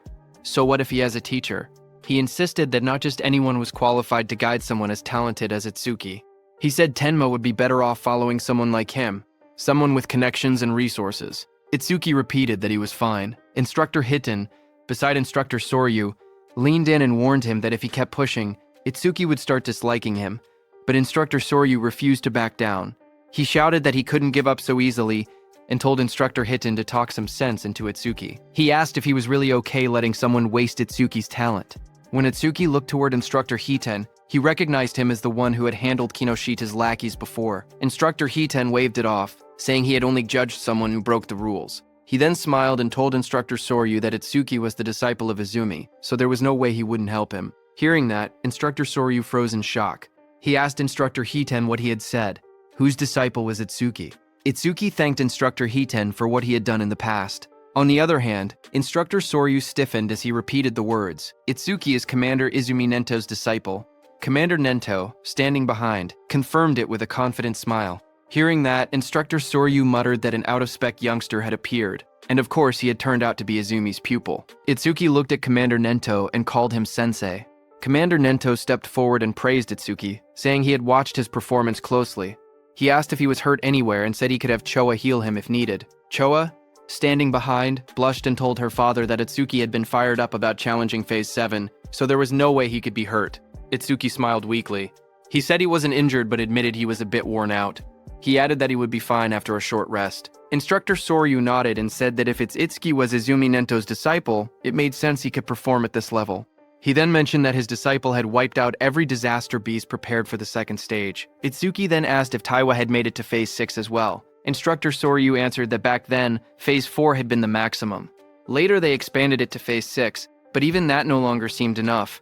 Speaker 1: "So what if he has a teacher?" He insisted that not just anyone was qualified to guide someone as talented as Itsuki. He said Tenma would be better off following someone like him, someone with connections and resources. Itsuki repeated that he was fine. Instructor Hitten, beside Instructor Soryu, leaned in and warned him that if he kept pushing, Itsuki would start disliking him, but Instructor Soryu refused to back down. He shouted that he couldn't give up so easily and told Instructor Hitten to talk some sense into Itsuki. He asked if he was really okay letting someone waste Itsuki's talent. When Itsuki looked toward Instructor Hitten, he recognized him as the one who had handled Kinoshita's lackeys before. Instructor Hitten waved it off, saying he had only judged someone who broke the rules. He then smiled and told Instructor Soryu that Itsuki was the disciple of Izumi, so there was no way he wouldn't help him. Hearing that, Instructor Soryu froze in shock. He asked Instructor Hitten what he had said. Whose disciple was Itsuki? Itsuki thanked Instructor Hitten for what he had done in the past. On the other hand, Instructor Soryu stiffened as he repeated the words. Itsuki is Commander Izumi Nento's disciple. Commander Nento, standing behind, confirmed it with a confident smile. Hearing that, Instructor Soryu muttered that an out-of-spec youngster had appeared, and of course he had turned out to be Izumi's pupil. Itsuki looked at Commander Nento and called him sensei. Commander Nento stepped forward and praised Itsuki, saying he had watched his performance closely. He asked if he was hurt anywhere and said he could have Choa heal him if needed. Choa, standing behind, blushed and told her father that Itsuki had been fired up about challenging Phase 7, so there was no way he could be hurt. Itsuki smiled weakly. He said he wasn't injured but admitted he was a bit worn out. He added that he would be fine after a short rest. Instructor Soryu nodded and said that if Itsuki was Izumi Nento's disciple, it made sense he could perform at this level. He then mentioned that his disciple had wiped out every disaster beast prepared for the second stage. Itsuki then asked if Taiwa had made it to Phase 6 as well. Instructor Soryu answered that back then, Phase 4 had been the maximum. Later they expanded it to Phase 6, but even that no longer seemed enough.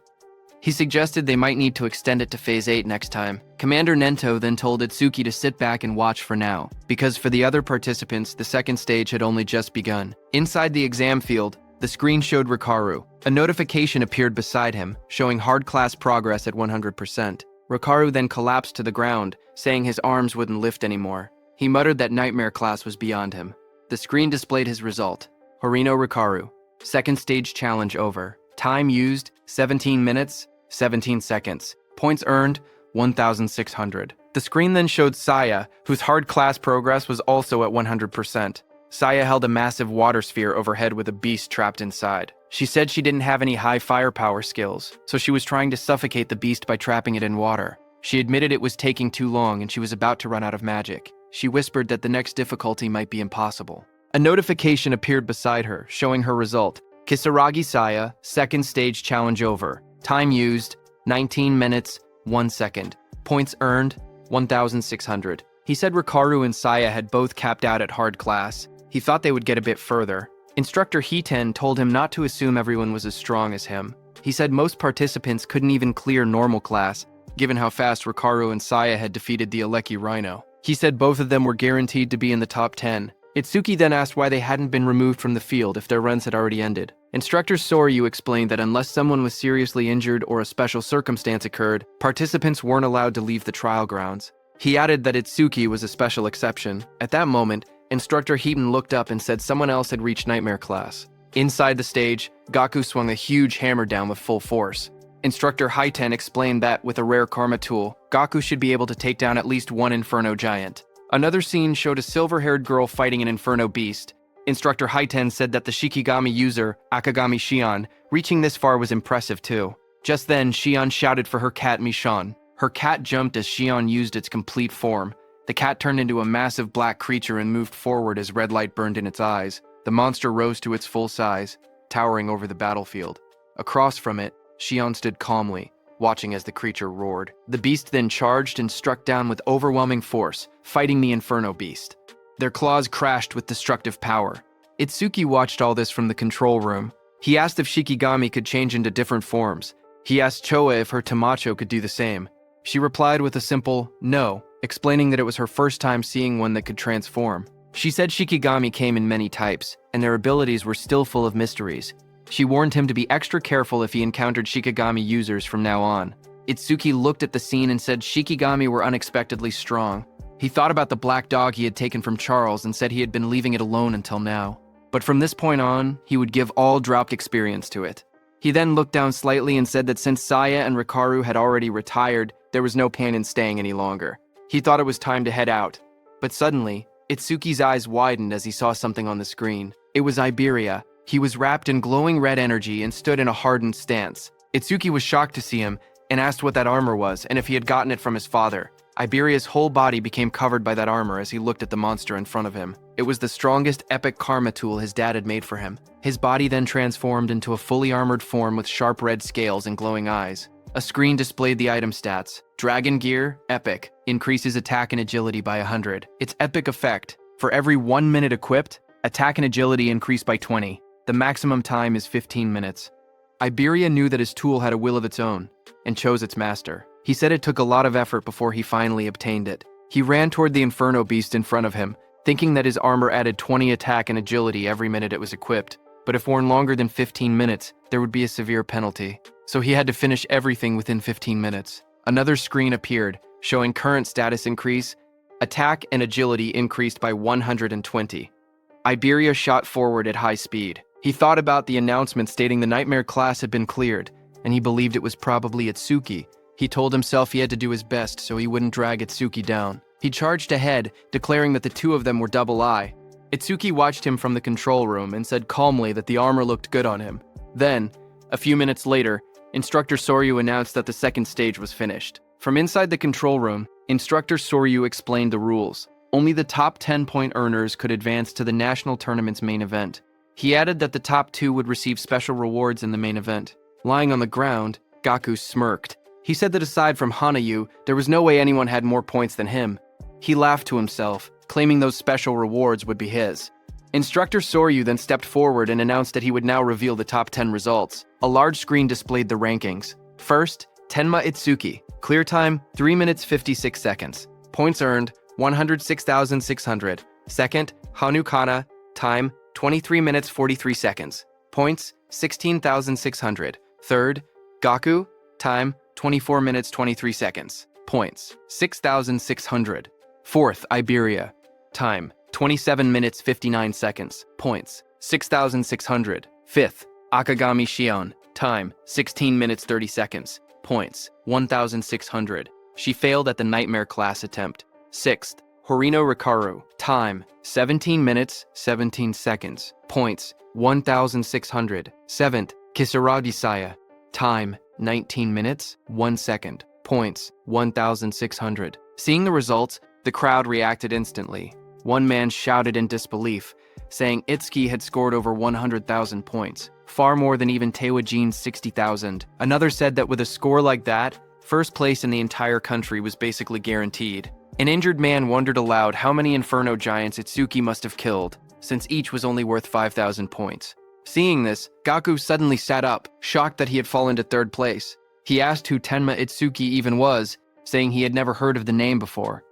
Speaker 1: He suggested they might need to extend it to Phase 8 next time. Commander Nento then told Itsuki to sit back and watch for now, because for the other participants, the second stage had only just begun. Inside the exam field, the screen showed Rikaru. A notification appeared beside him, showing hard class progress at 100%. Rikaru then collapsed to the ground, saying his arms wouldn't lift anymore. He muttered that nightmare class was beyond him. The screen displayed his result. Horino Rikaru. Second stage challenge over. Time used, 17 minutes, 17 seconds. Points earned, 1,600. The screen then showed Saya, whose hard class progress was also at 100%. Saya held a massive water sphere overhead with a beast trapped inside. She said she didn't have any high firepower skills, so she was trying to suffocate the beast by trapping it in water. She admitted it was taking too long and she was about to run out of magic. She whispered that the next difficulty might be impossible. A notification appeared beside her, showing her result. Kisaragi Saya, second stage challenge over. Time used, 19 minutes, 1 second. Points earned, 1,600. He said Rikaru and Saya had both capped out at hard class. He thought they would get a bit further. Instructor Hiten told him not to assume everyone was as strong as him. He said most participants couldn't even clear normal class, given how fast Rikaru and Saya had defeated the Aleki Rhino. He said both of them were guaranteed to be in the top 10. Itsuki then asked why they hadn't been removed from the field if their runs had already ended. Instructor Soryu explained that unless someone was seriously injured or a special circumstance occurred, participants weren't allowed to leave the trial grounds. He added that Itsuki was a special exception. At that moment, Instructor Heaton looked up and said someone else had reached Nightmare Class. Inside the stage, Gaku swung a huge hammer down with full force. Instructor Haiten explained that, with a rare karma tool, Gaku should be able to take down at least one Inferno Giant. Another scene showed a silver-haired girl fighting an Inferno Beast. Instructor Haiten said that the Shikigami user, Akagami Shion, reaching this far was impressive too. Just then, Xion shouted for her cat Michon. Her cat jumped as Xion used its complete form. The cat turned into a massive black creature and moved forward as red light burned in its eyes. The monster rose to its full size, towering over the battlefield. Across from it, Xion stood calmly, watching as the creature roared. The beast then charged and struck down with overwhelming force, fighting the Inferno Beast. Their claws crashed with destructive power. Itsuki watched all this from the control room. He asked if Shikigami could change into different forms. He asked Choa if her Tamacho could do the same. She replied with a simple no, explaining that it was her first time seeing one that could transform. She said Shikigami came in many types, and their abilities were still full of mysteries. She warned him to be extra careful if he encountered Shikigami users from now on. Itsuki looked at the scene and said Shikigami were unexpectedly strong. He thought about the black dog he had taken from Charles and said he had been leaving it alone until now. But from this point on, he would give all dropped experience to it. He then looked down slightly and said that since Saya and Rikaru had already retired, there was no pain in staying any longer. He thought it was time to head out. But suddenly, Itsuki's eyes widened as he saw something on the screen. It was Iberia. He was wrapped in glowing red energy and stood in a hardened stance. Itsuki was shocked to see him and asked what that armor was and if he had gotten it from his father. Iberia's whole body became covered by that armor as he looked at the monster in front of him. It was the strongest epic karma tool his dad had made for him. His body then transformed into a fully armored form with sharp red scales and glowing eyes. A screen displayed the item stats. Dragon Gear, Epic, increases attack and agility by 100. Its epic effect, for every 1 minute equipped, attack and agility increase by 20. The maximum time is 15 minutes. Iberia knew that his tool had a will of its own, and chose its master. He said it took a lot of effort before he finally obtained it. He ran toward the Inferno Beast in front of him, thinking that his armor added 20 attack and agility every minute it was equipped. But if worn longer than 15 minutes, there would be a severe penalty. So he had to finish everything within 15 minutes. Another screen appeared, showing current status increase. Attack and agility increased by 120. Iberia shot forward at high speed. He thought about the announcement stating the Nightmare class had been cleared, and he believed it was probably Itsuki. He told himself he had to do his best so he wouldn't drag Itsuki down. He charged ahead, declaring that the two of them were double eye. Itsuki watched him from the control room and said calmly that the armor looked good on him. Then, a few minutes later, Instructor Soryu announced that the second stage was finished. From inside the control room, Instructor Soryu explained the rules. Only the top 10-point earners could advance to the national tournament's main event. He added that the top 2 would receive special rewards in the main event. Lying on the ground, Gaku smirked. He said that aside from Hanayu, there was no way anyone had more points than him. He laughed to himself, claiming those special rewards would be his. Instructor Soryu then stepped forward and announced that he would now reveal the top 10 results. A large screen displayed the rankings. First, Tenma Itsuki. Clear time, 3 minutes 56 seconds. Points earned, 106,600. Second, Hanukana. Time, 23 minutes 43 seconds. Points, 16,600. Third, Gaku. Time, 24 minutes 23 seconds. Points, 6,600. Fourth, Iberia. Time, 27 minutes 59 seconds. Points, 6,600. Fifth, Akagami Shion. Time, 16 minutes 30 seconds. Points, 1,600. She failed at the Nightmare class attempt. Sixth, Horino Rikaru. Time, 17 minutes 17 seconds. Points, 1,600. Seventh, Kisaragi Saya. Time, 19 minutes 1 second. Points, 1,600. Seeing the results, the crowd reacted instantly. One man shouted in disbelief, saying Itsuki had scored over 100,000 points, far more than even Tewajin's 60,000. Another said that with a score like that, first place in the entire country was basically guaranteed. An injured man wondered aloud how many Inferno giants Itsuki must have killed, since each was only worth 5,000 points. Seeing this, Gaku suddenly sat up, shocked that he had fallen to third place. He asked who Tenma Itsuki even was, saying he had never heard of the name before.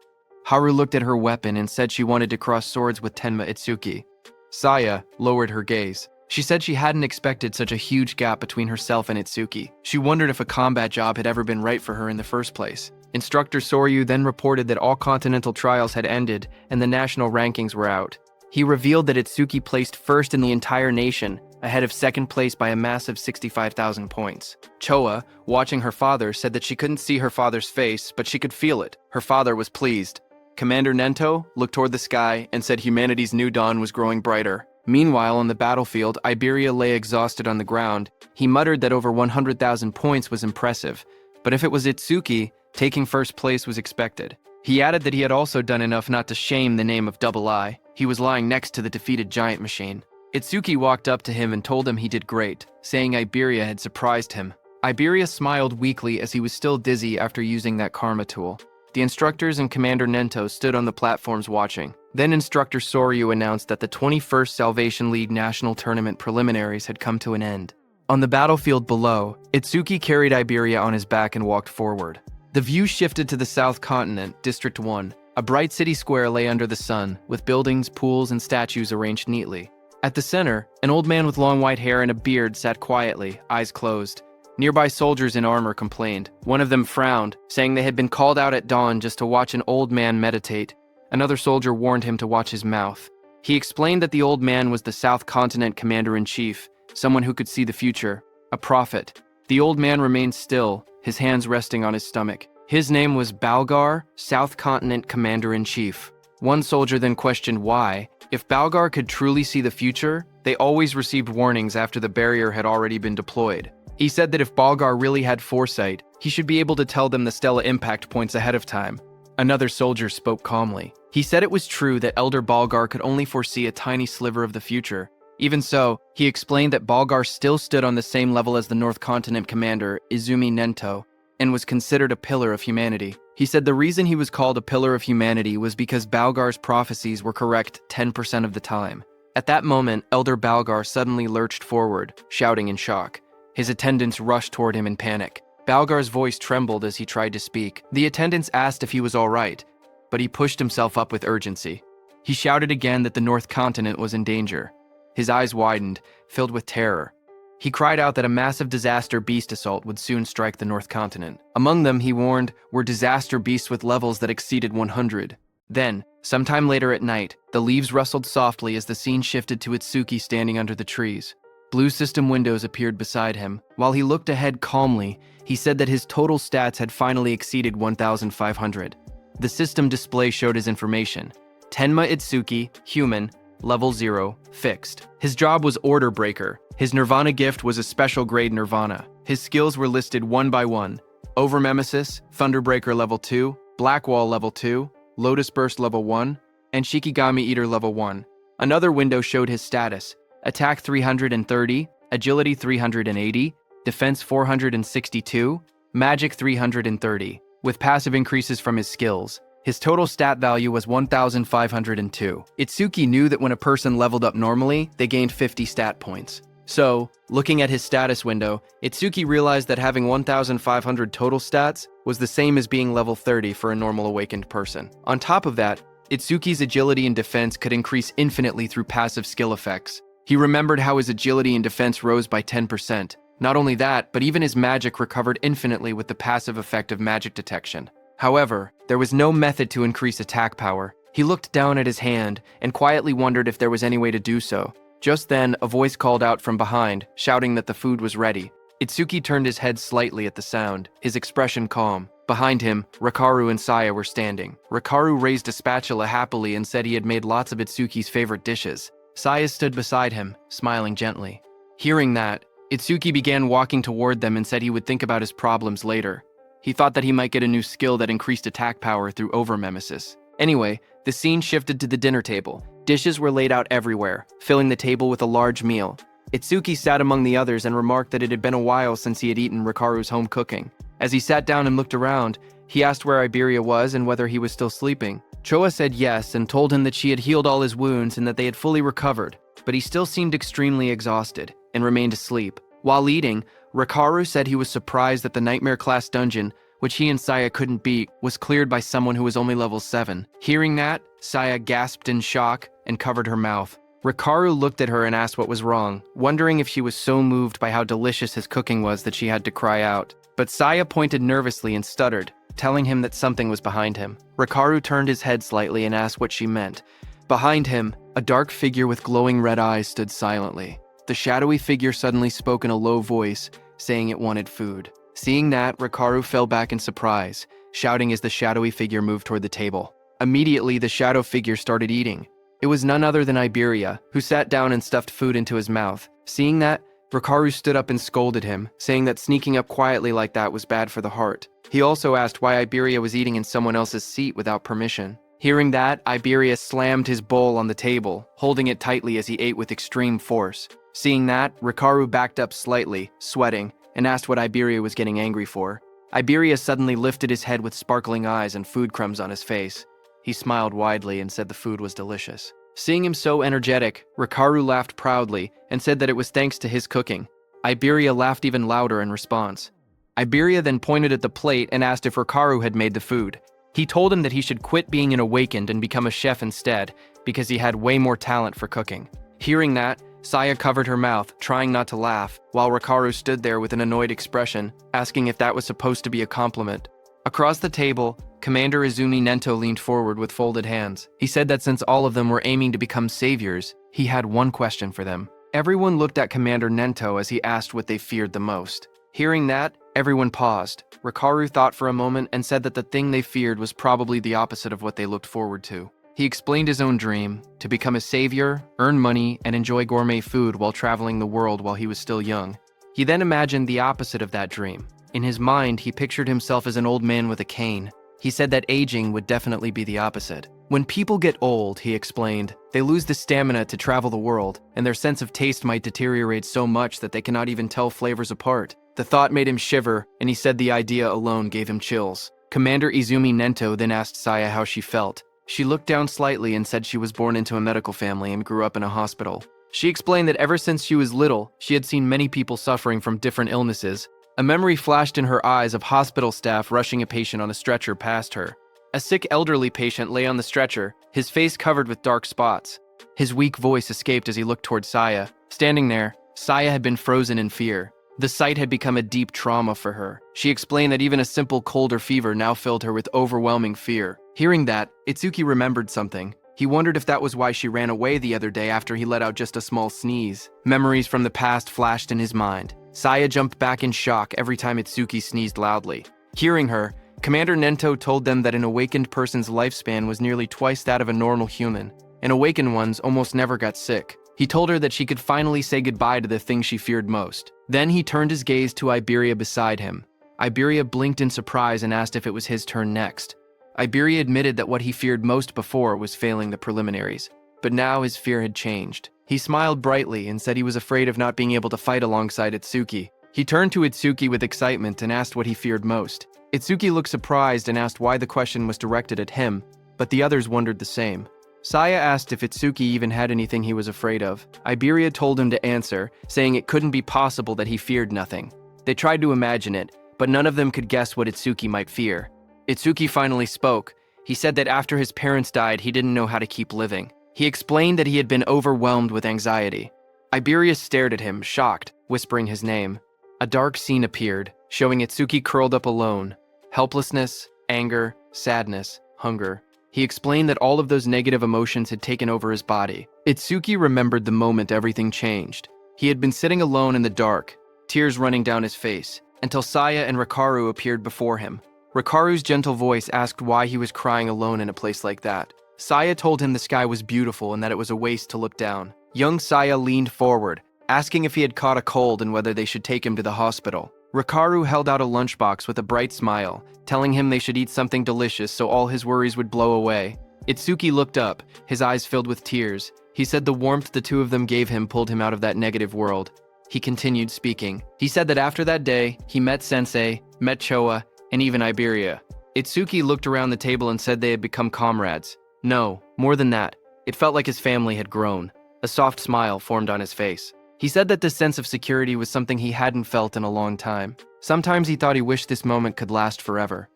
Speaker 1: Haru looked at her weapon and said she wanted to cross swords with Tenma Itsuki. Saya lowered her gaze. She said she hadn't expected such a huge gap between herself and Itsuki. She wondered if a combat job had ever been right for her in the first place. Instructor Soryu then reported that all continental trials had ended and the national rankings were out. He revealed that Itsuki placed first in the entire nation, ahead of second place by a massive 65,000 points. Choa, watching her father, said that she couldn't see her father's face, but she could feel it. Her father was pleased. Commander Nento looked toward the sky and said humanity's new dawn was growing brighter. Meanwhile, on the battlefield, Iberia lay exhausted on the ground. He muttered that over 100,000 points was impressive, but if it was Itsuki, taking first place was expected. He added that he had also done enough not to shame the name of Double I. He was lying next to the defeated giant machine. Itsuki walked up to him and told him he did great, saying Iberia had surprised him. Iberia smiled weakly as he was still dizzy after using that karma tool. The instructors and Commander Nento stood on the platforms watching. Then Instructor Soryu announced that the 21st Salvation League National Tournament preliminaries had come to an end. On the battlefield below, Itsuki carried Iberia on his back and walked forward. The view shifted to the South Continent, District 1. A bright city square lay under the sun, with buildings, pools, and statues arranged neatly. At the center, an old man with long white hair and a beard sat quietly, eyes closed. Nearby soldiers in armor complained. One of them frowned, saying they had been called out at dawn just to watch an old man meditate. Another soldier warned him to watch his mouth. He explained that the old man was the South Continent Commander-in-Chief, someone who could see the future, a prophet. The old man remained still, his hands resting on his stomach. His name was Balgar, South Continent Commander-in-Chief. One soldier then questioned why. If Balgar could truly see the future, they always received warnings after the barrier had already been deployed. He said that if Balgar really had foresight, he should be able to tell them the Stella impact points ahead of time. Another soldier spoke calmly. He said it was true that Elder Balgar could only foresee a tiny sliver of the future. Even so, he explained that Balgar still stood on the same level as the North Continent commander, Izumi Nento, and was considered a pillar of humanity. He said the reason he was called a pillar of humanity was because Balgar's prophecies were correct 10% of the time. At that moment, Elder Balgar suddenly lurched forward, shouting in shock. His attendants rushed toward him in panic. Balgar's voice trembled as he tried to speak. The attendants asked if he was all right, but he pushed himself up with urgency. He shouted again that the North Continent was in danger. His eyes widened, filled with terror. He cried out that a massive disaster beast assault would soon strike the North Continent. Among them, he warned, were disaster beasts with levels that exceeded 100. Then, sometime later at night, the leaves rustled softly as the scene shifted to Itsuki standing under the trees. Blue system windows appeared beside him. While he looked ahead calmly, he said that his total stats had finally exceeded 1,500. The system display showed his information. Tenma Itsuki, human, level 0, fixed. His job was Order Breaker. His Nirvana gift was a special grade Nirvana. His skills were listed one by one. Overmemesis, Thunderbreaker level 2, Blackwall level 2, Lotus Burst level 1, and Shikigami Eater level 1. Another window showed his status. Attack 330, Agility 380, Defense 462, Magic 330, with passive increases from his skills. His total stat value was 1,502. Itsuki knew that when a person leveled up normally, they gained 50 stat points. So, looking at his status window, Itsuki realized that having 1,500 total stats was the same as being level 30 for a normal awakened person. On top of that, Itsuki's agility and defense could increase infinitely through passive skill effects. He remembered how his agility and defense rose by 10%. Not only that, but even his magic recovered infinitely with the passive effect of magic detection. However, there was no method to increase attack power. He looked down at his hand and quietly wondered if there was any way to do so. Just then, a voice called out from behind, shouting that the food was ready. Itsuki turned his head slightly at the sound, his expression calm. Behind him, Rikaru and Saya were standing. Rikaru raised a spatula happily and said he had made lots of Itsuki's favorite dishes. Saya stood beside him, smiling gently. Hearing that, Itsuki began walking toward them and said he would think about his problems later. He thought that he might get a new skill that increased attack power through overmemesis. Anyway, the scene shifted to the dinner table. Dishes were laid out everywhere, filling the table with a large meal. Itsuki sat among the others and remarked that it had been a while since he had eaten Rikaru's home cooking. As he sat down and looked around, he asked where Iberia was and whether he was still sleeping. Choa said yes and told him that she had healed all his wounds and that they had fully recovered, but he still seemed extremely exhausted and remained asleep. While eating, Rikaru said he was surprised that the Nightmare class dungeon, which he and Saya couldn't beat, was cleared by someone who was only level 7. Hearing that, Saya gasped in shock and covered her mouth. Rikaru looked at her and asked what was wrong, wondering if she was so moved by how delicious his cooking was that she had to cry out. But Saya pointed nervously and stuttered, telling him that something was behind him. Rikaru turned his head slightly and asked what she meant. Behind him, a dark figure with glowing red eyes stood silently. The shadowy figure suddenly spoke in a low voice, saying it wanted food. Seeing that, Rikaru fell back in surprise, shouting as the shadowy figure moved toward the table. Immediately, the shadow figure started eating. It was none other than Iberia, who sat down and stuffed food into his mouth. Seeing that, Rikaru stood up and scolded him, saying that sneaking up quietly like that was bad for the heart. He also asked why Iberia was eating in someone else's seat without permission. Hearing that, Iberia slammed his bowl on the table, holding it tightly as he ate with extreme force. Seeing that, Rikaru backed up slightly, sweating, and asked what Iberia was getting angry for. Iberia suddenly lifted his head with sparkling eyes and food crumbs on his face. He smiled widely and said the food was delicious. Seeing him so energetic, Rikaru laughed proudly and said that it was thanks to his cooking. Iberia laughed even louder in response. Iberia then pointed at the plate and asked if Rikaru had made the food. He told him that he should quit being an awakened and become a chef instead, because he had way more talent for cooking. Hearing that, Saya covered her mouth, trying not to laugh, while Rikaru stood there with an annoyed expression, asking if that was supposed to be a compliment. Across the table, Commander Izumi Nento leaned forward with folded hands. He said that since all of them were aiming to become saviors, he had one question for them. Everyone looked at Commander Nento as he asked what they feared the most. Hearing that, everyone paused. Rikaru thought for a moment and said that the thing they feared was probably the opposite of what they looked forward to. He explained his own dream, to become a savior, earn money, and enjoy gourmet food while traveling the world while he was still young. He then imagined the opposite of that dream. In his mind, he pictured himself as an old man with a cane. He said that aging would definitely be the opposite. When people get old, he explained, they lose the stamina to travel the world, and their sense of taste might deteriorate so much that they cannot even tell flavors apart. The thought made him shiver, and he said the idea alone gave him chills. Commander Izumi Nento then asked Saya how she felt. She looked down slightly and said she was born into a medical family and grew up in a hospital. She explained that ever since she was little, she had seen many people suffering from different illnesses. A memory flashed in her eyes of hospital staff rushing a patient on a stretcher past her. A sick elderly patient lay on the stretcher, his face covered with dark spots. His weak voice escaped as he looked toward Saya. Standing there, Saya had been frozen in fear. The sight had become a deep trauma for her. She explained that even a simple cold or fever now filled her with overwhelming fear. Hearing that, Itsuki remembered something. He wondered if that was why she ran away the other day after he let out just a small sneeze. Memories from the past flashed in his mind. Saya jumped back in shock every time Itsuki sneezed loudly. Hearing her, Commander Nento told them that an awakened person's lifespan was nearly twice that of a normal human, and awakened ones almost never got sick. He told her that she could finally say goodbye to the thing she feared most. Then he turned his gaze to Iberia beside him. Iberia blinked in surprise and asked if it was his turn next. Iberia admitted that what he feared most before was failing the preliminaries, but now his fear had changed. He smiled brightly and said he was afraid of not being able to fight alongside Itsuki. He turned to Itsuki with excitement and asked what he feared most. Itsuki looked surprised and asked why the question was directed at him, but the others wondered the same. Saya asked if Itsuki even had anything he was afraid of. Iberia told him to answer, saying it couldn't be possible that he feared nothing. They tried to imagine it, but none of them could guess what Itsuki might fear. Itsuki finally spoke. He said that after his parents died, he didn't know how to keep living. He explained that he had been overwhelmed with anxiety. Iberia stared at him, shocked, whispering his name. A dark scene appeared, showing Itsuki curled up alone. Helplessness, anger, sadness, hunger. He explained that all of those negative emotions had taken over his body. Itsuki remembered the moment everything changed. He had been sitting alone in the dark, tears running down his face, until Saya and Rikaru appeared before him. Rikaru's gentle voice asked why he was crying alone in a place like that. Saya told him the sky was beautiful and that it was a waste to look down. Young Saya leaned forward, asking if he had caught a cold and whether they should take him to the hospital. Rikaru held out a lunchbox with a bright smile, telling him they should eat something delicious so all his worries would blow away. Itsuki looked up, his eyes filled with tears. He said the warmth the two of them gave him pulled him out of that negative world. He continued speaking. He said that after that day, he met Sensei, met Choa, and even Iberia. Itsuki looked around the table and said they had become comrades. No, more than that. It felt like his family had grown. A soft smile formed on his face. He said that this sense of security was something he hadn't felt in a long time. Sometimes he thought he wished this moment could last forever.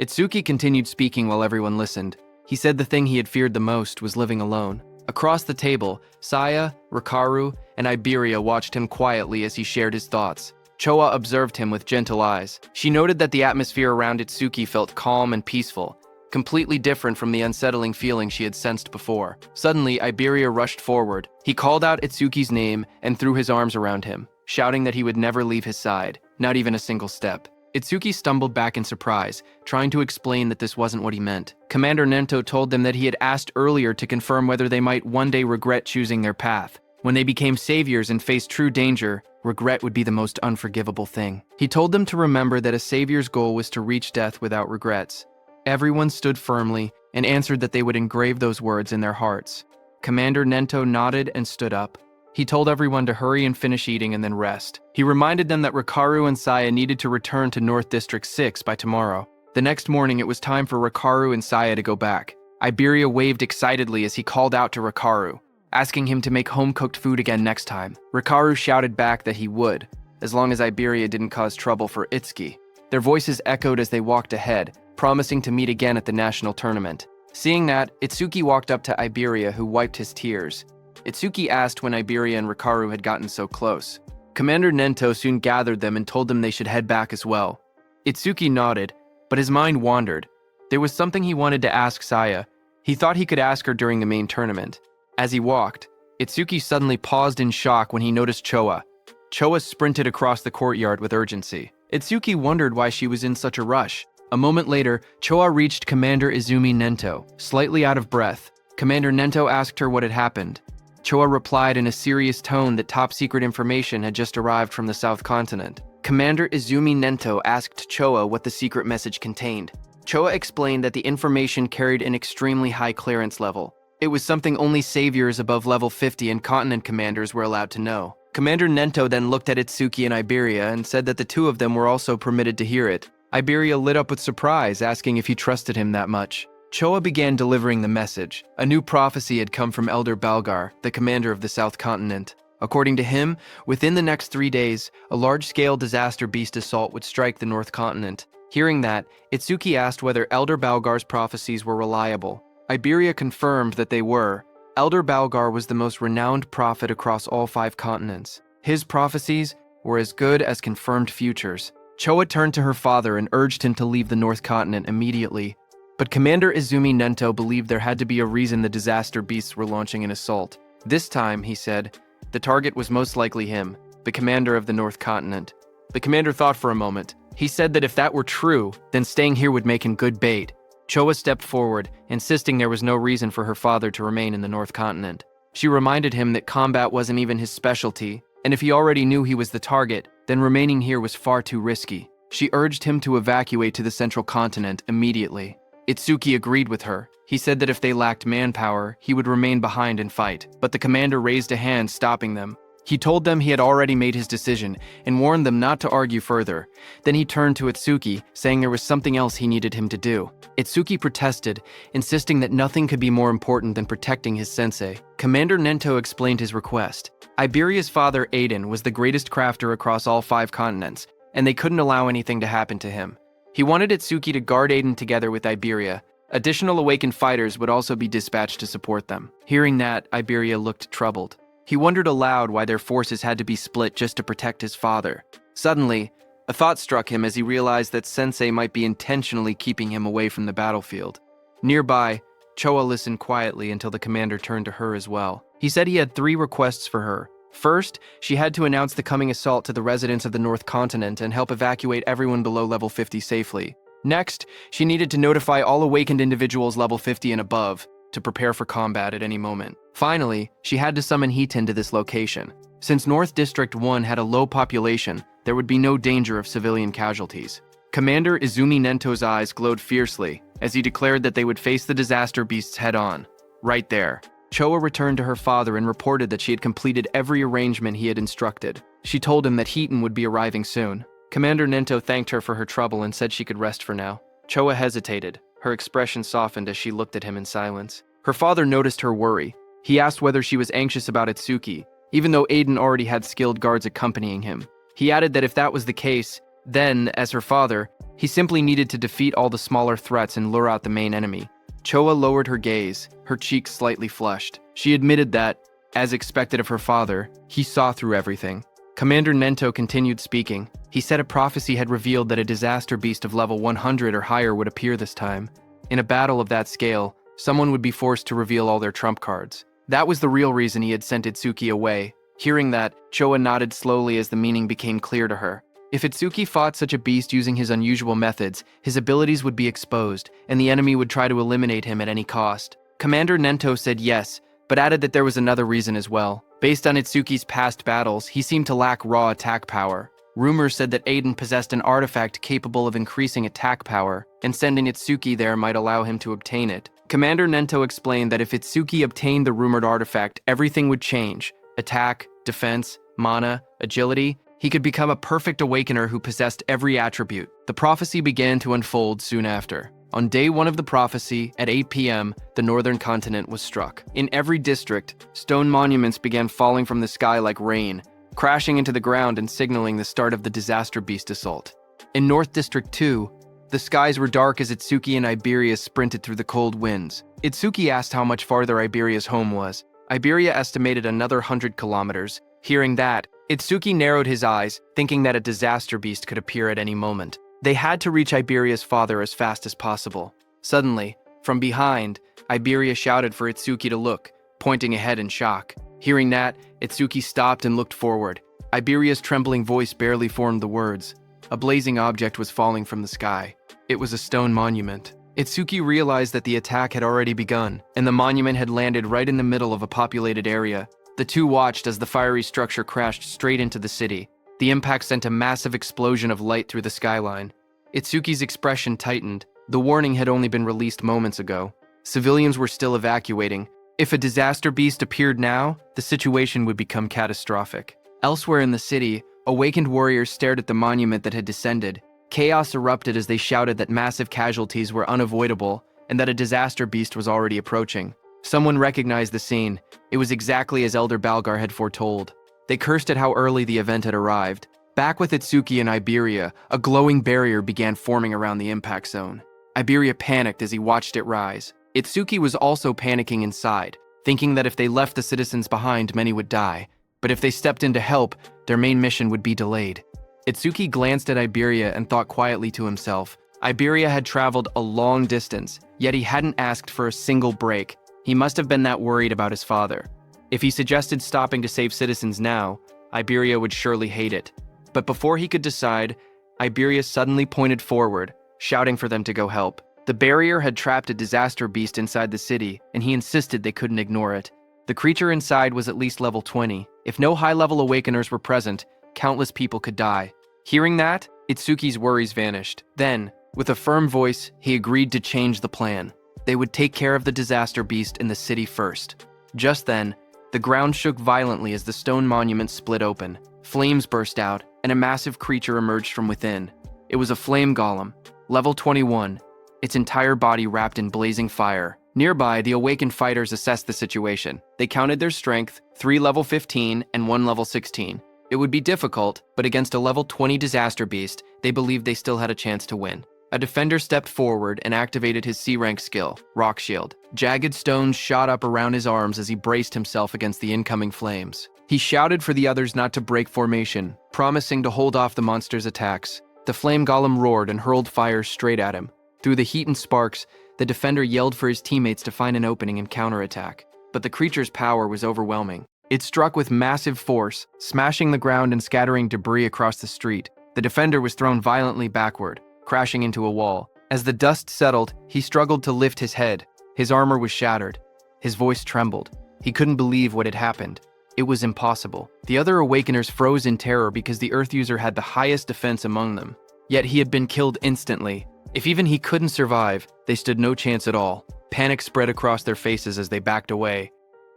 Speaker 1: Itsuki continued speaking while everyone listened. He said the thing he had feared the most was living alone. Across the table, Saya, Rikaru, and Iberia watched him quietly as he shared his thoughts. Choa observed him with gentle eyes. She noted that the atmosphere around Itsuki felt calm and peaceful, completely different from the unsettling feeling she had sensed before. Suddenly, Iberia rushed forward. He called out Itsuki's name and threw his arms around him, shouting that he would never leave his side, not even a single step. Itsuki stumbled back in surprise, trying to explain that this wasn't what he meant. Commander Nento told them that he had asked earlier to confirm whether they might one day regret choosing their path. When they became saviors and faced true danger, regret would be the most unforgivable thing. He told them to remember that a savior's goal was to reach death without regrets. Everyone stood firmly and answered that they would engrave those words in their hearts. Commander Nento nodded and stood up. He told everyone to hurry and finish eating and then rest. He reminded them that Rikaru and Saya needed to return to North District 6 by tomorrow. The next morning, it was time for Rikaru and Saya to go back. Iberia waved excitedly as he called out to Rikaru, asking him to make home-cooked food again next time. Rikaru shouted back that he would, as long as Iberia didn't cause trouble for Itsuki. Their voices echoed as they walked ahead, promising to meet again at the national tournament. Seeing that, Itsuki walked up to Iberia, who wiped his tears. Itsuki asked when Iberia and Rikaru had gotten so close. Commander Nento soon gathered them and told them they should head back as well. Itsuki nodded, but his mind wandered. There was something he wanted to ask Saya. He thought he could ask her during the main tournament. As he walked, Itsuki suddenly paused in shock when he noticed Choa. Choa sprinted across the courtyard with urgency. Itsuki wondered why she was in such a rush. A moment later, Choa reached Commander Izumi Nento. Slightly out of breath, Commander Nento asked her what had happened. Choa replied in a serious tone that top-secret information had just arrived from the South Continent. Commander Izumi Nento asked Choa what the secret message contained. Choa explained that the information carried an extremely high clearance level. It was something only saviors above level 50 and continent commanders were allowed to know. Commander Nento then looked at Itsuki and Iberia and said that the two of them were also permitted to hear it. Iberia lit up with surprise, asking if he trusted him that much. Choa began delivering the message. A new prophecy had come from Elder Balgar, the commander of the South Continent. According to him, within the next 3 days, a large-scale disaster beast assault would strike the North Continent. Hearing that, Itsuki asked whether Elder Balgar's prophecies were reliable. Iberia confirmed that they were. Elder Balgar was the most renowned prophet across all 5 continents. His prophecies were as good as confirmed futures. Choa turned to her father and urged him to leave the North Continent immediately. But Commander Izumi Nento believed there had to be a reason the disaster beasts were launching an assault. This time, he said, the target was most likely him, the commander of the North Continent. The commander thought for a moment. He said that if that were true, then staying here would make him good bait. Choa stepped forward, insisting there was no reason for her father to remain in the North Continent. She reminded him that combat wasn't even his specialty, and if he already knew he was the target, then remaining here was far too risky. She urged him to evacuate to the Central Continent immediately. Itsuki agreed with her. He said that if they lacked manpower, he would remain behind and fight, but the commander raised a hand, stopping them. He told them he had already made his decision and warned them not to argue further. Then he turned to Itsuki, saying there was something else he needed him to do. Itsuki protested, insisting that nothing could be more important than protecting his sensei. Commander Nento explained his request. Iberia's father, Aiden, was the greatest crafter across all 5 continents, and they couldn't allow anything to happen to him. He wanted Itsuki to guard Aiden together with Iberia. Additional awakened fighters would also be dispatched to support them. Hearing that, Iberia looked troubled. He wondered aloud why their forces had to be split just to protect his father. Suddenly, a thought struck him as he realized that Sensei might be intentionally keeping him away from the battlefield. Nearby, Choa listened quietly until the commander turned to her as well. He said he had 3 requests for her. First, she had to announce the coming assault to the residents of the North Continent and help evacuate everyone below level 50 safely. Next, she needed to notify all awakened individuals level 50 and above to prepare for combat at any moment. Finally, she had to summon Hiiten to this location. Since North District 1 had a low population, there would be no danger of civilian casualties. Commander Izumi Nento's eyes glowed fiercely as he declared that they would face the disaster beasts head-on. Right there, Choa returned to her father and reported that she had completed every arrangement he had instructed. She told him that Hiiten would be arriving soon. Commander Nento thanked her for her trouble and said she could rest for now. Choa hesitated. Her expression softened as she looked at him in silence. Her father noticed her worry. He asked whether she was anxious about Itsuki, even though Aiden already had skilled guards accompanying him. He added that if that was the case, then, as her father, he simply needed to defeat all the smaller threats and lure out the main enemy. Choa lowered her gaze, her cheeks slightly flushed. She admitted that, as expected of her father, he saw through everything. Commander Nento continued speaking. He said a prophecy had revealed that a disaster beast of level 100 or higher would appear this time. In a battle of that scale, someone would be forced to reveal all their trump cards. That was the real reason he had sent Itsuki away. Hearing that, Choa nodded slowly as the meaning became clear to her. If Itsuki fought such a beast using his unusual methods, his abilities would be exposed, and the enemy would try to eliminate him at any cost. Commander Nento said yes, but added that there was another reason as well. Based on Itsuki's past battles, he seemed to lack raw attack power. Rumors said that Aiden possessed an artifact capable of increasing attack power, and sending Itsuki there might allow him to obtain it. Commander Nento explained that if Itsuki obtained the rumored artifact, everything would change. Attack, defense, mana, agility. He could become a perfect awakener who possessed every attribute. The prophecy began to unfold soon after. On day 1 of the prophecy, at 8 p.m., the northern continent was struck. In every district, stone monuments began falling from the sky like rain, crashing into the ground and signaling the start of the Disaster Beast assault. In North District 2, the skies were dark as Itsuki and Iberia sprinted through the cold winds. Itsuki asked how much farther Iberia's home was. Iberia estimated another 100 kilometers. Hearing that, Itsuki narrowed his eyes, thinking that a disaster beast could appear at any moment. They had to reach Iberia's father as fast as possible. Suddenly, from behind, Iberia shouted for Itsuki to look, pointing ahead in shock. Hearing that, Itsuki stopped and looked forward. Iberia's trembling voice barely formed the words. A blazing object was falling from the sky. It was a stone monument. Itsuki realized that the attack had already begun, and the monument had landed right in the middle of a populated area. The two watched as the fiery structure crashed straight into the city. The impact sent a massive explosion of light through the skyline. Itsuki's expression tightened. The warning had only been released moments ago. Civilians were still evacuating. If a disaster beast appeared now, the situation would become catastrophic. Elsewhere in the city, awakened warriors stared at the monument that had descended. Chaos erupted as they shouted that massive casualties were unavoidable and that a disaster beast was already approaching. Someone recognized the scene. It was exactly as Elder Balgar had foretold. They cursed at how early the event had arrived. Back with Itsuki and Iberia, a glowing barrier began forming around the impact zone. Iberia panicked as he watched it rise. Itsuki was also panicking inside, thinking that if they left the citizens behind, many would die. But if they stepped in to help, their main mission would be delayed. Itsuki glanced at Iberia and thought quietly to himself. Iberia had traveled a long distance, yet he hadn't asked for a single break. He must have been that worried about his father. If he suggested stopping to save citizens now, Iberia would surely hate it. But before he could decide, Iberia suddenly pointed forward, shouting for them to go help. The barrier had trapped a disaster beast inside the city, and he insisted they couldn't ignore it. The creature inside was at least level 20. If no high-level awakeners were present, countless people could die. Hearing that, Itsuki's worries vanished. Then, with a firm voice, he agreed to change the plan. They would take care of the disaster beast in the city first. Just then, the ground shook violently as the stone monument split open. Flames burst out, and a massive creature emerged from within. It was a flame golem, level 21, its entire body wrapped in blazing fire. Nearby, the awakened fighters assessed the situation. They counted their strength, 3 level 15 and 1 level 16. It would be difficult, but against a level 20 disaster beast, they believed they still had a chance to win. A defender stepped forward and activated his C-rank skill, Rock Shield. Jagged stones shot up around his arms as he braced himself against the incoming flames. He shouted for the others not to break formation, promising to hold off the monster's attacks. The flame golem roared and hurled fire straight at him. Through the heat and sparks, the defender yelled for his teammates to find an opening and counterattack. But the creature's power was overwhelming. It struck with massive force, smashing the ground and scattering debris across the street. The defender was thrown violently backward, crashing into a wall. As the dust settled, he struggled to lift his head. His armor was shattered. His voice trembled. He couldn't believe what had happened. It was impossible. The other Awakeners froze in terror because the Earth user had the highest defense among them. Yet he had been killed instantly. If even he couldn't survive, they stood no chance at all. Panic spread across their faces as they backed away,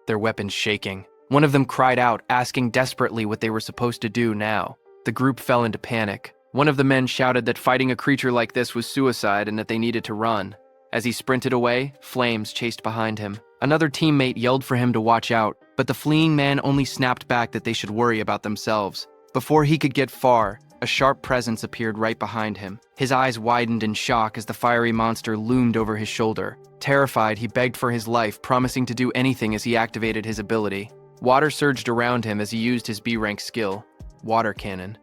Speaker 1: their weapons shaking. One of them cried out, asking desperately what they were supposed to do now. The group fell into panic. One of the men shouted that fighting a creature like this was suicide and that they needed to run. As he sprinted away, flames chased behind him. Another teammate yelled for him to watch out, but the fleeing man only snapped back that they should worry about themselves. Before he could get far, a sharp presence appeared right behind him. His eyes widened in shock as the fiery monster loomed over his shoulder. Terrified, he begged for his life, promising to do anything as he activated his ability. Water surged around him as he used his B-rank skill, Water Cannon.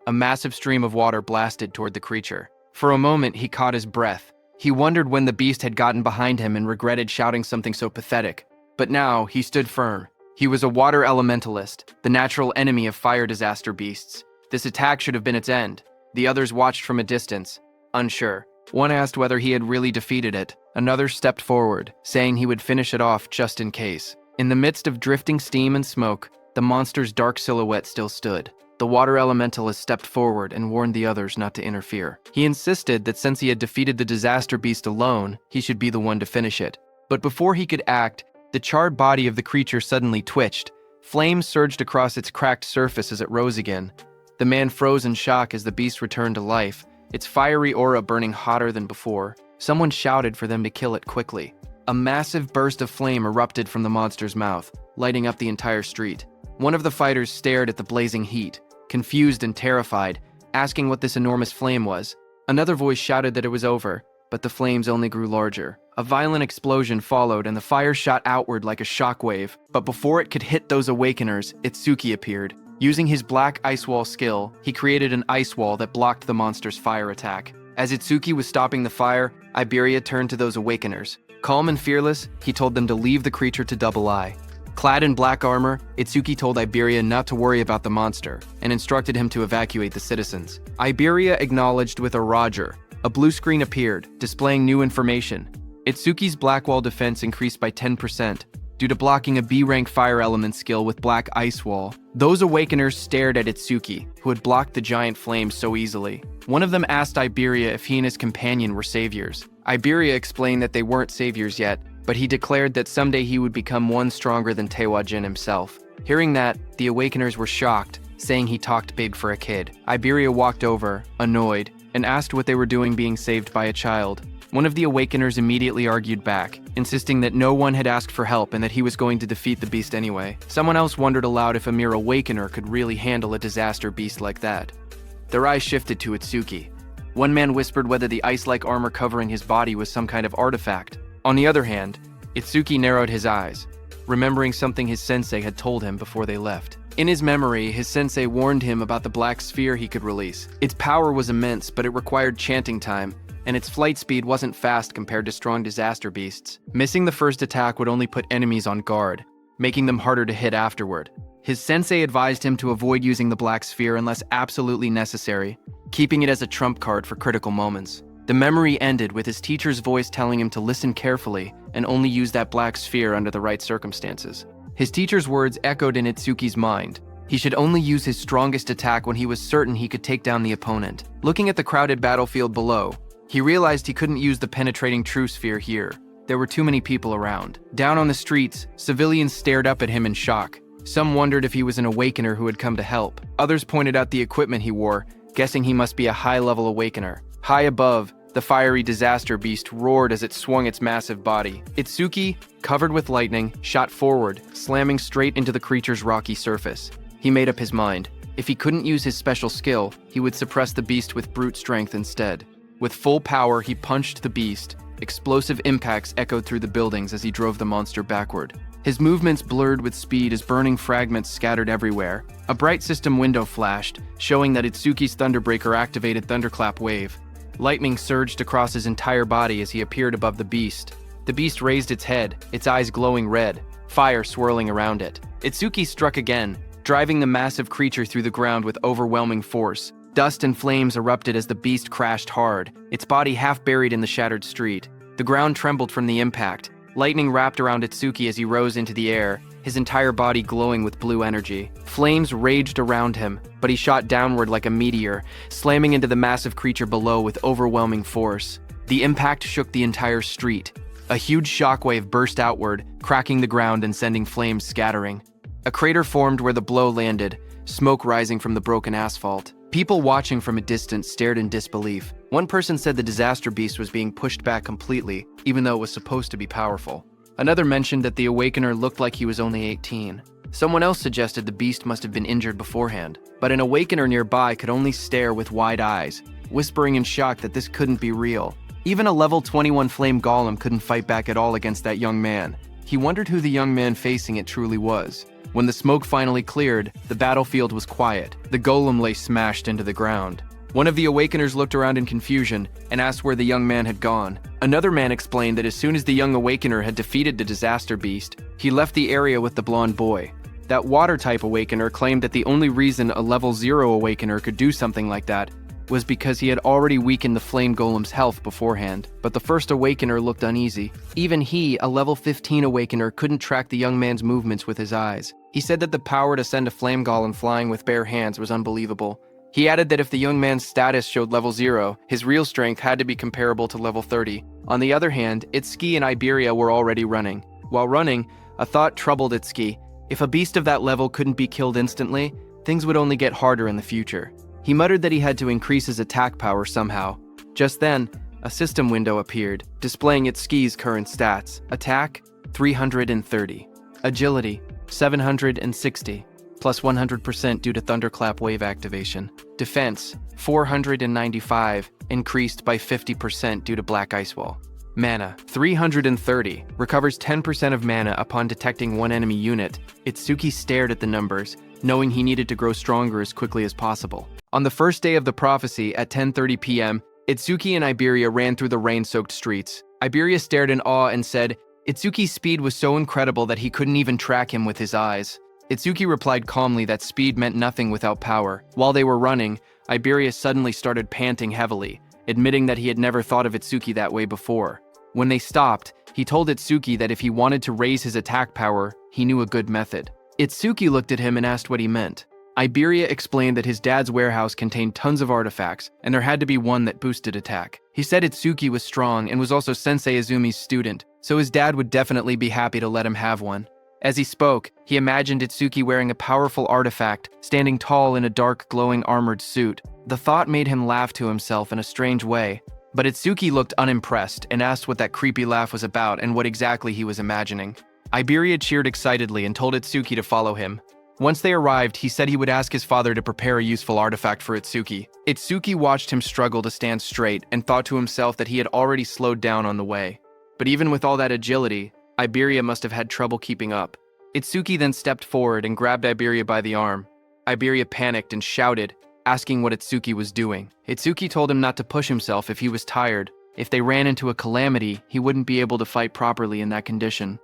Speaker 1: A massive stream of water blasted toward the creature. For a moment, he caught his breath. He wondered when the beast had gotten behind him and regretted shouting something so pathetic. But now, he stood firm. He was a water elementalist, the natural enemy of fire disaster beasts. This attack should have been its end. The others watched from a distance, unsure. One asked whether he had really defeated it. Another stepped forward, saying he would finish it off just in case. In the midst of drifting steam and smoke, the monster's dark silhouette still stood. The water elementalist stepped forward and warned the others not to interfere. He insisted that since he had defeated the disaster beast alone, he should be the one to finish it. But before he could act, the charred body of the creature suddenly twitched. Flames surged across its cracked surface as it rose again. The man froze in shock as the beast returned to life, its fiery aura burning hotter than before. Someone shouted for them to kill it quickly. A massive burst of flame erupted from the monster's mouth, lighting up the entire street. One of the fighters stared at the blazing heat, confused and terrified, asking what this enormous flame was. Another voice shouted that it was over, but the flames only grew larger. A violent explosion followed and the fire shot outward like a shockwave, but before it could hit those awakeners, Itsuki appeared. Using his black ice wall skill, he created an ice wall that blocked the monster's fire attack. As Itsuki was stopping the fire, Iberia turned to those awakeners. Calm and fearless, he told them to leave the creature to Double Eye. Clad in black armor, Itsuki told Iberia not to worry about the monster and instructed him to evacuate the citizens. Iberia acknowledged with a Roger. A blue screen appeared, displaying new information. Itsuki's black wall defense increased by 10%, due to blocking a B-rank fire element skill with black ice wall. Those awakeners stared at Itsuki, who had blocked the giant flames so easily. One of them asked Iberia if he and his companion were saviors. Iberia explained that they weren't saviors yet, but he declared that someday he would become one stronger than Tewajin himself. Hearing that, the awakeners were shocked, saying he talked big for a kid. Iberia walked over, annoyed, and asked what they were doing being saved by a child. One of the awakeners immediately argued back, insisting that no one had asked for help and that he was going to defeat the beast anyway. Someone else wondered aloud if a mere awakener could really handle a disaster beast like that. Their eyes shifted to Itsuki. One man whispered whether the ice-like armor covering his body was some kind of artifact. On the other hand, Itsuki narrowed his eyes, remembering something his sensei had told him before they left. In his memory, his sensei warned him about the black sphere he could release. Its power was immense, but it required chanting time, and its flight speed wasn't fast compared to strong disaster beasts. Missing the first attack would only put enemies on guard, making them harder to hit afterward. His sensei advised him to avoid using the black sphere unless absolutely necessary, keeping it as a trump card for critical moments. The memory ended with his teacher's voice telling him to listen carefully and only use that black sphere under the right circumstances. His teacher's words echoed in Itsuki's mind. He should only use his strongest attack when he was certain he could take down the opponent. Looking at the crowded battlefield below, he realized he couldn't use the penetrating true sphere here. There were too many people around. Down on the streets, civilians stared up at him in shock. Some wondered if he was an awakener who had come to help. Others pointed out the equipment he wore, guessing he must be a high-level awakener. High above, the fiery disaster beast roared as it swung its massive body. Itsuki, covered with lightning, shot forward, slamming straight into the creature's rocky surface. He made up his mind. If he couldn't use his special skill, he would suppress the beast with brute strength instead. With full power, he punched the beast. Explosive impacts echoed through the buildings as he drove the monster backward. His movements blurred with speed as burning fragments scattered everywhere. A bright system window flashed, showing that Itsuki's Thunderbreaker activated Thunderclap Wave. Lightning surged across his entire body as he appeared above the beast. The beast raised its head, its eyes glowing red, fire swirling around it. Itsuki struck again, driving the massive creature through the ground with overwhelming force. Dust and flames erupted as the beast crashed hard, its body half buried in the shattered street. The ground trembled from the impact. Lightning wrapped around Itsuki as he rose into the air, his entire body glowing with blue energy. Flames raged around him, but he shot downward like a meteor, slamming into the massive creature below with overwhelming force. The impact shook the entire street. A huge shockwave burst outward, cracking the ground and sending flames scattering. A crater formed where the blow landed, smoke rising from the broken asphalt. People watching from a distance stared in disbelief. One person said the disaster beast was being pushed back completely, even though it was supposed to be powerful. Another mentioned that the awakener looked like he was only 18. Someone else suggested the beast must have been injured beforehand, but an awakener nearby could only stare with wide eyes, whispering in shock that this couldn't be real. Even a level 21 flame golem couldn't fight back at all against that young man. He wondered who the young man facing it truly was. When the smoke finally cleared, the battlefield was quiet. The golem lay smashed into the ground. One of the awakeners looked around in confusion and asked where the young man had gone. Another man explained that as soon as the young awakener had defeated the disaster beast, he left the area with the blonde boy. That water-type awakener claimed that the only reason a level 0 awakener could do something like that was because he had already weakened the flame golem's health beforehand. But the first awakener looked uneasy. Even he, a level 15 awakener, couldn't track the young man's movements with his eyes. He said that the power to send a flame golem flying with bare hands was unbelievable. He added that if the young man's status showed level 0, his real strength had to be comparable to level 30. On the other hand, Itsuki and Iberia were already running. While running, a thought troubled Itsuki. If a beast of that level couldn't be killed instantly, things would only get harder in the future. He muttered that he had to increase his attack power somehow. Just then, a system window appeared, displaying Itsuki's current stats. Attack, 330. Agility, 760, plus 100% due to Thunderclap wave activation. Defense, 495, increased by 50% due to Black Ice Wall. Mana, 330, recovers 10% of mana upon detecting one enemy unit. Itsuki stared at the numbers, knowing he needed to grow stronger as quickly as possible. On the first day of the prophecy, at 10:30 p.m., Itsuki and Iberia ran through the rain-soaked streets. Iberia stared in awe and said, Itsuki's speed was so incredible that he couldn't even track him with his eyes. Itsuki replied calmly that speed meant nothing without power. While they were running, Iberia suddenly started panting heavily, admitting that he had never thought of Itsuki that way before. When they stopped, he told Itsuki that if he wanted to raise his attack power, he knew a good method. Itsuki looked at him and asked what he meant. Iberia explained that his dad's warehouse contained tons of artifacts, and there had to be one that boosted attack. He said Itsuki was strong and was also Sensei Izumi's student, so his dad would definitely be happy to let him have one. As he spoke, he imagined Itsuki wearing a powerful artifact, standing tall in a dark, glowing armored suit. The thought made him laugh to himself in a strange way, but Itsuki looked unimpressed and asked what that creepy laugh was about and what exactly he was imagining. Iberia cheered excitedly and told Itsuki to follow him. Once they arrived, he said he would ask his father to prepare a useful artifact for Itsuki. Itsuki watched him struggle to stand straight and thought to himself that he had already slowed down on the way. But even with all that agility, Iberia must have had trouble keeping up. Itsuki then stepped forward and grabbed Iberia by the arm. Iberia panicked and shouted, asking what Itsuki was doing. Itsuki told him not to push himself if he was tired. If they ran into a calamity, he wouldn't be able to fight properly in that condition.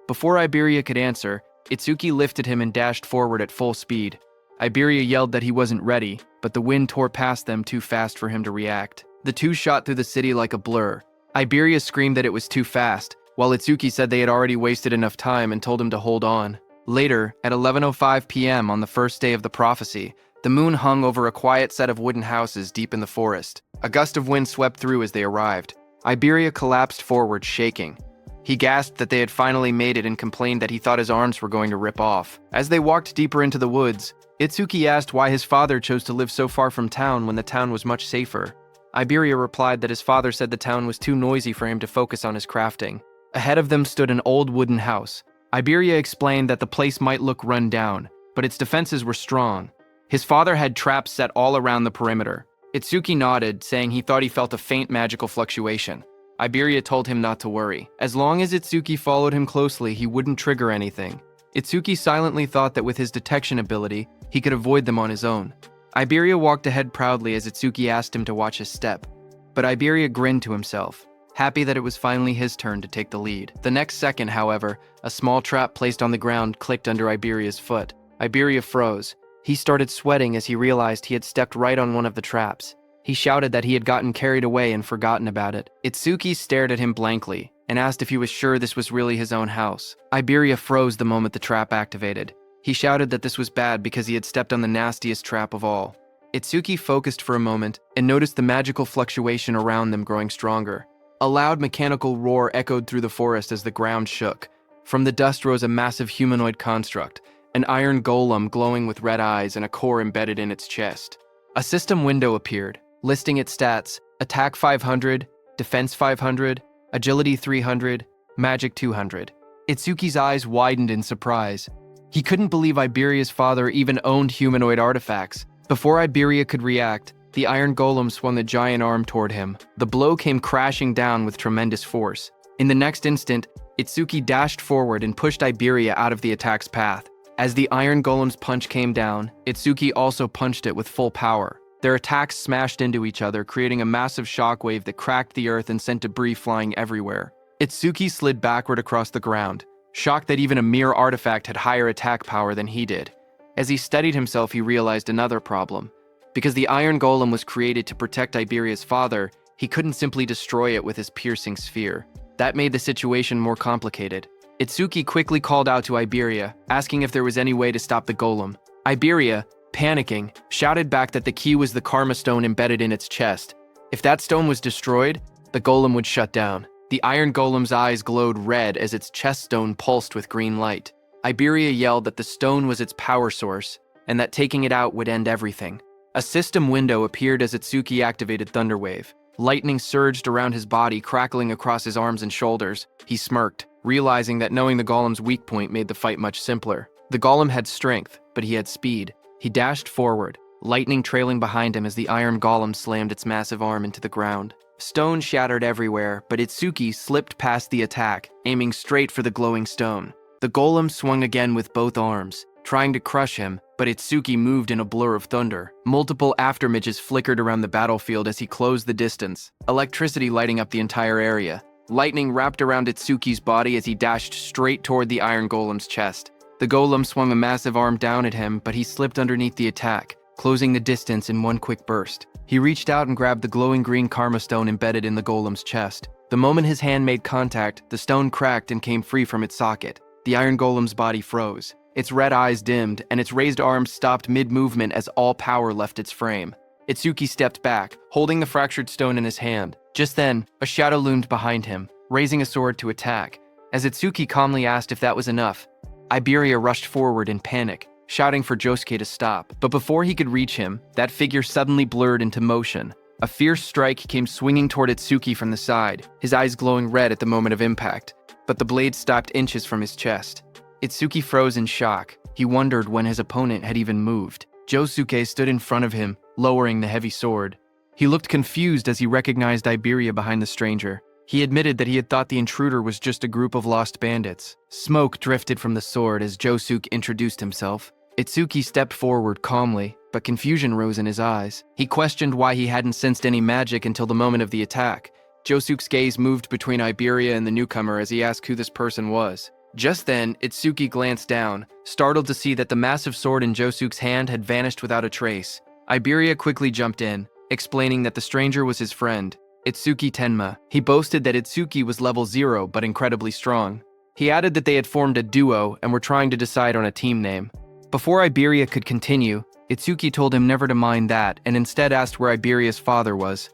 Speaker 1: Before Iberia could answer, Itsuki lifted him and dashed forward at full speed. Iberia yelled that he wasn't ready, but the wind tore past them too fast for him to react. The two shot through the city like a blur. Iberia screamed that it was too fast, while Itsuki said they had already wasted enough time and told him to hold on. Later, at 11:05 p.m. on the first day of the prophecy, the moon hung over a quiet set of wooden houses deep in the forest. A gust of wind swept through as they arrived. Iberia collapsed forward, shaking. He gasped that they had finally made it and complained that he thought his arms were going to rip off. As they walked deeper into the woods, Itsuki asked why his father chose to live so far from town when the town was much safer. Iberia replied that his father said the town was too noisy for him to focus on his crafting. Ahead of them stood an old wooden house. Iberia explained that the place might look run down, but its defenses were strong. His father had traps set all around the perimeter. Itsuki nodded, saying he thought he felt a faint magical fluctuation. Iberia told him not to worry. As long as Itsuki followed him closely, he wouldn't trigger anything. Itsuki silently thought that with his detection ability, he could avoid them on his own. Iberia walked ahead proudly as Itsuki asked him to watch his step. But Iberia grinned to himself, happy that it was finally his turn to take the lead. The next second, however, a small trap placed on the ground clicked under Iberia's foot. Iberia froze. He started sweating as he realized he had stepped right on one of the traps. He shouted that he had gotten carried away and forgotten about it. Itsuki stared at him blankly and asked if he was sure this was really his own house. Iberia froze the moment the trap activated. He shouted that this was bad because he had stepped on the nastiest trap of all. Itsuki focused for a moment and noticed the magical fluctuation around them growing stronger. A loud mechanical roar echoed through the forest as the ground shook. From the dust rose a massive humanoid construct, an iron golem glowing with red eyes and a core embedded in its chest. A system window appeared, listing its stats: attack 500, defense 500, agility 300, magic 200. Itsuki's eyes widened in surprise. He couldn't believe Iberia's father even owned humanoid artifacts. Before Iberia could react, the iron golem swung the giant arm toward him. The blow came crashing down with tremendous force. In the next instant, Itsuki dashed forward and pushed Iberia out of the attack's path. As the iron golem's punch came down, Itsuki also punched it with full power. Their attacks smashed into each other, creating a massive shockwave that cracked the earth and sent debris flying everywhere. Itsuki slid backward across the ground, shocked that even a mere artifact had higher attack power than he did. As he steadied himself, he realized another problem. Because the iron golem was created to protect Iberia's father, he couldn't simply destroy it with his piercing sphere. That made the situation more complicated. Itsuki quickly called out to Iberia, asking if there was any way to stop the golem. Iberia, panicking, shouted back that the key was the karma stone embedded in its chest. If that stone was destroyed, the golem would shut down. The iron golem's eyes glowed red as its chest stone pulsed with green light. Iberia yelled that the stone was its power source, and that taking it out would end everything. A system window appeared as Itsuki activated Thunderwave. Lightning surged around his body, crackling across his arms and shoulders. He smirked, realizing that knowing the golem's weak point made the fight much simpler. The golem had strength, but he had speed. He dashed forward, lightning trailing behind him as the iron golem slammed its massive arm into the ground. Stone shattered everywhere, but Itsuki slipped past the attack, aiming straight for the glowing stone. The golem swung again with both arms, trying to crush him, but Itsuki moved in a blur of thunder. Multiple aftermages flickered around the battlefield as he closed the distance, electricity lighting up the entire area. Lightning wrapped around Itsuki's body as he dashed straight toward the iron golem's chest. The golem swung a massive arm down at him, but he slipped underneath the attack, closing the distance in one quick burst. He reached out and grabbed the glowing green karma stone embedded in the golem's chest. The moment his hand made contact, the stone cracked and came free from its socket. The iron golem's body froze. Its red eyes dimmed, and its raised arms stopped mid-movement as all power left its frame. Itsuki stepped back, holding the fractured stone in his hand. Just then, a shadow loomed behind him, raising a sword to attack. As Itsuki calmly asked if that was enough, Iberia rushed forward in panic, shouting for Josuke to stop. But before he could reach him, that figure suddenly blurred into motion. A fierce strike came swinging toward Itsuki from the side, his eyes glowing red at the moment of impact. But the blade stopped inches from his chest. Itsuki froze in shock. He wondered when his opponent had even moved. Josuke stood in front of him, lowering the heavy sword. He looked confused as he recognized Iberia behind the stranger. He admitted that he had thought the intruder was just a group of lost bandits. Smoke drifted from the sword as Josuke introduced himself. Itsuki stepped forward calmly, but confusion rose in his eyes. He questioned why he hadn't sensed any magic until the moment of the attack. Josuke's gaze moved between Iberia and the newcomer as he asked who this person was. Just then, Itsuki glanced down, startled to see that the massive sword in Josuke's hand had vanished without a trace. Iberia quickly jumped in, explaining that the stranger was his friend, Itsuki Tenma. He boasted that Itsuki was level 0 but incredibly strong. He added that they had formed a duo and were trying to decide on a team name. Before Iberia could continue, Itsuki told him never to mind that and instead asked where Iberia's father was.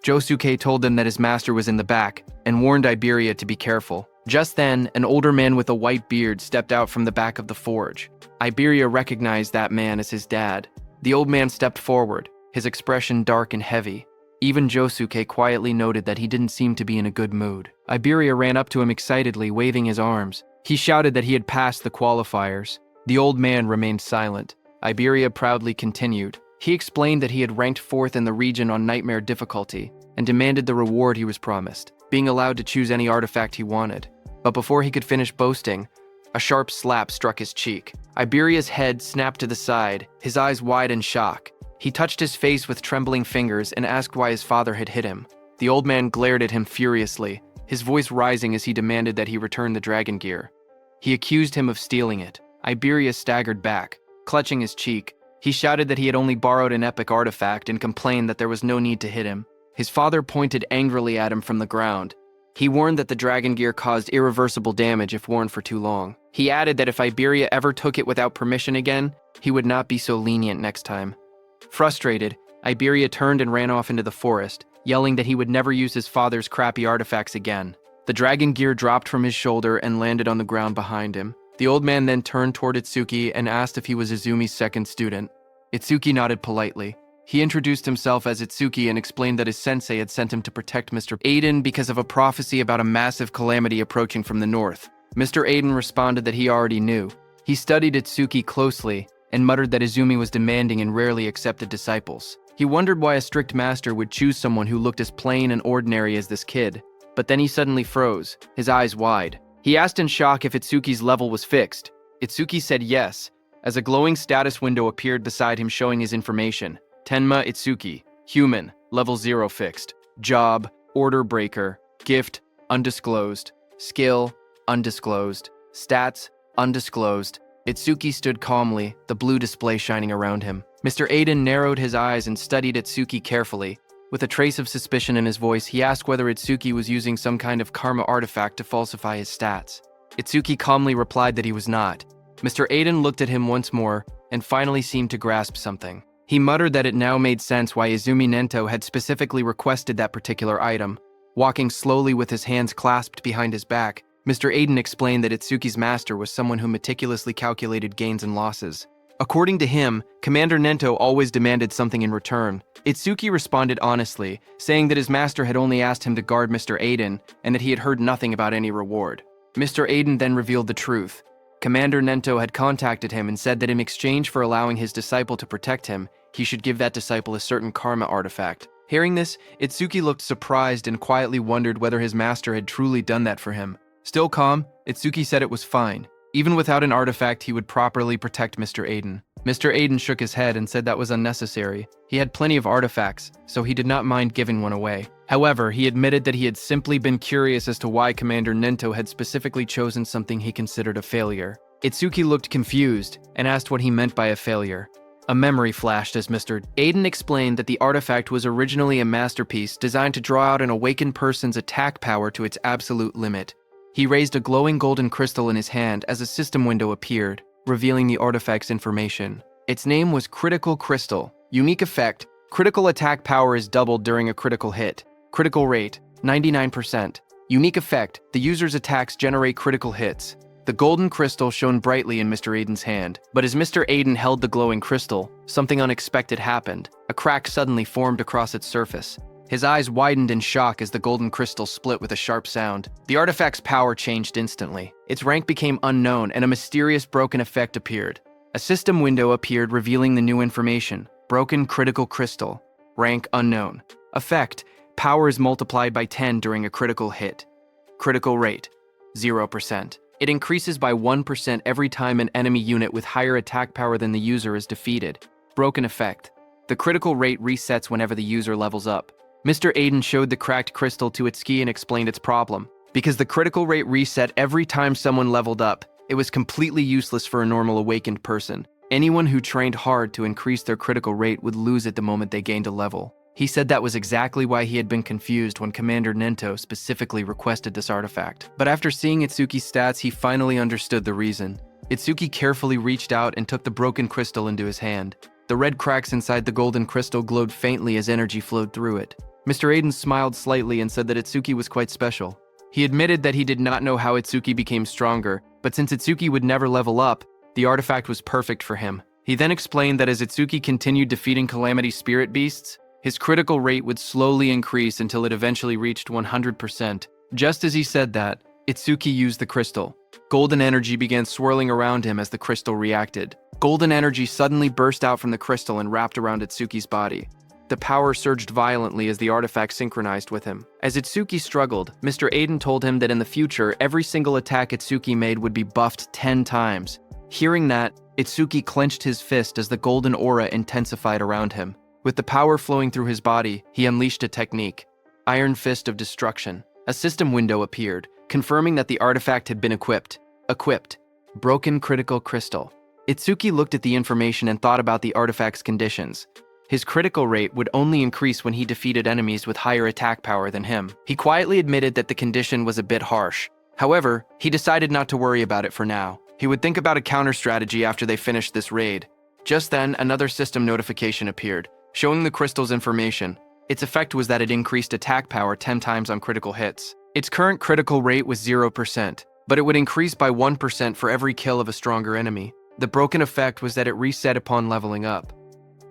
Speaker 1: Josuke told them that his master was in the back and warned Iberia to be careful. Just then, an older man with a white beard stepped out from the back of the forge. Iberia recognized that man as his dad. The old man stepped forward, his expression dark and heavy. Even Josuke quietly noted that he didn't seem to be in a good mood. Iberia ran up to him excitedly, waving his arms. He shouted that he had passed the qualifiers. The old man remained silent. Iberia proudly continued. He explained that he had ranked 4th in the region on nightmare difficulty and demanded the reward he was promised, being allowed to choose any artifact he wanted. But before he could finish boasting, a sharp slap struck his cheek. Iberia's head snapped to the side, his eyes wide in shock. He touched his face with trembling fingers and asked why his father had hit him. The old man glared at him furiously, his voice rising as he demanded that he return the dragon gear. He accused him of stealing it. Iberia staggered back, clutching his cheek. He shouted that he had only borrowed an epic artifact and complained that there was no need to hit him. His father pointed angrily at him from the ground. He warned that the dragon gear caused irreversible damage if worn for too long. He added that if Iberia ever took it without permission again, he would not be so lenient next time. Frustrated, Iberia turned and ran off into the forest, yelling that he would never use his father's crappy artifacts again. The dragon gear dropped from his shoulder and landed on the ground behind him. The old man then turned toward Itsuki and asked if he was Izumi's second student. Itsuki nodded politely. He introduced himself as Itsuki and explained that his sensei had sent him to protect Mr. Aiden because of a prophecy about a massive calamity approaching from the north. Mr. Aiden responded that he already knew. He studied Itsuki closely and muttered that Izumi was demanding and rarely accepted disciples. He wondered why a strict master would choose someone who looked as plain and ordinary as this kid. But then he suddenly froze, his eyes wide. He asked in shock if Itsuki's level was fixed. Itsuki said yes, as a glowing status window appeared beside him showing his information. Tenma Itsuki, human, level 0 fixed. Job, order breaker. Gift, undisclosed. Skill, undisclosed. Stats, undisclosed. Itsuki stood calmly, the blue display shining around him. Mr. Aiden narrowed his eyes and studied Itsuki carefully. With a trace of suspicion in his voice, he asked whether Itsuki was using some kind of karma artifact to falsify his stats. Itsuki calmly replied that he was not. Mr. Aiden looked at him once more and finally seemed to grasp something. He muttered that it now made sense why Izumi Nento had specifically requested that particular item. Walking slowly with his hands clasped behind his back, Mr. Aiden explained that Itsuki's master was someone who meticulously calculated gains and losses. According to him, Commander Nento always demanded something in return. Itsuki responded honestly, saying that his master had only asked him to guard Mr. Aiden and that he had heard nothing about any reward. Mr. Aiden then revealed the truth. Commander Nento had contacted him and said that in exchange for allowing his disciple to protect him, he should give that disciple a certain karma artifact. Hearing this, Itsuki looked surprised and quietly wondered whether his master had truly done that for him. Still calm, Itsuki said it was fine. Even without an artifact, he would properly protect Mr. Aiden. Mr. Aiden shook his head and said that was unnecessary. He had plenty of artifacts, so he did not mind giving one away. However, he admitted that he had simply been curious as to why Commander Nento had specifically chosen something he considered a failure. Itsuki looked confused and asked what he meant by a failure. A memory flashed as Mr. Aiden explained that the artifact was originally a masterpiece designed to draw out an awakened person's attack power to its absolute limit. He raised a glowing golden crystal in his hand as a system window appeared, revealing the artifact's information. Its name was Critical Crystal. Unique effect: critical attack power is doubled during a critical hit. Critical rate: 99%. Unique effect: the user's attacks generate critical hits. The golden crystal shone brightly in Mr. Aiden's hand, but as Mr. Aiden held the glowing crystal, something unexpected happened. A crack suddenly formed across its surface. His eyes widened in shock as the golden crystal split with a sharp sound. The artifact's power changed instantly. Its rank became unknown, and a mysterious broken effect appeared. A system window appeared revealing the new information. Broken critical crystal. Rank unknown. Effect: power is multiplied by 10 during a critical hit. Critical rate: 0%. It increases by 1% every time an enemy unit with higher attack power than the user is defeated. Broken effect: the critical rate resets whenever the user levels up. Mr. Aiden showed the cracked crystal to Itsuki and explained its problem. Because the critical rate reset every time someone leveled up, it was completely useless for a normal awakened person. Anyone who trained hard to increase their critical rate would lose it the moment they gained a level. He said that was exactly why he had been confused when Commander Nento specifically requested this artifact. But after seeing Itsuki's stats, he finally understood the reason. Itsuki carefully reached out and took the broken crystal into his hand. The red cracks inside the golden crystal glowed faintly as energy flowed through it. Mr. Aiden smiled slightly and said that Itsuki was quite special. He admitted that he did not know how Itsuki became stronger, but since Itsuki would never level up, the artifact was perfect for him. He then explained that as Itsuki continued defeating Calamity Spirit Beasts, his critical rate would slowly increase until it eventually reached 100%. Just as he said that, Itsuki used the crystal. Golden energy began swirling around him as the crystal reacted. Golden energy suddenly burst out from the crystal and wrapped around Itsuki's body. The power surged violently as the artifact synchronized with him. As Itsuki struggled, Mr. Aiden told him that in the future, every single attack Itsuki made would be buffed 10 times. Hearing that, Itsuki clenched his fist as the golden aura intensified around him. With the power flowing through his body, he unleashed a technique: Iron Fist of Destruction. A system window appeared, confirming that the artifact had been equipped. Equipped. Broken Critical Crystal. Itsuki looked at the information and thought about the artifact's conditions. His critical rate would only increase when he defeated enemies with higher attack power than him. He quietly admitted that the condition was a bit harsh. However, he decided not to worry about it for now. He would think about a counter strategy after they finished this raid. Just then, another system notification appeared, showing the crystal's information. Its effect was that it increased attack power 10 times on critical hits. Its current critical rate was 0%, but it would increase by 1% for every kill of a stronger enemy. The broken effect was that it reset upon leveling up.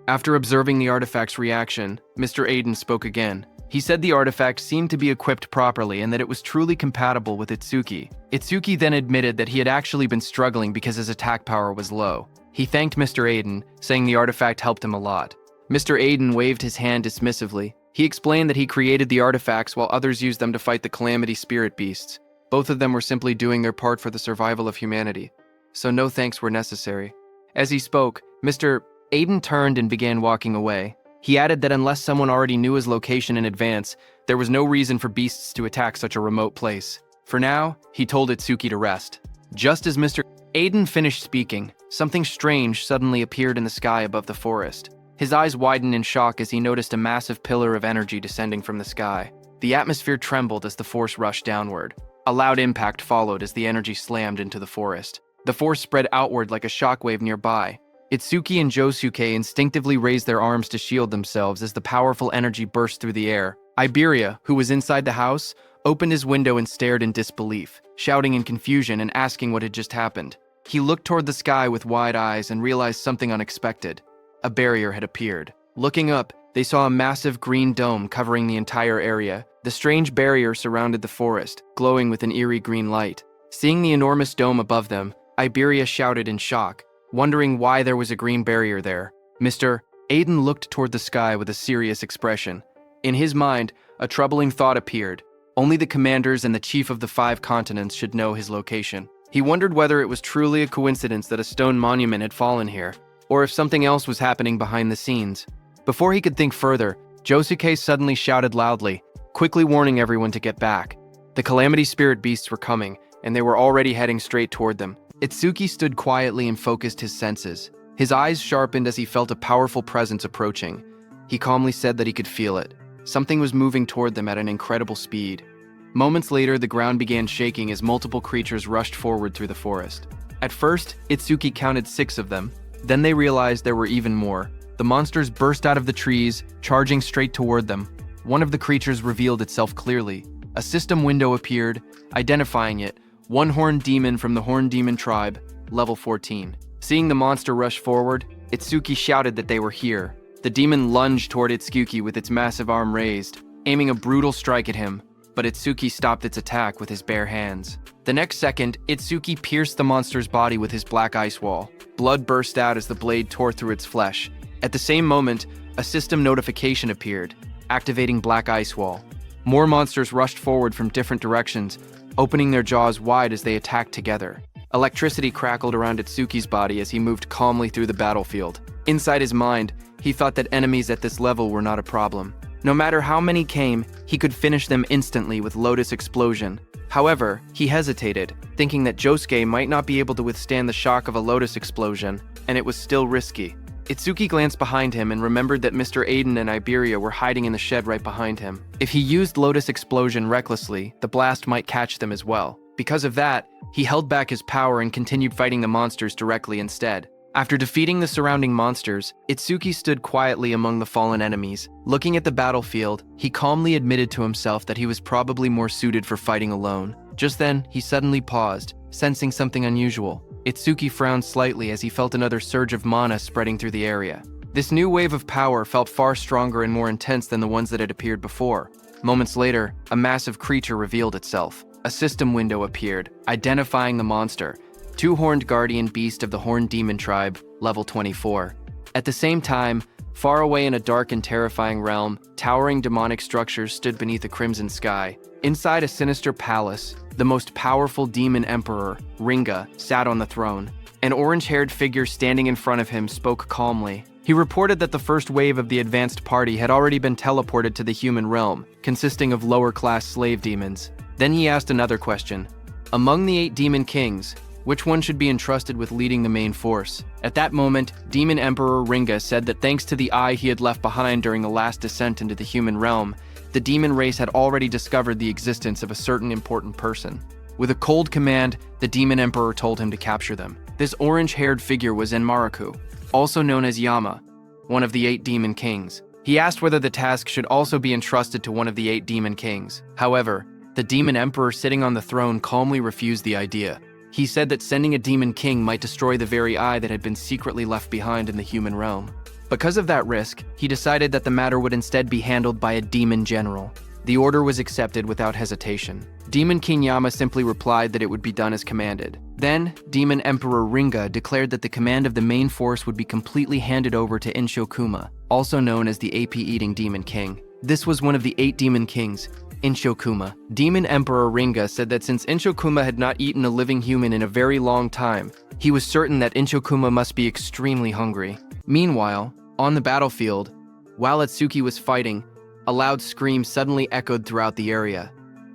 Speaker 1: After observing the artifact's reaction, Mr. Aiden spoke again. He said the artifact seemed to be equipped properly and that it was truly compatible with Itsuki. Itsuki then admitted that he had actually been struggling because his attack power was low. He thanked Mr. Aiden, saying the artifact helped him a lot. Mr. Aiden waved his hand dismissively. He explained that he created the artifacts while others used them to fight the Calamity Spirit Beasts. Both of them were simply doing their part for the survival of humanity, so no thanks were necessary. As he spoke, Mr. Aiden turned and began walking away. He added that unless someone already knew his location in advance, there was no reason for beasts to attack such a remote place. For now, he told Itsuki to rest. Just as Mr. Aiden finished speaking, something strange suddenly appeared in the sky above the forest. His eyes widened in shock as he noticed a massive pillar of energy descending from the sky. The atmosphere trembled as the force rushed downward. A loud impact followed as the energy slammed into the forest. The force spread outward like a shockwave nearby. Itsuki and Josuke instinctively raised their arms to shield themselves as the powerful energy burst through the air. Iberia, who was inside the house, opened his window and stared in disbelief, shouting in confusion and asking what had just happened. He looked toward the sky with wide eyes and realized something unexpected. A barrier had appeared. Looking up, they saw a massive green dome covering the entire area. The strange barrier surrounded the forest, glowing with an eerie green light. Seeing the enormous dome above them, Iberia shouted in shock, wondering why there was a green barrier there. Mr. Aiden looked toward the sky with a serious expression. In his mind, a troubling thought appeared. Only the commanders and the chief of the 5 continents should know his location. He wondered whether it was truly a coincidence that a stone monument had fallen here, or if something else was happening behind the scenes. Before he could think further, Josuke suddenly shouted loudly, quickly warning everyone to get back. The Calamity Spirit beasts were coming, and they were already heading straight toward them. Itsuki stood quietly and focused his senses. His eyes sharpened as he felt a powerful presence approaching. He calmly said that he could feel it. Something was moving toward them at an incredible speed. Moments later, the ground began shaking as multiple creatures rushed forward through the forest. At first, Itsuki counted 6 of them. Then they realized there were even more. The monsters burst out of the trees, charging straight toward them. One of the creatures revealed itself clearly. A system window appeared, identifying it. One horned demon from the Horned Demon tribe, level 14. Seeing the monster rush forward, Itsuki shouted that they were here. The demon lunged toward Itsuki with its massive arm raised, aiming a brutal strike at him, but Itsuki stopped its attack with his bare hands. The next second, Itsuki pierced the monster's body with his black ice wall. Blood burst out as the blade tore through its flesh. At the same moment, a system notification appeared, activating Black Ice Wall. More monsters rushed forward from different directions, opening their jaws wide as they attacked together. Electricity crackled around Itsuki's body as he moved calmly through the battlefield. Inside his mind, he thought that enemies at this level were not a problem. No matter how many came, he could finish them instantly with Lotus Explosion. However, he hesitated, thinking that Josuke might not be able to withstand the shock of a Lotus Explosion, and it was still risky. Itsuki glanced behind him and remembered that Mr. Aiden and Iberia were hiding in the shed right behind him. If he used Lotus Explosion recklessly, the blast might catch them as well. Because of that, he held back his power and continued fighting the monsters directly instead. After defeating the surrounding monsters, Itsuki stood quietly among the fallen enemies. Looking at the battlefield, he calmly admitted to himself that he was probably more suited for fighting alone. Just then, he suddenly paused, sensing something unusual. Itsuki frowned slightly as he felt another surge of mana spreading through the area. This new wave of power felt far stronger and more intense than the ones that had appeared before. Moments later, a massive creature revealed itself. A system window appeared, identifying the monster. 2-horned guardian beast of the Horned Demon tribe, level 24. At the same time, far away in a dark and terrifying realm, towering demonic structures stood beneath a crimson sky. Inside a sinister palace, the most powerful demon emperor, Ringa, sat on the throne. An orange-haired figure standing in front of him spoke calmly. He reported that the first wave of the advanced party had already been teleported to the human realm, consisting of lower-class slave demons. Then he asked another question. Among the 8 demon kings, which one should be entrusted with leading the main force? At that moment, Demon Emperor Ringa said that thanks to the eye he had left behind during the last descent into the human realm, the demon race had already discovered the existence of a certain important person. With a cold command, the Demon Emperor told him to capture them. This orange-haired figure was Enmaraku, also known as Yama, one of the 8 demon kings. He asked whether the task should also be entrusted to one of the 8 demon kings. However, the Demon Emperor sitting on the throne calmly refused the idea. He said that sending a demon king might destroy the very eye that had been secretly left behind in the human realm. Because of that risk, he decided that the matter would instead be handled by a demon general. The order was accepted without hesitation. Demon King Yama simply replied that it would be done as commanded. Then, Demon Emperor Ringa declared that the command of the main force would be completely handed over to Inshokuma, also known as the AP-eating Demon King. This was one of the 8 demon kings, Inshokuma. Demon Emperor Ringa said that since Inshokuma had not eaten a living human in a very long time, he was certain that Inshokuma must be extremely hungry. Meanwhile, on the battlefield, while Itsuki was fighting, a loud scream suddenly echoed throughout the area.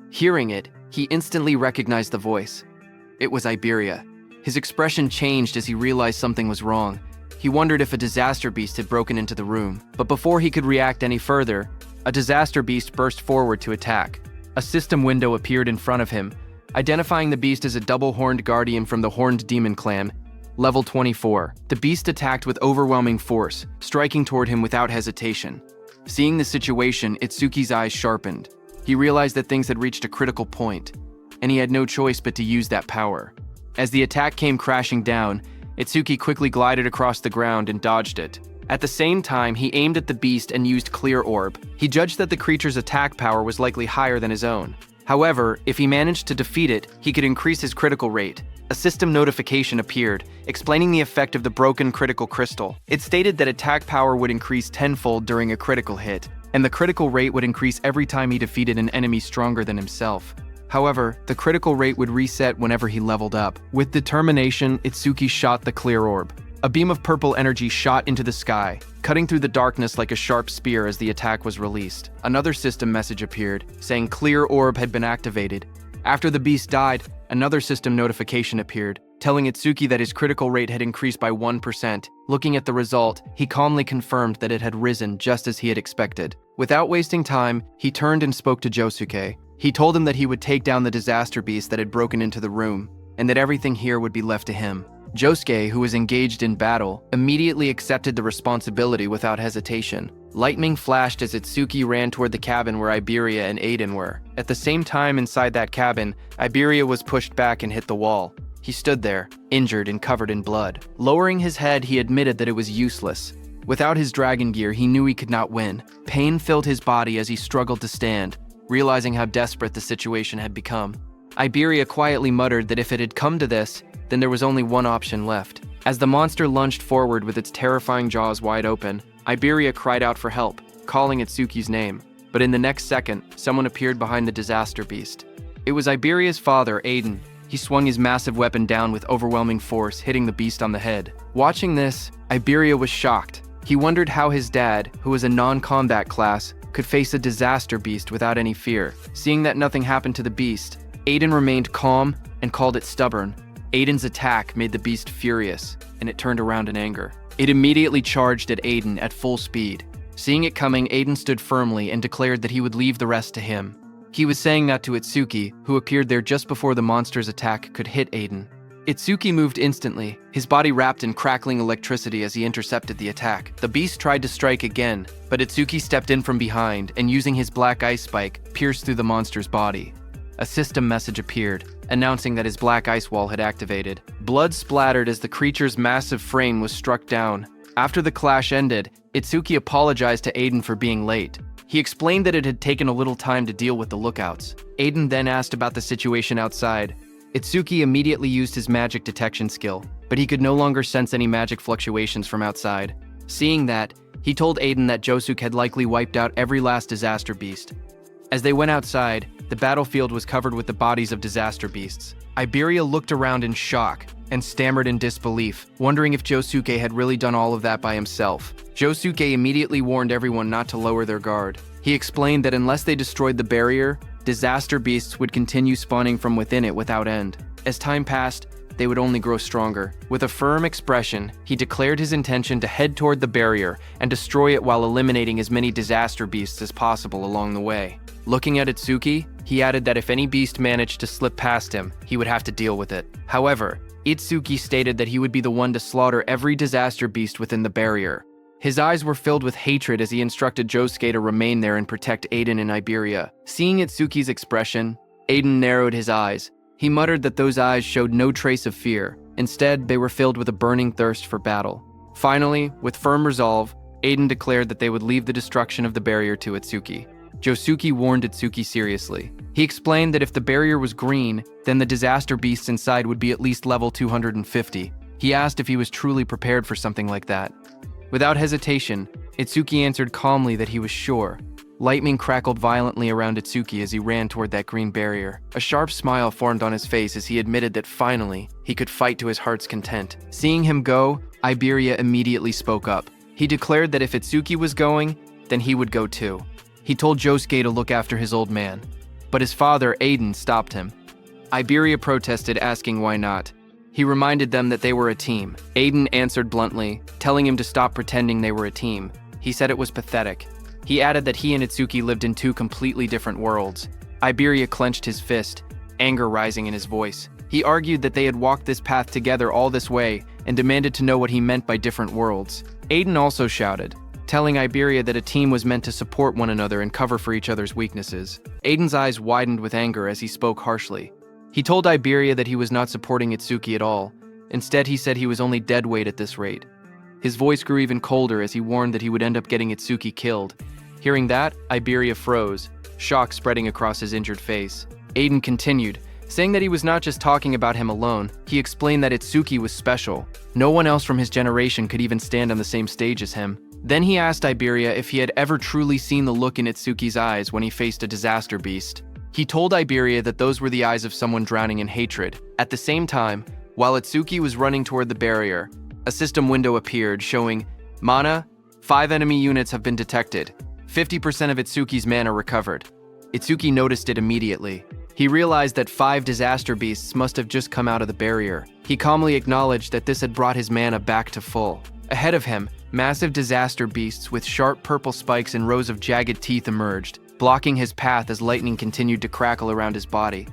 Speaker 1: Hearing it, he instantly recognized the voice. It was Iberia. His expression changed as he realized something was wrong. He wondered if a disaster beast had broken into the room. But before he could react any further, a disaster beast burst forward to attack. A system window appeared in front of him, identifying the beast as a double-horned guardian from the Horned Demon clan, level 24. The beast attacked with overwhelming force, striking toward him without hesitation. Seeing the situation, Itsuki's eyes sharpened. He realized that things had reached a critical point, and he had no choice but to use that power. As the attack came crashing down, Itsuki quickly glided across the ground and dodged it. At the same time, he aimed at the beast and used Clear Orb. He judged that the creature's attack power was likely higher than his own. However, if he managed to defeat it, he could increase his critical rate. A system notification appeared, explaining the effect of the broken critical crystal. It stated that attack power would increase tenfold during a critical hit, and the critical rate would increase every time he defeated an enemy stronger than himself. However, the critical rate would reset whenever he leveled up. With determination, Itsuki shot the Clear Orb. A beam of purple energy shot into the sky, cutting through the darkness like a sharp spear as the attack was released. Another system message appeared, saying Clear Orb had been activated. After the beast died, another system notification appeared, telling Itsuki that his critical rate had increased by 1%. Looking at the result, he calmly confirmed that it had risen just as he had expected. Without wasting time, he turned and spoke to Josuke. He told him that he would take down the disaster beast that had broken into the room, and that everything here would be left to him. Josuke, who was engaged in battle, immediately accepted the responsibility without hesitation. Lightning flashed as Itsuki ran toward the cabin where Iberia and Aiden were. At the same time, inside that cabin, Iberia was pushed back and hit the wall. He stood there, injured and covered in blood. Lowering his head, he admitted that it was useless. Without his dragon gear, he knew he could not win. Pain filled his body as he struggled to stand, realizing how desperate the situation had become. Iberia quietly muttered that if it had come to this, then there was only one option left. As the monster lunged forward with its terrifying jaws wide open, Iberia cried out for help, calling Itsuki's name. But in the next second, someone appeared behind the disaster beast. It was Iberia's father, Aiden. He swung his massive weapon down with overwhelming force, hitting the beast on the head. Watching this, Iberia was shocked. He wondered how his dad, who was a non-combat class, could face a disaster beast without any fear. Seeing that nothing happened to the beast, Aiden remained calm and called it stubborn. Aiden's attack made the beast furious, and it turned around in anger. It immediately charged at Aiden at full speed. Seeing it coming, Aiden stood firmly and declared that he would leave the rest to him. He was saying that to Itsuki, who appeared there just before the monster's attack could hit Aiden. Itsuki moved instantly, his body wrapped in crackling electricity as he intercepted the attack. The beast tried to strike again, but Itsuki stepped in from behind and using his black ice spike, pierced through the monster's body. A system message appeared, announcing that his black ice wall had activated. Blood splattered as the creature's massive frame was struck down. After the clash ended, Itsuki apologized to Aiden for being late. He explained that it had taken a little time to deal with the lookouts. Aiden then asked about the situation outside. Itsuki immediately used his magic detection skill, but he could no longer sense any magic fluctuations from outside. Seeing that, he told Aiden that Josuke had likely wiped out every last disaster beast. As they went outside, the battlefield was covered with the bodies of disaster beasts. Iberia looked around in shock and stammered in disbelief, wondering if Josuke had really done all of that by himself. Josuke immediately warned everyone not to lower their guard. He explained that unless they destroyed the barrier, disaster beasts would continue spawning from within it without end. As time passed, they would only grow stronger. With a firm expression, he declared his intention to head toward the barrier and destroy it while eliminating as many disaster beasts as possible along the way. Looking at Itsuki, he added that if any beast managed to slip past him, he would have to deal with it. However, Itsuki stated that he would be the one to slaughter every disaster beast within the barrier. His eyes were filled with hatred as he instructed Josuke to remain there and protect Aiden and Iberia. Seeing Itsuki's expression, Aiden narrowed his eyes. He muttered that those eyes showed no trace of fear. Instead, they were filled with a burning thirst for battle. Finally, with firm resolve, Aiden declared that they would leave the destruction of the barrier to Itsuki. Josuke warned Itsuki seriously. He explained that if the barrier was green, then the disaster beasts inside would be at least level 250. He asked if he was truly prepared for something like that. Without hesitation, Itsuki answered calmly that he was sure. Lightning crackled violently around Itsuki as he ran toward that green barrier. A sharp smile formed on his face as he admitted that finally, he could fight to his heart's content. Seeing him go, Iberia immediately spoke up. He declared that if Itsuki was going, then he would go too. He told Josuke to look after his old man, but his father, Aiden, stopped him. Iberia protested, asking why not. He reminded them that they were a team. Aiden answered bluntly, telling him to stop pretending they were a team. He said it was pathetic. He added that he and Itsuki lived in two completely different worlds. Iberia clenched his fist, anger rising in his voice. He argued that they had walked this path together all this way and demanded to know what he meant by different worlds. Aiden also shouted, telling Iberia that a team was meant to support one another and cover for each other's weaknesses. Aiden's eyes widened with anger as he spoke harshly. He told Iberia that he was not supporting Itsuki at all. Instead, he said he was only dead weight at this rate. His voice grew even colder as he warned that he would end up getting Itsuki killed. Hearing that, Iberia froze, shock spreading across his injured face. Aiden continued, saying that he was not just talking about him alone. He explained that Itsuki was special. No one else from his generation could even stand on the same stage as him. Then he asked Iberia if he had ever truly seen the look in Itsuki's eyes when he faced a disaster beast. He told Iberia that those were the eyes of someone drowning in hatred. At the same time, while Itsuki was running toward the barrier, a system window appeared showing, "Mana, 5 enemy units have been detected. 50% of Itsuki's mana recovered." Itsuki noticed it immediately. He realized that 5 disaster beasts must have just come out of the barrier. He calmly acknowledged that this had brought his mana back to full. Ahead of him, massive disaster beasts with sharp purple spikes and rows of jagged teeth emerged, blocking his path as lightning continued to crackle around his body.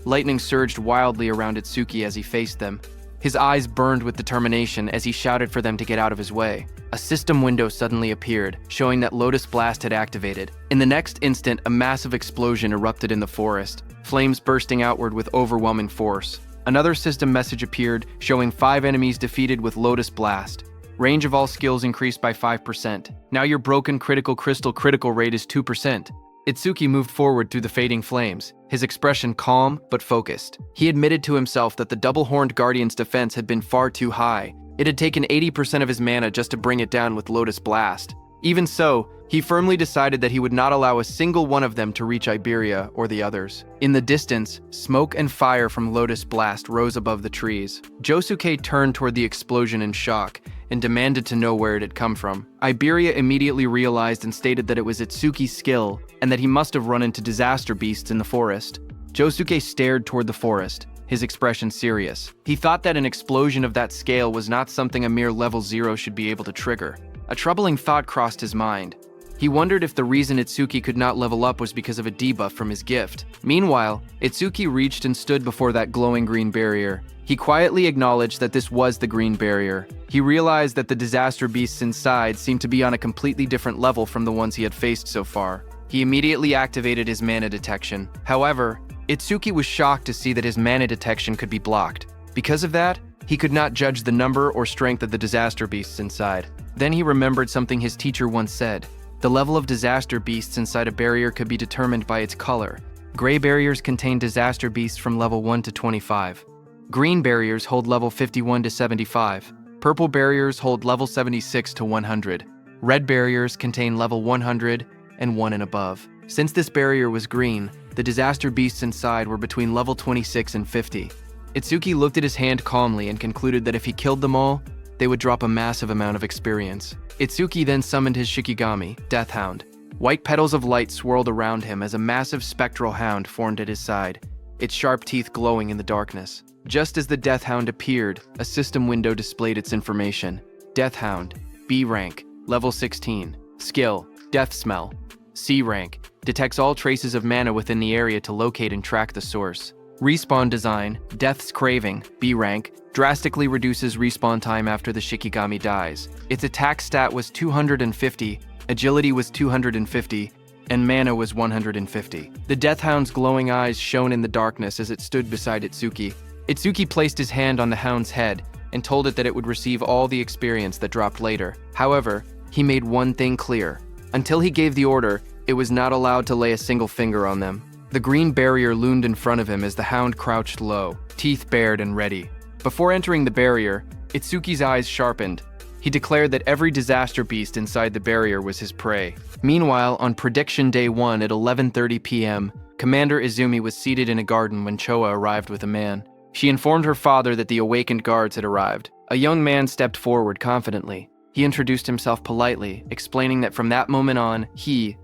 Speaker 1: Lightning surged wildly around Itsuki as he faced them. His eyes burned with determination as he shouted for them to get out of his way. A system window suddenly appeared, showing that Lotus Blast had activated. In the next instant, a massive explosion erupted in the forest, flames bursting outward with overwhelming force. Another system message appeared, showing 5 enemies defeated with Lotus Blast. Range of all skills increased by 5%. Now your broken critical crystal critical rate is 2%. Itsuki moved forward through the fading flames, his expression calm but focused. He admitted to himself that the double-horned guardian's defense had been far too high. It had taken 80% of his mana just to bring it down with Lotus Blast. Even so, he firmly decided that he would not allow a single one of them to reach Iberia or the others. In the distance, smoke and fire from Lotus Blast rose above the trees. Josuke turned toward the explosion in shock and demanded to know where it had come from. Iberia immediately realized and stated that it was Itsuki's skill and that he must have run into disaster beasts in the forest. Josuke stared toward the forest, his expression serious. He thought that an explosion of that scale was not something a mere level 0 should be able to trigger. A troubling thought crossed his mind. He wondered if the reason Itsuki could not level up was because of a debuff from his gift. Meanwhile, Itsuki reached and stood before that glowing green barrier. He quietly acknowledged that this was the green barrier. He realized that the disaster beasts inside seemed to be on a completely different level from the ones he had faced so far. He immediately activated his mana detection. However, Itsuki was shocked to see that his mana detection could be blocked. Because of that, he could not judge the number or strength of the disaster beasts inside. Then he remembered something his teacher once said. The level of disaster beasts inside a barrier could be determined by its color. Gray barriers contain disaster beasts from level 1 to 25. Green barriers hold level 51 to 75. Purple barriers hold level 76 to 100. Red barriers contain level 100 and 1 and above. Since this barrier was green, the disaster beasts inside were between level 26 and 50. Itsuki looked at his hand calmly and concluded that if he killed them all, they would drop a massive amount of experience. Itsuki then summoned his Shikigami, Death Hound. White petals of light swirled around him as a massive spectral hound formed at his side, its sharp teeth glowing in the darkness. Just as the Death Hound appeared, a system window displayed its information. Death Hound, B rank, level 16. Skill, Death Smell. C rank, detects all traces of mana within the area to locate and track the source. Respawn design, Death's Craving, B rank, drastically reduces respawn time after the Shikigami dies. Its attack stat was 250, agility was 250, and mana was 150. The Death Hound's glowing eyes shone in the darkness as it stood beside Itsuki. Itsuki placed his hand on the hound's head and told it that it would receive all the experience that dropped later. However, he made one thing clear. Until he gave the order, it was not allowed to lay a single finger on them. The green barrier loomed in front of him as the hound crouched low, teeth bared and ready. Before entering the barrier, Itsuki's eyes sharpened. He declared that every disaster beast inside the barrier was his prey. Meanwhile, on prediction day 1 at 11:30 p.m., Commander Izumi was seated in a garden when Choa arrived with a man. She informed her father that the awakened guards had arrived. A young man stepped forward confidently. He introduced himself politely, explaining that from that moment on, he,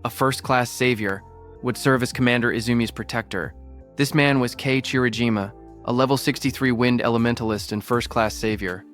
Speaker 1: a first-class savior, would serve as Commander Izumi's protector. This man was Kei Chirajima, a level 63 wind elementalist and first-class savior.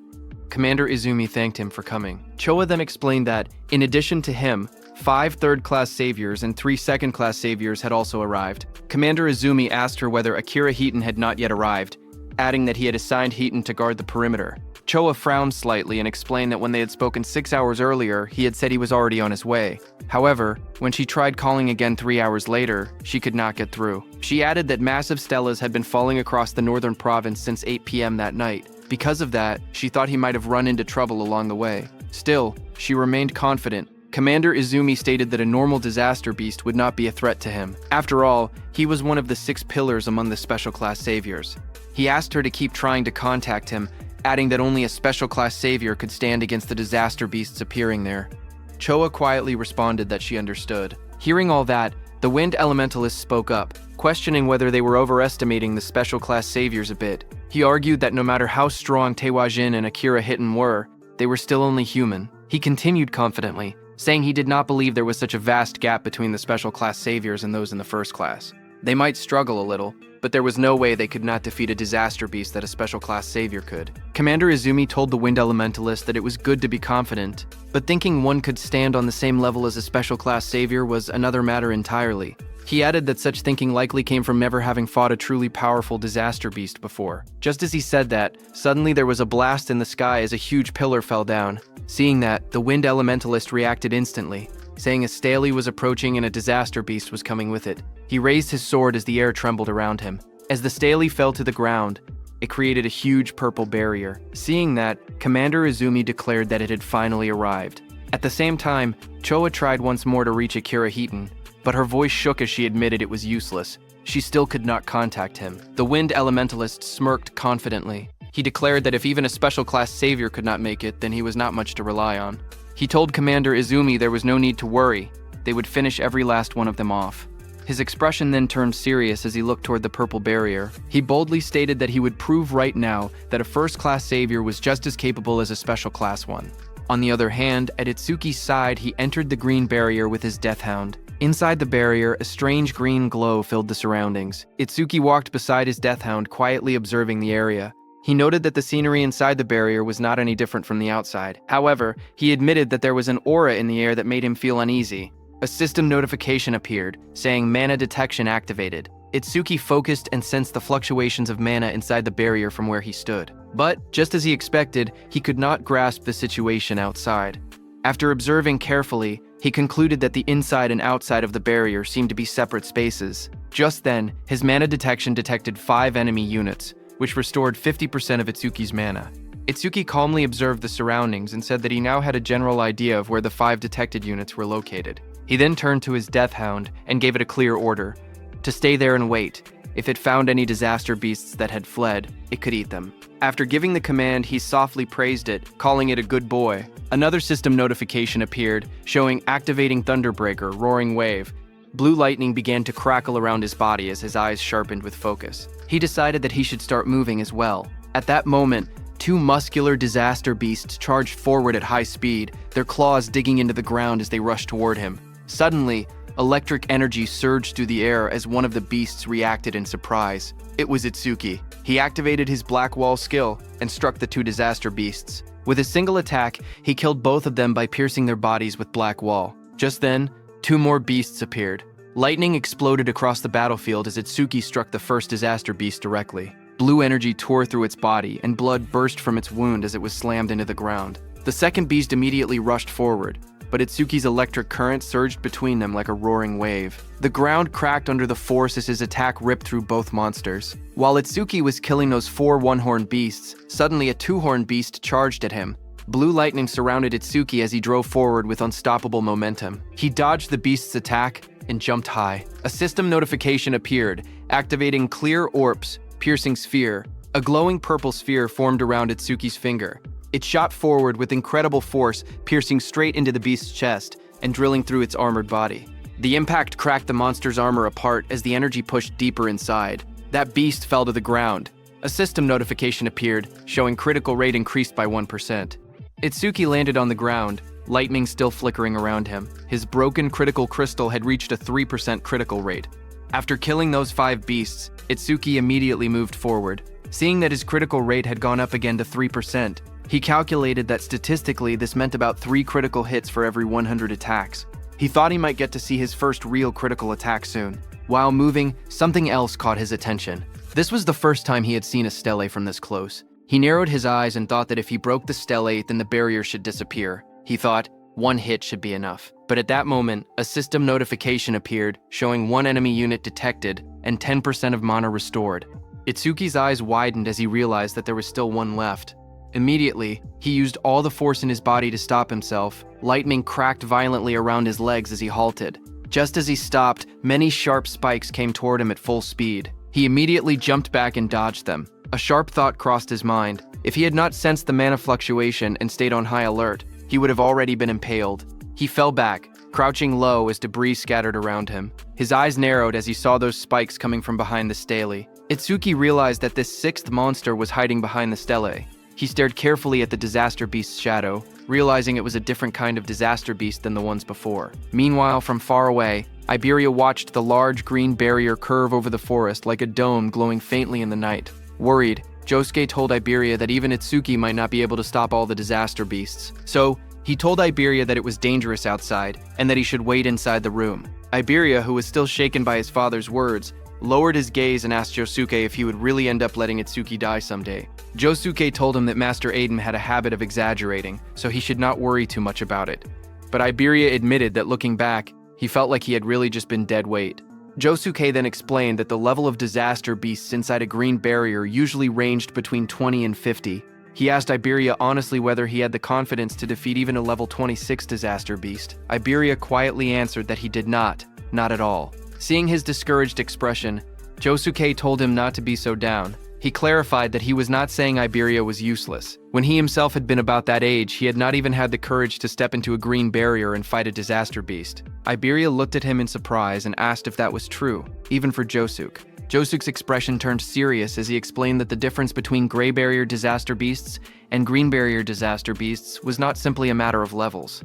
Speaker 1: Commander Izumi thanked him for coming. Choa then explained that, in addition to him, 5 third-class saviors and 3 second-class saviors had also arrived. Commander Izumi asked her whether Akira Heaton had not yet arrived, adding that he had assigned Heaton to guard the perimeter. Choa frowned slightly and explained that when they had spoken 6 hours earlier, he had said he was already on his way. However, when she tried calling again 3 hours later, she could not get through. She added that massive stelas had been falling across the northern province since 8 p.m. that night. Because of that, she thought he might have run into trouble along the way. Still, she remained confident. Commander Izumi stated that a normal disaster beast would not be a threat to him. After all, he was one of the 6 pillars among the special class saviors. He asked her to keep trying to contact him, adding that only a special class savior could stand against the disaster beasts appearing there. Choa quietly responded that she understood. Hearing all that, the wind elementalist spoke up, questioning whether they were overestimating the special class saviors a bit. He argued that no matter how strong Tewajin and Akira Hitten were, they were still only human. He continued confidently, saying he did not believe there was such a vast gap between the special class saviors and those in the first class. They might struggle a little, but there was no way they could not defeat a disaster beast that a special class savior could. Commander Izumi told the wind elementalist that it was good to be confident, but thinking one could stand on the same level as a special class savior was another matter entirely. He added that such thinking likely came from never having fought a truly powerful disaster beast before. Just as he said that, suddenly there was a blast in the sky as a huge pillar fell down. Seeing that, the wind elementalist reacted instantly, saying a stele was approaching and a disaster beast was coming with it. He raised his sword as the air trembled around him. As the stele fell to the ground, it created a huge purple barrier. Seeing that, Commander Izumi declared that it had finally arrived. At the same time, Choa tried once more to reach Akira Heaton, but her voice shook as she admitted it was useless. She still could not contact him. The wind elementalist smirked confidently. He declared that if even a special class savior could not make it, then he was not much to rely on. He told Commander Izumi there was no need to worry. They would finish every last one of them off. His expression then turned serious as he looked toward the purple barrier. He boldly stated that he would prove right now that a first-class savior was just as capable as a special class one. On the other hand, at Itsuki's side, he entered the green barrier with his death hound. Inside the barrier, a strange green glow filled the surroundings. Itsuki walked beside his death hound, quietly observing the area. He noted that the scenery inside the barrier was not any different from the outside. However, he admitted that there was an aura in the air that made him feel uneasy. A system notification appeared, saying mana detection activated. Itsuki focused and sensed the fluctuations of mana inside the barrier from where he stood. But, just as he expected, he could not grasp the situation outside. After observing carefully, he concluded that the inside and outside of the barrier seemed to be separate spaces. Just then, his mana detection detected 5 enemy units, which restored 50% of Itsuki's mana. Itsuki calmly observed the surroundings and said that he now had a general idea of where the 5 detected units were located. He then turned to his death hound and gave it a clear order to stay there and wait. If it found any disaster beasts that had fled, it could eat them. After giving the command, he softly praised it, calling it a good boy. Another system notification appeared, showing activating Thunderbreaker, roaring wave. Blue lightning began to crackle around his body as his eyes sharpened with focus. He decided that he should start moving as well. At that moment, 2 muscular disaster beasts charged forward at high speed, their claws digging into the ground as they rushed toward him. Suddenly, electric energy surged through the air as one of the beasts reacted in surprise. It was Itsuki. He activated his Black Wall skill and struck the 2 disaster beasts. With a single attack, he killed both of them by piercing their bodies with Black Wall. Just then, 2 more beasts appeared. Lightning exploded across the battlefield as Itsuki struck the first disaster beast directly. Blue energy tore through its body, and blood burst from its wound as it was slammed into the ground. The second beast immediately rushed forward, but Itsuki's electric current surged between them like a roaring wave. The ground cracked under the force as his attack ripped through both monsters. While Itsuki was killing those 4 one-horned beasts, suddenly a 2-horned beast charged at him. Blue lightning surrounded Itsuki as he drove forward with unstoppable momentum. He dodged the beast's attack and jumped high. A system notification appeared, activating Clear Orbs, Piercing Sphere. A glowing purple sphere formed around Itsuki's finger. It shot forward with incredible force, piercing straight into the beast's chest and drilling through its armored body. The impact cracked the monster's armor apart as the energy pushed deeper inside. That beast fell to the ground. A system notification appeared, showing critical rate increased by 1%. Itsuki landed on the ground, lightning still flickering around him. His broken critical crystal had reached a 3% critical rate. After killing those 5 beasts, Itsuki immediately moved forward. Seeing that his critical rate had gone up again to 3%, he calculated that statistically this meant about 3 critical hits for every 100 attacks. He thought he might get to see his first real critical attack soon. While moving, something else caught his attention. This was the first time he had seen a stele from this close. He narrowed his eyes and thought that if he broke the stele, then the barrier should disappear. He thought, 1 hit should be enough. But at that moment, a system notification appeared, showing 1 enemy unit detected and 10% of mana restored. Itsuki's eyes widened as he realized that there was still 1 left. Immediately, he used all the force in his body to stop himself. Lightning cracked violently around his legs as he halted. Just as he stopped, many sharp spikes came toward him at full speed. He immediately jumped back and dodged them. A sharp thought crossed his mind. If he had not sensed the mana fluctuation and stayed on high alert, he would have already been impaled. He fell back, crouching low as debris scattered around him. His eyes narrowed as he saw those spikes coming from behind the stele. Itsuki realized that this 6th monster was hiding behind the stele. He stared carefully at the disaster beast's shadow, realizing it was a different kind of disaster beast than the ones before. Meanwhile, from far away, Iberia watched the large green barrier curve over the forest like a dome glowing faintly in the night. Worried, Josuke told Iberia that even Itsuki might not be able to stop all the disaster beasts. So, he told Iberia that it was dangerous outside and that he should wait inside the room. Iberia, who was still shaken by his father's words, lowered his gaze and asked Josuke if he would really end up letting Itsuki die someday. Josuke told him that Master Aiden had a habit of exaggerating, so he should not worry too much about it. But Iberia admitted that looking back, he felt like he had really just been dead weight. Josuke then explained that the level of disaster beasts inside a green barrier usually ranged between 20 and 50. He asked Iberia honestly whether he had the confidence to defeat even a level 26 disaster beast. Iberia quietly answered that he did not at all. Seeing his discouraged expression, Josuke told him not to be so down. He clarified that he was not saying Iberia was useless. When he himself had been about that age, he had not even had the courage to step into a green barrier and fight a disaster beast. Iberia looked at him in surprise and asked if that was true, even for Josuke. Josuke's expression turned serious as he explained that the difference between gray barrier disaster beasts and green barrier disaster beasts was not simply a matter of levels.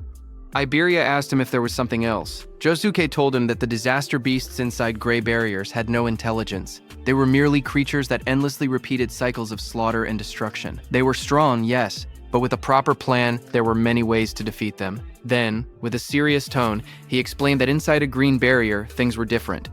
Speaker 1: Iberia asked him if there was something else. Josuke told him that the disaster beasts inside gray barriers had no intelligence. They were merely creatures that endlessly repeated cycles of slaughter and destruction. They were strong, yes, but with a proper plan, there were many ways to defeat them. Then, with a serious tone, he explained that inside a green barrier, things were different.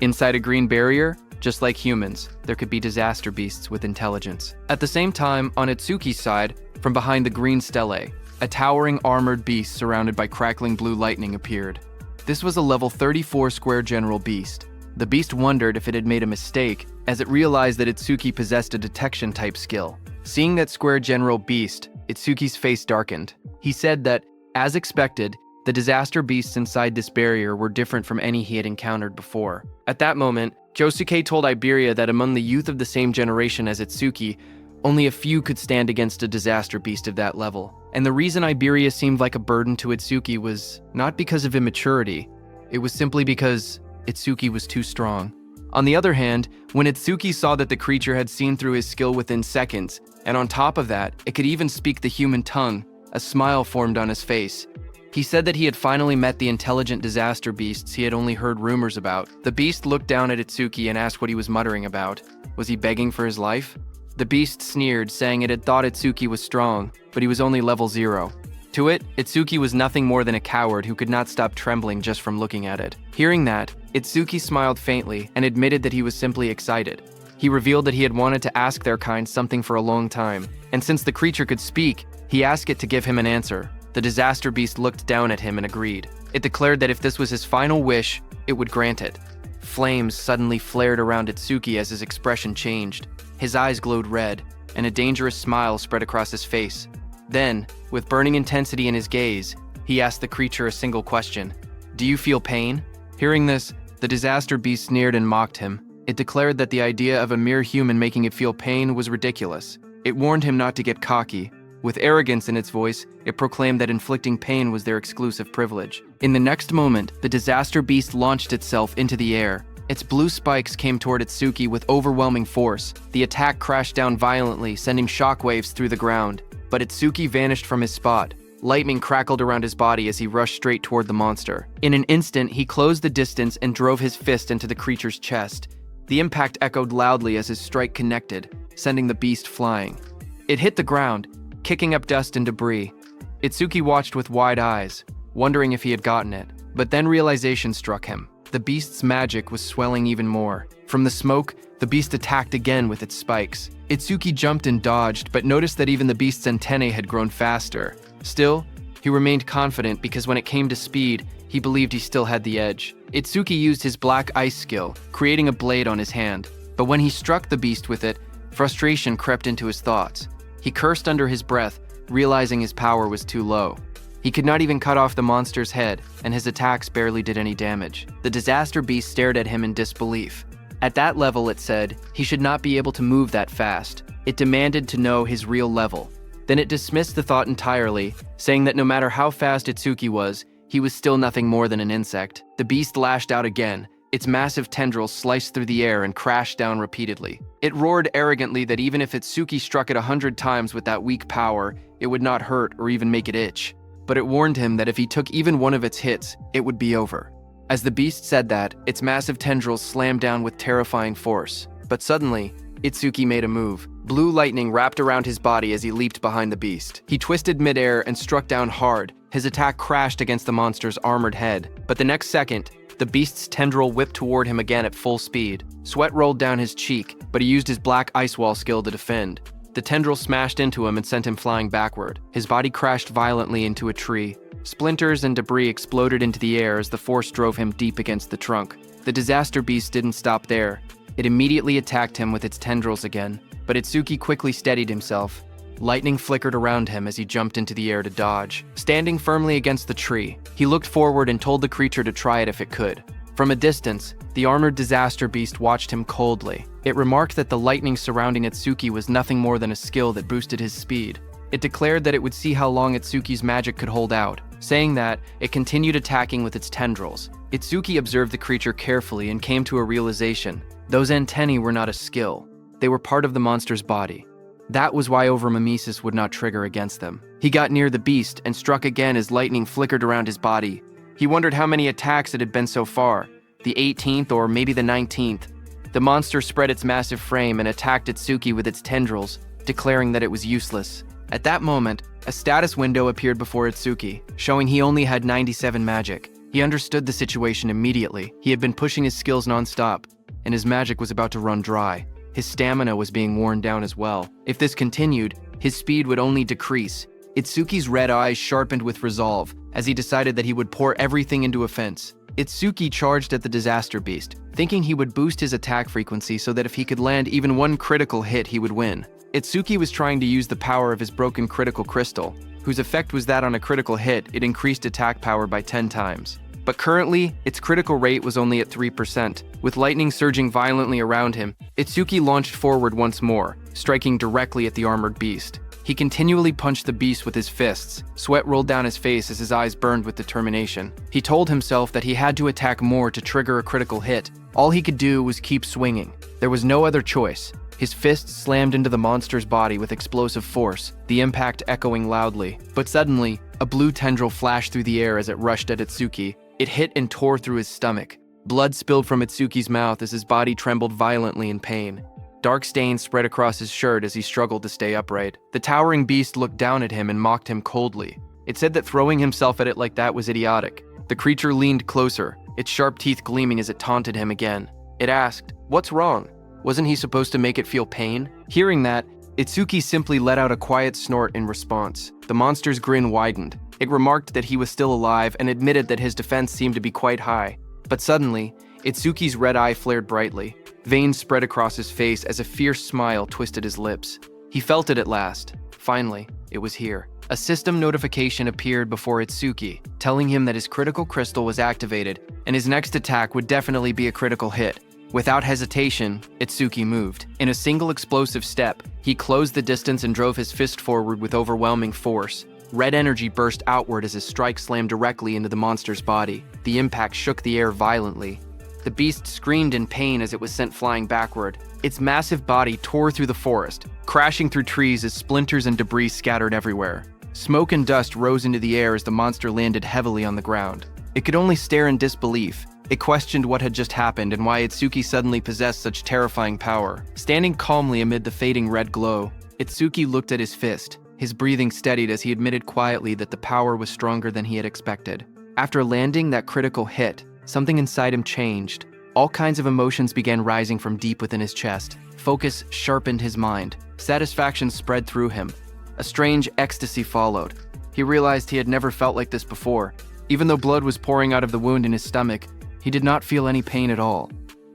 Speaker 1: Inside a green barrier, just like humans, there could be disaster beasts with intelligence. At the same time, on Itsuki's side, from behind the green stele, a towering armored beast surrounded by crackling blue lightning appeared. This was a level 34 square general beast. The beast wondered if it had made a mistake, as it realized that Itsuki possessed a detection type skill. Seeing that square general beast, Itsuki's face darkened. He said that, as expected, the disaster beasts inside this barrier were different from any he had encountered before. At that moment, Josuke told Iberia that among the youth of the same generation as Itsuki, only a few could stand against a disaster beast of that level. And the reason Iberia seemed like a burden to Itsuki was not because of immaturity, it was simply because Itsuki was too strong. On the other hand, when Itsuki saw that the creature had seen through his skill within seconds, and on top of that, it could even speak the human tongue, a smile formed on his face. He said that he had finally met the intelligent disaster beasts he had only heard rumors about. The beast looked down at Itsuki and asked what he was muttering about. Was he begging for his life? The beast sneered, saying it had thought Itsuki was strong, but he was only level 0. To it, Itsuki was nothing more than a coward who could not stop trembling just from looking at it. Hearing that, Itsuki smiled faintly and admitted that he was simply excited. He revealed that he had wanted to ask their kind something for a long time, and since the creature could speak, he asked it to give him an answer. The disaster beast looked down at him and agreed. It declared that if this was his final wish, it would grant it. Flames suddenly flared around Itsuki as his expression changed. His eyes glowed red, and a dangerous smile spread across his face. Then, with burning intensity in his gaze, he asked the creature a single question. "Do you feel pain?" Hearing this, the disaster beast sneered and mocked him. It declared that the idea of a mere human making it feel pain was ridiculous. It warned him not to get cocky. With arrogance in its voice, it proclaimed that inflicting pain was their exclusive privilege. In the next moment, the disaster beast launched itself into the air. Its blue spikes came toward Itsuki with overwhelming force. The attack crashed down violently, sending shockwaves through the ground. But Itsuki vanished from his spot. Lightning crackled around his body as he rushed straight toward the monster. In an instant, he closed the distance and drove his fist into the creature's chest. The impact echoed loudly as his strike connected, sending the beast flying. It hit the ground, kicking up dust and debris. Itsuki watched with wide eyes, wondering if he had gotten it. But then realization struck him. The beast's magic was swelling even more. From the smoke, the beast attacked again with its spikes. Itsuki jumped and dodged, but noticed that even the beast's antennae had grown faster. Still, he remained confident because when it came to speed, he believed he still had the edge. Itsuki used his black ice skill, creating a blade on his hand. But when he struck the beast with it, frustration crept into his thoughts. He cursed under his breath, realizing his power was too low. He could not even cut off the monster's head, and his attacks barely did any damage. The disaster beast stared at him in disbelief. At that level, it said, he should not be able to move that fast. It demanded to know his real level. Then it dismissed the thought entirely, saying that no matter how fast Itsuki was, he was still nothing more than an insect. The beast lashed out again. Its massive tendrils sliced through the air and crashed down repeatedly. It roared arrogantly that even if Itsuki struck it 100 times with that weak power, it would not hurt or even make it itch. But it warned him that if he took even one of its hits, it would be over. As the beast said that, its massive tendrils slammed down with terrifying force. But suddenly, Itsuki made a move. Blue lightning wrapped around his body as he leaped behind the beast. He twisted midair and struck down hard. His attack crashed against the monster's armored head. But the next second, the beast's tendril whipped toward him again at full speed. Sweat rolled down his cheek, but he used his black ice wall skill to defend. The tendril smashed into him and sent him flying backward. His body crashed violently into a tree. Splinters and debris exploded into the air as the force drove him deep against the trunk. The disaster beast didn't stop there. It immediately attacked him with its tendrils again, but Itsuki quickly steadied himself. Lightning flickered around him as he jumped into the air to dodge. Standing firmly against the tree, he looked forward and told the creature to try it if it could. From a distance, the armored disaster beast watched him coldly. It remarked that the lightning surrounding Itsuki was nothing more than a skill that boosted his speed. It declared that it would see how long Itsuki's magic could hold out. Saying that, it continued attacking with its tendrils. Itsuki observed the creature carefully and came to a realization. Those antennae were not a skill. They were part of the monster's body. That was why overmimesis would not trigger against them. He got near the beast and struck again as lightning flickered around his body. He wondered how many attacks it had been so far, the 18th or maybe the 19th. The monster spread its massive frame and attacked Itsuki with its tendrils, declaring that it was useless. At that moment, a status window appeared before Itsuki, showing he only had 97 magic. He understood the situation immediately. He had been pushing his skills non-stop, and his magic was about to run dry. His stamina was being worn down as well. If this continued, his speed would only decrease. Itsuki's red eyes sharpened with resolve as he decided that he would pour everything into offense. Itsuki charged at the disaster beast, thinking he would boost his attack frequency so that if he could land even one critical hit, he would win. Itsuki was trying to use the power of his broken critical crystal, whose effect was that on a critical hit, it increased attack power by 10 times. But currently, its critical rate was only at 3%. With lightning surging violently around him, Itsuki launched forward once more, striking directly at the armored beast. He continually punched the beast with his fists. Sweat rolled down his face as his eyes burned with determination. He told himself that he had to attack more to trigger a critical hit. All he could do was keep swinging. There was no other choice. His fists slammed into the monster's body with explosive force, the impact echoing loudly. But suddenly, a blue tendril flashed through the air as it rushed at Itsuki. It hit and tore through his stomach. Blood spilled from Itsuki's mouth as his body trembled violently in pain. Dark stains spread across his shirt as he struggled to stay upright. The towering beast looked down at him and mocked him coldly. It said that throwing himself at it like that was idiotic. The creature leaned closer, its sharp teeth gleaming as it taunted him again. It asked, "What's wrong? Wasn't he supposed to make it feel pain?" Hearing that, Itsuki simply let out a quiet snort in response. The monster's grin widened. It remarked that he was still alive and admitted that his defense seemed to be quite high. But suddenly, Itsuki's red eye flared brightly. Veins spread across his face as a fierce smile twisted his lips. He felt it at last. Finally, it was here. A system notification appeared before Itsuki, telling him that his critical crystal was activated and his next attack would definitely be a critical hit. Without hesitation, Itsuki moved. In a single explosive step, he closed the distance and drove his fist forward with overwhelming force. Red energy burst outward as his strike slammed directly into the monster's body. The impact shook the air violently. The beast screamed in pain as it was sent flying backward. Its massive body tore through the forest, crashing through trees as splinters and debris scattered everywhere. Smoke and dust rose into the air as the monster landed heavily on the ground. It could only stare in disbelief. It questioned what had just happened and why Itsuki suddenly possessed such terrifying power. Standing calmly amid the fading red glow, Itsuki looked at his fist. His breathing steadied as he admitted quietly that the power was stronger than he had expected. After landing that critical hit, something inside him changed. All kinds of emotions began rising from deep within his chest. Focus sharpened his mind. Satisfaction spread through him. A strange ecstasy followed. He realized he had never felt like this before. Even though blood was pouring out of the wound in his stomach, he did not feel any pain at all.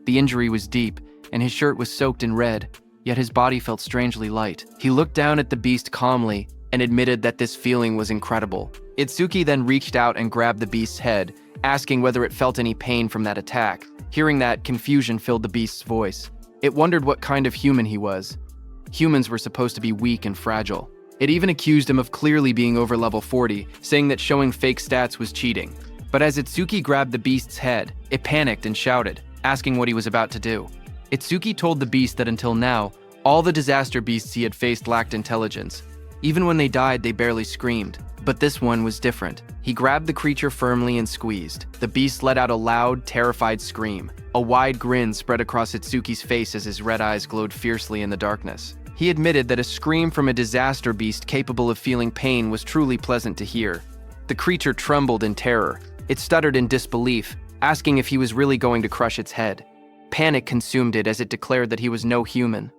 Speaker 1: The injury was deep, and his shirt was soaked in red, yet his body felt strangely light. He looked down at the beast calmly and admitted that this feeling was incredible. Itsuki then reached out and grabbed the beast's head, asking whether it felt any pain from that attack. Hearing that, confusion filled the beast's voice. It wondered what kind of human he was. Humans were supposed to be weak and fragile. It even accused him of clearly being over level 40, saying that showing fake stats was cheating. But as Itsuki grabbed the beast's head, it panicked and shouted, asking what he was about to do. Itsuki told the beast that until now, all the disaster beasts he had faced lacked intelligence. Even when they died, they barely screamed. But this one was different. He grabbed the creature firmly and squeezed. The beast let out a loud, terrified scream. A wide grin spread across Itsuki's face as his red eyes glowed fiercely in the darkness. He admitted that a scream from a disaster beast capable of feeling pain was truly pleasant to hear. The creature trembled in terror. It stuttered in disbelief, asking if he was really going to crush its head. Panic consumed it as it declared that he was no human.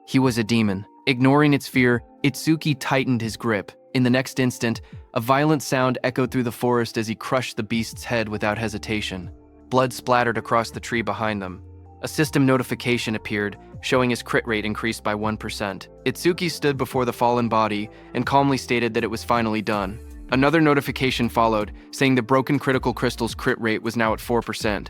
Speaker 1: He was a demon. Ignoring its fear, Itsuki tightened his grip. In the next instant, a violent sound echoed through the forest as he crushed the beast's head without hesitation. Blood splattered across the tree behind them. A system notification appeared, showing his crit rate increased by 1%. Itsuki stood before the fallen body and calmly stated that it was finally done. Another notification followed, saying the broken critical crystal's crit rate was now at 4%.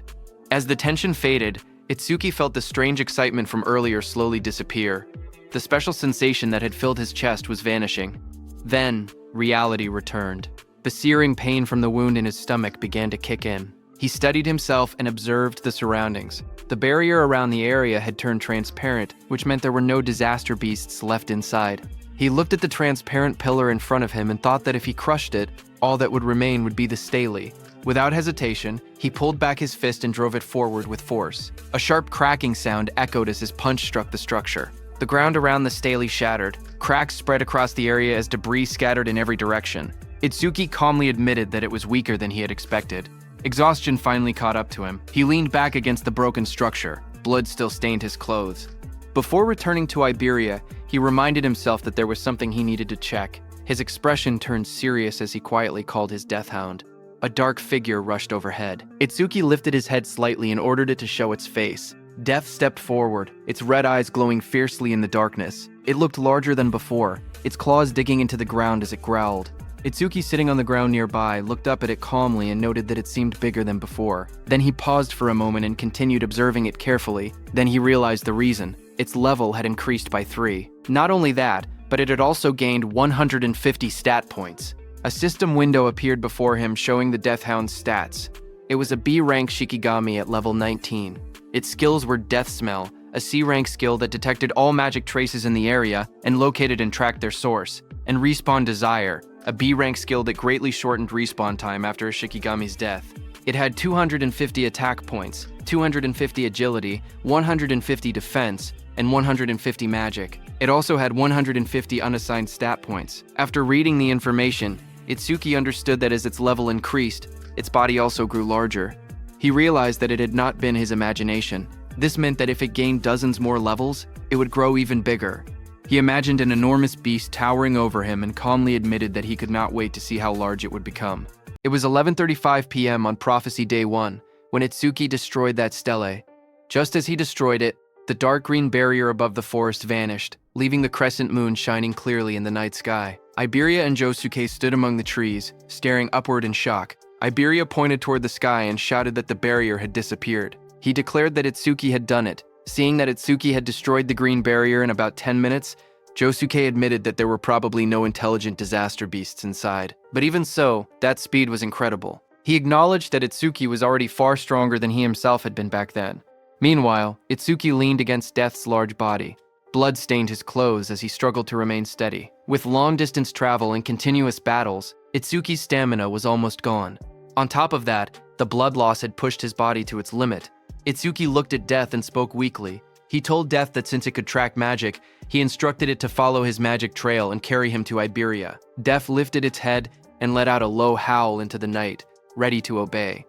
Speaker 1: As the tension faded, Itsuki felt the strange excitement from earlier slowly disappear. The special sensation that had filled his chest was vanishing. Then, reality returned. The searing pain from the wound in his stomach began to kick in. He steadied himself and observed the surroundings. The barrier around the area had turned transparent, which meant there were no disaster beasts left inside. He looked at the transparent pillar in front of him and thought that if he crushed it, all that would remain would be the stele. Without hesitation, he pulled back his fist and drove it forward with force. A sharp cracking sound echoed as his punch struck the structure. The ground around the stele shattered. Cracks spread across the area as debris scattered in every direction. Itsuki calmly admitted that it was weaker than he had expected. Exhaustion finally caught up to him. He leaned back against the broken structure. Blood still stained his clothes. Before returning to Iberia, he reminded himself that there was something he needed to check. His expression turned serious as he quietly called his death hound. A dark figure rushed overhead. Itsuki lifted his head slightly and ordered it to show its face. Death stepped forward, its red eyes glowing fiercely in the darkness. It looked larger than before, its claws digging into the ground as it growled. Itsuki, sitting on the ground nearby, looked up at it calmly and noted that it seemed bigger than before. Then he paused for a moment and continued observing it carefully. Then he realized the reason. Its level had increased by 3. Not only that, but it had also gained 150 stat points. A system window appeared before him showing the Death Hound's stats. It was a B-rank Shikigami at level 19. Its skills were Death Smell, a C-rank skill that detected all magic traces in the area and located and tracked their source, and Respawn Desire, a B-rank skill that greatly shortened respawn time after a Shikigami's death. It had 250 attack points, 250 agility, 150 defense, and 150 magic. It also had 150 unassigned stat points. After reading the information, Itsuki understood that as its level increased, its body also grew larger. He realized that it had not been his imagination. This meant that if it gained dozens more levels, it would grow even bigger. He imagined an enormous beast towering over him and calmly admitted that he could not wait to see how large it would become. It was 11:35 p.m. on Prophecy Day 1 when Itsuki destroyed that stele. Just as he destroyed it, the dark green barrier above the forest vanished, leaving the crescent moon shining clearly in the night sky. Iberia and Josuke stood among the trees, staring upward in shock. Iberia pointed toward the sky and shouted that the barrier had disappeared. He declared that Itsuki had done it. Seeing that Itsuki had destroyed the green barrier in about 10 minutes, Josuke admitted that there were probably no intelligent disaster beasts inside. But even so, that speed was incredible. He acknowledged that Itsuki was already far stronger than he himself had been back then. Meanwhile, Itsuki leaned against Death's large body. Blood stained his clothes as he struggled to remain steady. With long-distance travel and continuous battles, Itsuki's stamina was almost gone. On top of that, the blood loss had pushed his body to its limit. Itsuki looked at Death and spoke weakly. He told Death that since it could track magic, he instructed it to follow his magic trail and carry him to Iberia. Death lifted its head and let out a low howl into the night, ready to obey.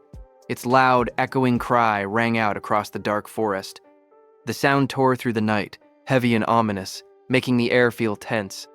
Speaker 1: Its loud, echoing cry rang out across the dark forest. The sound tore through the night, heavy and ominous, making the air feel tense.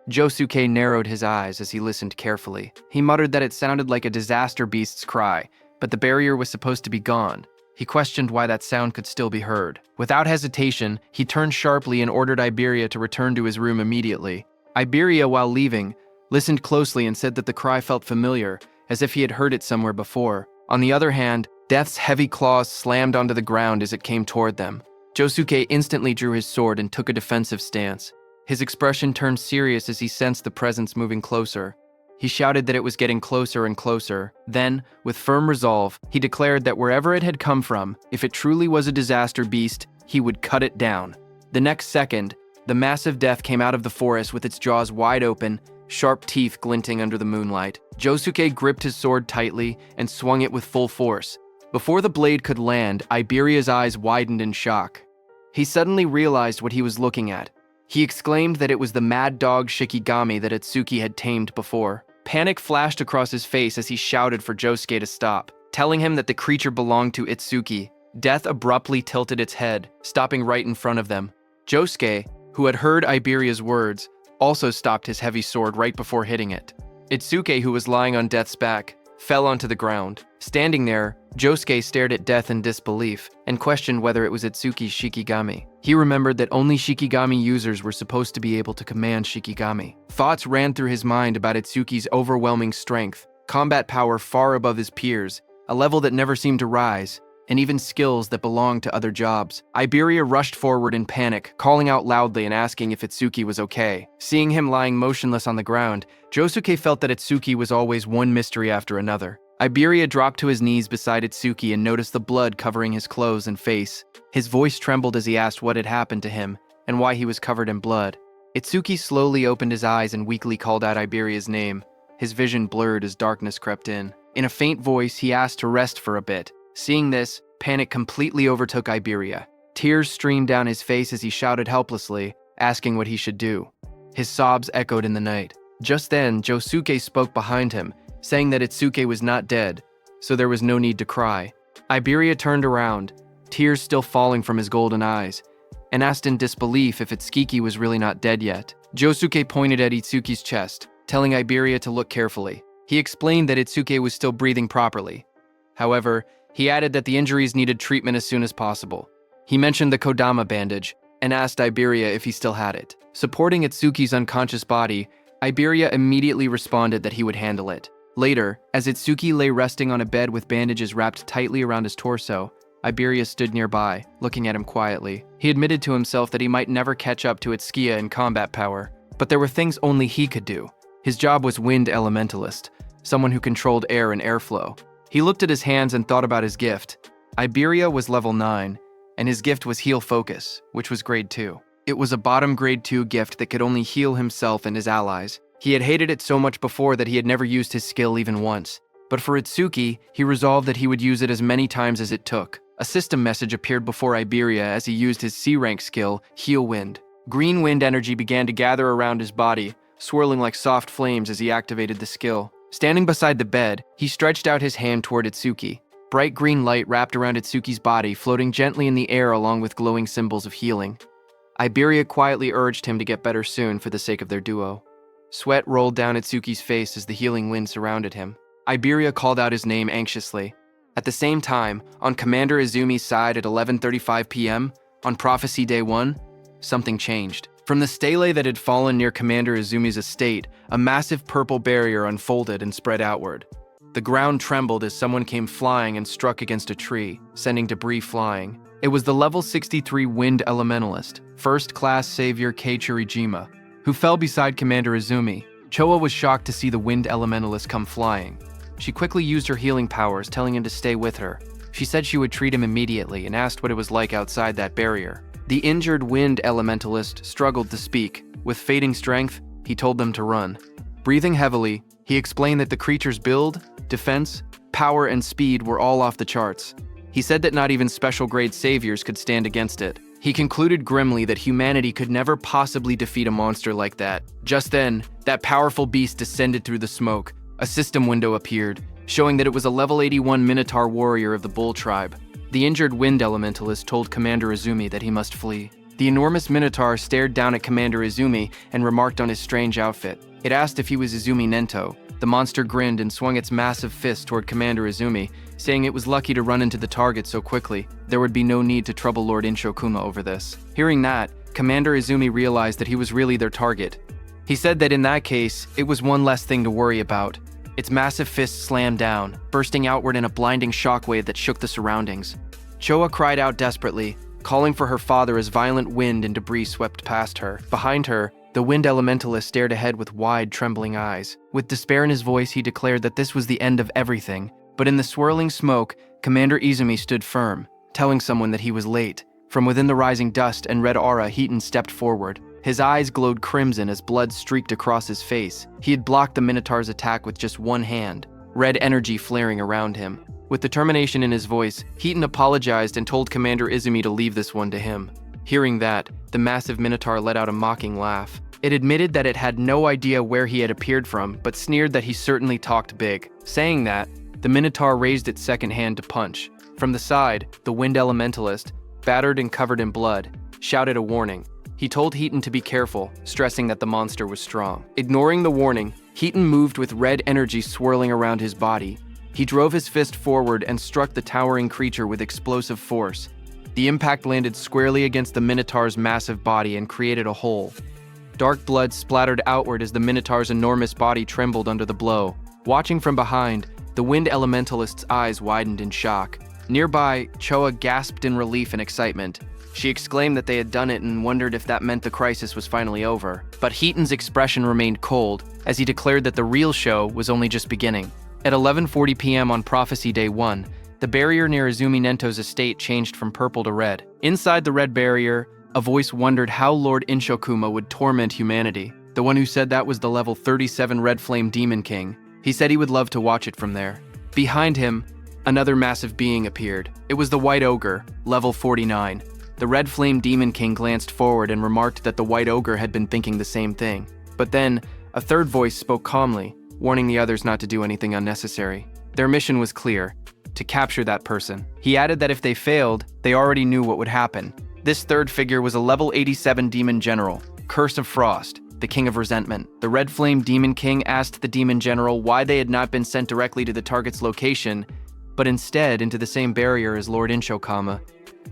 Speaker 1: Josuke narrowed his eyes as he listened carefully. He muttered that it sounded like a disaster beast's cry, but the barrier was supposed to be gone. He questioned why that sound could still be heard. Without hesitation, he turned sharply and ordered Iberia to return to his room immediately. Iberia, while leaving, listened closely and said that the cry felt familiar, as if he had heard it somewhere before. On the other hand, Death's heavy claws slammed onto the ground as it came toward them. Josuke instantly drew his sword and took a defensive stance. His expression turned serious as he sensed the presence moving closer. He shouted that it was getting closer and closer. Then, with firm resolve, he declared that wherever it had come from, if it truly was a disaster beast, he would cut it down. The next second, the massive Death came out of the forest with its jaws wide open, sharp teeth glinting under the moonlight. Josuke gripped his sword tightly and swung it with full force. Before the blade could land, Iberia's eyes widened in shock. He suddenly realized what he was looking at. He exclaimed that it was the mad dog Shikigami that Itsuki had tamed before. Panic flashed across his face as he shouted for Josuke to stop, telling him that the creature belonged to Itsuki. Death abruptly tilted its head, stopping right in front of them. Josuke, who had heard Iberia's words, also stopped his heavy sword right before hitting it. Itsuki, who was lying on Death's back, fell onto the ground. Standing there, Josuke stared at Death in disbelief and questioned whether it was Itsuki's Shikigami. He remembered that only Shikigami users were supposed to be able to command Shikigami. Thoughts ran through his mind about Itsuki's overwhelming strength, combat power far above his peers, a level that never seemed to rise, and even skills that belonged to other jobs. Iberia rushed forward in panic, calling out loudly and asking if Itsuki was okay. Seeing him lying motionless on the ground, Josuke felt that Itsuki was always one mystery after another. Iberia dropped to his knees beside Itsuki and noticed the blood covering his clothes and face. His voice trembled as he asked what had happened to him and why he was covered in blood. Itsuki slowly opened his eyes and weakly called out Iberia's name. His vision blurred as darkness crept in. In a faint voice, he asked to rest for a bit. Seeing this, panic completely overtook Iberia. Tears streamed down his face as he shouted helplessly, asking what he should do. His sobs echoed in the night. Just then, Josuke spoke behind him, saying that Itsuki was not dead, so there was no need to cry. Iberia turned around, tears still falling from his golden eyes, and asked in disbelief if Itsuki was really not dead yet. Josuke pointed at Itsuki's chest, telling Iberia to look carefully. He explained that Itsuki was still breathing properly. However, he added that the injuries needed treatment as soon as possible. He mentioned the Kodama bandage and asked Iberia if he still had it. Supporting Itsuki's unconscious body, Iberia immediately responded that he would handle it. Later, as Itsuki lay resting on a bed with bandages wrapped tightly around his torso, Iberia stood nearby, looking at him quietly. He admitted to himself that he might never catch up to Itsuki in combat power, but there were things only he could do. His job was Wind Elementalist, someone who controlled air and airflow. He looked at his hands and thought about his gift. Iberia was level 9, and his gift was Heal Focus, which was grade 2. It was a bottom grade 2 gift that could only heal himself and his allies. He had hated it so much before that he had never used his skill even once. But for Itsuki, he resolved that he would use it as many times as it took. A system message appeared before Iberia as he used his C-rank skill, Heal Wind. Green wind energy began to gather around his body, swirling like soft flames as he activated the skill. Standing beside the bed, he stretched out his hand toward Itsuki. Bright green light wrapped around Itsuki's body, floating gently in the air along with glowing symbols of healing. Iberia quietly urged him to get better soon for the sake of their duo. Sweat rolled down Itsuki's face as the healing wind surrounded him. Iberia called out his name anxiously. At the same time, on Commander Izumi's side at 11:35 p.m., on Prophecy Day 1, something changed. From the stele that had fallen near Commander Izumi's estate, a massive purple barrier unfolded and spread outward. The ground trembled as someone came flying and struck against a tree, sending debris flying. It was the level 63 Wind Elementalist, First Class Savior Kei Churijima, who fell beside Commander Izumi. Choa was shocked to see the Wind Elementalist come flying. She quickly used her healing powers, telling him to stay with her. She said she would treat him immediately and asked what it was like outside that barrier. The injured wind elementalist struggled to speak. With fading strength, he told them to run. Breathing heavily, he explained that the creature's build, defense, power, and speed were all off the charts. He said that not even special-grade saviors could stand against it. He concluded grimly that humanity could never possibly defeat a monster like that. Just then, that powerful beast descended through the smoke. A system window appeared, showing that it was a level 81 Minotaur warrior of the Bull tribe. The injured wind elementalist told Commander Izumi that he must flee. The enormous Minotaur stared down at Commander Izumi and remarked on his strange outfit. It asked if he was Izumi Nento. The monster grinned and swung its massive fist toward Commander Izumi, saying it was lucky to run into the target so quickly. There would be no need to trouble Lord Inshokuma over this. Hearing that, Commander Izumi realized that he was really their target. He said that in that case, it was one less thing to worry about. Its massive fist slammed down, bursting outward in a blinding shockwave that shook the surroundings. Choa cried out desperately, calling for her father as violent wind and debris swept past her. Behind her, the wind elementalist stared ahead with wide, trembling eyes. With despair in his voice, he declared that this was the end of everything. But in the swirling smoke, Commander Izumi stood firm, telling someone that he was late. From within the rising dust and red aura, Heaton stepped forward. His eyes glowed crimson as blood streaked across his face. He had blocked the Minotaur's attack with just one hand, red energy flaring around him. With determination in his voice, Heaton apologized and told Commander Izumi to leave this one to him. Hearing that, the massive Minotaur let out a mocking laugh. It admitted that it had no idea where he had appeared from, but sneered that he certainly talked big. Saying that, the Minotaur raised its second hand to punch. From the side, the wind elementalist, battered and covered in blood, shouted a warning. He told Heaton to be careful, stressing that the monster was strong. Ignoring the warning, Heaton moved with red energy swirling around his body. He drove his fist forward and struck the towering creature with explosive force. The impact landed squarely against the Minotaur's massive body and created a hole. Dark blood splattered outward as the Minotaur's enormous body trembled under the blow. Watching from behind, the wind elementalist's eyes widened in shock. Nearby, Choa gasped in relief and excitement. She exclaimed that they had done it and wondered if that meant the crisis was finally over. But Heaton's expression remained cold, as he declared that the real show was only just beginning. At 11:40 p.m. on Prophecy Day 1, the barrier near Izumi Nento's estate changed from purple to red. Inside the red barrier, a voice wondered how Lord Inshokuma would torment humanity. The one who said that was the level 37 Red Flame Demon King. He said he would love to watch it from there. Behind him, another massive being appeared. It was the White Ogre, level 49. The Red Flame Demon King glanced forward and remarked that the White Ogre had been thinking the same thing. But then, a third voice spoke calmly, warning the others not to do anything unnecessary. Their mission was clear: to capture that person. He added that if they failed, they already knew what would happen. This third figure was a level 87 Demon General, Curse of Frost, the King of Resentment. The Red Flame Demon King asked the Demon General why they had not been sent directly to the target's location, but instead into the same barrier as Lord Inshokama.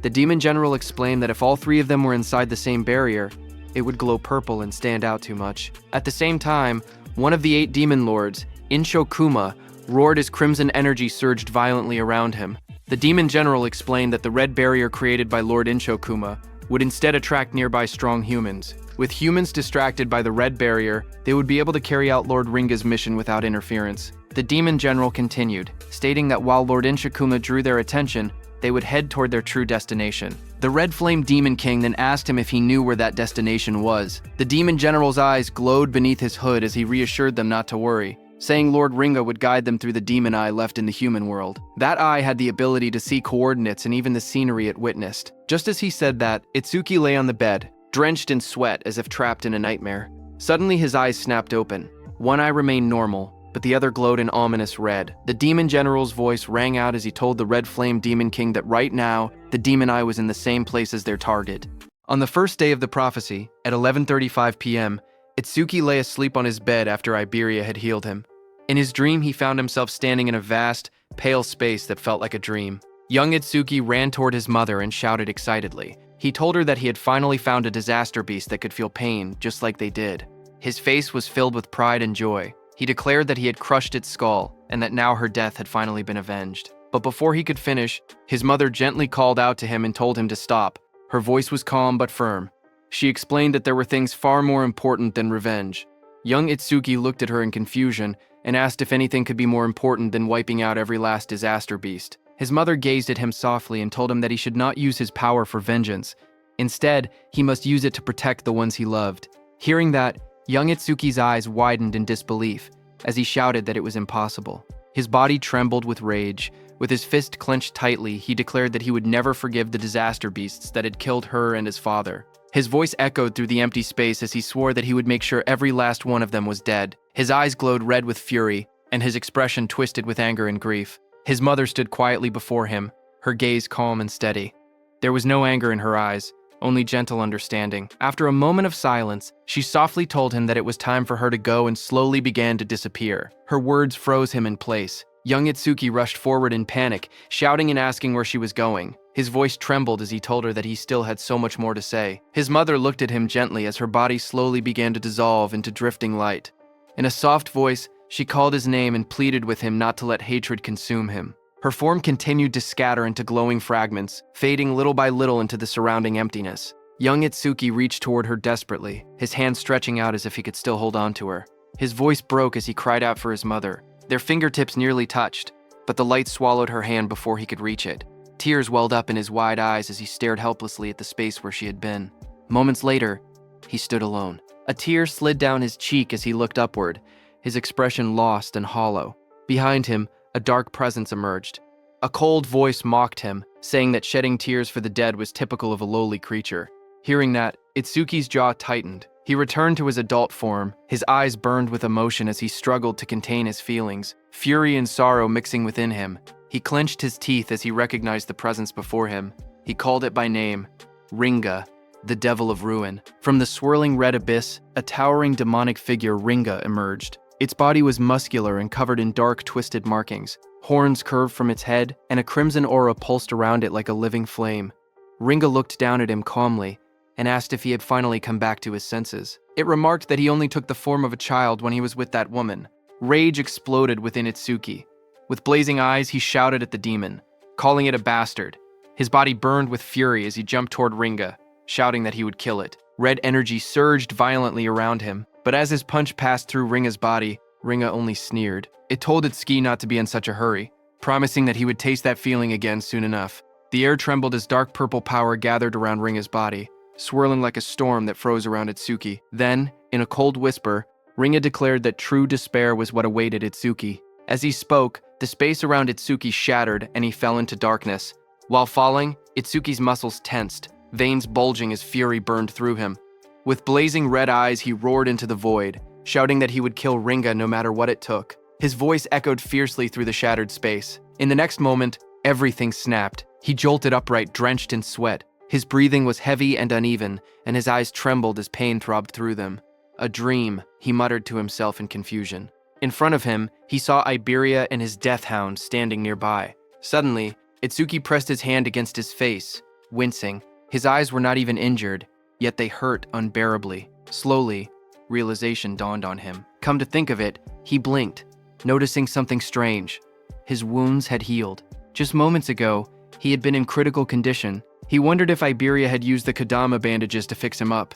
Speaker 1: The Demon General explained that if all three of them were inside the same barrier, it would glow purple and stand out too much. At the same time, one of the 8 Demon Lords, Inshokuma, roared as crimson energy surged violently around him. The Demon General explained that the red barrier created by Lord Inshokuma would instead attract nearby strong humans. With humans distracted by the red barrier, they would be able to carry out Lord Ringa's mission without interference. The Demon General continued, stating that while Lord Inshokuma drew their attention, they would head toward their true destination. The Red Flame Demon King then asked him if he knew where that destination was. The Demon General's eyes glowed beneath his hood as he reassured them not to worry, saying Lord Ringa would guide them through the demon eye left in the human world. That eye had the ability to see coordinates and even the scenery it witnessed. Just as he said that, Itsuki lay on the bed, drenched in sweat as if trapped in a nightmare. Suddenly his eyes snapped open. One eye remained normal, but the other glowed an ominous red. The Demon General's voice rang out as he told the Red Flame Demon King that right now, the demon eye was in the same place as their target. On the first day of the prophecy, at 11:35 p.m., Itsuki lay asleep on his bed after Iberia had healed him. In his dream, he found himself standing in a vast, pale space that felt like a dream. Young Itsuki ran toward his mother and shouted excitedly. He told her that he had finally found a disaster beast that could feel pain just like they did. His face was filled with pride and joy. He declared that he had crushed its skull and that now her death had finally been avenged. But before he could finish, his mother gently called out to him and told him to stop. Her voice was calm but firm. She explained that there were things far more important than revenge. Young Itsuki looked at her in confusion and asked if anything could be more important than wiping out every last disaster beast. His mother gazed at him softly and told him that he should not use his power for vengeance. Instead, he must use it to protect the ones he loved. Hearing that, young Itsuki's eyes widened in disbelief as he shouted that it was impossible. His body trembled with rage. With his fist clenched tightly, he declared that he would never forgive the disaster beasts that had killed her and his father. His voice echoed through the empty space as he swore that he would make sure every last one of them was dead. His eyes glowed red with fury, and his expression twisted with anger and grief. His mother stood quietly before him, her gaze calm and steady. There was no anger in her eyes, only gentle understanding. After a moment of silence, she softly told him that it was time for her to go and slowly began to disappear. Her words froze him in place. Young Itsuki rushed forward in panic, shouting and asking where she was going. His voice trembled as he told her that he still had so much more to say. His mother looked at him gently as her body slowly began to dissolve into drifting light. In a soft voice, she called his name and pleaded with him not to let hatred consume him. Her form continued to scatter into glowing fragments, fading little by little into the surrounding emptiness. Young Itsuki reached toward her desperately, his hand stretching out as if he could still hold on to her. His voice broke as he cried out for his mother. Their fingertips nearly touched, but the light swallowed her hand before he could reach it. Tears welled up in his wide eyes as he stared helplessly at the space where she had been. Moments later, he stood alone. A tear slid down his cheek as he looked upward, his expression lost and hollow. Behind him, a dark presence emerged. A cold voice mocked him, saying that shedding tears for the dead was typical of a lowly creature. Hearing that, Itsuki's jaw tightened. He returned to his adult form, his eyes burned with emotion as he struggled to contain his feelings, fury and sorrow mixing within him. He clenched his teeth as he recognized the presence before him. He called it by name, Ringa, the Devil of Ruin. From the swirling red abyss, a towering demonic figure, Ringa, emerged. Its body was muscular and covered in dark, twisted markings. Horns curved from its head, and a crimson aura pulsed around it like a living flame. Ringa looked down at him calmly and asked if he had finally come back to his senses. It remarked that he only took the form of a child when he was with that woman. Rage exploded within Itsuki. With blazing eyes, he shouted at the demon, calling it a bastard. His body burned with fury as he jumped toward Ringa, shouting that he would kill it. Red energy surged violently around him, but as his punch passed through Ringa's body, Ringa only sneered. It told Itsuki not to be in such a hurry, promising that he would taste that feeling again soon enough. The air trembled as dark purple power gathered around Ringa's body, swirling like a storm that froze around Itsuki. Then, in a cold whisper, Ringa declared that true despair was what awaited Itsuki. As he spoke, the space around Itsuki shattered and he fell into darkness. While falling, Itsuki's muscles tensed, veins bulging as fury burned through him. With blazing red eyes, he roared into the void, shouting that he would kill Ringa no matter what it took. His voice echoed fiercely through the shattered space. In the next moment, everything snapped. He jolted upright, drenched in sweat. His breathing was heavy and uneven, and his eyes trembled as pain throbbed through them. A dream, he muttered to himself in confusion. In front of him, he saw Iberia and his death hound standing nearby. Suddenly, Itsuki pressed his hand against his face, wincing. His eyes were not even injured, yet they hurt unbearably. Slowly, realization dawned on him. Come to think of it, he blinked, noticing something strange. His wounds had healed. Just moments ago, he had been in critical condition. He wondered if Iberia had used the Kodama bandages to fix him up.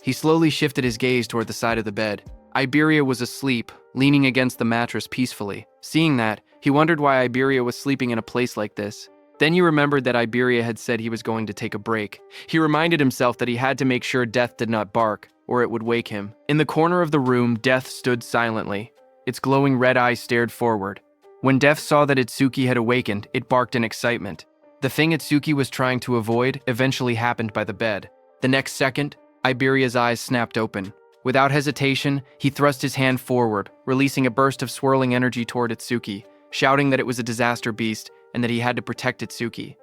Speaker 1: He slowly shifted his gaze toward the side of the bed. Iberia was asleep, leaning against the mattress peacefully. Seeing that, he wondered why Iberia was sleeping in a place like this. Then he remembered that Iberia had said he was going to take a break. He reminded himself that he had to make sure Death did not bark, or it would wake him. In the corner of the room, Death stood silently. Its glowing red eyes stared forward. When Death saw that Itsuki had awakened, it barked in excitement. The thing Itsuki was trying to avoid eventually happened by the bed. The next second, Iberia's eyes snapped open. Without hesitation, he thrust his hand forward, releasing a burst of swirling energy toward Itsuki, shouting that it was a disaster beast and that he had to protect Itsuki.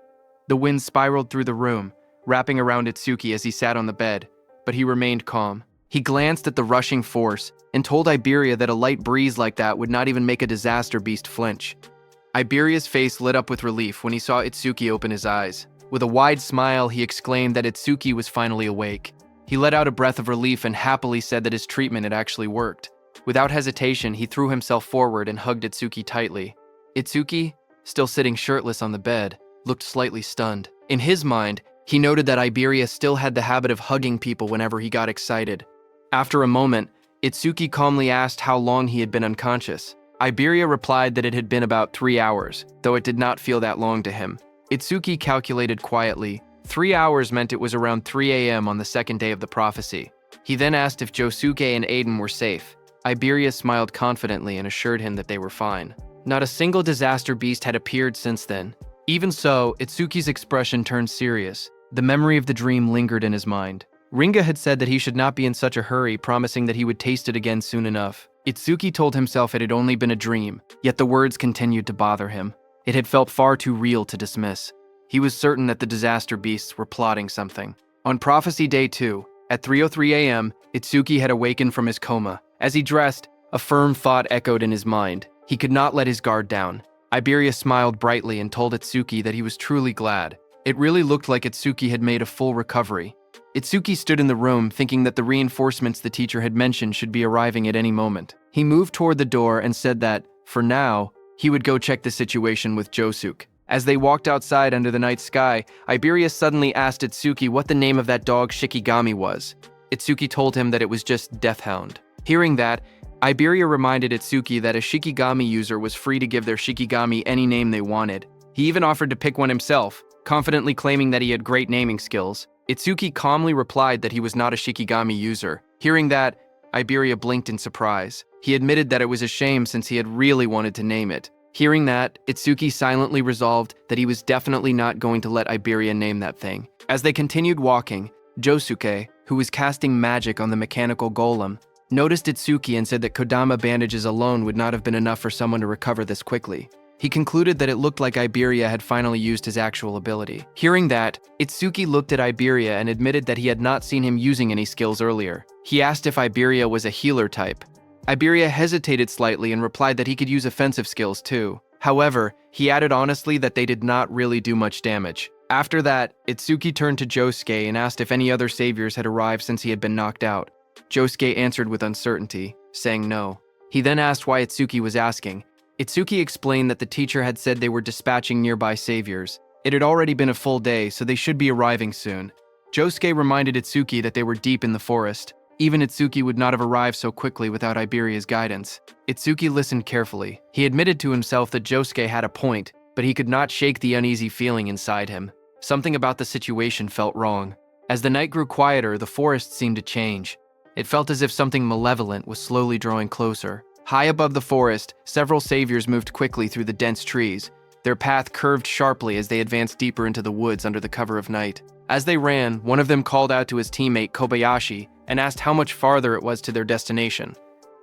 Speaker 1: The wind spiraled through the room, wrapping around Itsuki as he sat on the bed, but he remained calm. He glanced at the rushing force and told Iberia that a light breeze like that would not even make a disaster beast flinch. Iberia's face lit up with relief when he saw Itsuki open his eyes. With a wide smile, he exclaimed that Itsuki was finally awake. He let out a breath of relief and happily said that his treatment had actually worked. Without hesitation, he threw himself forward and hugged Itsuki tightly. Itsuki, still sitting shirtless on the bed, looked slightly stunned. In his mind, he noted that Iberia still had the habit of hugging people whenever he got excited. After a moment, Itsuki calmly asked how long he had been unconscious. Iberia replied that it had been about 3 hours, though it did not feel that long to him. Itsuki calculated quietly, 3 hours meant it was around 3 a.m. on the second day of the prophecy. He then asked if Josuke and Aiden were safe. Iberia smiled confidently and assured him that they were fine. Not a single disaster beast had appeared since then. Even so, Itsuki's expression turned serious. The memory of the dream lingered in his mind. Ringa had said that he should not be in such a hurry, promising that he would taste it again soon enough. Itsuki told himself it had only been a dream, yet the words continued to bother him. It had felt far too real to dismiss. He was certain that the disaster beasts were plotting something. On Prophecy Day 2, at 3:03 a.m., Itsuki had awakened from his coma. As he dressed, a firm thought echoed in his mind. He could not let his guard down. Iberia smiled brightly and told Itsuki that he was truly glad. It really looked like Itsuki had made a full recovery. Itsuki stood in the room, thinking that the reinforcements the teacher had mentioned should be arriving at any moment. He moved toward the door and said that, for now, he would go check the situation with Josuke. As they walked outside under the night sky, Iberia suddenly asked Itsuki what the name of that dog Shikigami was. Itsuki told him that it was just Deathhound. Hearing that, Iberia reminded Itsuki that a Shikigami user was free to give their Shikigami any name they wanted. He even offered to pick one himself, confidently claiming that he had great naming skills. Itsuki calmly replied that he was not a Shikigami user. Hearing that, Iberia blinked in surprise. He admitted that it was a shame since he had really wanted to name it. Hearing that, Itsuki silently resolved that he was definitely not going to let Iberia name that thing. As they continued walking, Josuke, who was casting magic on the mechanical golem, noticed Itsuki and said that Kodama bandages alone would not have been enough for someone to recover this quickly. He concluded that it looked like Iberia had finally used his actual ability. Hearing that, Itsuki looked at Iberia and admitted that he had not seen him using any skills earlier. He asked if Iberia was a healer type. Iberia hesitated slightly and replied that he could use offensive skills too. However, he added honestly that they did not really do much damage. After that, Itsuki turned to Josuke and asked if any other saviors had arrived since he had been knocked out. Josuke answered with uncertainty, saying no. He then asked why Itsuki was asking. Itsuki explained that the teacher had said they were dispatching nearby saviors. It had already been a full day, so they should be arriving soon. Josuke reminded Itsuki that they were deep in the forest. Even Itsuki would not have arrived so quickly without Iberia's guidance. Itsuki listened carefully. He admitted to himself that Josuke had a point, but he could not shake the uneasy feeling inside him. Something about the situation felt wrong. As the night grew quieter, the forest seemed to change. It felt as if something malevolent was slowly drawing closer. High above the forest, several saviors moved quickly through the dense trees. Their path curved sharply as they advanced deeper into the woods under the cover of night. As they ran, one of them called out to his teammate Kobayashi and asked how much farther it was to their destination.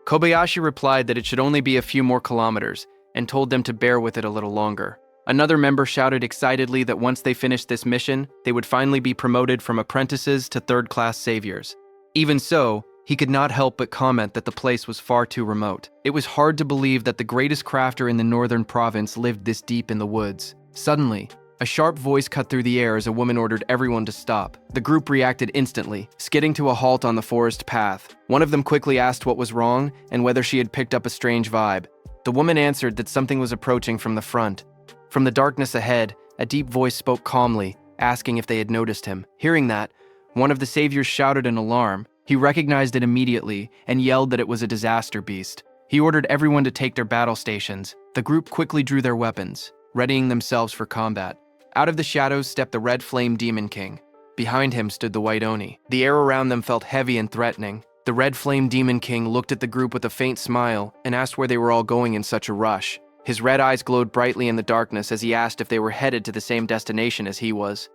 Speaker 1: Kobayashi replied that it should only be a few more kilometers and told them to bear with it a little longer. Another member shouted excitedly that once they finished this mission, they would finally be promoted from apprentices to third-class saviors. Even so, he could not help but comment that the place was far too remote. It was hard to believe that the greatest crafter in the northern province lived this deep in the woods. Suddenly, a sharp voice cut through the air as a woman ordered everyone to stop. The group reacted instantly, skidding to a halt on the forest path. One of them quickly asked what was wrong and whether she had picked up a strange vibe. The woman answered that something was approaching from the front. From the darkness ahead, a deep voice spoke calmly, asking if they had noticed him. Hearing that, one of the saviors shouted in alarm. He recognized it immediately and yelled that it was a disaster beast. He ordered everyone to take their battle stations. The group quickly drew their weapons, readying themselves for combat. Out of the shadows stepped the Red Flame Demon King. Behind him stood the White Oni. The air around them felt heavy and threatening. The Red Flame Demon King looked at the group with a faint smile and asked where they were all going in such a rush. His red eyes glowed brightly in the darkness as he asked if they were headed to the same destination as he was.